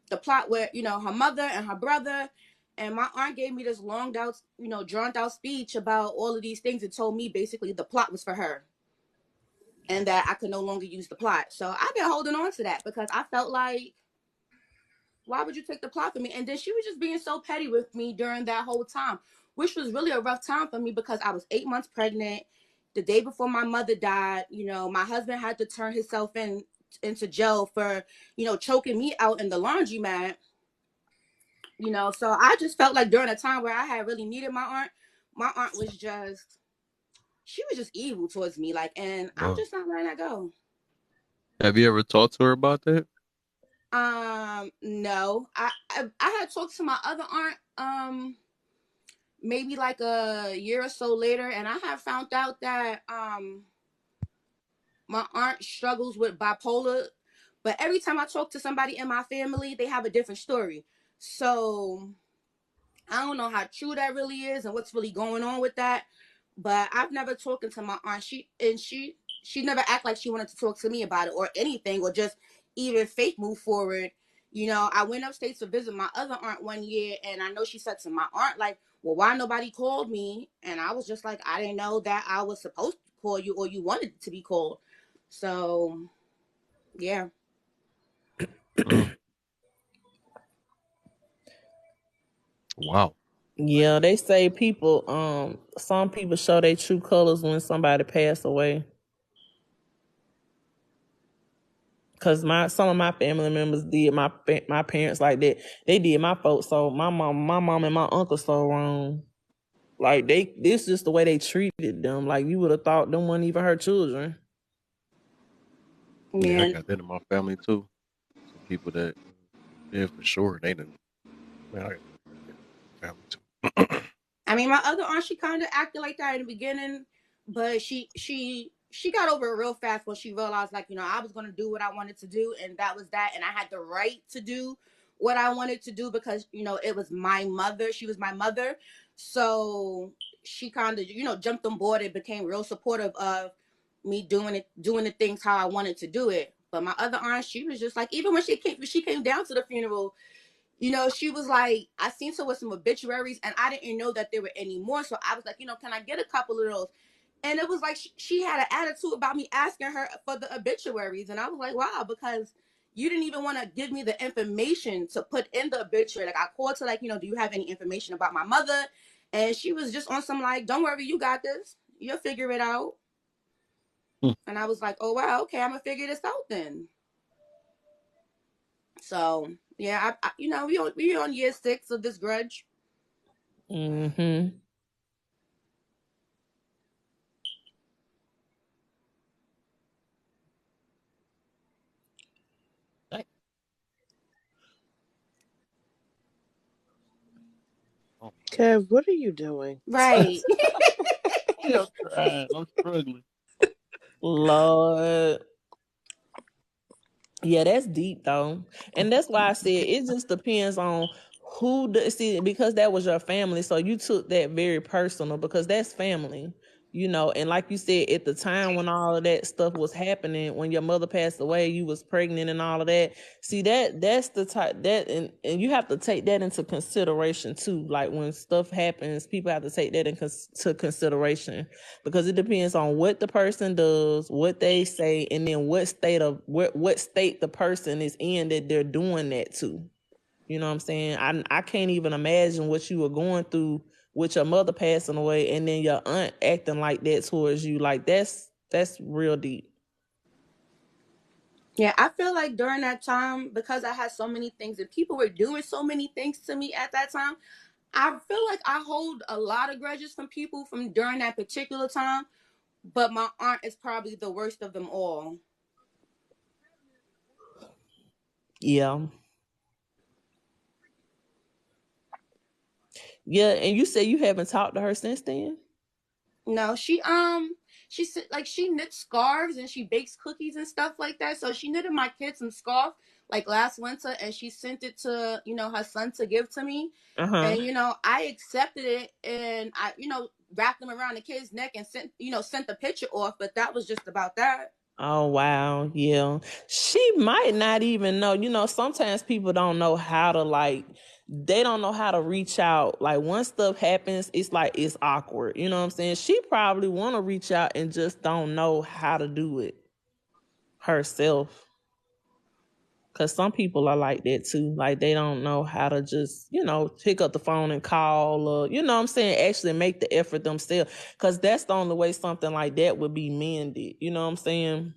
the plot where, her mother and her brother. And my aunt gave me this long out, drawn out speech about all of these things and told me basically the plot was for her and that I could no longer use the plot. So I've been holding on to that because I felt like, why would you take the plot from me? And then she was just being so petty with me during that whole time, which was really a rough time for me because I was 8 months pregnant. The day before my mother died, my husband had to turn himself into jail for, choking me out in the laundromat. So I just felt like during a time where I had really needed my aunt was just, she was just evil towards me, like, and I'm Wow. just not letting that go. Have you ever talked to her about that? No, I had talked to my other aunt, maybe like a year or so later, and I have found out that my aunt struggles with bipolar, but every time I talk to somebody in my family, they have a different story. So I don't know how true that really is and what's really going on with that. But I've never talked to my aunt. She never act like she wanted to talk to me about it or anything, or just even fake move forward. I went upstate to visit my other aunt one year, and I know she said to my aunt, like, well, why nobody called me? And I was just like, I didn't know that I was supposed to call you or you wanted to be called. So yeah. Mm. Wow. Yeah, they say some people show their true colors when somebody pass away. Cause some of my family members did my parents like that. They did my folks, so my mom and my uncle so wrong. Like this just the way they treated them. Like you would have thought them weren't even her children. Yeah, I Man. got that in my family too. Some people that, yeah, for sure, they didn't. Man, I got that in my family too. I mean, my other aunt, she kind of acted like that in the beginning, but she got over it real fast when she realized, like, I was gonna do what I wanted to do, and that was that, and I had the right to do what I wanted to do because it was my mother. She was my mother, so she kind of jumped on board and became real supportive of me doing the things how I wanted to do it. But my other aunt, she was just like, even when she came down to the funeral, she was like, I seen her with some obituaries and I didn't know that there were any more. So I was like, can I get a couple of those? And it was like she had an attitude about me asking her for the obituaries. And I was like, wow, because you didn't even want to give me the information to put in the obituary. Like I called her, like, do you have any information about my mother? And she was just on some like, don't worry, you got this. You'll figure it out. And I was like, oh wow, okay, I'm gonna figure this out then. So yeah, we on year 6 of this grudge. Mm-hmm. Oh, Kev, what are you doing? Right. Yeah, I'm trying. I'm struggling. Lord. Yeah, that's deep though. And that's why I said it just depends on see, because that was your family. So you took that very personal because that's family, and like you said, at the time when all of that stuff was happening, when your mother passed away, you was pregnant and all of that. See, that's the type that and you have to take that into consideration too. Like when stuff happens, people have to take that into consideration because it depends on what the person does, what they say, and then what state the person is in that they're doing that to. You know what I'm saying? I can't even imagine what you were going through with your mother passing away and then your aunt acting like that towards you. Like that's real deep. Yeah, I feel like during that time, because I had so many things and people were doing so many things to me at that time, I feel like I hold a lot of grudges from people from during that particular time. But my aunt is probably the worst of them all. Yeah. Yeah, and you say you haven't talked to her since then? No, she knits scarves and she bakes cookies and stuff like that. So she knitted my kids some scarf like last winter, and she sent it to her son to give to me. Uh-huh. And I accepted it, and I wrapped them around the kid's neck and sent the picture off. But that was just about that. Oh wow, yeah. She might not even know. Sometimes people don't know how to they don't know how to reach out. Like once stuff happens, it's like it's awkward. You know what I'm saying? She probably want to reach out and just don't know how to do it herself. Cause some people are like that too. Like they don't know how to just, pick up the phone and call or, you know what I'm saying, actually make the effort themselves. Cause that's the only way something like that would be mended. You know what I'm saying?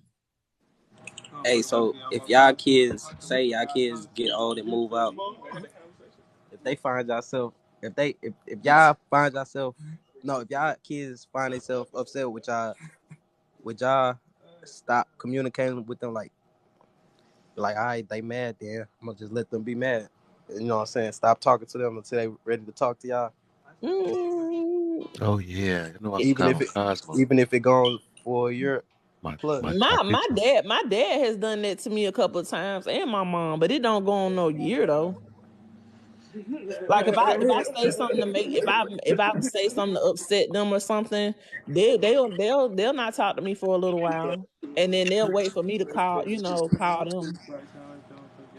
Hey, so if y'all kids say y'all kids get old and move out, they find yourself, if y'all find yourself, no, if y'all kids find themselves upset with y'all, would y'all stop communicating with them like, all right, they mad, then I'm gonna just let them be mad. You know what I'm saying? Stop talking to them until they ready to talk to y'all. Mm, Oh yeah, you know I Even forgot if my it Cosmo, even if it goes for a year my plus. my my chocolate. dad my dad has done that to me a couple of times, and my mom, but it don't go on no year though. Like if I say something to make if I say something to upset them or something, they'll not talk to me for a little while, and then they'll wait for me to call them.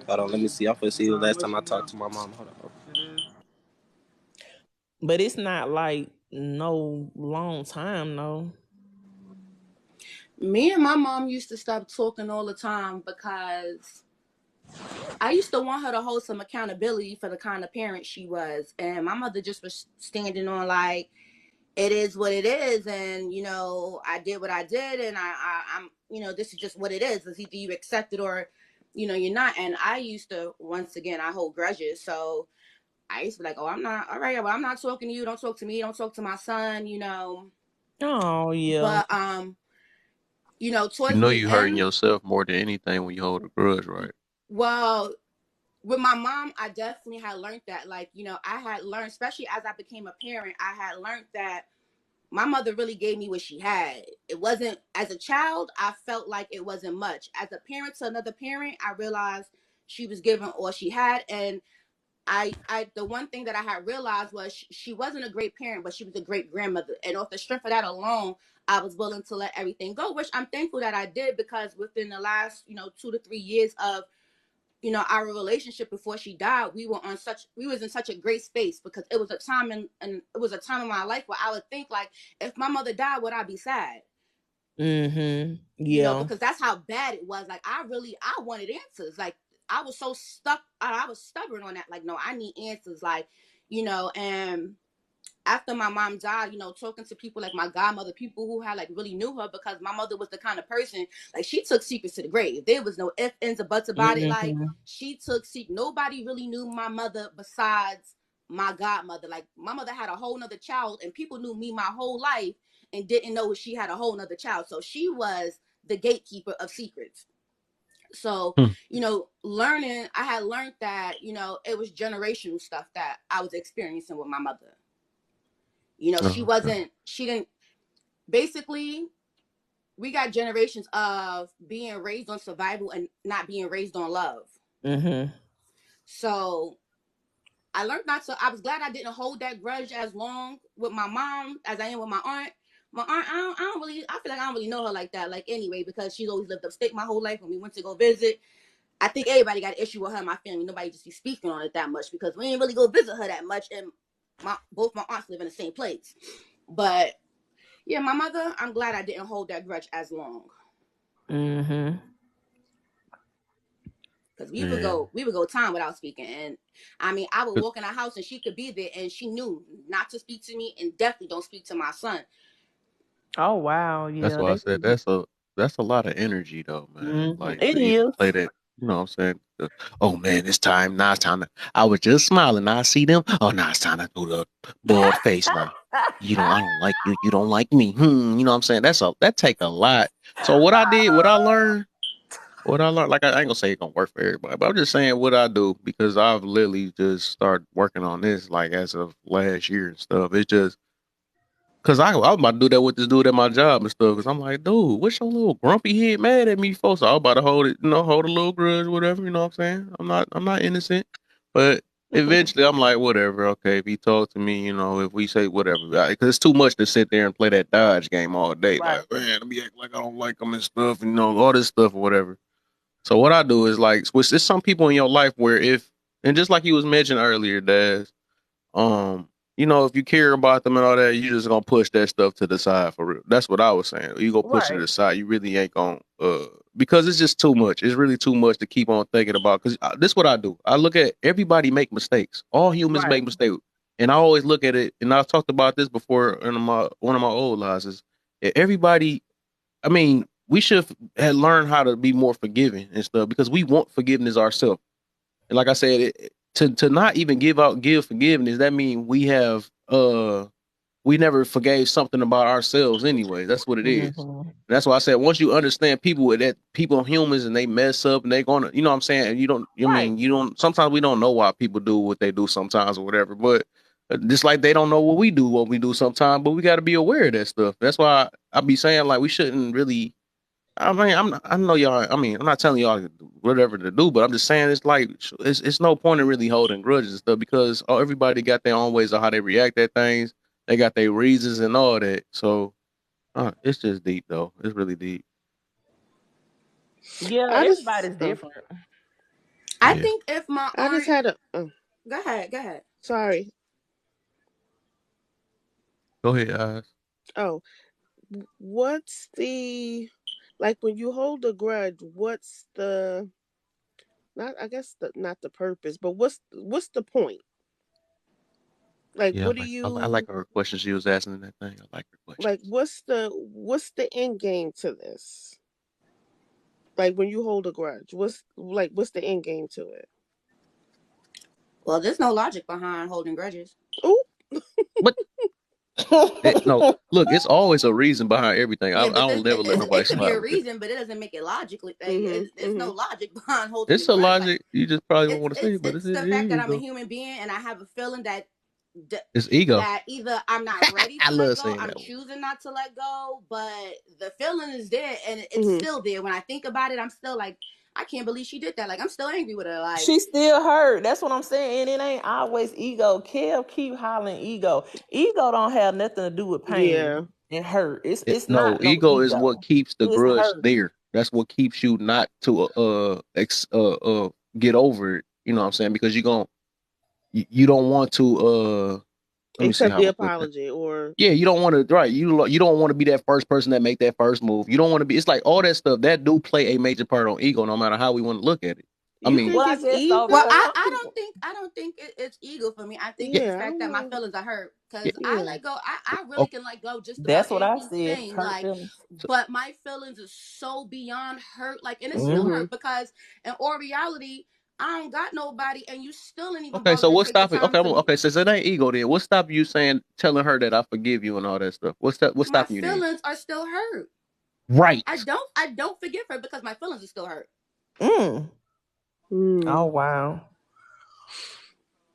Hold on, let me see. I'm finna see the last time I talked to my mom. Hold on. But it's not like no long time though. Me and my mom used to stop talking all the time because I used to want her to hold some accountability for the kind of parent she was. And my mother just was standing on like, it is what it is. And, I did what I did. And I'm, this is just what it is. It's either you accept it or, you're not. And I used to, once again, I hold grudges. So I used to be like, oh, I'm not, all right, well, I'm not talking to you. Don't talk to me. Don't talk to my son. Oh yeah. But, You towards know the you hurting end, yourself more than anything when you hold a grudge, right? well, with my mom, I definitely had learned that. Like, I had learned, especially as I became a parent, I had learned that my mother really gave me what she had. It wasn't, as a child, I felt like it wasn't much. As a parent to another parent, I realized she was given all she had. And the one thing that I had realized was she wasn't a great parent, but she was a great grandmother. And off the strength of that alone, I was willing to let everything go, which I'm thankful that I did, because within the last, 2 to 3 years of our relationship before she died, we was in such a great space, because it was a time and it was a time in my life where I would think like, if my mother died, would I be sad? Mm-hmm. Yeah. Because that's how bad it was. Like, I wanted answers. Like, I was so stuck. I was stubborn on that. Like, no, I need answers. Like, and after my mom died, talking to people like my godmother, people who had like really knew her, because my mother was the kind of person, like, she took secrets to the grave. There was no ifs, ands, or buts about it. Like, Mm-hmm. she took secrets. Nobody really knew my mother besides my godmother. Like, my mother had a whole nother child, and people knew me my whole life and didn't know she had a whole nother child. So she was the gatekeeper of secrets. So, Hmm. I had learned that, it was generational stuff that I was experiencing with my mother. Oh, okay. She didn't, basically, we got generations of being raised on survival and not being raised on love. Mm-hmm. So I learned not to, I was glad I didn't hold that grudge as long with my mom as I am with my aunt. My aunt, I feel like I don't really know her like that. Like, anyway, because she's always lived upstate my whole life. When we went to go visit, I think everybody got an issue with her in my family. Nobody just be speaking on it that much, because we didn't really go visit her that much. And both my aunts live in the same place. But yeah, my mother, I'm glad I didn't hold that grudge as long. Mm-hmm. Because Yeah. we would go time without speaking. And I mean, I would walk in the house and she could be there, and she knew not to speak to me, and definitely don't speak to my son. Oh wow. That's Yeah. why I They. said that's a lot of energy though, man. Mm-hmm. Like It to even is. play that, you know what I'm saying? Oh man, it's time. Now it's time to I was just smiling. Now I see them. Oh now it's time to do the bored face now. I don't like you. You don't like me. You know what I'm saying? That take a lot. So what I learned, like I ain't gonna say it's gonna work for everybody, but I'm just saying what I do because I've literally just started working on this like as of last year and stuff. It's just cause I was about to do that with this dude at my job and stuff. Cause I'm like, dude, what's your little grumpy head mad at me for? So I was about to hold it, hold a little grudge, whatever. You know what I'm saying? I'm not innocent, but eventually I'm like, whatever. Okay, if he talk to me, if we say whatever, because it's too much to sit there and play that dodge game all day. Right. Like, man, let me act like I don't like him and stuff, and all this stuff or whatever. So what I do is like, which there's some people in your life where and just like you was mentioned earlier, Daz, um, if you care about them and all that, you just gonna push that stuff to the side for real. That's what I was saying. You go push it to Right. the side. You really ain't gonna, because it's just too much. It's really too much to keep on thinking about. Because this is what I do. I look at everybody make mistakes. All humans Right. make mistakes, and I always look at it. And I've talked about this before in one of my old lives. Is everybody I mean, we should have learned how to be more forgiving and stuff because we want forgiveness ourselves. And like I said, to not even give forgiveness, that means we never forgave something about ourselves anyway. That's what it is. Mm-hmm. And that's why I said once you understand people are humans and they mess up and they gonna, you know what I'm saying? You don't, I Right. mean, you don't, sometimes we don't know why people do what they do sometimes or whatever, but just like they don't know what we do sometimes, but we got to be aware of that stuff. That's why I be saying like we shouldn't really. I mean, I know y'all. I mean, I'm not telling y'all whatever to do, but I'm just saying it's like it's no point in really holding grudges and stuff because everybody got their own ways of how they react at things. They got their reasons and all that. So it's just deep though. It's really deep. Yeah, I just, everybody's different. I Yeah. think if my I just aunt, had a. go ahead, go ahead. Sorry. Go ahead, guys. Oh, what's the like when you hold a grudge? What's the not? I guess not the purpose, but what's the point? Like, Yeah, what do I like you her question she was asking in that thing. I like her like? questions. What's the end game to this? Like when you hold a grudge, what's the end game to it? Well, there's no logic behind holding grudges. Oh, But no, look, it's always a reason behind everything. Yeah, I but don't never let nobody it could be slide a with that. reason, but it doesn't make it logically. mhm, It's no mhm. logic behind holding the It's a grudge. Like logic. You just probably don't want to say it, but it's it the fact that is I'm a though. human being and I have a feeling that It's ego. that either I'm not ready I to let love go, saying I'm that one. choosing not to let go, but the feeling is there and it's Mhm. still there. When I think about it, I'm still like, I can't believe she did that. Like I'm still angry with her. Like She still hurt. That's what I'm saying. And it ain't always ego. Kev keep hollering ego. Ego don't have nothing to do with pain Yeah. and hurt. It's No, not no ego is what ego. keeps the It's grudge hurt. there. That's what keeps you not to get over it. You know what I'm saying? Because you don't want to let me see Accept how I'm the gonna put that. apology or Yeah, you don't want to right. You don't want to be that first person that make that first move. You don't want to be. It's like all that stuff that do play a major part on ego, no matter how we want to look at it. I you mean, think Well, I it's guess so well, ego? because some people. I don't think it's ego for me. I think yeah, it's the Yeah, I fact don't that my know. feelings are hurt yeah. because I Yeah. let go. I really Okay, can let go just about That's what I said. anything. Hurt Like, feelings. so, but my feelings are so beyond hurt. Like, and it's still Mm-hmm. Mhm. hurt because in all reality, I don't got nobody, and you still ain't even okay. bother So to what's take the stopping? time Okay, for me. okay. So it ain't ego then. What's stopping you saying, telling her that I forgive you and all that stuff? What's My stopping you then? feelings are still hurt. Right. I don't forgive her because my feelings are still hurt. Mm. Oh Mm. wow.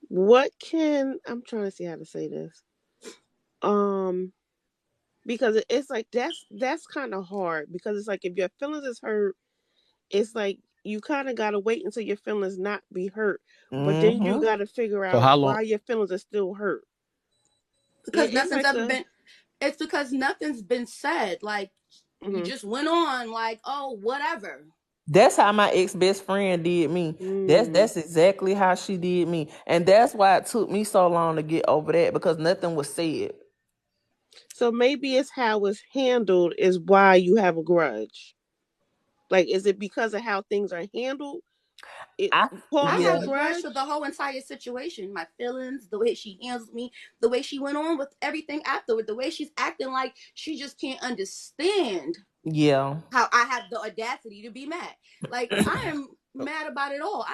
What can I'm trying to see how to say this. Um, because it's like that's kind of hard because it's like if your feelings is hurt, it's like you kind of gotta wait until your feelings not be hurt, but then you Mm-hmm. gotta figure So out how long? why your feelings are still hurt. Because It's nothing's like ever a. been it's because nothing's been said. Like you Mhm. just went on like, oh, whatever. That's how my ex best friend did me. Mm. That's exactly how she did me, and that's why it took me so long to get over that because nothing was said. So maybe it's how it's handled is why you have a grudge. Like, is it because of how things are handled? It I I causes the have yeah. a grudge for the grudge. whole entire situation. My feelings, the way she handles me, the way she went on with everything afterward, the way she's acting like she just can't understand Yeah. how I have the audacity to be mad. Like I am mad about it all.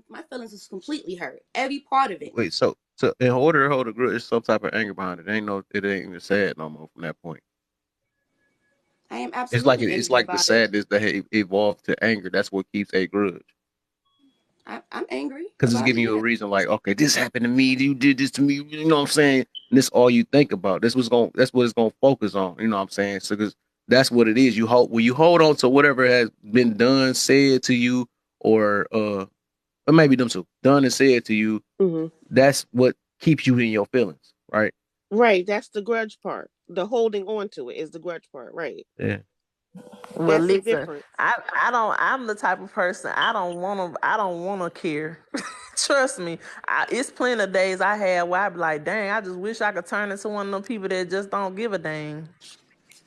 My feelings is completely hurt. Every part of it. Wait. So in order to hold a grudge, there's some type of anger behind it. It ain't even sad no more from that point. I am It's like absolutely it's angry like the about it. sadness that evolved to anger. That's what keeps a grudge. I'm angry Because it's about it. giving you a Yeah. reason like, okay, this happened to me, you did this to me, you know what I'm saying? And this all you think about. That's what it's gonna focus on, you know what I'm saying? So cause that's what it is. You hold when you hold on to whatever has been done, said to you, or maybe them too, done and said to you, Hmm. that's what keeps you in your feelings, right? Right. That's the grudge part. The holding on to it is the grudge part. Right. Yeah. Well, That's the listen, difference. I don't. I'm the type of person I don't wanna care. Trust me. It's plenty of days I had where I be like, dang, I just wish I could turn into one of them people that just don't give a dang.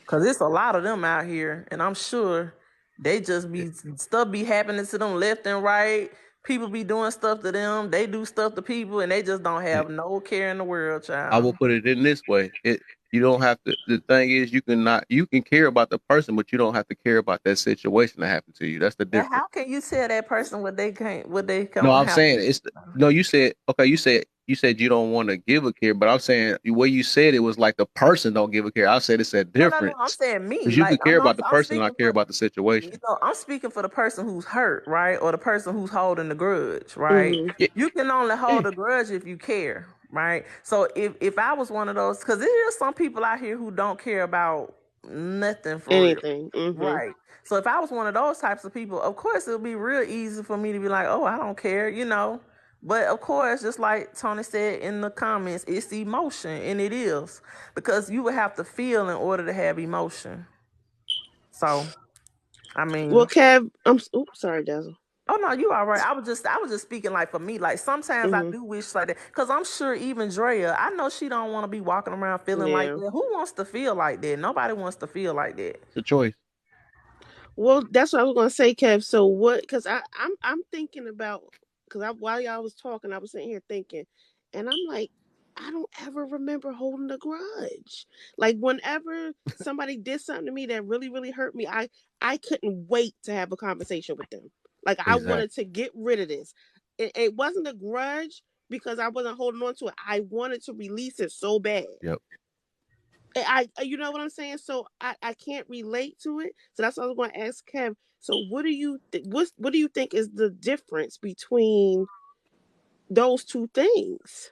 Cause it's a lot of them out here, and I'm sure they just be stuff be happening to them left and right. People be doing stuff to them. They do stuff to people, and they just don't Hey, have no care in the world, I will child. put it in this way. You don't have to. The thing is, you can care about the person, but you don't have to care about that situation that happened to you. That's the Now, difference. how can you tell that person what they can't, what they No, don't I'm have saying to? no. You said okay. You said you don't want to give a care, but I'm saying the way you said it was like the person don't give a care. I said it's a No. I'm difference saying me. because you Like could care about the I'm person, and speaking not care for. about the situation. I'm speaking for the person who's hurt, right? Or the person who's holding the grudge, right? Mm-hmm. Yeah, You can only yeah. hold a grudge if you care, right? So if I was one of those, because there are some people out here who don't care about nothing for real, Anything. Mm-hmm. right? So if I was one of those types of people, of course it would be real easy for me to be like, oh, I don't care, you know. But of course, just like Tony said in the comments, it's emotion, and it is because you would have to feel in order to have emotion. So I Well, mean, Kev, oops, sorry, Dazzle. oh no, you all right. I was just speaking like for me. Like sometimes I Mm-hmm. do wish like that because I'm sure even Drea, I know she don't want to be walking around feeling like Yeah. that. Who wants to feel like that? Nobody wants to feel like that. It's a choice. Well, that's what I was gonna say, Kev. So what? Because I'm thinking about because while y'all was talking, I was sitting here thinking, and I'm like, I don't ever remember holding a grudge. Like whenever somebody did something to me that really really hurt me, I couldn't wait to have a conversation with them. Like I Exactly. wanted to get rid of this. It wasn't a grudge because I wasn't holding on to it. I wanted to release it so bad. Yep. You know what I'm saying? So I can't relate to it. So that's what I was going to ask Kev. So what do you what do you think is the difference between those two things?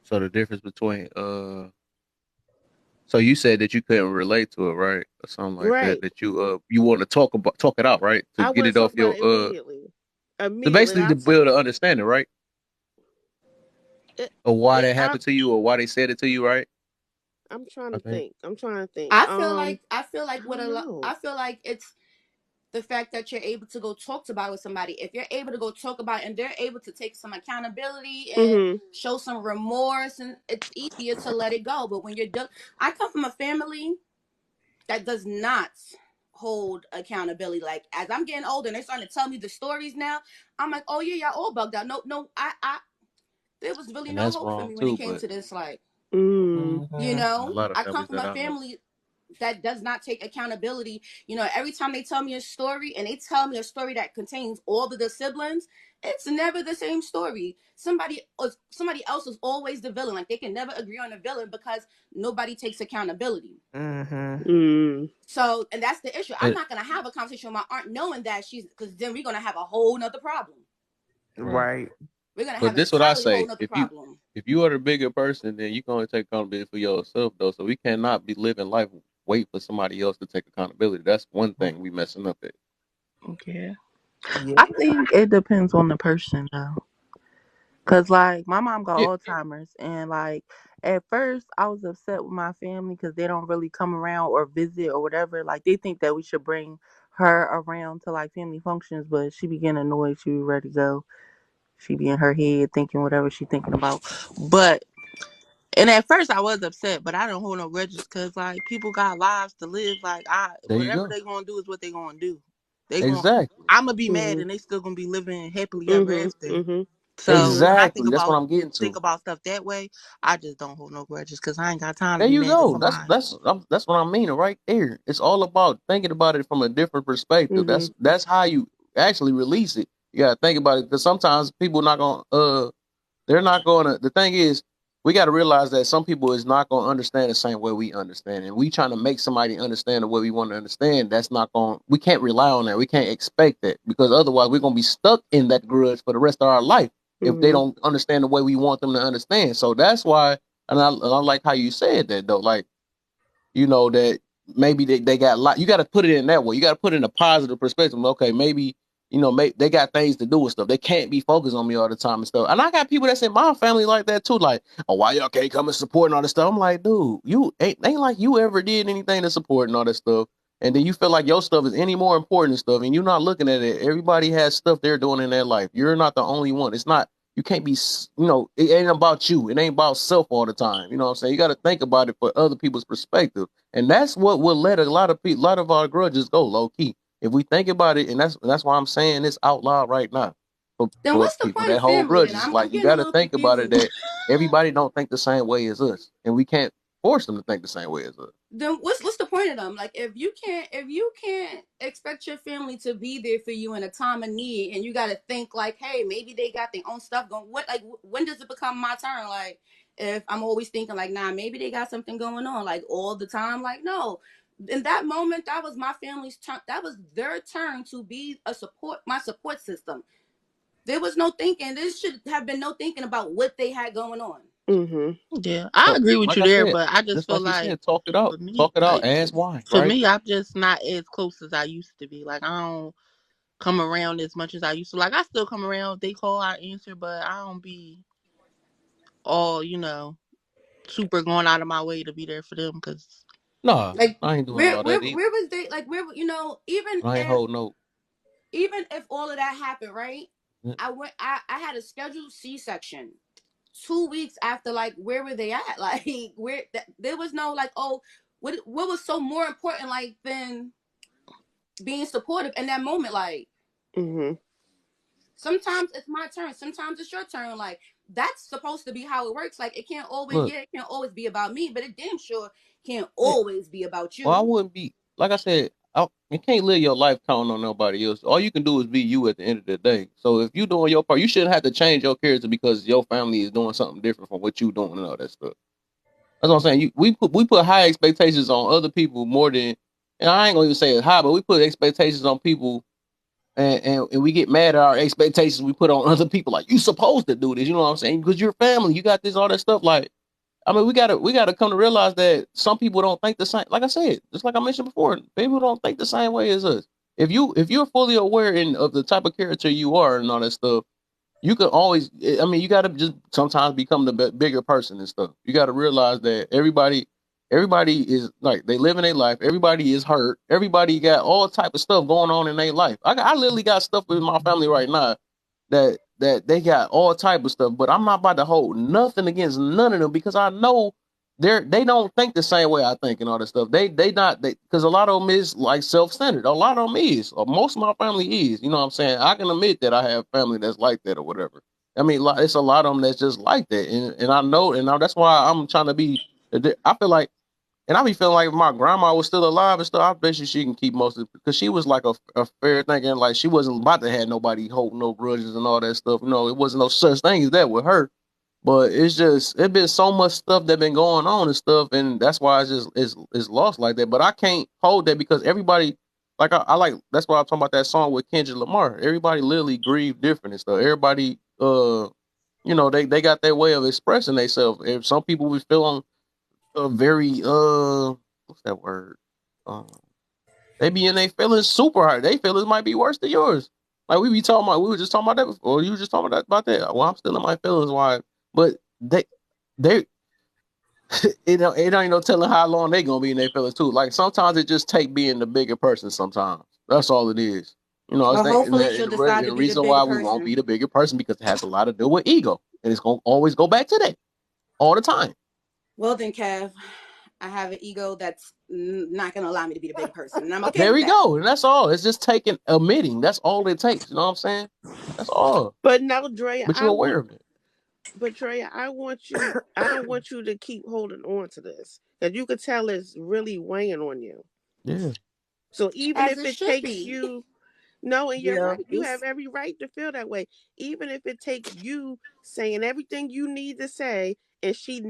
So the difference between so you said that you couldn't relate to it, right? Or something like that. Right. That you want to talk it out, right? To I get want it to talk off about your it immediately. to Immediately. basically to build an understanding, right? It, Or why it, that happened to you, or why they said it to you, right? I'm trying I to think. think. I'm trying to think. I feel like I don't know. I feel like it's the fact that you're able to go talk about it with somebody. If you're able to go talk about it and they're able to take some accountability and Mm-hmm. show some remorse, and it's easier to let it go. But when you're done, I come from a family that does not hold accountability. Like as I'm getting older and they're starting to tell me the stories now, I'm like, oh yeah, y'all all bugged out. No, I there was really And no that's hope for wrong me when it too, came but to this. Like, Mm. Mm-hmm. a you know, lot of I come families from that a I know. family that does not take accountability. Every time they tell me a story and they tell me a story that contains all of the siblings, it's never the same story. Somebody else is always the villain. Like they can never agree on a villain because nobody takes accountability. Mm-hmm. Mm. So, and that's the issue. I'm And, not gonna have a conversation with my aunt knowing that she's, because then we're gonna have a whole nother problem. right. Right. We're gonna But have an this what I entirely whole say: nother problem. if you are the bigger person, then you can only take accountability for yourself, though. So we cannot be living life wait for somebody else to take accountability. That's one thing we messing up at. Yeah. Yeah. I think it depends on the person though. Cause like my mom got Yeah, Alzheimer's, and like at first I was upset with my family because they don't really come around or visit or whatever. Like they think that we should bring her around to like family functions, but she be getting annoyed. She be ready to go. She be in her head thinking whatever she thinking about. But and at first I was upset, but I don't hold no grudges because like people got lives to live. Like there you whatever go. they gonna do is what they gonna do. They gonna Exactly. I'm gonna be mad Mm-hmm. and they still gonna be living happily ever Mm-hmm. after. Mm-hmm. So when I Exactly. That's what I'm getting think to. about stuff that way, I just don't hold no grudges because I ain't got time to There be you mad at go. somebody. That's what I mean right there. It's all about thinking about it from a different perspective. Mm-hmm. That's how you actually release it. You gotta think about it because sometimes people not gonna they're not gonna. The thing is, we got to realize that some people is not gonna understand the same way we understand, and we trying to make somebody understand the way we want to understand. That's not going. We can't rely on that. We can't expect that because otherwise we're gonna be stuck in that grudge for the rest of our life if they Mm-hmm. don't understand the way we want them to understand. So that's why, and I like how you said that though. Like that maybe they got a lot. You got to put it in that way. You got to put it in a positive perspective. Okay, maybe they got things to do with stuff. They can't be focused on me all the time and stuff. And I got people that's in my family like that too. Like, oh, why y'all can't come and support and all this stuff? I'm like, dude, you ain't like you ever did anything to support and all that stuff. And then you feel like your stuff is any more important and stuff, and you're not looking at it. Everybody has stuff they're doing in their life. You're not the only one. It's not. You can't be. It ain't about you. It ain't about self all the time. You know what I'm saying? You got to think about it for other people's perspective. And that's what will let a lot of people, a lot of our grudges go low key. If we think about it, and that's why I'm saying this out loud right now. Then for what's the people point that of hold family? Then grudges. I'm Like, I'm you getting a got to little think about it confused. that everybody don't think the same way as us, and we can't force them to think the same way as us. Then what's the point of them? Like if you can't expect your family to be there for you in a time of need, and you got to think like, hey, maybe they got their own stuff going. What like when does it become my turn? Like if I'm always thinking like, nah, maybe they got something going on, like all the time. Like no, in that moment, that was my family's turn. That was their turn to be my support system. There was no thinking. There should have been no thinking about what they had going on. Yeah, I agree with Like you I there, said, but I just just feel like you like said, talk it out, for me, talk it out, like ask why, for right? me, I'm just not as close as I used to be. Like I don't come around as much as I used to. Like I still come around. If they call, I answer, but I don't be all super going out of my way to be there for them because Nah, Like I ain't doing where all where that either. where was they? Like where I ain't holding no. even if all of that happened, right? I had a scheduled C-section 2 weeks after. Like where were they at? Like there was no like, oh, what was so more important like than being supportive in that moment? Like Mm-hmm. sometimes it's my turn, sometimes it's your turn. Like that's supposed to be how it works. Like Look, it can't always be about me, but it damn sure can't always be about well, I you. wouldn't be like I said. You can't live your life counting on nobody else. All you can do is be you at the end of the day. So if you doing your part, you shouldn't have to change your character because your family is doing something different from what you doing and all that stuff. That's what I'm saying. We put high expectations on other people more than, and I ain't gonna even say it's high, but we put expectations on people, and we get mad at our expectations we put on other people. Like you supposed to do this, you know what I'm saying? Because you're family, you got this all that stuff. Like I mean, we gotta come to realize that some people don't think the same. Like I said, just like I mentioned before, people don't think the same way as us. If you're fully aware of the type of character you are and all that stuff, you can always. I mean, you gotta just sometimes become the bigger person and stuff. You gotta realize that everybody is like they live in their life. Everybody is hurt. Everybody got all type of stuff going on in their life. I literally got stuff with my family right now that they got all type of stuff, but I'm not about to hold nothing against none of them because I know they don't think the same way I think and all that stuff. They not they because a lot of them is like self-centered. A lot of them is, or most of my family is. You know what I'm saying? I can admit that I have family that's like that or whatever. I mean, it's a lot of them that's just like that, and I know, that's why I'm trying to be. I feel like and I be feeling like if my grandma was still alive and stuff, I bet you she can keep most of it because she was like a fair thinking, like she wasn't about to have nobody hold no grudges and all that stuff. You know, it wasn't no such thing as that with her. But it's just it been so much stuff that been going on and stuff, and that's why it's lost like that. But I can't hold that because everybody like I like that's why I'm talking about that song with Kendrick Lamar. Everybody literally grieve different and stuff. Everybody they got their way of expressing themselves. If some people was feeling very what's that word? Um, they be in their feelings super hard. They feelings might be worse than yours. Like we were just talking about that before. You were just talking about that. Well, I'm still in my feelings. Why? But they it ain't no telling how long they gonna be in their feelings too. Like sometimes it just take being the bigger person. Sometimes that's all it is. You know, I Well, think, hopefully she'll decide to the be the reason bigger why we won't person. be the bigger person because it has a lot to do with ego, and it's gonna always go back to that all the time. Well then, Kev, I have an ego that's not going to allow me to be the big person, and I'm okay There with we that. go. And that's all. It's just taking admitting. That's all it takes. You know what I'm saying? That's all. But no, Drea, But you're aware of it. I don't want you to keep holding on to this. Because you could tell it's really weighing on you. Yeah. So even As if it it should takes be. you, no, and you're Yeah, right, you have it's every right to feel that way. Even if it takes you saying everything you need to say and she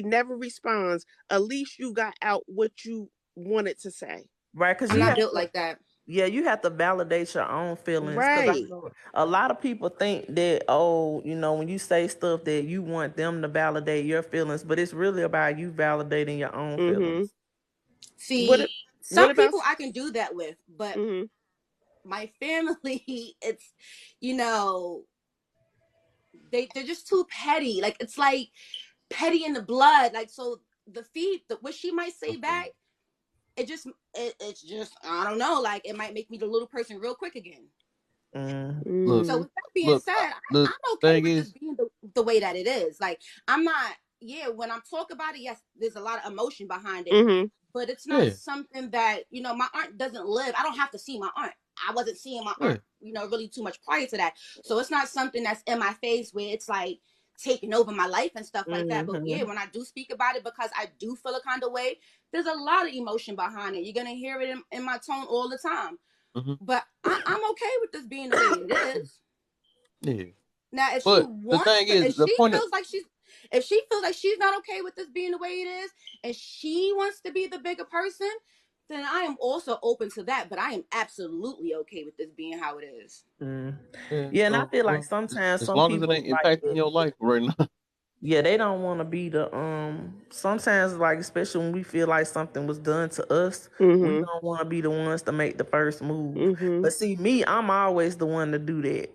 never responds, at least you got out what you wanted to say. right because I'm you not have built to. like that. Yeah, you have to validate your own feelings because I Right. know a lot of people think that, oh, when you say stuff that you want them to validate your feelings, but it's really about you validating your own Mm-hmm. feelings. What See, what some about people I can do that with, but mm-hmm. my family, it's, you know, they're just too petty. Like it's like petty in the blood. Like so, what she might say back, it's just I don't know. Like it might make me the little person real quick again. Mm. Look, So Mm, with that being look. said, The I'm okay thing with this is, being the way that it is. Like I'm not. Yeah, when I'm talking about it, yes, there's a lot of emotion behind it, mm-hmm. but it's not yeah, something that my aunt doesn't live. I don't have to see my aunt. I wasn't seeing my Yeah. aunt, really too much prior to that. So it's not something that's in my face where it's like taking over my life and stuff like that. But yeah, when I do speak about it, because I do feel a kind of way, there's a lot of emotion behind it. You're gonna hear it in my tone all the time. But I'm okay with this being the way it is. Yeah. Now, if she But the wants thing to, is, the point of if she feels like she's not okay with this being the way it is, and she wants to be the bigger person, then I am also open to that. But I am absolutely okay with this being how it is. Yeah, and I feel like well, sometimes as some long as it people ain't like impacting that. your life right now. Yeah, they don't want to be the sometimes like especially when we feel like something was done to us, we don't want to be the ones to make the first move. But see me, I'm always the one to do that.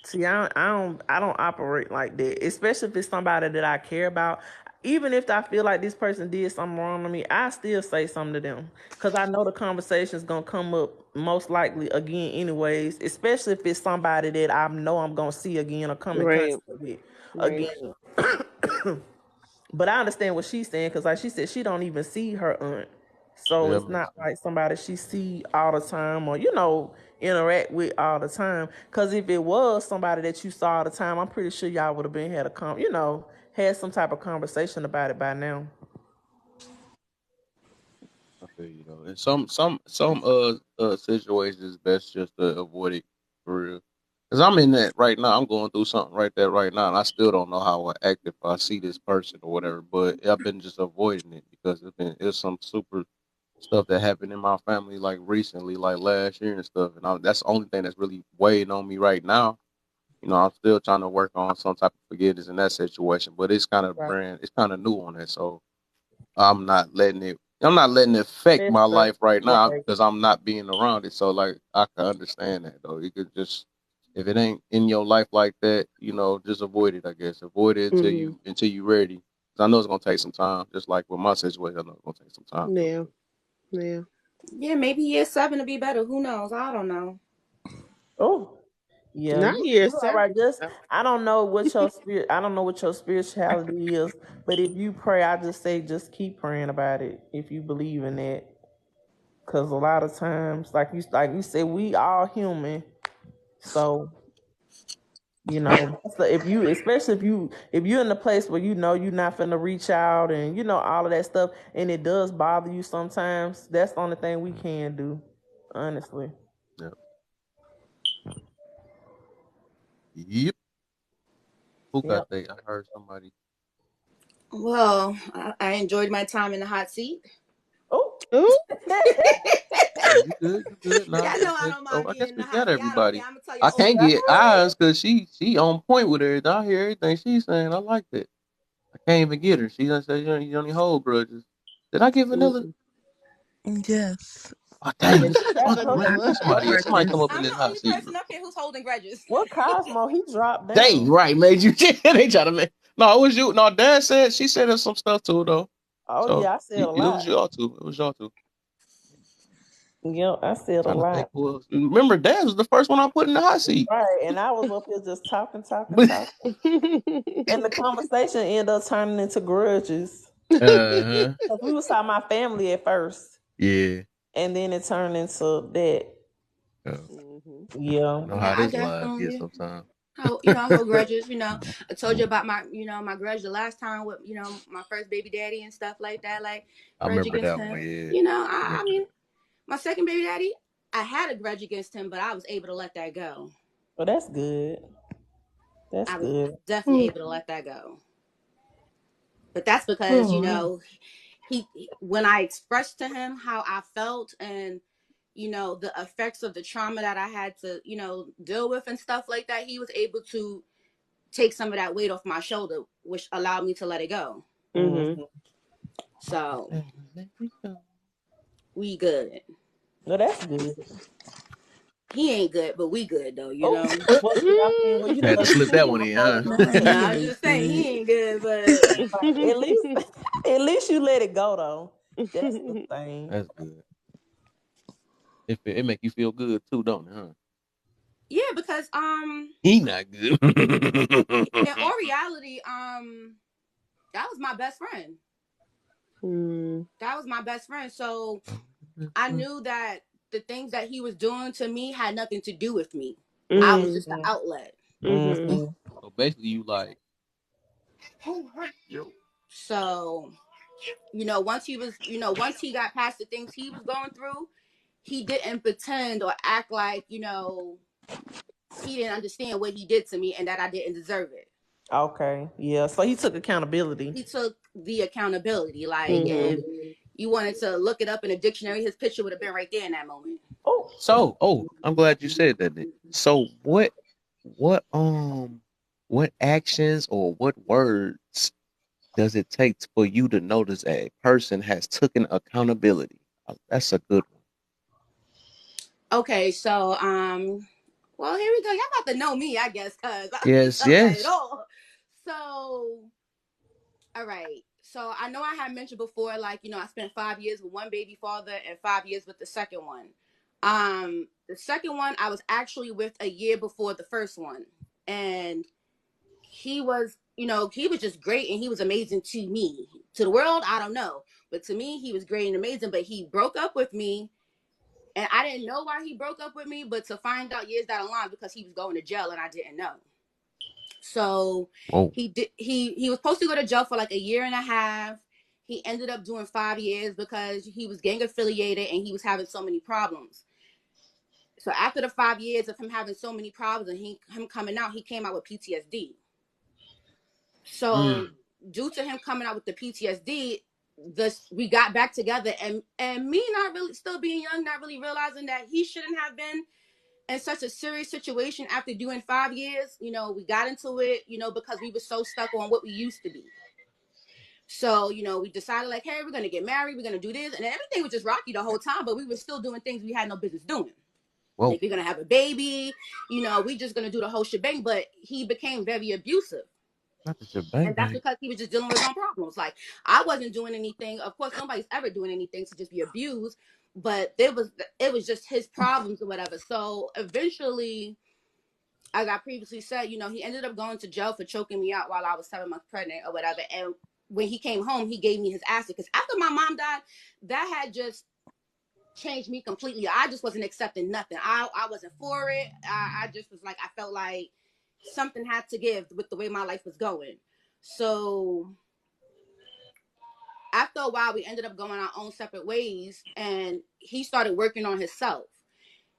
See, I don't operate like that, especially if it's somebody that I care about. Even if I feel like this person did something wrong to me, I still say something to them because I know the conversation's gonna come up most likely again, anyways. Especially if it's somebody that I know I'm gonna see again or come in Right. contact with Right. again. But I understand what she's saying because, like she said, she don't even see her aunt, so Yeah, it's makes not sense. like somebody she see all the time or interact with all the time. Because if it was somebody that you saw all the time, I'm pretty sure y'all would have been had some type of conversation about it by now. I feel you though. In some situations, it's best just to avoid it for real. Cause I'm in that right now. I'm going through something right there right now, and I still don't know how I act if I see this person or whatever. But I've been just avoiding it because it's some super stuff that happened in my family like recently, like last year and stuff. And that's the only thing that's really weighing on me right now. I'm still trying to work on some type of forgiveness in that situation, but Right. it's kind of new on that. So I'm not letting it affect That's my right. life right now Right. because I'm not being around it. So like I can understand that though. You could just if it ain't in your life like that, just avoid it. I guess avoid it until you ready. 'Cause I know it's gonna take some time. Just like with my situation, I know it's gonna take some time. Yeah. Yeah. Yeah, maybe year 7 to be better. Who knows? I don't know. Oh, yeah. Not You year all seven. right? Just I don't know what your spirit. I don't know what your spirituality is, but if you pray, I just say just keep praying about it if you believe in that. Because a lot of times, like you said, we all human. So if you, especially if you're in a place where you're not finna reach out and all of that stuff, and it does bother you sometimes, that's the only thing we can do, honestly. Yep. Yep. Who got Yep. that? I heard somebody. Well, I enjoyed my time in the hot seat. Oh. Ooh. Oh, you good? You good? Nah, Y'all know I I guess don't so. mind I being guess in the we hot got seat. I don't care. everybody. I'm gonna tell I y'all can't straight get up. eyes because she on point with everything. I hear everything she's saying. I like that. I can't even get her. She done said you only hold grudges. Did I get vanilla? Mm-mm. Yes. Oh dang! This That's man. Cosmo. Where Vanilla. somebody is? Somebody come up in I'm this the hot only seat. person up here who's holding grudges. What Cosmo? He dropped Dang down. right, made you. They try to make. No, it was you. No, Dad said she said there's some stuff too though. Oh So yeah, I said a it was lot. y'all too. It was y'all too. Yep, I said a Trying to think lot. who else. Remember, Dad was the first one I put in the hot seat. Right, and I was up here just talking, talking, uh talking, and the conversation ended up turning into grudges. huh. 'Cause we was talking about family at first, Yeah. and then it turned into that. Mhm. Yeah. Know how Yeah, I this live gets definitely sometimes. I hold grudges. I told you about my grudge the last time with my first baby daddy and stuff like that. Like I grudge remember against that one. him. Yeah. I I remember mean that. my second baby daddy, I had a grudge against him, but I was able to let that go. Well, that's good. That's I was good. definitely able to let that go. But that's because Oh, he when I expressed to him how I felt and the effects of the trauma that I had to deal with and stuff like that, he was able to take some of that weight off my shoulder, which allowed me to let it go. Mhm. Hmm. So yeah. Let me go. we good. Well, that's good. He ain't good, but we good though. Oh, well, see, I mean, well, Had to slip that one in, before the huh? conversation. No, He I'm ain't just saying good. he ain't good, but Right. At least, at least you let it go though. That's the thing. That's good. It make you feel good too, don't it, huh? yeah, because He not good. in all reality, that was my best friend. Mm. That was my best friend. So I knew that the things that he was doing to me had nothing to do with me. I was just the Mm-hmm. outlet. Mm-hmm. So basically, you like, So, once he got past the things he was going through, he didn't pretend or act like, he didn't understand what he did to me and that I didn't deserve it. Okay. Yeah. So he took accountability. He took the accountability. Like, if Mm-hmm. you wanted to look it up in a dictionary, his picture would have been right there in that moment. Oh. so I'm glad you said that. Then. So what actions or what words does it take for you to notice a person has taken accountability? That's a good one. Okay, so well, here we go. Y'all about to know me, I guess, cause I don't Yes, tell that at yes. all. So, all right. So I know I had mentioned before, like, I spent 5 years with one baby father and 5 years with the second one. The second one I was actually with a year before the first one, and he was, he was just great and he was amazing to me. To the world, I don't know, but to me, he was great and amazing. But he broke up with me. And I didn't know why he broke up with me, but to find out years down the line because he was going to jail and I didn't know. So Whoa. he was supposed to go to jail for like a year and a half. He ended up doing 5 years because he was gang affiliated and he was having so many problems. So after the 5 years of him having so many problems and him coming out, he came out with PTSD. So due to him coming out with the PTSD, we got back together, and me not really, still being young, not really realizing that he shouldn't have been in such a serious situation after doing 5 years. We got into it, because we were so stuck on what we used to be. So, we decided like, hey, we're going to get married. We're going to do this. And everything was just rocky the whole time, but we were still doing things we had no business doing. Whoa. Like, we're going to have a baby, we just going to do the whole shebang. But he became very abusive. Not that you're bang And that's bang. because he was just dealing with his own problems. Like, I wasn't doing anything. Of course, nobody's ever doing anything to just be abused. But it was just his problems or whatever. So eventually, as I previously said, he ended up going to jail for choking me out while I was 7 months pregnant or whatever. And when he came home, he gave me his acid. Because after my mom died, that had just changed me completely. I just wasn't accepting nothing. I wasn't for it. I just was like, I felt like something had to give with the way my life was going. So after a while, we ended up going our own separate ways, and he started working on himself.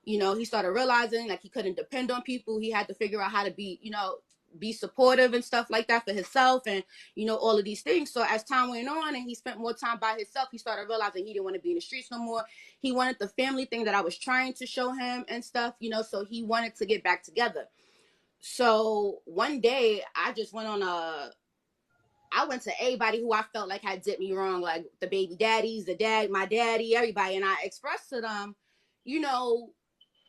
He started realizing like he couldn't depend on people. He had to figure out how to be supportive and stuff like that for himself, and all of these things. So as time went on and he spent more time by himself, he started realizing he didn't want to be in the streets no more. He wanted the family thing that I was trying to show him and stuff, so he wanted to get back together. So one day I went to everybody who I felt like had did me wrong, like the baby daddies, my daddy, everybody. And I expressed to them,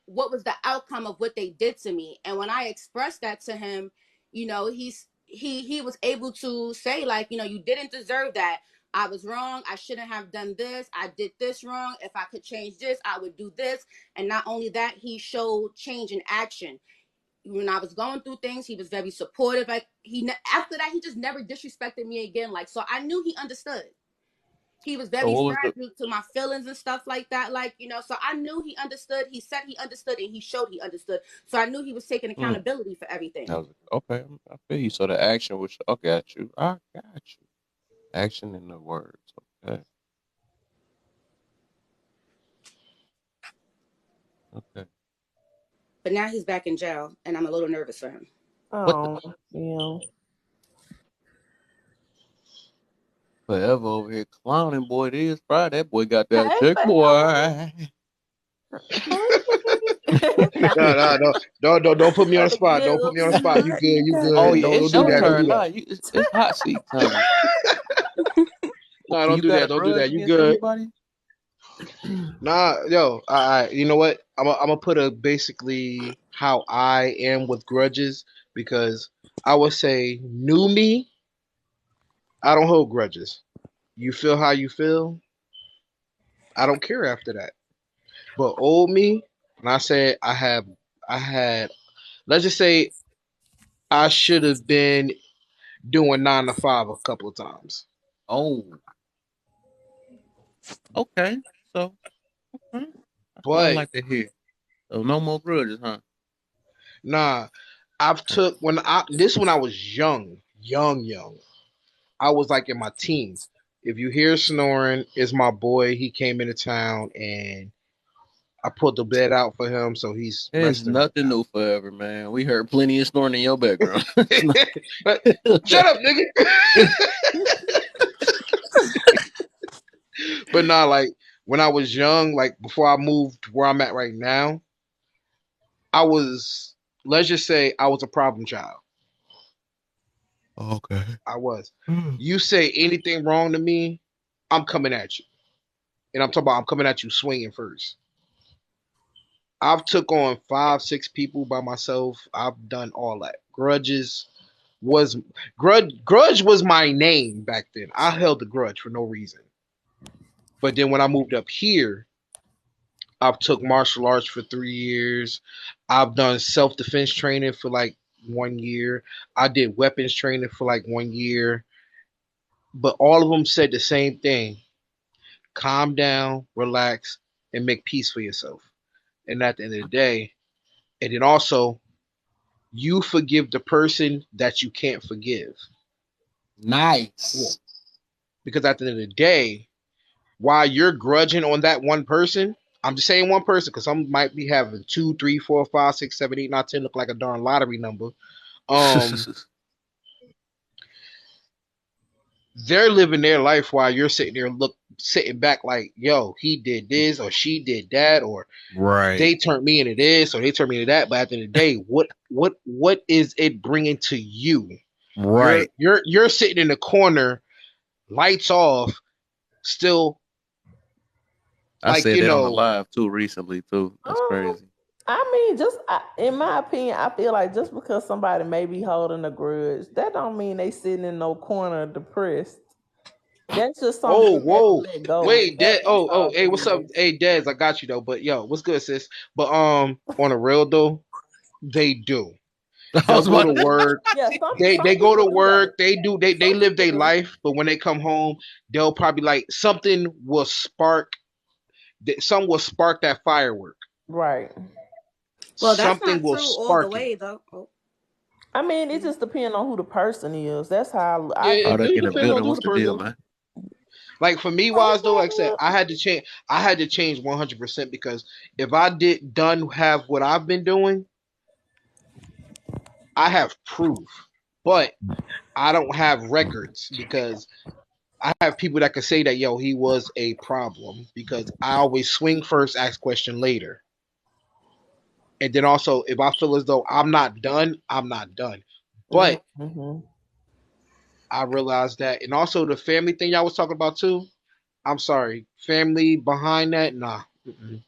what was the outcome of what they did to me. And when I expressed that to him, he was able to say like, you didn't deserve that. I was wrong. I shouldn't have done this. I did this wrong. If I could change this, I would do this. And not only that, he showed change in action. When I was going through things, he was very supportive. Like after that, he just never disrespected me again. Like, so I knew he understood. He was So very what was the sensitive to my feelings and stuff like that. Like, so I knew he understood. He said he understood and he showed he understood. So I knew he was taking accountability for everything. that was okay. I feel you. So the action was I got you. I got you. Action in the words. Okay. Okay. But now he's back in jail and I'm a little nervous for him. What the Oh, yeah. forever over here clowning, boy? It is Friday. That boy got that Hey, check, forever. boy. No, don't put me on the spot. Don't put me on the spot. You Good. good? You Oh good? yeah, Don't it's do your that. Don't do turn that. now. It's hot seat time. No, So don't you do got a that. Don't do grudge that. You against good? anybody? Nah, yo, you know what? I'm gonna put a basically how I am with grudges because I would say new me, I don't hold grudges. You feel how you feel, I don't care after that. But old me, when I say I had, let's just say I should have been doing 9 to 5 a couple of times. Oh, okay. So okay. That's what I But like to hear. So no more grudges, huh? nah, I've took when I this when I was young. I was like in my teens. If you hear snoring, it's my boy. He came into town and I put the bed out for him, so he's There's resting right nothing new forever, man. We heard plenty of snoring in your background. It's not- now. Shut up, nigga. But nah, like when I was young, like before I moved to where I'm at right now, I was let's just say I was a problem child. Okay. I was. You say anything wrong to me, I'm coming at you, and I'm talking about I'm coming at you swinging first. I've took on 5, 6 people by myself. I've done all that. Was grudge was my name back then. I held the grudge for no reason. But then when I moved up here, I've took martial arts for 3 years. I've done self defense training for like 1 year. I did weapons training for like 1 year. But all of them said the same thing: calm down, relax, and make peace for yourself. And at the end of the day, and then also you forgive the person that you can't forgive. Yeah. Nice. Because at the end of the day, while you're grudging on that one person, I'm just saying one person because some might be having 2, 3, 4, 5, 6, 7, 8, 9, 10 look like a darn lottery number. They're living their life while you're sitting there sitting back like, yo, he did this or she did that or Right. they turned me into this or they turned me into that. But at the end of the day, what is it bringing to you? Right. You're sitting in the corner, lights off, still I like said that on the live too recently too. That's crazy. I mean, in my opinion, I feel like just because somebody may be holding a grudge, that don't mean they sitting in no corner depressed. That's just something oh they have to whoa let go. wait Dad, That's how I hey, what's up? feel. Hey Dez, I got you though. But yo, what's good, sis? But on a real though, they do. I They'll was go about to to work. Yeah, They some go to people do though. work. They Some live people their do. life. But when they come home, they'll probably like something will spark that firework. Right. Well, that's Something not will true all the spark it. way, though. Oh. I mean, it just depends on who the person is. That's how Yeah, I all it think. that do in the depend on building. who What's the the deal, person. man? Like for me, wise though, like I said, I had to change. I had to change 100% because if I did done have what I've been doing, I have proof, but I don't have records because I have people that can say that yo he was a problem because I always swing first, ask question later, and then also if I feel as though I'm not done, I'm not done. But Mm-hmm. I realized that, and also the family thing y'all was talking about too. I'm sorry, family behind that, nah. Mm-mm.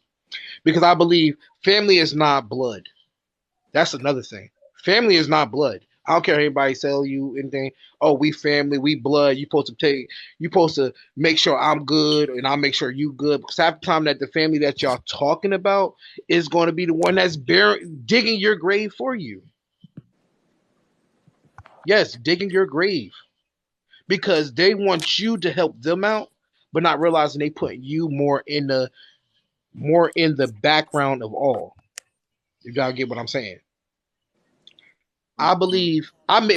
Because I believe family is not blood. That's another thing. Family is not blood. I don't care if anybody tell you anything. Oh, we family, we blood. You supposed to make sure I'm good and I'll make sure you good. Because half the time that the family that y'all talking about is going to be the one that's digging your grave for you. Yes, digging your grave. Because they want you to help them out, but not realizing they put you more in the background of all. You gotta get what I'm saying. I believe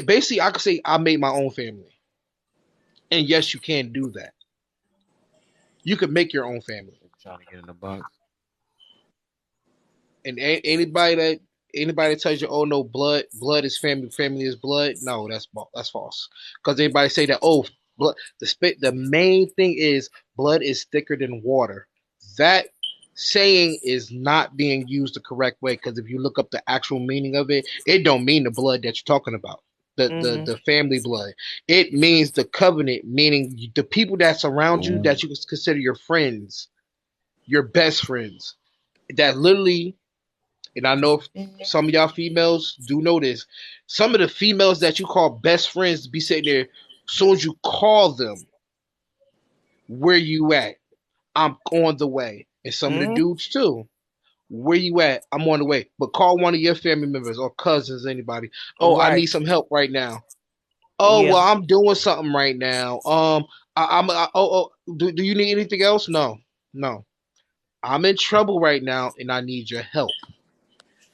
basically I could say I made my own family. And yes, you can do that. You can make your own family. Trying to get in the box. And anybody that tells you, oh no, blood is family, family is blood, no, that's false. Because anybody say that, oh, blood, the main thing is blood is thicker than water. That saying is not being used the correct way because if you look up the actual meaning of it, it don't mean the blood that you're talking about. Mm-hmm. The family blood. It means the covenant, meaning the people that surround you that you consider your friends, your best friends. That literally, and I know if some of y'all females do know this, some of the females that you call best friends be sitting there, as soon as you call them, where you at? I'm on the way. And some of the Mm-hmm. dudes too. Where you at? I'm on the way. But call one of your family members or cousins, anybody. Oh, I Right. need some help right now. Oh, Yeah. well, I'm doing something right now. Oh, do you need anything else? No, no. I'm in trouble right now and I need your help.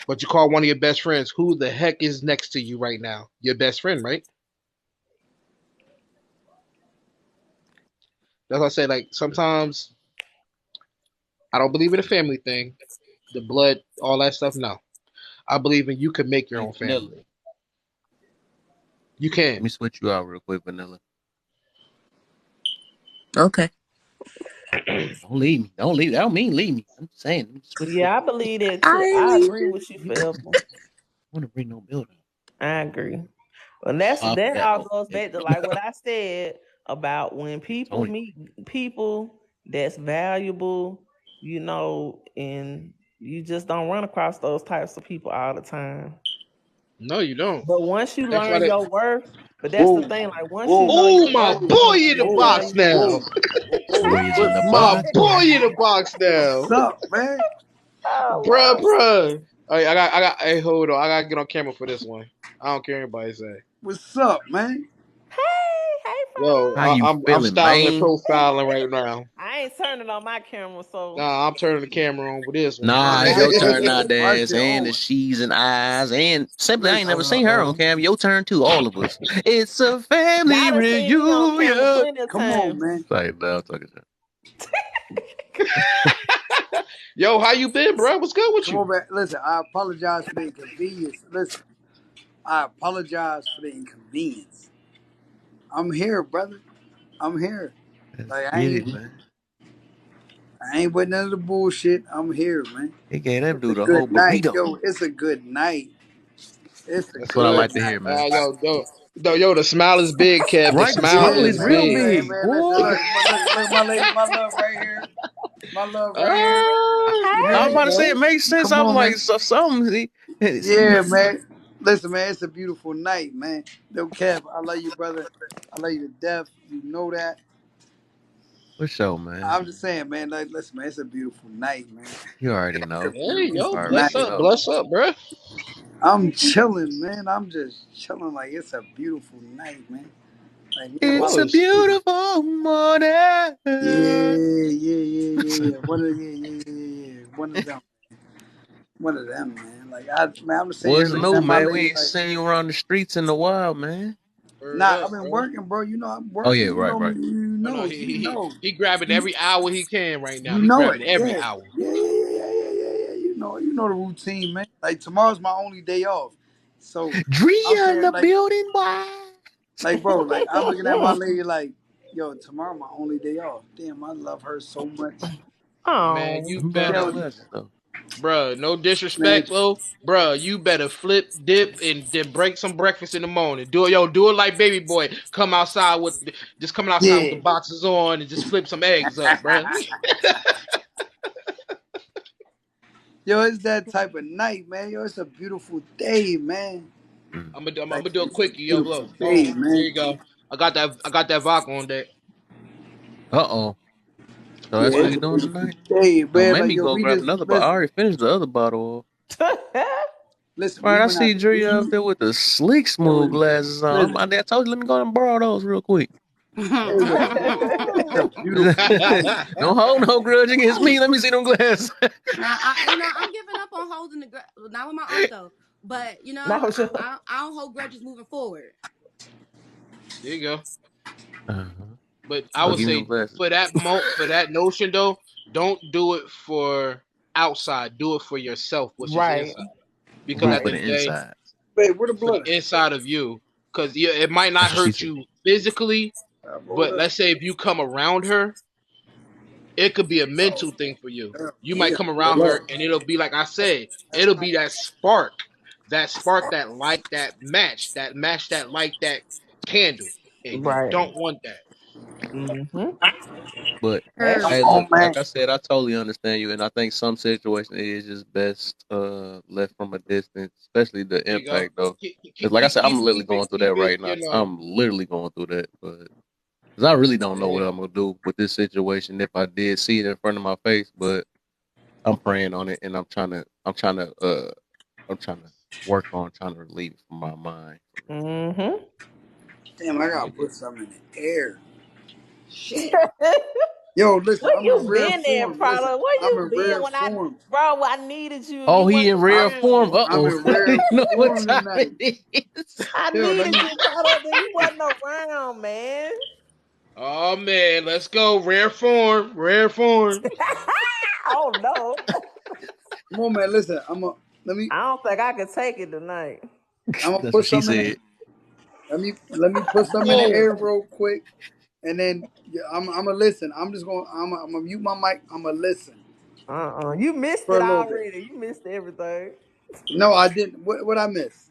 But you call one of your best friends. Who the heck is next to you right now? Your best friend, right? That's what I say. Like sometimes I don't believe in the family thing, the blood, all that stuff. No, I believe in you can make your Hey, own Vanilla. family. You Let can. me switch you out real quick, Vanilla. Okay. Don't leave me. Don't leave. I don't mean leave me. I'm just saying. Let me switch you Yeah, up. I believe that too. I ain't I agree leaving. with you, You Phil. want to bring no build up. I agree. And I that forgot. all Oh, goes there back to you go. like what I said about when people Tony. meet people that's valuable, and you just don't run across those types of people all the time. No, you don't. But once you That's why learn they. your worth, but that's the Whoa, thing, like once you whoa, know Oh, your my worth, you boy know in the your whoa, box value. now. whoa, whoa. Boys in the My box. boy in the box now. What's up, man? Bruh, Oh, bruh. Hey, hold on. I gotta get on camera for this one. I don't care what anybody say. What's up, man? hey, Yo, How fella. you I'm feeling, styling and man? profiling right now. I ain't turning on my camera, so Nah, I'm turning the camera on with this one. My Nah, it's I your shit, feel turn you. my nowadays. shit And the on. she's and eyes. And simply, I ain't never Listen, seen her on cam. Your turn too, all of us. It's a family Y'all done seen me on camera reunion. plenty of come on, times. man. Like, now I'm talking to Yo, how you been, bro? What's good with Come you? on, man. Listen, I apologize for the inconvenience. Listen, I apologize for the inconvenience. I'm here, brother. I'm here. Let's Like get it, man. I ain't with none of the bullshit. I'm here, man. He gave that It's a dude a whole good night, burrito. yo. It's a good night. It's a That's That's what I good good. like to hear, night. man. Yo, the smile is big, Kev. The Right? The smile smile Yeah, is is real man, big. man, big, man. Listen, boy. look, my lady, my love right here. My love right here. Ah, You I hear was me? about to say okay. it makes sense. Come I'm on, like, man. so something. Yeah, man. Listen, man, it's a beautiful night, man. No Kev, I love you, brother. I love you to death. You know that. For sure, man. I'm just saying, man. Like, listen, man, it's a beautiful night, man. You already It's a know. Hey, yo, beautiful Already night. know. bless up, bro. I'm chilling, man. I'm just chilling. Like it's a beautiful night, man. Like me and my It's Oh, a it's, beautiful morning. yeah. One of yeah. One of them, man. Like man, I'm just sitting here What's looking new, at my man? We lady ain't like, seen you around the streets in a while, man. word nah, up, I've been bro. working, bro. You know I'm Oh yeah, working. You right, know me. right. Oh no, You know. he grabbing every hour he can right now. You He know it. grabbing every Yeah. hour. Yeah. You know the routine, man. Like tomorrow's my only day off. So I'm Drea in saying the building, boy. bro, like I'm looking at my lady like, yo, tomorrow my only day off. Damn, I love her so much. Man, Oh, you I'm about better, Yo, glasses though. bruh, no man, disrespect, bro. Bruh, you better flip, dip, and then break some breakfast in the morning. Do it like baby boy. Just coming outside with the yeah. boxes on and just flip some eggs up, bruh. Yo, it's that type of night, man. Yo, it's a beautiful day, man. Mm. I'm Like gonna do a it's a quickie, yo, beautiful look, day, boom, here man. you go. I got that vodka on deck. Uh-oh. So Yeah, that's what it's we a doing beautiful tonight? day, Don't man. make Like me yo, go we grab just another bottle. I listen, already finished the other bottle. listen. We Right, I went out see to Drea up eat. there with the slick It smooth was glasses on. listen. I told you, let me go and borrow those real quick. It's a beautiful night. Don't hold no grudge against me. Let me see them glasses. I'm giving up on holding the not with my aunt though, but no, sure. I don't hold grudges moving forward. There you go. Uh-huh. But I Oh, would give me them say glasses. for that notion though, don't do it for outside. Do it for yourself, which is Right, inside. Because Do it at for the right, end the of the day, inside. Babe, where the for the blood at? inside of you, because yeah, it might not That's what she hurt said. you physically, I rolled but up. let's say if you come around her, it could be a mental thing for you. You might Yeah, come around blood. her, and it'll be like I said, it'll be that spark, that match, that light, that candle, and you right. don't want that. Mm-hmm. But That's Her hey, Come true. on, look, man. like I said, I totally understand you, and I think some situations it is just best left from a distance, especially the There you go. impact though. Because like I said, I'm literally going through that right now. You know. I'm literally going through that, but because I really don't know what Yeah. I'm gonna do with this situation if I did see it in front of my face. But I'm praying on it, and I'm trying to work on trying to relieve it from my mind. Mm-hmm. Damn, I Yeah. gotta put something in the air. Shit. Yo, listen, Where I'm in you rare been there, form. Listen, Prada? Where I'm you in been rare when I, form. bro? I needed you. Oh, You he wasn't in rare form. around. I'm Uh-oh. in rare You know what form time tonight. it is. I Yo, let needed me. you, Prada. Then you wasn't around, man. Oh man, let's go. Rare form. Rare form. Oh no, Come on, man. Listen, let me. I don't think I could take it tonight. I'm gonna That's put what she some in it. said. Let me put some in the Whoa. air real quick, and then yeah, I'm gonna listen. I'm gonna mute my mic. I'm gonna listen You missed for it a little bit. already. You missed everything. No, I didn't. What I miss?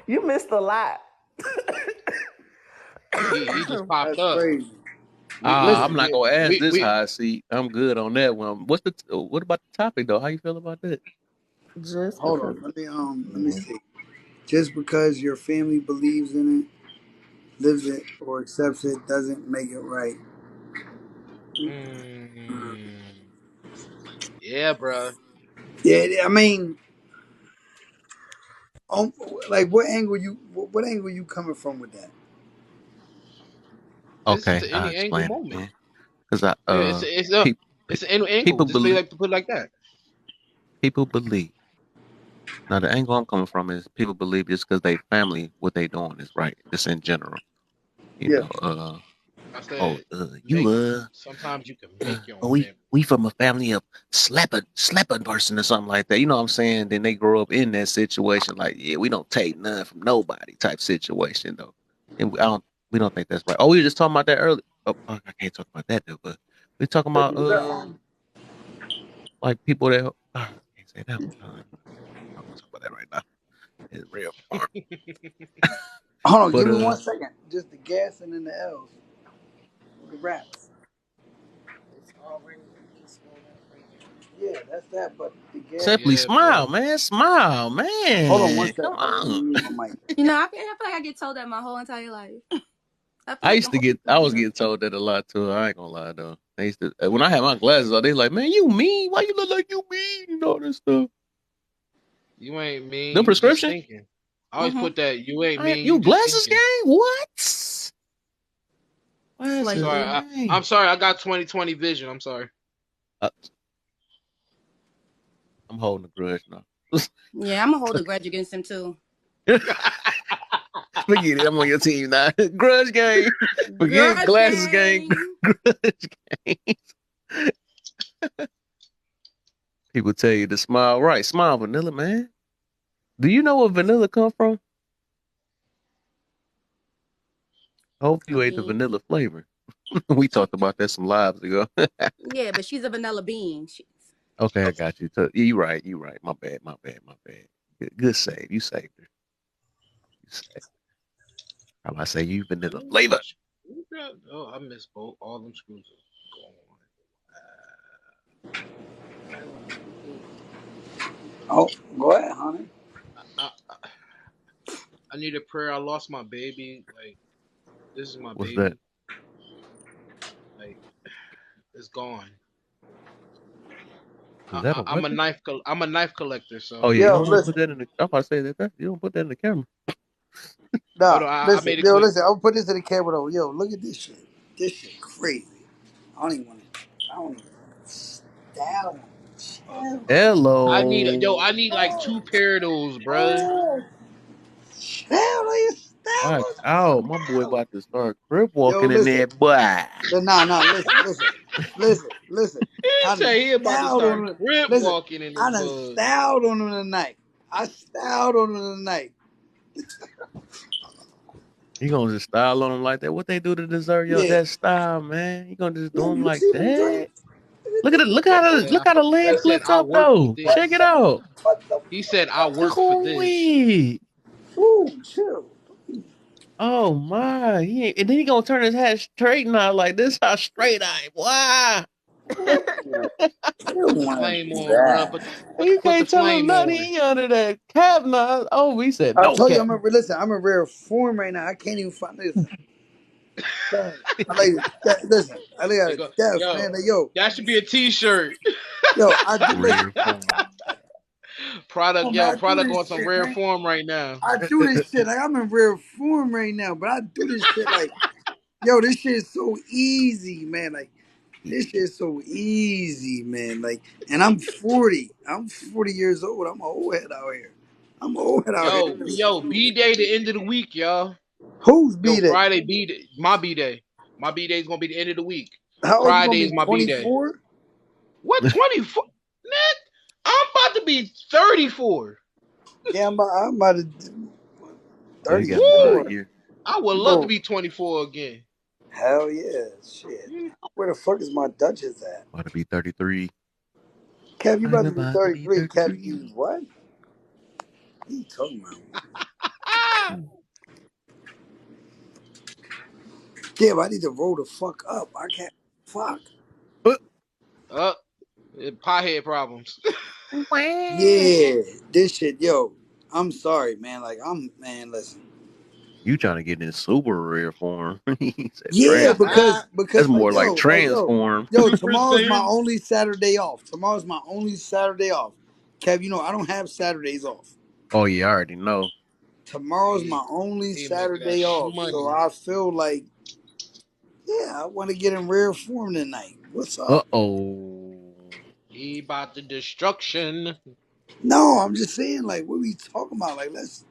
You missed a lot. He just popped That's up. crazy. We we I'm Listen, not we gonna ask we, this we high seat. I'm good on that one. What about the topic though? How you feel about that? Just hold because. on. Let me see. Just because your family believes in it, lives it, or accepts it, doesn't make it right. mm, yeah, bro. Yeah, I mean, on, like what angle you coming from with that? It's just Okay, I'll any angle explain it moment. then. Cause I Yeah, it's a people it's an angle. people Just say believe like to put it like that. people believe. Now the angle I'm coming from is people believe just because they family what they doing is right. Just in general, you Yeah. know. I Oh, said you make. Sometimes you can make your own we family. we from a family of slapping person or something like that. You know what I'm saying? Then they grow up in that situation, like, yeah, we don't take none from nobody type situation though. And we don't think that's right. Oh, we were just talking about that earlier. Oh, I can't talk about that though, but we talking about like people that I can't say that. I'm not gonna talk about that right now. It's real far. Hold on, But give me 1 second. Just the gas and then the L's. The raps. Yeah, that's that. But the gas. simply Yeah, bro. smile, man. Smile, Hold on one man. second. Come Hold on. Let me on. mute my mic. You know, I feel like I get told that my whole entire life. I feel I like used I'm to always get, I doing was something. getting told that a lot too. I ain't gonna lie though. They used to, when I had my glasses on, they like, man, you mean? Why you look like you mean? And all this stuff. You ain't mean. The You just prescription? thinking. I always put that. You ain't mean. You You just glasses thinking. gang? What? Glasses Sorry. Flaky. I'm gang. sorry. I got 20/20 vision. I'm sorry. Uh, I'm holding a grudge now. Yeah, I'm gonna hold a grudge against him too. Forget it. I'm on your team now. Grudge gang. Forget Grudge glasses gang. gang. Grudge gang. People tell you to smile right. Smile vanilla, man. Do you know where vanilla come from? I hope I you ate the mean, vanilla flavor. We talked about that some lives ago. yeah, but she's a vanilla bean. Okay, I got you. You right. You right. My bad. My bad. My bad. Good save. You saved her. You saved. How about I say you vanilla flavor? Oh, I missed both. All them screws Oh, go ahead, honey. are gone. I need a prayer. I lost my baby. Like this is my What's that? baby. Like it's gone. Is that a I'm a weapon? knife. I'm a knife collector. Oh So yeah, you Yo, don't want to put listen. that in the. I'm about to say that you don't put that in the camera. hold Nah, on. I listen. made it Yo, quick. listen. I'll put this in the camera though. Yo, look at this shit. This shit crazy. I don't even want to. I don't even style. Chill. I need yo. Hello. I need like two pair of those, bruh. Chill. You Watch style. out, my boy Chill. about to start crip Yo, walking in listen. there, boy. Nah. Listen. He I done say he about to styled start on it. crip Listen. walking in this I done bud. styled on him tonight. I styled on him tonight. You gonna just style on them like that? What they do to deserve your Yeah. that style, man? You gonna just do Yeah, them you like see them that? drinks? Look at it. Said I, Look how the he leg said flipped I up work for though. What Check this. it the out. what the He said I what the work for this. Ooh, Ooh, chill. oh my! And then he gonna turn his hat straight now, like this. How straight I am. Wow! Ooh, you Put don't the wanna flame do on, bruh. that. You Put the can't tell him flame nothing. on. He under that cap now. Oh, he said I no told you cap. I'm in rare form right now. I can't even find listen. Dang. I like listen, I They like go, death, yo, man. Like, yo, that should be a T-shirt. I do listen. Rare form. Product, Oh man, yo, I do product on this some shit, rare man. form right now. I do this shit. Like I'm in rare form right now, but I do this shit like yo, this shit is so easy, man. Like This shit's so easy, man. Like, and I'm 40. I'm 40 years old. I'm an old head out here. I'm an old head out here. Yo, B Day the end of the week, y'all. Who's Yo, beat it? Friday B Day, my B Day. My B Day is gonna be the end of the week. How old you gonna Friday be? is my B Day. 24? What 24? Nick, I'm about to be 34. Yeah, I'm about to Oh, you got another Woo! 34. year. I would love to Bro, be 24 again. hell yeah. Shit. Where the fuck is my Duchess at? About to be 33. Kev, you I'm about to be about to be 33. Kev, 33. you what? What are you talking about? Ah! Damn, I need to roll the fuck up. I can't. Fuck. Uh, Uh, pothead problems. Yeah, this shit, yo. I'm sorry, man. Like, man, listen. you trying to get in super rare form. He said Yeah, transform. because That's like more like yo, transform. yo, Super tomorrow's my Saiyan. only Saturday off. Tomorrow's my only Saturday off. Kev, you know I don't have Saturdays off. Oh, yeah, I already know. Tomorrow's He, my only he making that Saturday shoe off. So money. I feel like, yeah, I want to get in rare form tonight. What's up? Uh-oh. He about the destruction. No, I'm just saying, like, what we talking about? Like, let's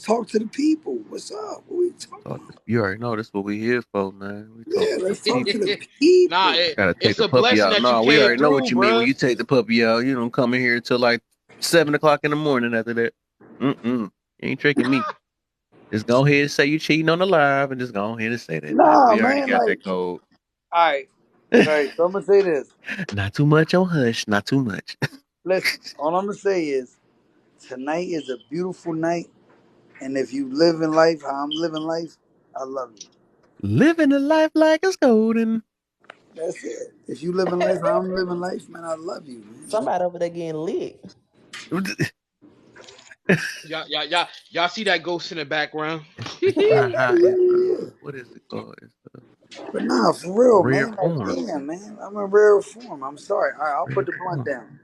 talk to the people. What's up? What we talking about? You already know that's what we here for, man. We talk Yeah, to the let's talk to people. the Nah, people. I gotta take it's the a puppy blessing out. that you No, we came already know what through, you mean when bruh. you take the puppy out. You don't come in here until like 7 o'clock in the morning after that. Mm-mm. You ain't tricking me. Just go ahead and say you cheating on the live and just go ahead and say that, man. Nah, We already man, got like, that code. all right, all right. So I'm gonna say this. Not too much on hush, not too much. Listen, all I'm gonna say is tonight is a beautiful night, and if you live in life how I'm living life, I love you. Living a life like it's golden. That's it. If you live in life how I'm living life, man, I love you, man. Somebody over there getting lit. Y'all see that ghost in the background? How high is Yeah. what is it called? It's the But nah, for real, rare man. Like, form. damn, man. I'm in rare form. I'm sorry. All right, I'll put Rare the blunt form. down.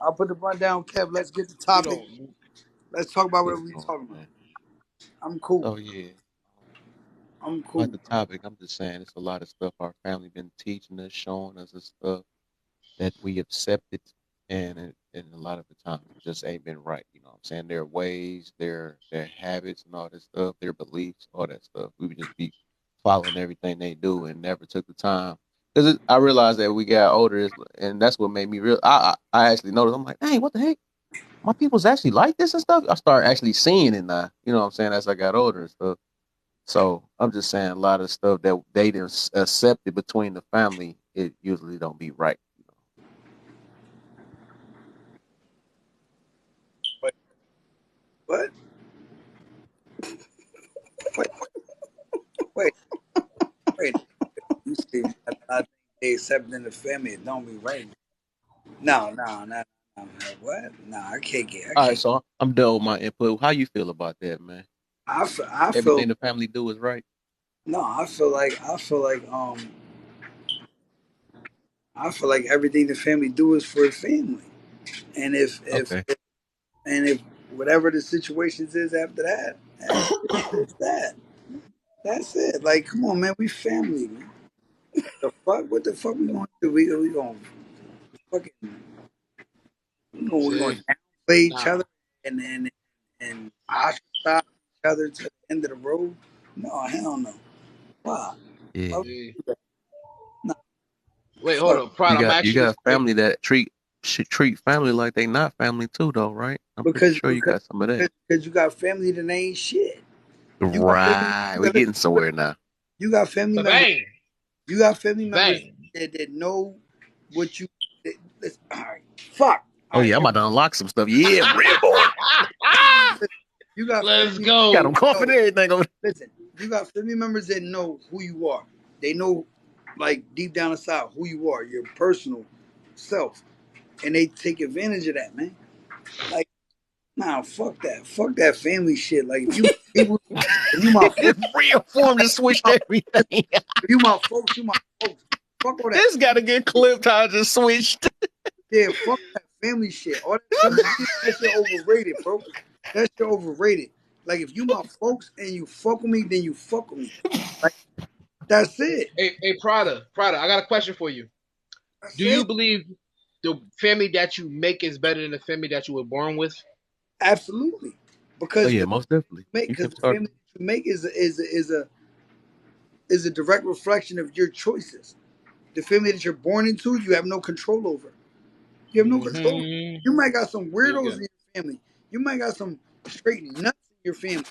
I'll put the blunt down, Kev. Let's get the you topic. know, Let's talk about Get whatever we going, talking about. man. I'm cool. So yeah. I'm About cool. the topic, I'm just saying it's a lot of stuff our family been teaching us, showing us and stuff that we accepted, and a lot of the times it just ain't been right. You know what I'm saying? Their ways, their habits and all that stuff, their beliefs, all that stuff. We would just be following everything they do and never took the time. Because I realized that we got older, and that's what made me real. I actually noticed. I'm like, dang, what the heck? My people's actually like this and stuff. I start actually seeing it now. You know what I'm saying? As I got older and stuff. So I'm just saying a lot of stuff that they didn't accept it between the family, it usually don't be right. You Wait, what? Wait, wait, wait. You say I think they accept in the family. It don't be right. No, no, no, no. What? No, I can't get. I All right, can't. so I'm done with my input. How you feel about that, man? I feel. Everything the family do is right. No, I feel like everything the family do is for the family. And Okay. if whatever the situations is after that, it's that. That's it. Like, come on, man. We family, man. The fuck? What the fuck we gonna do? We gonna fucking we gonna see, downplay each nah, other and ostracize each other to the end of the road? No, hell no. Why? Why Yeah. would see. we do that? No, Wait, hold fuck. up, Pride. You I'm got you asking you this got quick. family that should treat family like they not family too, though, right? I'm pretty Because sure you because got some of that. because you got family that ain't shit. You got family. Right. We're Listen, getting somewhere now. you got family members. Bang, You got family members bang. that know what you. Listen, all right, fuck. Oh All right, yeah, I'm check. about to unlock some stuff. Yeah, real boy. You got Let's family Got go. them that coughing know. everything over. Listen, you got family members that know who you are. They know, like deep down inside, who you are, your personal self, and they take advantage of that, man. Like, nah, fuck that. Fuck that family shit. Like, if you my people, if you my folks, Real form just switched everything. if you my folks, you my folks. Fuck all that. This got to get clipped. How I just switched. Yeah, fuck that family shit. All that family shit, that shit overrated, bro. That shit overrated. Like if you my folks and you fuck with me, then you fuck with me. Like That's it. Hey, Prada, I got a question for you. That's Do you it. believe the family that you make is better than the family that you were born with? Absolutely. Oh Because yeah, the most definitely. You because can the start. family that you make is a direct reflection of your choices. The family that you're born into, you have no control over. You have no control. Mm-hmm. You might got some There you weirdos go. in your family. You might got some straight nuts in your family.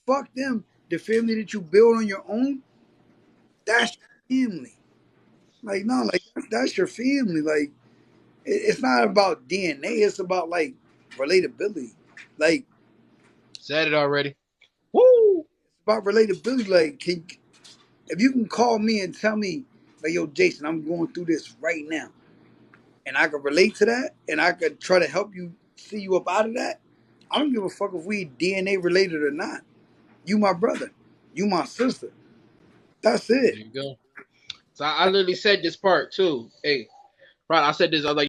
Fuck them. The family that you build on your own, that's your family. Like no, like that's your family. Like it's not about DNA. It's about like relatability. Like Said it already. Woo! it's about relatability. Like if you can call me and tell me, like yo, Jason, I'm going through this right now, and I can relate to that, and I could try to help you see you up out of that. I don't give a fuck if we DNA related or not. You my brother. You my sister. That's There it. you go. So I literally said this part too. Hey, Prada, I said this. I was like.